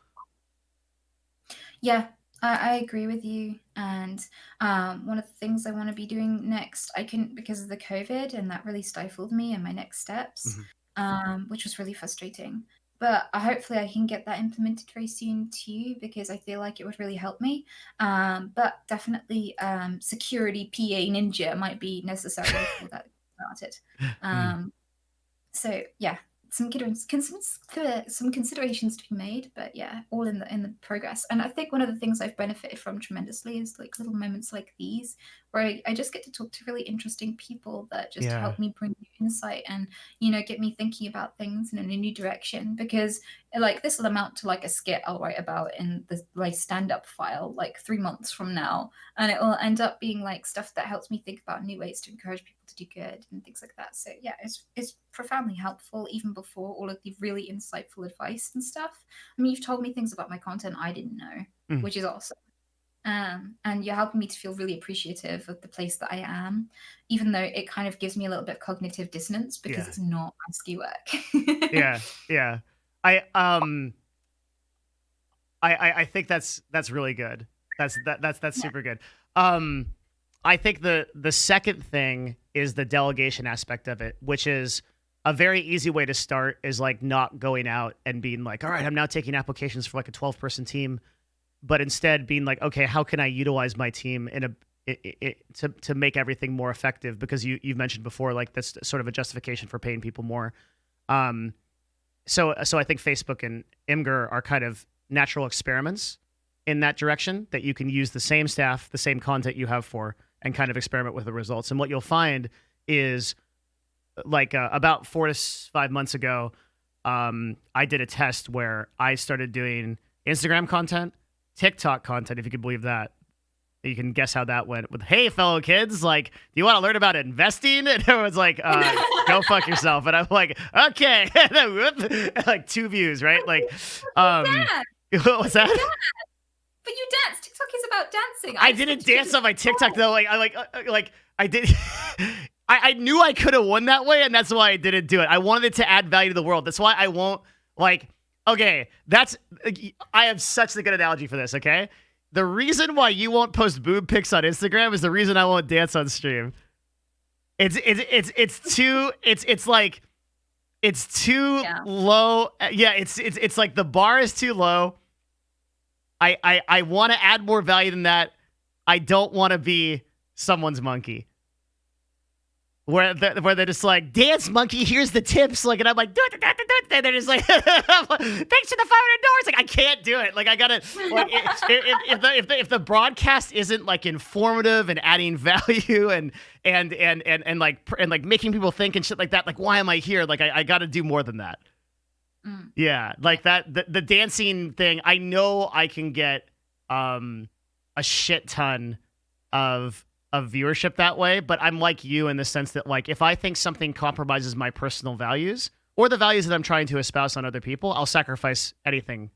B: Yeah, I agree with you. And one of the things I want to be doing next, I couldn't because of the COVID, and that really stifled me and my next steps, which was really frustrating. But hopefully I can get that implemented very soon too, because I feel like it would really help me. But definitely security PA ninja might be necessary before that started. So yeah, some considerations to be made, but yeah, all in the progress. And I think one of the things I've benefited from tremendously is like little moments like these, where I just get to talk to really interesting people that just help me bring new insight and get me thinking about things in a new direction. Because like this will amount to like a skit I'll write about in my stand-up file like 3 months from now, and it will end up being like stuff that helps me think about new ways to encourage people to do good and things like that. So yeah, it's profoundly helpful even before all of the really insightful advice and stuff. I mean, you've told me things about my content I didn't know, which is awesome. And you're helping me to feel really appreciative of the place that I am, even though it kind of gives me a little bit of cognitive dissonance because it's not ASCII work.
A: Yeah. I think that's really good. That's super good. I think the second thing is the delegation aspect of it, which is a very easy way to start, is like not going out and being like, all right, I'm now taking applications for like a 12-person team, but instead being like, okay, how can I utilize my team to make everything more effective, because you've mentioned before, like, that's sort of a justification for paying people more. So I think Facebook and Imgur are kind of natural experiments in that direction, that you can use the same staff, the same content you have for, and kind of experiment with the results. And what you'll find is, like, about 4 to 5 months ago, I did a test where I started doing Instagram content, TikTok content, if you could believe that. You can guess how that went with, hey, fellow kids, like, do you want to learn about investing? And everyone's like, go fuck yourself. And I'm like, okay. And then, whoop, like 2 views, right? Like, what's that?
B: But you dance. TikTok is about dancing.
A: I didn't dance on my TikTok though. I did. I knew I could have won that way, and that's why I didn't do it. I wanted it to add value to the world. That's why I won't, like, okay, I have such a good analogy for this, okay? The reason why you won't post boob pics on Instagram is the reason I won't dance on stream. It's too low. Yeah, it's like the bar is too low. I want to add more value than that. I don't want to be someone's monkey. Where they're just like, dance monkey, here's the tips, like, and I'm like, do it, and they're just like, thanks for the $500. Like, I can't do it. Like, I gotta, like, if the broadcast isn't like informative and adding value and like making people think and shit like that, like, why am I here? Like, I gotta do more than that. Yeah, like that, the dancing thing, I know I can get a shit ton of viewership that way, but I'm like you in the sense that, like, if I think something compromises my personal values or the values that I'm trying to espouse on other people, I'll sacrifice anything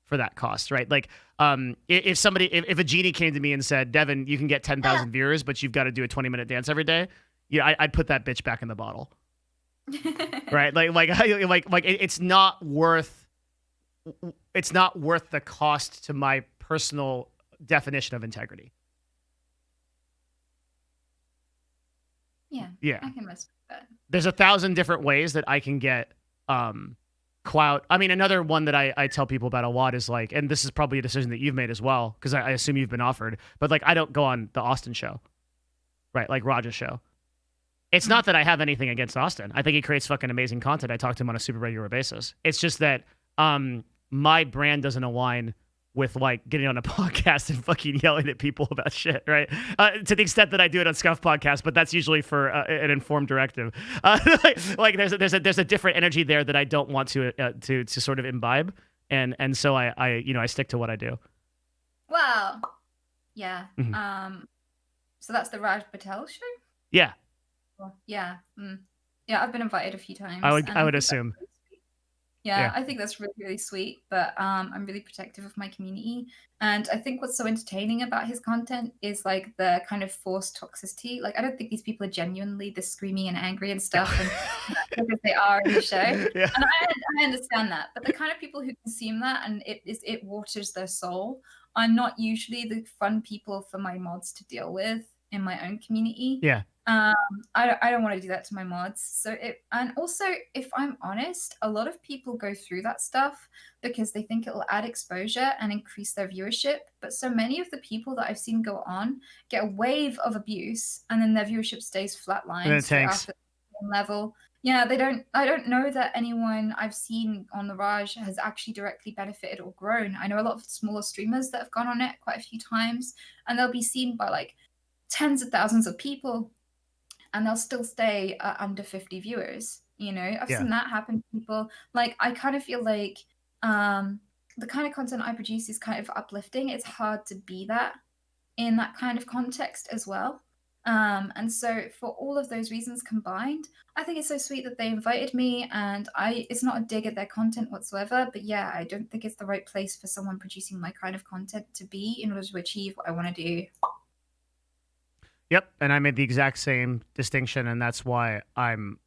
A: for that cost, right? Like, if a genie came to me and said, Devin, you can get 10,000 viewers, but you've got to do a 20-minute dance every day, yeah, I'd put that bitch back in the bottle. Right? Like it's not worth the cost to my personal definition of integrity.
B: Yeah. I can respect that.
A: There's 1,000 different ways that I can get clout. I mean, another one that I tell people about a lot is, like, and this is probably a decision that you've made as well, because I assume you've been offered, but, like, I don't go on the Austin show, right? Like Raj's show. It's not that I have anything against Austin. I think he creates fucking amazing content. I talk to him on a super regular basis. It's just that my brand doesn't align with, like, getting on a podcast and fucking yelling at people about shit, right? To the extent that I do it on Scuff Podcast, but that's usually for an informed directive. Like there's a different energy there that I don't want to sort of imbibe, and so I stick to what I do.
B: Wow. Yeah. Mm-hmm. So that's the Raj Patel show?
A: Yeah.
B: Yeah. Yeah, I've been invited a few times.
A: I would assume.
B: Yeah, I think that's really, really sweet, but I'm really protective of my community. And I think what's so entertaining about his content is, like, the kind of forced toxicity. Like, I don't think these people are genuinely this screamy and angry and stuff, and because they are in the show. Yeah. And I understand that. But the kind of people who consume that and it waters their soul are not usually the fun people for my mods to deal with in my own community.
A: Yeah.
B: I don't want to do that to my mods. So and also, if I'm honest, a lot of people go through that stuff because they think it'll add exposure and increase their viewership. But so many of the people that I've seen go on get a wave of abuse, and then their viewership stays flatlined.
A: And it tanks.
B: After the level. Yeah, I don't know that anyone I've seen on the Raj has actually directly benefited or grown. I know a lot of smaller streamers that have gone on it quite a few times, and they'll be seen by, like, tens of thousands of people, and they'll still stay under 50 viewers. You know, I've seen that happen to people. Like, I kind of feel like the kind of content I produce is kind of uplifting. It's hard to be that in that kind of context as well. And so for all of those reasons combined, I think it's so sweet that they invited me, and it's not a dig at their content whatsoever, but yeah, I don't think it's the right place for someone producing my kind of content to be in order to achieve what I want to do.
A: Yep, and I made the exact same distinction, and that's why I'm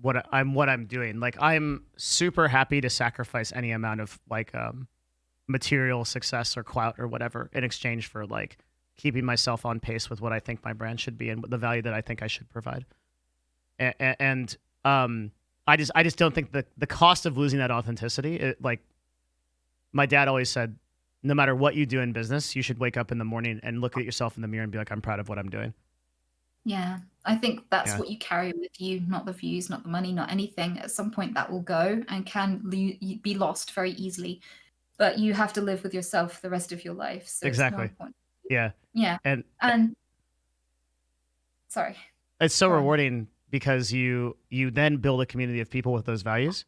A: what I'm doing. Like, I'm super happy to sacrifice any amount of, like, material success or clout or whatever in exchange for, like, keeping myself on pace with what I think my brand should be and the value that I think I should provide. And I just don't think the cost of losing that authenticity. Like, my dad always said, no matter what you do in business, you should wake up in the morning and look at yourself in the mirror and be like, I'm proud of what I'm doing.
B: Yeah, I think that's
A: Yeah.
B: what you carry with you, not the views, not the money, not anything. At some point, that will go and can be lost very easily. But you have to live with yourself the rest of your life, so it's more
A: Exactly.
B: important.
A: Yeah.
B: Yeah,
A: And
B: sorry.
A: it's so
B: Go on.
A: rewarding because you then build a community of people with those values.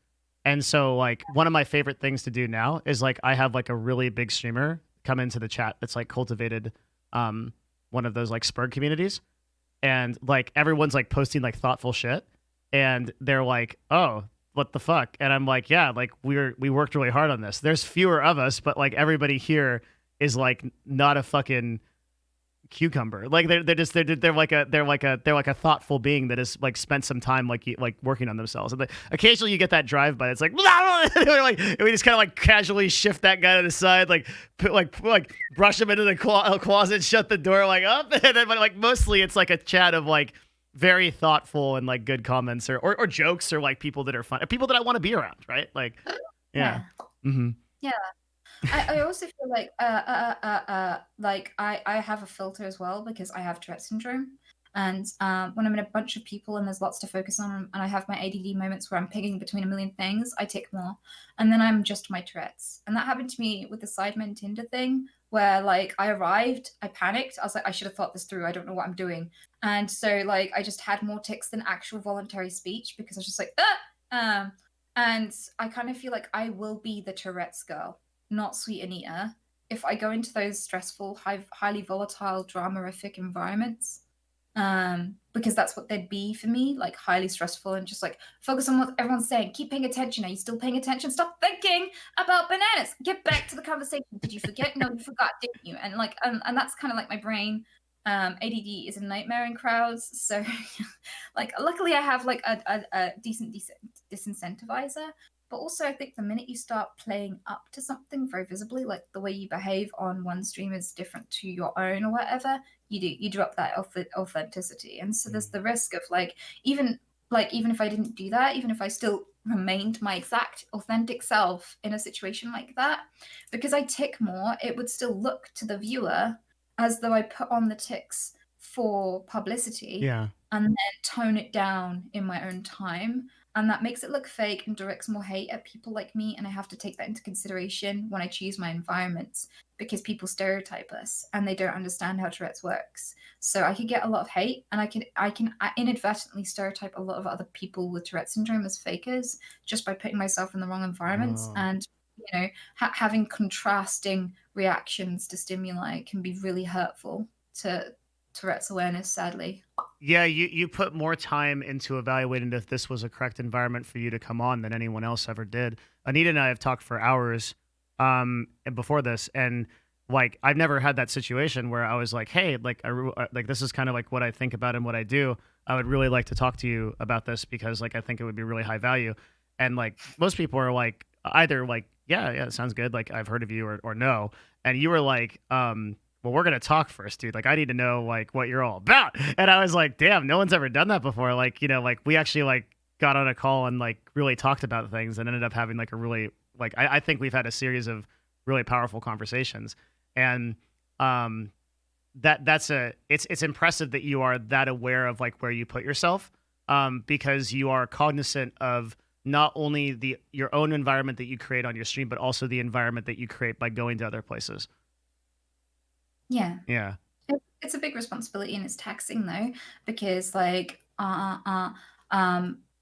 A: And so like one of my favorite things to do now is like I have like a really big streamer come into the chat that's like cultivated one of those like Spurg communities, and like everyone's like posting like thoughtful shit, and they're like, oh, what the fuck? And I'm like, yeah, like we worked really hard on this. There's fewer of us, but like everybody here is like not a fucking cucumber. Like they're like a thoughtful being that has like spent some time like working on themselves. And occasionally you get that drive by. It's like like we just kind of like casually shift that guy to the side, like brush him into the closet, shut the door, like up, and then but like mostly it's like a chat of like very thoughtful and like good comments or jokes or like people that are fun, people that I want to be around, right? Like, yeah. Mm-hmm.
B: Yeah. I also feel like I have a filter as well because I have Tourette syndrome, and when I'm in a bunch of people and there's lots to focus on, and I have my ADD moments where I'm picking between a million things, I tick more, and then I'm just my Tourette's. And that happened to me with the Sidemen Tinder thing, where like I arrived, I panicked, I was like, I should have thought this through, I don't know what I'm doing, and so like I just had more ticks than actual voluntary speech because I was just like and I kind of feel like I will be the Tourette's girl, not Sweetanita, if I go into those stressful, highly volatile, dramatific environments, because that's what they'd be for me, like highly stressful and just like focus on what everyone's saying. Keep paying attention. Are you still paying attention? Stop thinking about bananas. Get back to the conversation. Did you forget? No, you forgot, didn't you? And like, and that's kind of like my brain. ADD is a nightmare in crowds. So, like, luckily I have like a decent disincentivizer. But also, I think the minute you start playing up to something very visibly, like the way you behave on one stream is different to your own or whatever, you drop that authenticity, and so there's the risk of even if I didn't do that, even if I still remained my exact authentic self in a situation like that, because I tick more, it would still look to the viewer as though I put on the ticks for publicity,
A: Yeah.
B: and then tone it down in my own time. And that makes it look fake and directs more hate at people like me. And I have to take that into consideration when I choose my environments, because people stereotype us and they don't understand how Tourette's works. So I could get a lot of hate, and I can inadvertently stereotype a lot of other people with Tourette syndrome as fakers just by putting myself in the wrong environments. And having contrasting reactions to stimuli can be really hurtful to Tourette's awareness, sadly.
A: Yeah, you put more time into evaluating if this was a correct environment for you to come on than anyone else ever did. Anita and I have talked for hours and before this, and like I've never had that situation where I was like, hey, like like this is kind of like what I think about and what I do. I would really like to talk to you about this because like I think it would be really high value. And like most people are like either like yeah, it sounds good, like I've heard of you, or no. And you were like well, we're going to talk first, dude. Like, I need to know, like, what you're all about. And I was like, damn, no one's ever done that before. Like, like, we actually, like, got on a call and, like, really talked about things and ended up having, like, a really, like, I think we've had a series of really powerful conversations. And it's impressive that you are that aware of, like, where you put yourself, because you are cognizant of not only your own environment that you create on your stream, but also the environment that you create by going to other places.
B: Yeah.
A: Yeah.
B: It's a big responsibility, and it's taxing though, because like I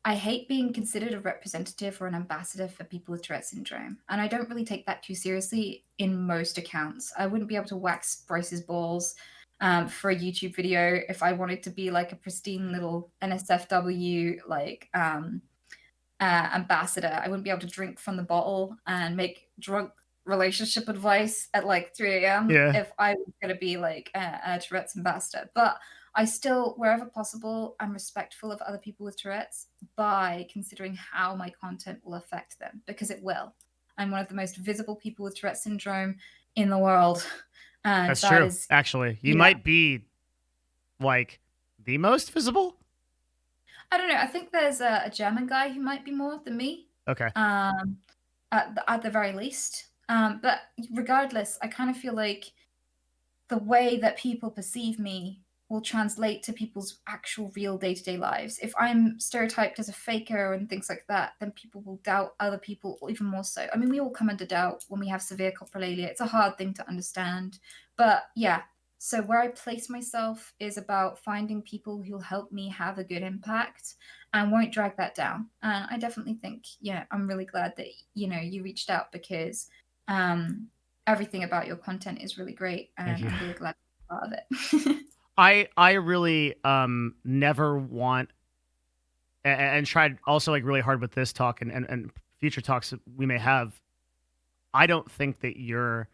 B: hate being considered a representative or an ambassador for people with Tourette syndrome, and I don't really take that too seriously in most accounts. I wouldn't be able to wax Bryce's balls for a YouTube video if I wanted to be like a pristine little NSFW like ambassador. I wouldn't be able to drink from the bottle and make drunk relationship advice at like 3 a.m. if I was going to be like a Tourette's ambassador. But I still, wherever possible, I'm respectful of other people with Tourette's by considering how my content will affect them, because it will. I'm one of the most visible people with Tourette syndrome in the world. And
A: that's true. Actually, you might be like the most visible.
B: I don't know. I think there's a German guy who might be more than me.
A: Okay.
B: At the very least. But regardless, I kind of feel like the way that people perceive me will translate to people's actual real day-to-day lives. If I'm stereotyped as a faker and things like that, then people will doubt other people even more so. I mean, we all come under doubt when we have severe coprolalia. It's a hard thing to understand. But yeah, so where I place myself is about finding people who'll help me have a good impact and won't drag that down. And I definitely think, yeah, I'm really glad that, you reached out because everything about your content is really great,
A: Thank
B: and
A: you.
B: I'm really glad you're part of it.
A: I really never want and tried also like really hard with this talk and future talks that we may have. I don't think that you're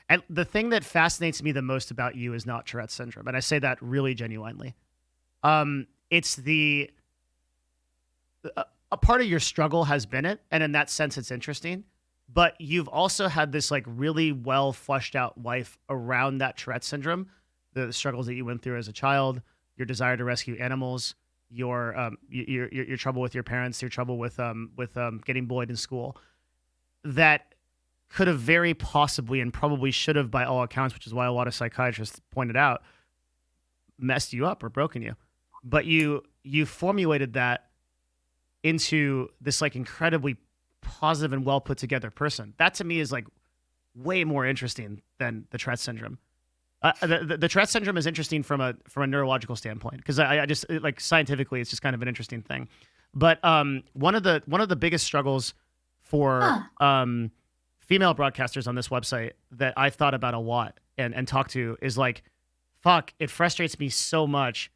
A: and the thing that fascinates me the most about you is not Tourette's syndrome, and I say that really genuinely. It's a part of your struggle has been it, and in that sense, it's interesting. But you've also had this like really well fleshed out life around that Tourette's syndrome, the struggles that you went through as a child, your desire to rescue animals, your trouble with your parents, your trouble with getting bullied in school, that could have very possibly and probably should have, by all accounts, which is why a lot of psychiatrists pointed out, messed you up or broken you. But you formulated that into this like incredibly positive and well put together person. That to me is like way more interesting than the Tourette syndrome. The Tourette syndrome is interesting from a neurological standpoint because I just like scientifically it's just kind of an interesting thing. But one of the biggest struggles for female broadcasters on this website that I've thought about a lot and talked to is like, fuck, it frustrates me so much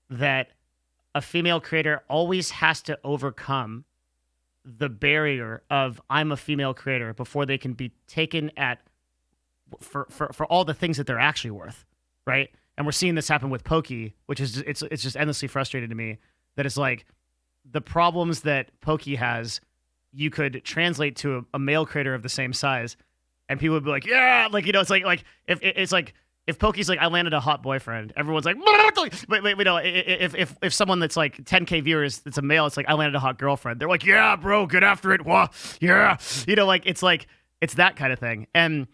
A: that a female creator always has to overcome the barrier of I'm a female creator before they can be taken at for all the things that they're actually worth, right? And we're seeing this happen with Pokey, which is it's just endlessly frustrating to me that it's like the problems that Pokey has, you could translate to a male creator of the same size, and people would be like, yeah, like it's like if it's like. If Pokey's like, I landed a hot boyfriend, everyone's like, but if someone that's like 10K viewers, that's a male, it's like, I landed a hot girlfriend. They're like, yeah, bro, get after it. Wah, yeah. It's that kind of thing. And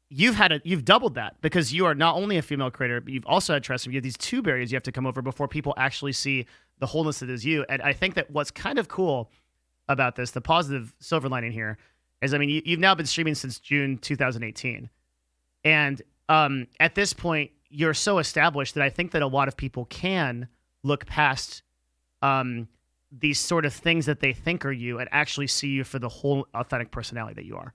A: you've doubled that because you are not only a female creator, but you've also had trust. You have these two barriers you have to come over before people actually see the wholeness that is you. And I think that what's kind of cool about this, the positive silver lining here, is, I mean, you've now been streaming since June 2018. And at this point, you're so established that I think that a lot of people can look past these sort of things that they think are you and actually see you for the whole authentic personality that you are.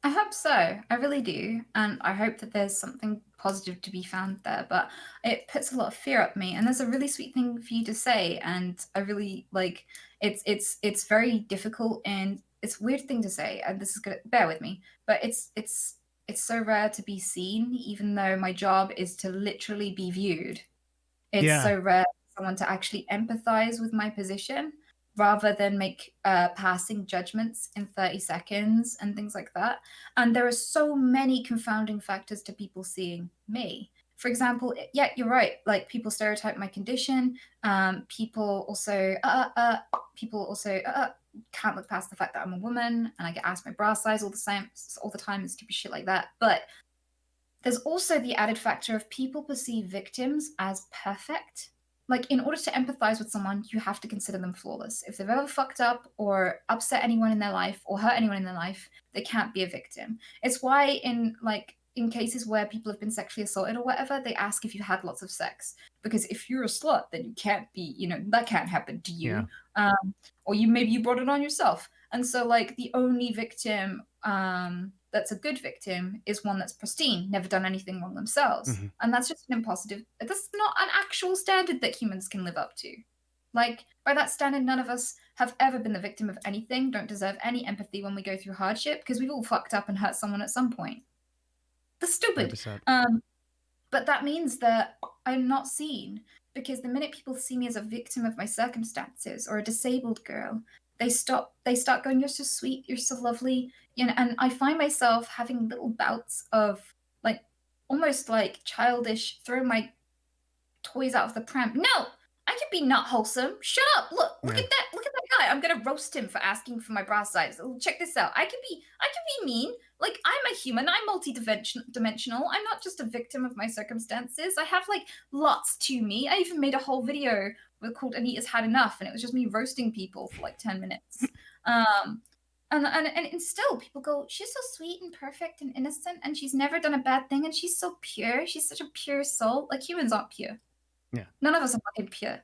B: I hope so. I really do. And I hope that there's something positive to be found there. But it puts a lot of fear up me. And there's a really sweet thing for you to say. And I really like it's very difficult and it's a weird thing to say. And this is gonna bear with me. But it's so rare to be seen, even though my job is to literally be viewed. It's so rare for someone to actually empathize with my position rather than make passing judgments in 30 seconds and things like that. And there are so many confounding factors to people seeing me. For example, yeah, you're right. Like people stereotype my condition. People also can't look past the fact that I'm a woman and I get asked my bra size all the time and stupid shit like that. But there's also the added factor of people perceive victims as perfect. Like, in order to empathize with someone, you have to consider them flawless. If they've ever fucked up or upset anyone in their life or hurt anyone in their life, they can't be a victim. It's why in cases where people have been sexually assaulted or whatever, they ask if you had lots of sex. Because if you're a slut, then you can't be, that can't happen to you.
A: Yeah.
B: Or maybe you brought it on yourself. And so, like, the only victim that's a good victim is one that's pristine, never done anything wrong themselves.
A: Mm-hmm.
B: And that's just an impositive. That's not an actual standard that humans can live up to. Like, by that standard, none of us have ever been the victim of anything, don't deserve any empathy when we go through hardship, because we've all fucked up and hurt someone at some point. That's stupid.
A: 100%.
B: But that means that I'm not seen, because the minute people see me as a victim of my circumstances or a disabled girl, they start going, you're so sweet, you're so lovely, and I find myself having little bouts of like almost like childish, throw my toys out of the pram. No, I can be not wholesome. Shut up. Look at that guy. I'm gonna roast him for asking for my bra size. Oh, check this out. I can be mean. Like, I'm a human. I'm multi-dimensional. I'm not just a victim of my circumstances. I have like lots to me. I even made a whole video called Anita's Had Enough, and it was just me roasting people for like 10 minutes. And still people go, she's so sweet and perfect and innocent, and she's never done a bad thing, and she's so pure. She's such a pure soul. Like, humans aren't pure.
A: Yeah.
B: None of us are fucking pure.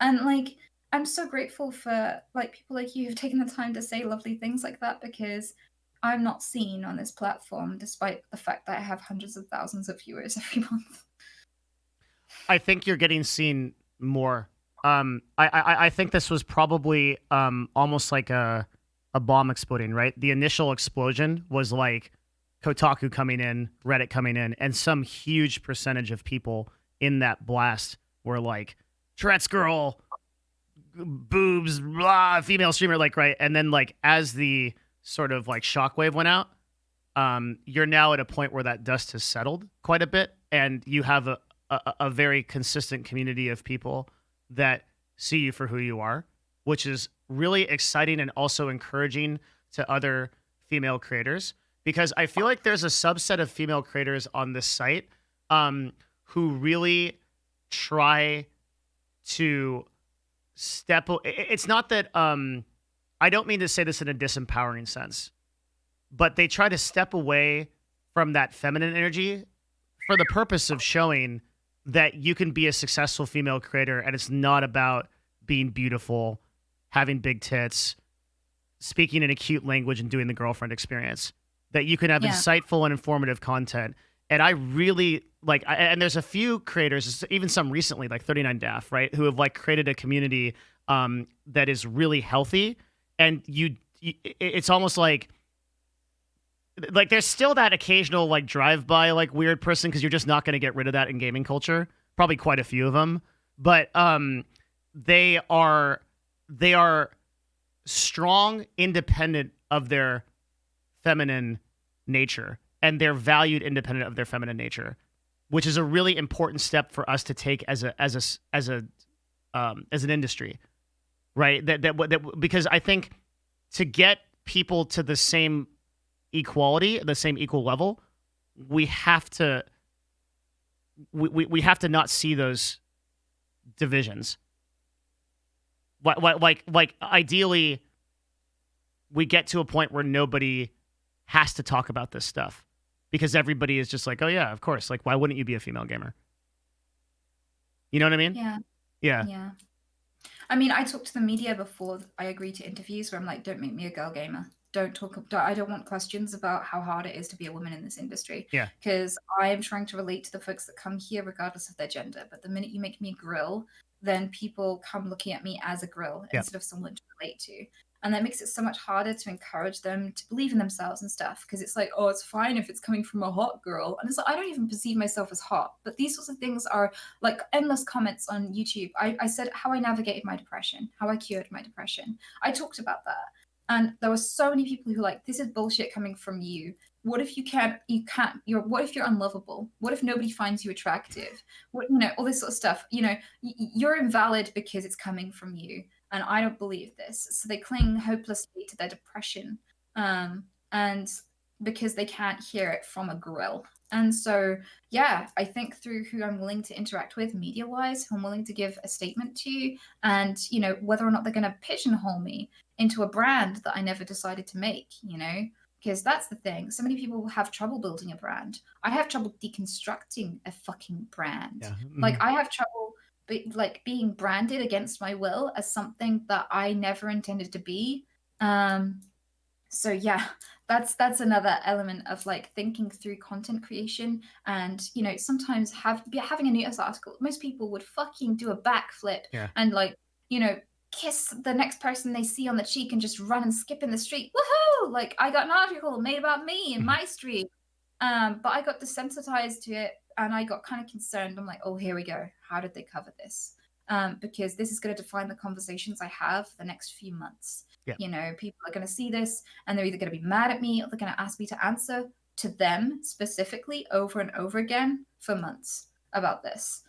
B: And like, I'm so grateful for like people like you who've taken the time to say lovely things like that, because I'm not seen on this platform, despite the fact that I have hundreds of thousands of viewers every month.
A: I think you're getting seen more. I think this was probably almost like a bomb exploding, right? The initial explosion was like Kotaku coming in, Reddit coming in, and some huge percentage of people in that blast were like, Tourette's girl, boobs, blah, female streamer, like, right? And then like as the sort of like shockwave went out, you're now at a point where that dust has settled quite a bit, and you have a very consistent community of people that see you for who you are, which is really exciting and also encouraging to other female creators, because I feel like there's a subset of female creators on this site who really try to it's not that I don't mean to say this in a disempowering sense, but they try to step away from that feminine energy for the purpose of showing that you can be a successful female creator, and it's not about being beautiful, having big tits, speaking in a cute language, and doing the girlfriend experience. That you can have insightful and informative content. And I really like, and there's a few creators, even some recently, like 39 Daff, right, who have like created a community that is really healthy. And it's almost like there's still that occasional like drive-by like weird person, because you're just not going to get rid of that in gaming culture. Probably quite a few of them, but they are strong, independent of their feminine nature, and they're valued independent of their feminine nature, which is a really important step for us to take as an industry, right? That because I think to get people to the same equality, the same equal level, we have to not see those divisions. Like ideally, we get to a point where nobody has to talk about this stuff, because everybody is just like, oh yeah, of course. Like, why wouldn't you be a female gamer? You know what I mean?
B: Yeah.
A: Yeah.
B: Yeah. I mean, I talk to the media before I agree to interviews where I'm like, don't make me a girl gamer. I don't want questions about how hard it is to be a woman in this industry.
A: Yeah.
B: Because I am trying to relate to the folks that come here regardless of their gender. But the minute you make me a grill, then people come looking at me as a grill instead of someone to relate to. And that makes it so much harder to encourage them to believe in themselves and stuff, because it's like, oh, it's fine if it's coming from a hot girl. And it's like, I don't even perceive myself as hot. But these sorts of things are like endless comments on YouTube. I said how I navigated my depression, how I cured my depression. I talked about that. And there were so many people who were like, this is bullshit coming from you. What if what if you're unlovable? What if nobody finds you attractive? What, all this sort of stuff. You're invalid because it's coming from you. And I don't believe this. So they cling hopelessly to their depression. And because they can't hear it from a grill. And so, yeah, I think through who I'm willing to interact with media-wise, who I'm willing to give a statement to, and, whether or not they're going to pigeonhole me into a brand that I never decided to make, because that's the thing. So many people have trouble building a brand. I have trouble deconstructing a fucking brand.
A: Yeah. Mm-hmm.
B: Like, I have trouble being branded against my will as something that I never intended to be. So yeah, that's another element of like thinking through content creation. And sometimes having a news article, most people would fucking do a backflip and like kiss the next person they see on the cheek and just run and skip in the street. Woohoo! Like, I got an article made about me in my stream. But I got desensitized to it, and I got kind of concerned. I'm like, oh, here we go. How did they cover this? Because this is going to define the conversations I have for the next few months. Yeah. People are going to see this, and they're either going to be mad at me, or they're going to ask me to answer to them specifically over and over again for months about this.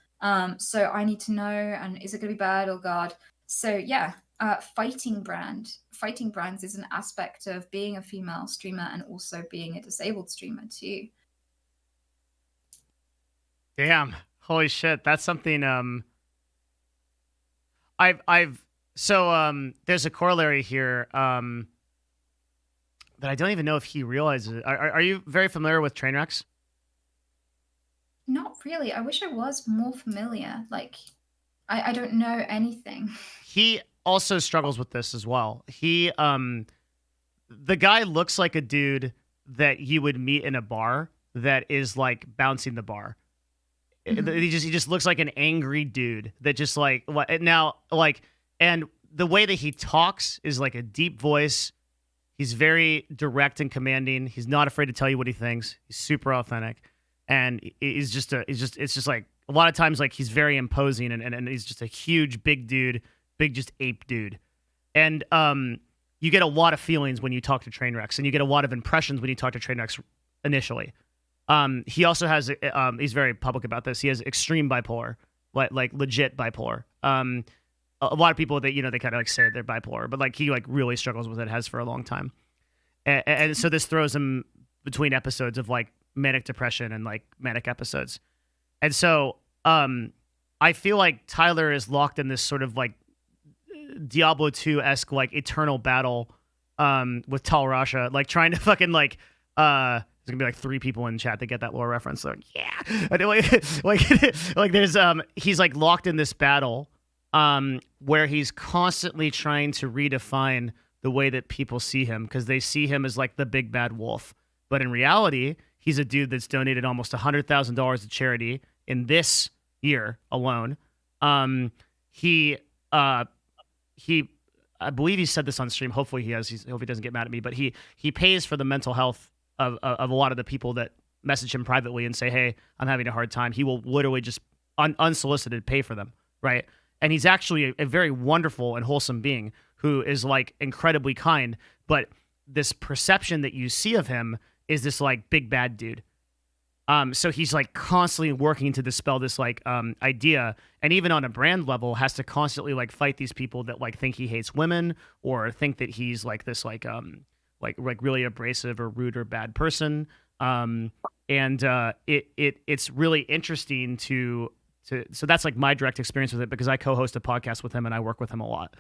B: So I need to know, and is it going to be bad? Oh God. So yeah, fighting brands is an aspect of being a female streamer and also being a disabled streamer too.
A: Damn. Holy shit. That's something there's a corollary here that I don't even know if he realizes it. Are you very familiar with Trainwrecks?
B: Not really. I wish I was more familiar. Like, I don't know anything.
A: He also struggles with this as well. He the guy looks like a dude that you would meet in a bar that is like bouncing the bar.
B: Mhm.
A: He just looks like an angry dude that just like now like, and the way that he talks is like a deep voice. He's very direct and commanding. He's not afraid to tell you what he thinks. He's super authentic, and it's just like a lot of times like he's very imposing, and he's just a huge big dude, big just ape dude, and you get a lot of feelings when you talk to Trainwrecks, and you get a lot of impressions when you talk to Trainwrecks initially. He also has he's very public about this. He has extreme bipolar, like legit bipolar. A lot of people that they kind of like say they're bipolar, but like he like really struggles with it, has for a long time, and so this throws him between episodes of like manic depression and like manic episodes, and so I feel like Tyler is locked in this sort of like Diablo 2-esque like eternal battle with Tal Rasha, like trying to fucking like there's gonna be like 3 people in chat that get that lore reference. So yeah, like there's he's like locked in this battle where he's constantly trying to redefine the way that people see him, because they see him as like the big bad wolf, but in reality he's a dude that's donated almost $100,000 to charity in this year alone. He I believe he said this on stream. Hopefully he has. Hope he doesn't get mad at me. But he pays for the mental health of a lot of the people that message him privately and say, "Hey, I'm having a hard time." He will literally just unsolicited pay for them, right? And he's actually a very wonderful and wholesome being who is like incredibly kind. But this perception that you see of him is this like big bad dude. So he's like constantly working to dispel this like idea, and even on a brand level has to constantly like fight these people that like think he hates women or think that he's like this like really abrasive or rude or bad person. It's really interesting to so that's like my direct experience with it, because I co-host a podcast with him and I work with him a lot.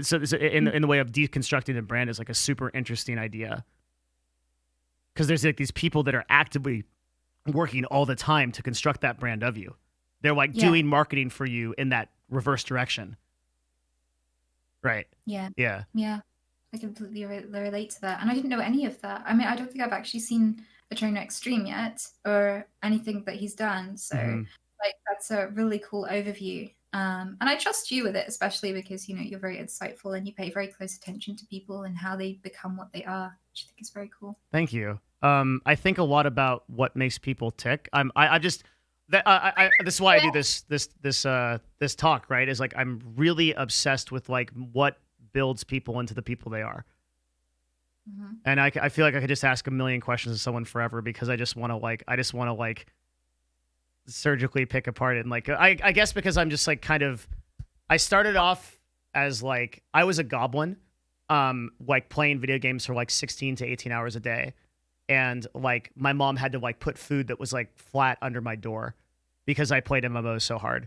A: So in the way of deconstructing the brand is like a super interesting idea. Because there's like these people that are actively working all the time to construct that brand of you. They're like doing marketing for you in that reverse direction. Right.
B: Yeah.
A: Yeah.
B: Yeah. I completely relate to that. And I didn't know any of that. I mean, I don't think I've actually seen a Trainwreck stream yet or anything that he's done. So like that's a really cool overview. And I trust you with it, especially because, you're very insightful and you pay very close attention to people and how they become what they are, which I think is very cool.
A: Thank you. I think a lot about what makes people tick. This is why I do this talk, right? Is like I'm really obsessed with like what builds people into the people they are. Mm-hmm. And I feel like I could just ask a million questions of someone forever, because I just want to surgically pick apart and like I guess because I'm just like kind of, I started off as like I was a goblin, like playing video games for like 16 to 18 hours a day, and like my mom had to like put food that was like flat under my door because I played MMOs so hard.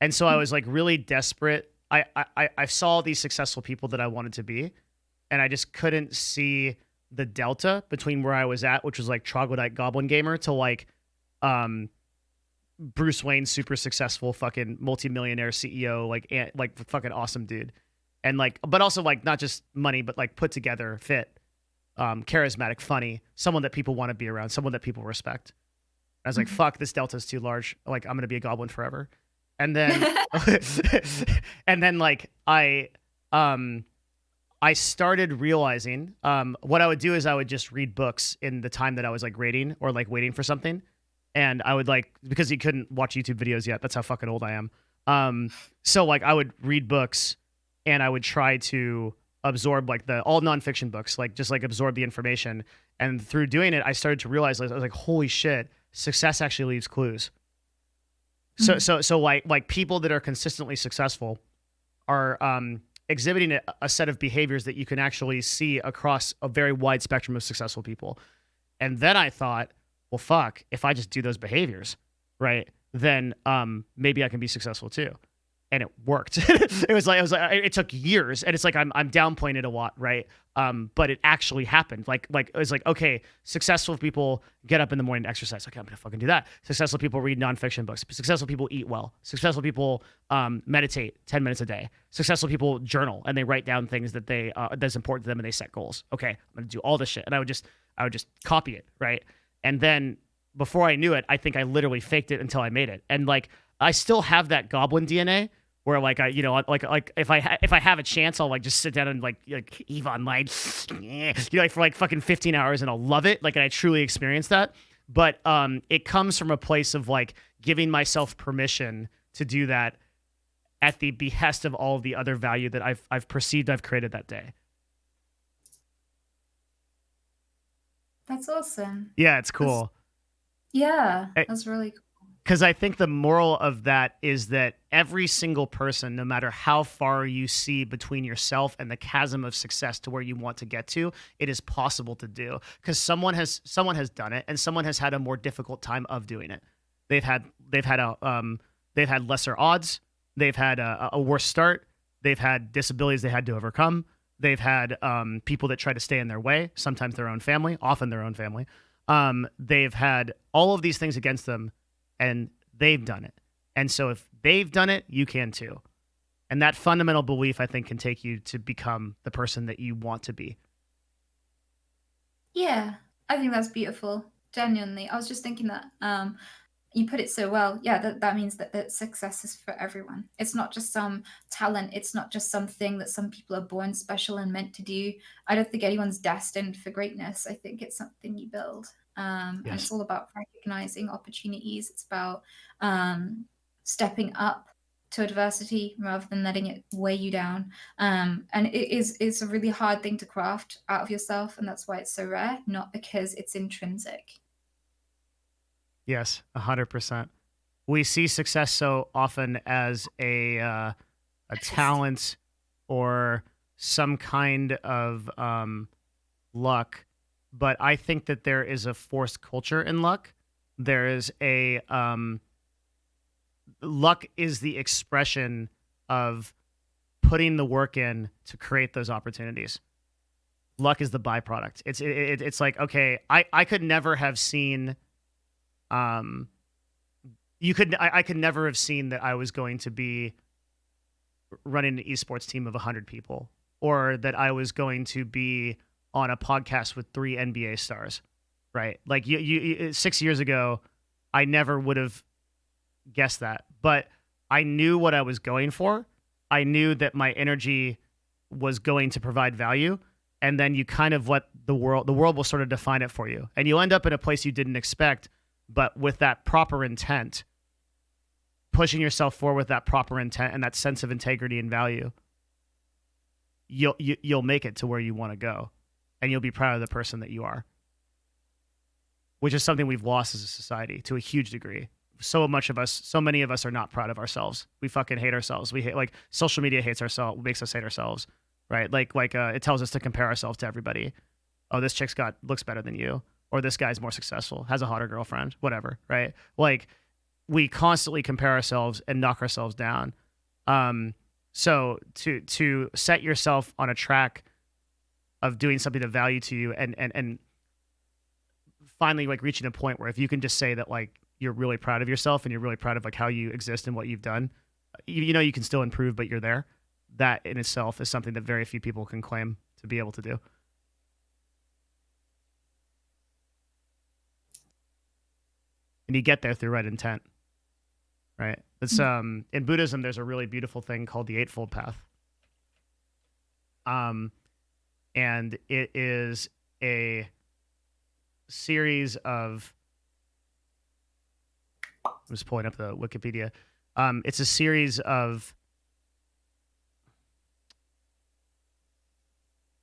A: And so I was like really desperate. I saw these successful people that I wanted to be, and I just couldn't see the delta between where I was at, which was like troglodyte goblin gamer, to like Bruce Wayne, super successful fucking multimillionaire CEO, like fucking awesome dude. And like, but also like not just money, but like put together, fit, charismatic, funny, someone that people want to be around, someone that people respect. I was like, fuck, this delta's too large. Like, I'm going to be a goblin forever. And then, and then like I started realizing, what I would do is I would just read books in the time that I was like raiding or like waiting for something. And I would like, because you couldn't watch YouTube videos yet. That's how fucking old I am. So like I would read books and I would try to absorb like all nonfiction books, like just like absorb the information. And through doing it, I started to realize, like, I was like, holy shit, success actually leaves clues. So like people that are consistently successful are exhibiting a set of behaviors that you can actually see across a very wide spectrum of successful people. And then I thought, well, fuck, if I just do those behaviors, right, then maybe I can be successful too. And it worked. It took years, and it's like I'm downplaying it a lot, right? But it actually happened. Like it was like, okay, successful people get up in the morning to exercise. Okay, I'm gonna fucking do that. Successful people read nonfiction books. Successful people eat well. Successful people meditate 10 minutes a day. Successful people journal and they write down things that that's important to them, and they set goals. Okay, I'm gonna do all this shit, and I would just copy it, right? And then before I knew it, I think I literally faked it until I made it. And like I still have that goblin DNA. Where like I, if I have a chance, I'll like just sit down and like Eve Online, for like fucking 15 hours, and I'll love it. Like, and I truly experience that. But it comes from a place of like giving myself permission to do that at the behest of all of the other value that I've perceived I've created that day.
B: That's awesome.
A: Yeah, it's cool.
B: That's really cool.
A: Because I think the moral of that is that every single person, no matter how far you see between yourself and the chasm of success to where you want to get to, it is possible to do. Because someone has done it, and someone has had a more difficult time of doing it. They've had lesser odds. They've had a worse start. They've had disabilities they had to overcome. They've had people that try to stay in their way. Sometimes their own family, often their own family. They've had all of these things against them. And they've done it. And so if they've done it, you can too. And that fundamental belief, I think, can take you to become the person that you want to be.
B: Yeah, I think that's beautiful. Genuinely. I was just thinking that you put it so well. Yeah, that means that success is for everyone. It's not just some talent. It's not just something that some people are born special and meant to do. I don't think anyone's destined for greatness. I think it's something you build. And it's all about recognizing opportunities. It's about stepping up to adversity rather than letting it weigh you down. And it's a really hard thing to craft out of yourself, and that's why it's so rare, not because it's intrinsic.
A: Yes, 100%. We see success so often as a talent or some kind of luck. But I think that there is a forced culture in luck. There is luck is the expression of putting the work in to create those opportunities. Luck is the byproduct. It's like, okay, I could never have seen, I could never have seen that I was going to be running an esports team of 100 people, or that I was going to be on a podcast with 3 NBA stars, right? Like you 6 years ago, I never would have guessed that, but I knew what I was going for. I knew that my energy was going to provide value. And then you kind of let the world will sort of define it for you. And you'll end up in a place you didn't expect, but with that proper intent, pushing yourself forward with that proper intent and that sense of integrity and value, you'll make it to where you want to go. And you'll be proud of the person that you are, which is something we've lost as a society to a huge degree. So many of us are not proud of ourselves. We fucking hate ourselves. We hate, like, social media hates ourselves, makes us hate ourselves, right? Like it tells us to compare ourselves to everybody. Oh, this chick's looks better than you, or this guy's more successful, has a hotter girlfriend, whatever, right? Like, we constantly compare ourselves and knock ourselves down. So to set yourself on a track of doing something of value to you, and finally, like, reaching a point where if you can just say that, like, you're really proud of yourself and you're really proud of, like, how you exist and what you've done, you know you can still improve, but you're there. That in itself is something that very few people can claim to be able to do. And you get there through right intent, right? It's in Buddhism, there's a really beautiful thing called the Eightfold Path. And it is a series of, I'm just pulling up the Wikipedia. It's a series of,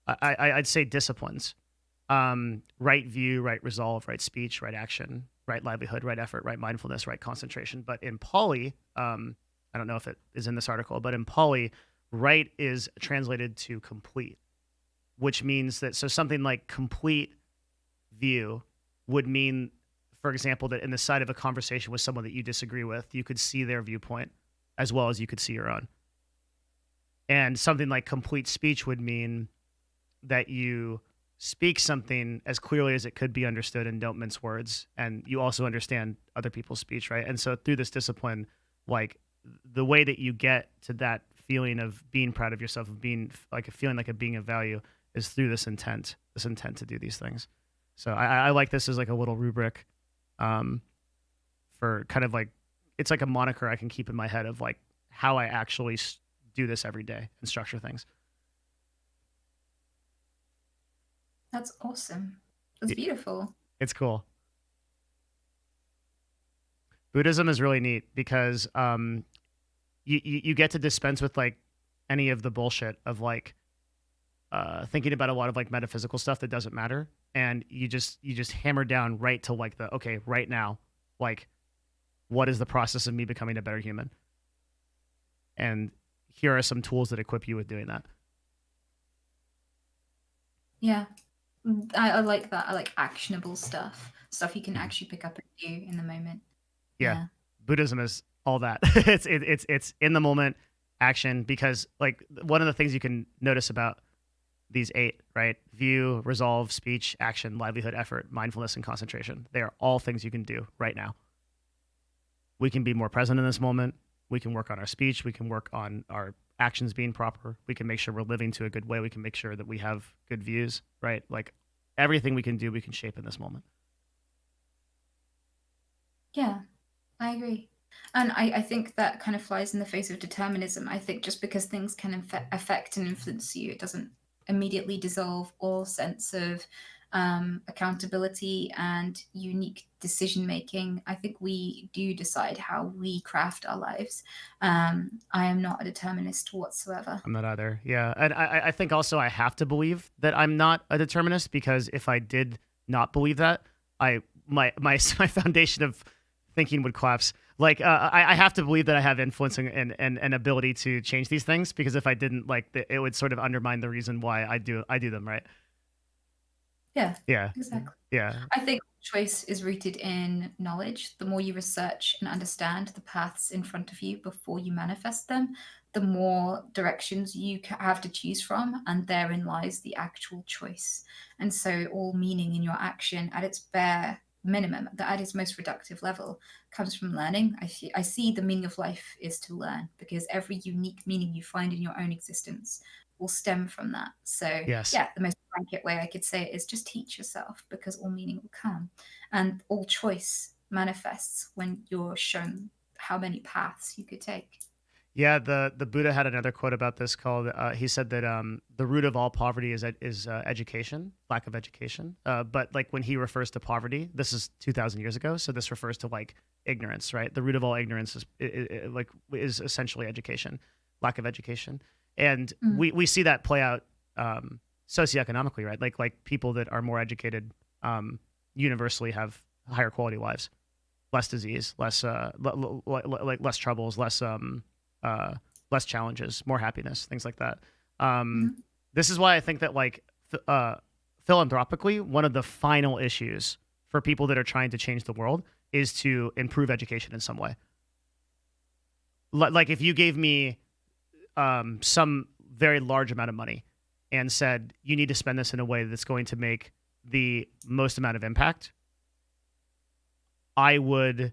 A: I'd say, disciplines. Right view, right resolve, right speech, right action, right livelihood, right effort, right mindfulness, right concentration. But in Pali, I don't know if it is in this article, but in Pali, right is translated to complete, which means that, so something like complete view would mean, for example, that in the side of a conversation with someone that you disagree with, you could see their viewpoint as well as you could see your own. And something like complete speech would mean that you speak something as clearly as it could be understood and don't mince words, and you also understand other people's speech, right? And so through this discipline, like the way that you get to that feeling of being proud of yourself, of being like a feeling like a being of value, is through this intent to do these things. So I like this as like a little rubric for kind of like, it's like a moniker I can keep in my head of like how I actually do this every day and structure things.
B: That's awesome. That's beautiful.
A: It's cool. Buddhism is really neat because you get to dispense with like any of the bullshit of like thinking about a lot of like metaphysical stuff that doesn't matter, and you just hammer down right to like the okay, right now, like what is the process of me becoming a better human, and here are some tools that equip you with doing that.
B: Yeah, I like that. I like actionable stuff you can actually pick up and do in the moment.
A: Yeah. Buddhism is all that. it's in the moment action, because like one of the things you can notice about these 8, right? View, resolve, speech, action, livelihood, effort, mindfulness, and concentration. They are all things you can do right now. We can be more present in this moment. We can work on our speech. We can work on our actions being proper. We can make sure we're living to a good way. We can make sure that we have good views, right? Like everything we can do, we can shape in this moment.
B: Yeah, I agree. And I think that kind of flies in the face of determinism. I think just because things can affect and influence you, it doesn't immediately dissolve all sense of accountability and unique decision making. I think we do decide how we craft our lives. I am not a determinist whatsoever.
A: I'm not either. Yeah. And I think also I have to believe that I'm not a determinist, because if I did not believe that, my foundation of thinking would collapse. Like I have to believe that I have influence and ability to change these things, because if I didn't, like it would sort of undermine the reason why I do them, right?
B: Yeah, exactly.
A: Yeah.
B: I think choice is rooted in knowledge. The more you research and understand the paths in front of you before you manifest them, the more directions you have to choose from, and therein lies the actual choice. And so all meaning in your action at its bare minimum, at its most reductive level, comes from learning. I see the meaning of life is to learn, because every unique meaning you find in your own existence will stem from that. So
A: Yes.
B: yeah, the most blanket way I could say it is just teach yourself, because all meaning will come, and all choice manifests when you're shown how many paths you could take.
A: Yeah, the Buddha had another quote about this called, he said that the root of all poverty is education, lack of education. But like when he refers to poverty, this is 2,000 years ago, so this refers to like ignorance, right? The root of all ignorance is essentially education, lack of education. And we see that play out socioeconomically, right? Like people that are more educated universally have higher quality lives, less disease, less less troubles, less challenges, more happiness, things like that. This is why I think that like philanthropically, one of the final issues for people that are trying to change the world is to improve education in some way. Like if you gave me some very large amount of money and said, you need to spend this in a way that's going to make the most amount of impact, I would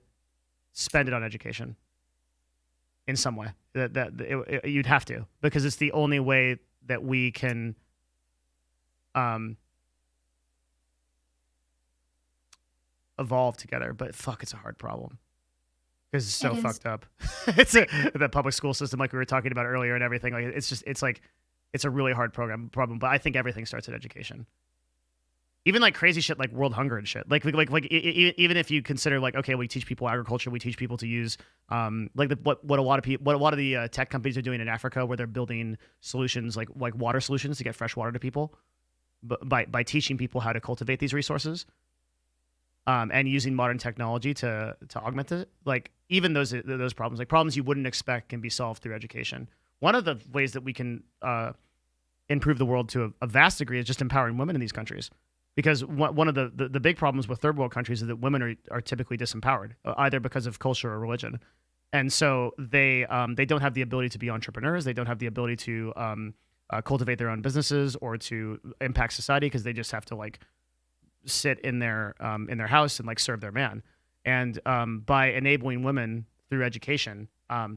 A: spend it on education in some way. You'd have to, because it's the only way that we can evolve together. But fuck, it's a hard problem, because it's so fucked up. It's the public school system, like we were talking about earlier, and everything. Like it's a really hard problem. But I think everything starts at education. Even like crazy shit like world hunger and shit. Like even if you consider like, okay, we teach people agriculture, we teach people to use what a lot of the tech companies are doing in Africa, where they're building solutions like water solutions to get fresh water to people, by teaching people how to cultivate these resources, and using modern technology to augment it. Like even those problems, like problems you wouldn't expect, can be solved through education. one of the ways that we can improve the world to a vast degree is just empowering women in these countries. Because one of the big problems with third world countries is that women are typically disempowered, either because of culture or religion. And so they don't have the ability to be entrepreneurs. They don't have the ability to cultivate their own businesses or to impact society, because they just have to like sit in their house and like serve their man. And by enabling women through education,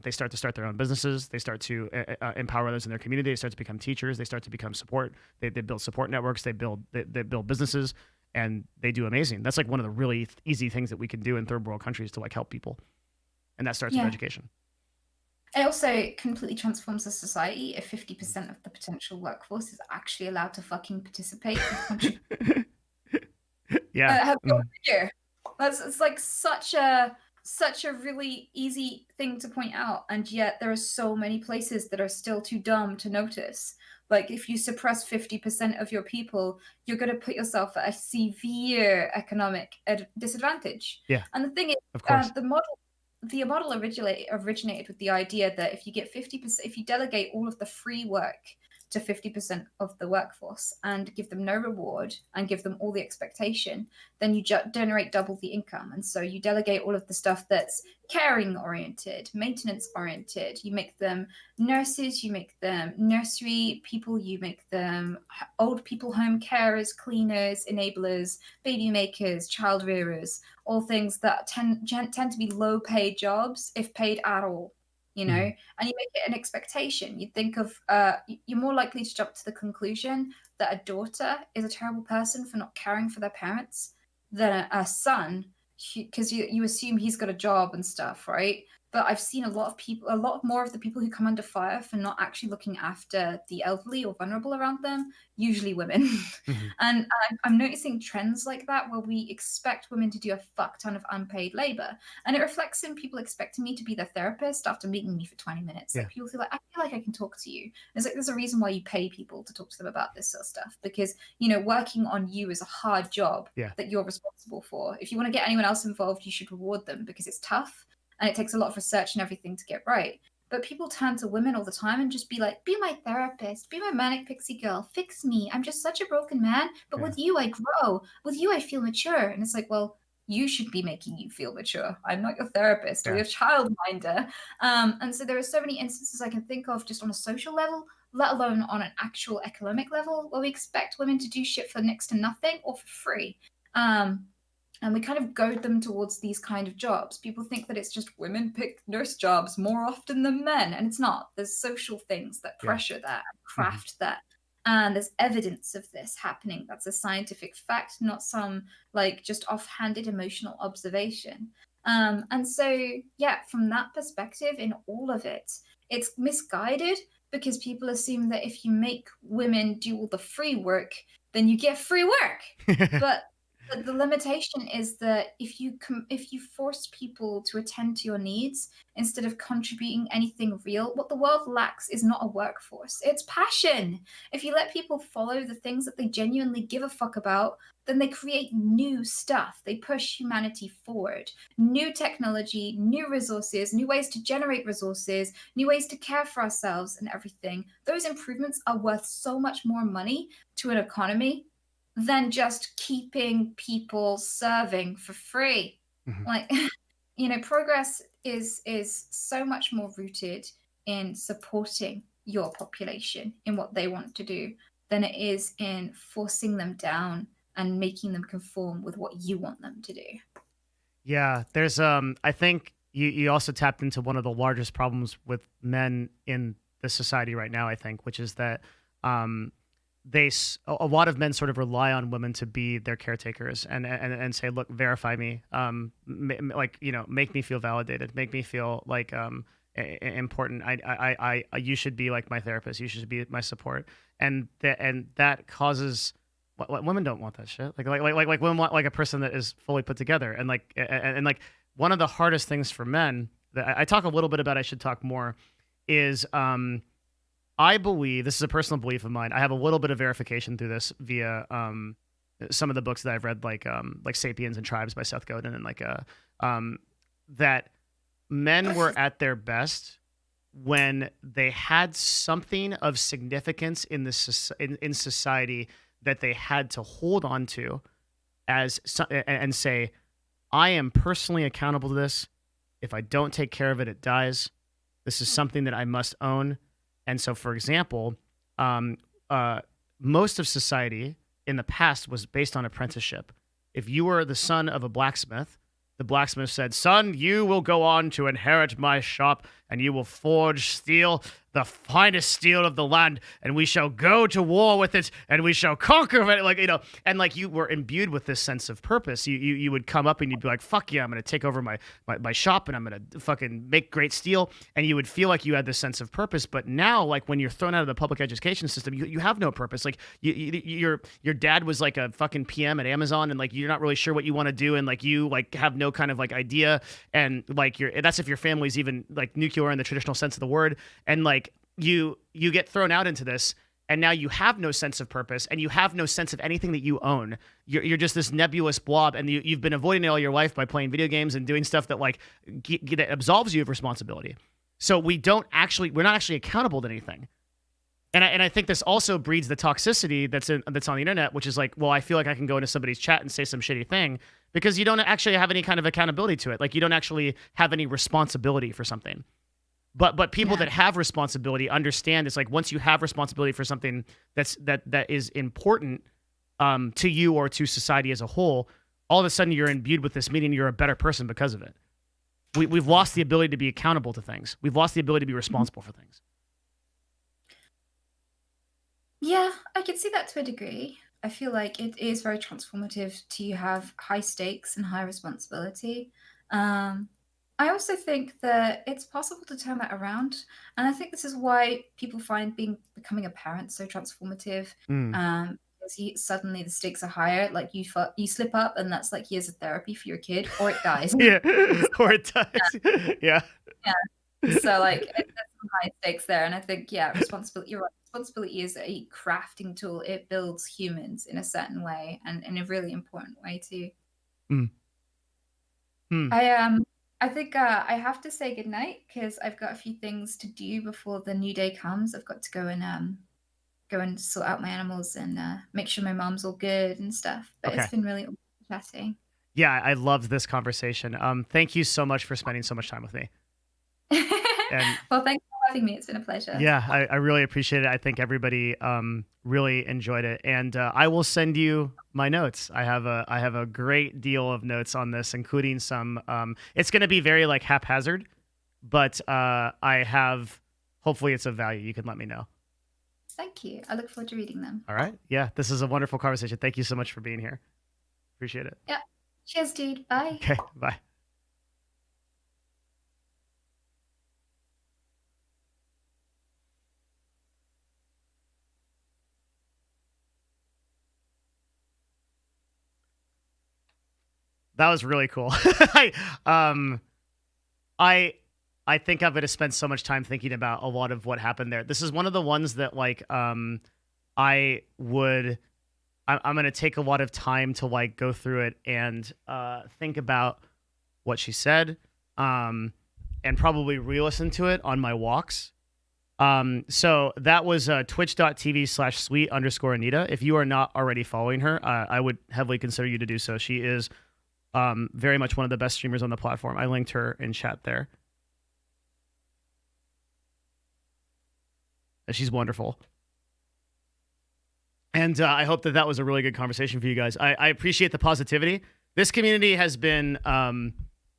A: they start their own businesses. They start to empower others in their community. They start to become teachers. They start to become support. They build support networks. They build businesses, and they do amazing. That's like one of the really easy things that we can do in third world countries to like help people, and that starts with education.
B: It also completely transforms the society if 50% of the potential workforce is actually allowed to fucking participate and contribute.
A: Yeah.
B: It's like such a really easy thing to point out, and yet there are so many places that are still too dumb to notice. Like, if you suppress 50% of your people, you're going to put yourself at a severe economic disadvantage.
A: Yeah.
B: And the thing is,
A: of course.
B: the model originated with the idea that if you get 50%, if you delegate all of the free work to 50% of the workforce and give them no reward and give them all the expectation, then you generate double the income. And so you delegate all of the stuff that's caring oriented, maintenance oriented. You make them nurses, you make them nursery people, you make them old people home carers, cleaners, enablers, baby makers, child rearers, all things that tend to be low paid jobs, if paid at all. And you make it an expectation. You think of, you're more likely to jump to the conclusion that a daughter is a terrible person for not caring for their parents than a son, because you assume he's got a job and stuff, right? But I've seen a lot more of the people who come under fire for not actually looking after the elderly or vulnerable around them, usually women.
A: Mm-hmm.
B: And I'm noticing trends like that where we expect women to do a fuck ton of unpaid labor. And it reflects in people expecting me to be their therapist after meeting me for 20 minutes. Like, people feel like, I feel like I can talk to you. And it's like, there's a reason why you pay people to talk to them about this sort of stuff, because, working on you is a hard job that you're responsible for. If you want to get anyone else involved, you should reward them, because it's tough. And it takes a lot of research and everything to get right. But people turn to women all the time and just be like, be my therapist, be my manic pixie girl, fix me. I'm just such a broken man. But with you, I grow. With you, I feel mature. And it's like, well, you should be making you feel mature. I'm not your therapist or your childminder. And so there are so many instances I can think of just on a social level, let alone on an actual economic level, where we expect women to do shit for next to nothing or for free. And we kind of goad them towards these kind of jobs. People think that it's just women pick nurse jobs more often than men, and it's not. There's social things that pressure that, craft that. And there's evidence of this happening. That's a scientific fact, not some like just offhanded emotional observation. And so, from that perspective, in all of it, it's misguided, because people assume that if you make women do all the free work, then you get free work. But the limitation is that if you force people to attend to your needs instead of contributing anything real, what the world lacks is not a workforce. It's passion. If you let people follow the things that they genuinely give a fuck about, then they create new stuff. They push humanity forward. New technology, new resources, new ways to generate resources, new ways to care for ourselves and everything. Those improvements are worth so much more money to an economy than just keeping people serving for free. Like, progress is so much more rooted in supporting your population in what they want to do than it is in forcing them down and making them conform with what you want them to do. Yeah, there's I think you also tapped into one of the largest problems with men in the society right now, I think, which is that a lot of men sort of rely on women to be their caretakers and say, look, verify me, make me feel validated, make me feel like important. You should be like my therapist. You should be my support. And that causes women don't want that shit. Like women want like a person that is fully put together. And like one of the hardest things for men that I talk a little bit about, I should talk more, is I believe, this is a personal belief of mine, I have a little bit of verification through this via some of the books that I've read, like Sapiens and Tribes by Seth Godin, and that men were at their best
A: when they had something of significance in in society that they had to hold on to and say, I am personally accountable to this. If I don't take care of it, it dies. This is something that I must own. And so, for example, most of society in the past was based on apprenticeship. If you were the son of a blacksmith, the blacksmith said, son, you will go on to inherit my shop, and you will forge steel, the finest steel of the land, and we shall go to war with it, and we shall conquer it. Like, you know, and like you were imbued with this sense of purpose. You would come up and you'd be like, fuck yeah, I'm going to take over my shop, and I'm going to fucking make great steel. And you would feel like you had this sense of purpose. But now, like when you're thrown out of the public education system, you have no purpose. Like your dad was like a fucking PM at Amazon, and like you're not really sure what you want to do, and like you like have no kind of like idea, and like that's if your family's even like nuclear in the traditional sense of the word, and like you get thrown out into this, and now you have no sense of purpose, and you have no sense of anything that you own. You're just this nebulous blob, and you've been avoiding it all your life by playing video games and doing stuff that like that absolves you of responsibility. So we're not actually accountable to anything. And I think this also breeds the toxicity that's on the internet, which is like, well, I feel like I can go into somebody's chat and say some shitty thing because you don't actually have any kind of accountability to it. Like you don't actually have any responsibility for something. But people that have responsibility understand it's like once you have responsibility for something that is important to you or to society as a whole, all of a sudden you're imbued with this meaning you're a better person because of it. We've lost the ability to be accountable to things. We've lost the ability to be responsible for things.
B: Yeah, I can see that to a degree. I feel like it is very transformative to have high stakes and high responsibility. I also think that it's possible to turn that around, and I think this is why people find becoming a parent so transformative. Because suddenly the stakes are higher. Like you slip up, and that's like years of therapy for your kid, or it dies.
A: Yeah, or it dies. Yeah.
B: So like there's some high stakes there, and I think responsibility. You're right. Responsibility is a crafting tool. It builds humans in a certain way, and in a really important way too. I think I have to say goodnight because I've got a few things to do before the new day comes. I've got to go and sort out my animals and make sure my mom's all good and stuff. But
A: Okay.
B: It's been really chatting.
A: Yeah, I loved this conversation. Thank you so much for spending so much time with me.
B: Well, thanks for having me. It's been a pleasure.
A: Yeah, I really appreciate it. I think everybody really enjoyed it, and I will send you my notes. I have a great deal of notes on this, including some. It's going to be very like haphazard, but I have. Hopefully, it's of value. You can let me know.
B: Thank you. I look forward to reading them.
A: All right. Yeah, this is a wonderful conversation. Thank you so much for being here. Appreciate it.
B: Yeah. Cheers, dude. Bye.
A: Okay. Bye. That was really cool. I think I'm going to spend so much time thinking about a lot of what happened there. This is one of the ones that like I'm going to take a lot of time to like go through it and think about what she said and probably re-listen to it on my walks. So that was twitch.tv/sweet_Anita. If you are not already following her, I would heavily consider you to do so. She is very much one of the best streamers on the platform. I linked her in chat there. She's wonderful. And I hope that was a really good conversation for you guys. I appreciate the positivity. This community has been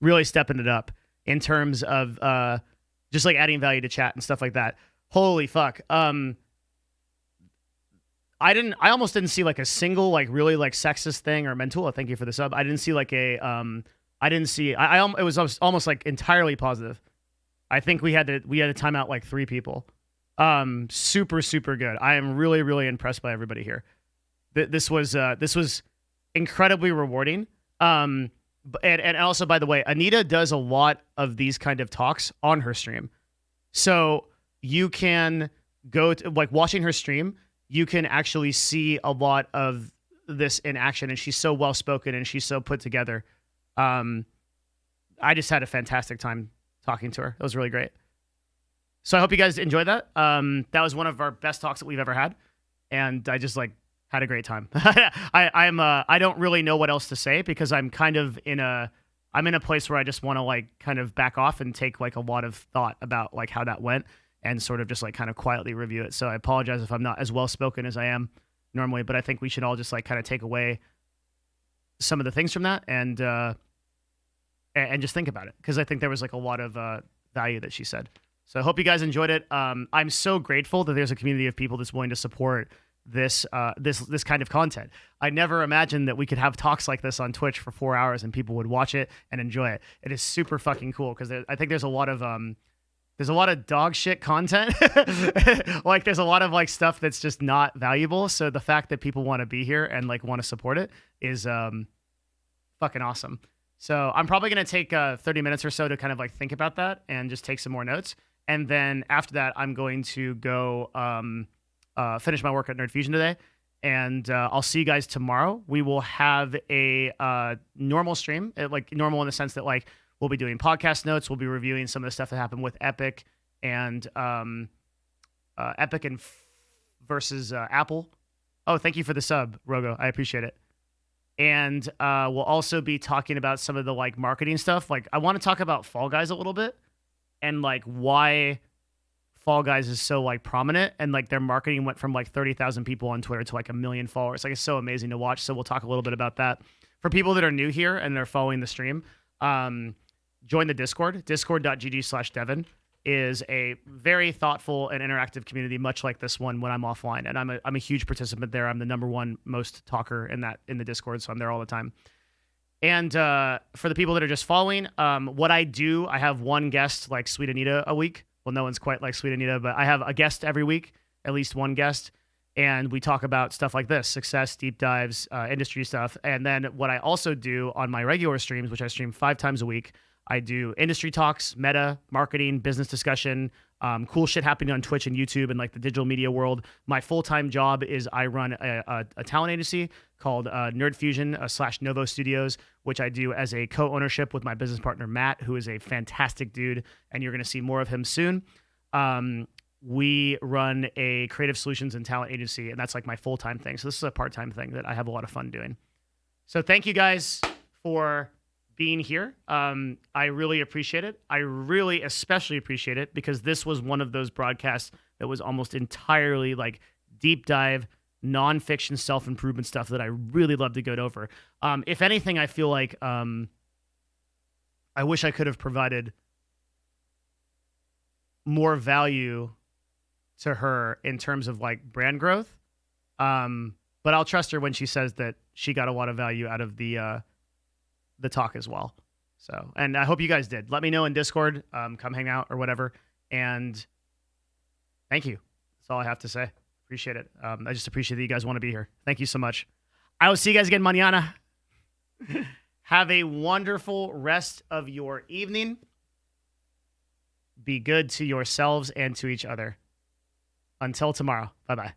A: really stepping it up in terms of just like adding value to chat and stuff like that. Holy fuck. I almost didn't see like a single like really like sexist thing or Mentula, thank you for the sub. I didn't see like a it was almost like entirely positive. I think we had to time out like 3 people. Super good. I am really, really impressed by everybody here. This was incredibly rewarding. And also, by the way, Anita does a lot of these kind of talks on her stream. So you can go to like watching her stream, you can actually see a lot of this in action, and she's so well spoken and she's so put together. I just had a fantastic time talking to her. It was really great. So I hope you guys enjoyed that. That was one of our best talks that we've ever had, and I just like had a great time. I don't really know what else to say because I'm kind of in a place where I just want to like kind of back off and take like a lot of thought about like how that went and sort of just like kind of quietly review it. So I apologize if I'm not as well spoken as I am normally, but I think we should all just like kind of take away some of the things from that and just think about it because I think there was like a lot of value that she said. So I hope you guys enjoyed it. I'm so grateful that there's a community of people that's willing to support this kind of content. I never imagined that we could have talks like this on Twitch for 4 hours and people would watch it and enjoy it. It is super fucking cool because I think there's a lot of dog shit content. Like there's a lot of like stuff that's just not valuable. So the fact that people want to be here and like want to support it is fucking awesome. So I'm probably going to take 30 minutes or so to kind of like think about that and just take some more notes. And then after that, I'm going to go finish my work at Nerd Fusion today. And I'll see you guys tomorrow. We will have a normal stream, like normal in the sense that like we'll be doing podcast notes. We'll be reviewing some of the stuff that happened with Epic and versus Apple. Oh, thank you for the sub, Rogo. I appreciate it. And we'll also be talking about some of the like marketing stuff. Like I want to talk about Fall Guys a little bit and like why Fall Guys is so like prominent and like their marketing went from like 30,000 people on Twitter to like 1 million followers. Like it's so amazing to watch. So we'll talk a little bit about that. For people that are new here and they're following the stream, join the Discord. Discord.gg/Devin is a very thoughtful and interactive community, much like this one when I'm offline. And I'm a huge participant there. I'm the #1 most talker in the Discord, so I'm there all the time. And for the people that are just following, what I do, I have one guest like Sweetanita a week. Well, no one's quite like Sweetanita, but I have a guest every week, at least one guest. And we talk about stuff like this, success, deep dives, industry stuff. And then what I also do on my regular streams, which I stream 5 times a week, I do industry talks, meta, marketing, business discussion, cool shit happening on Twitch and YouTube and like the digital media world. My full-time job is I run a talent agency called Nerd Fusion / Novo Studios, which I do as a co-ownership with my business partner, Matt, who is a fantastic dude. And you're going to see more of him soon. We run a creative solutions and talent agency, and that's like my full-time thing. So this is a part-time thing that I have a lot of fun doing. So thank you guys for being here. I really appreciate it. I really especially appreciate it because this was one of those broadcasts that was almost entirely like deep dive, nonfiction self-improvement stuff that I really love to go over. If anything, I feel like I wish I could have provided more value to her in terms of like brand growth. But I'll trust her when she says that she got a lot of value out of the talk as well. So, and I hope you guys did. Let me know in Discord, come hang out or whatever. And thank you. That's all I have to say. Appreciate it. I just appreciate that you guys want to be here. Thank you so much. I will see you guys again mañana. Have a wonderful rest of your evening. Be good to yourselves and to each other. Until tomorrow. Bye-bye.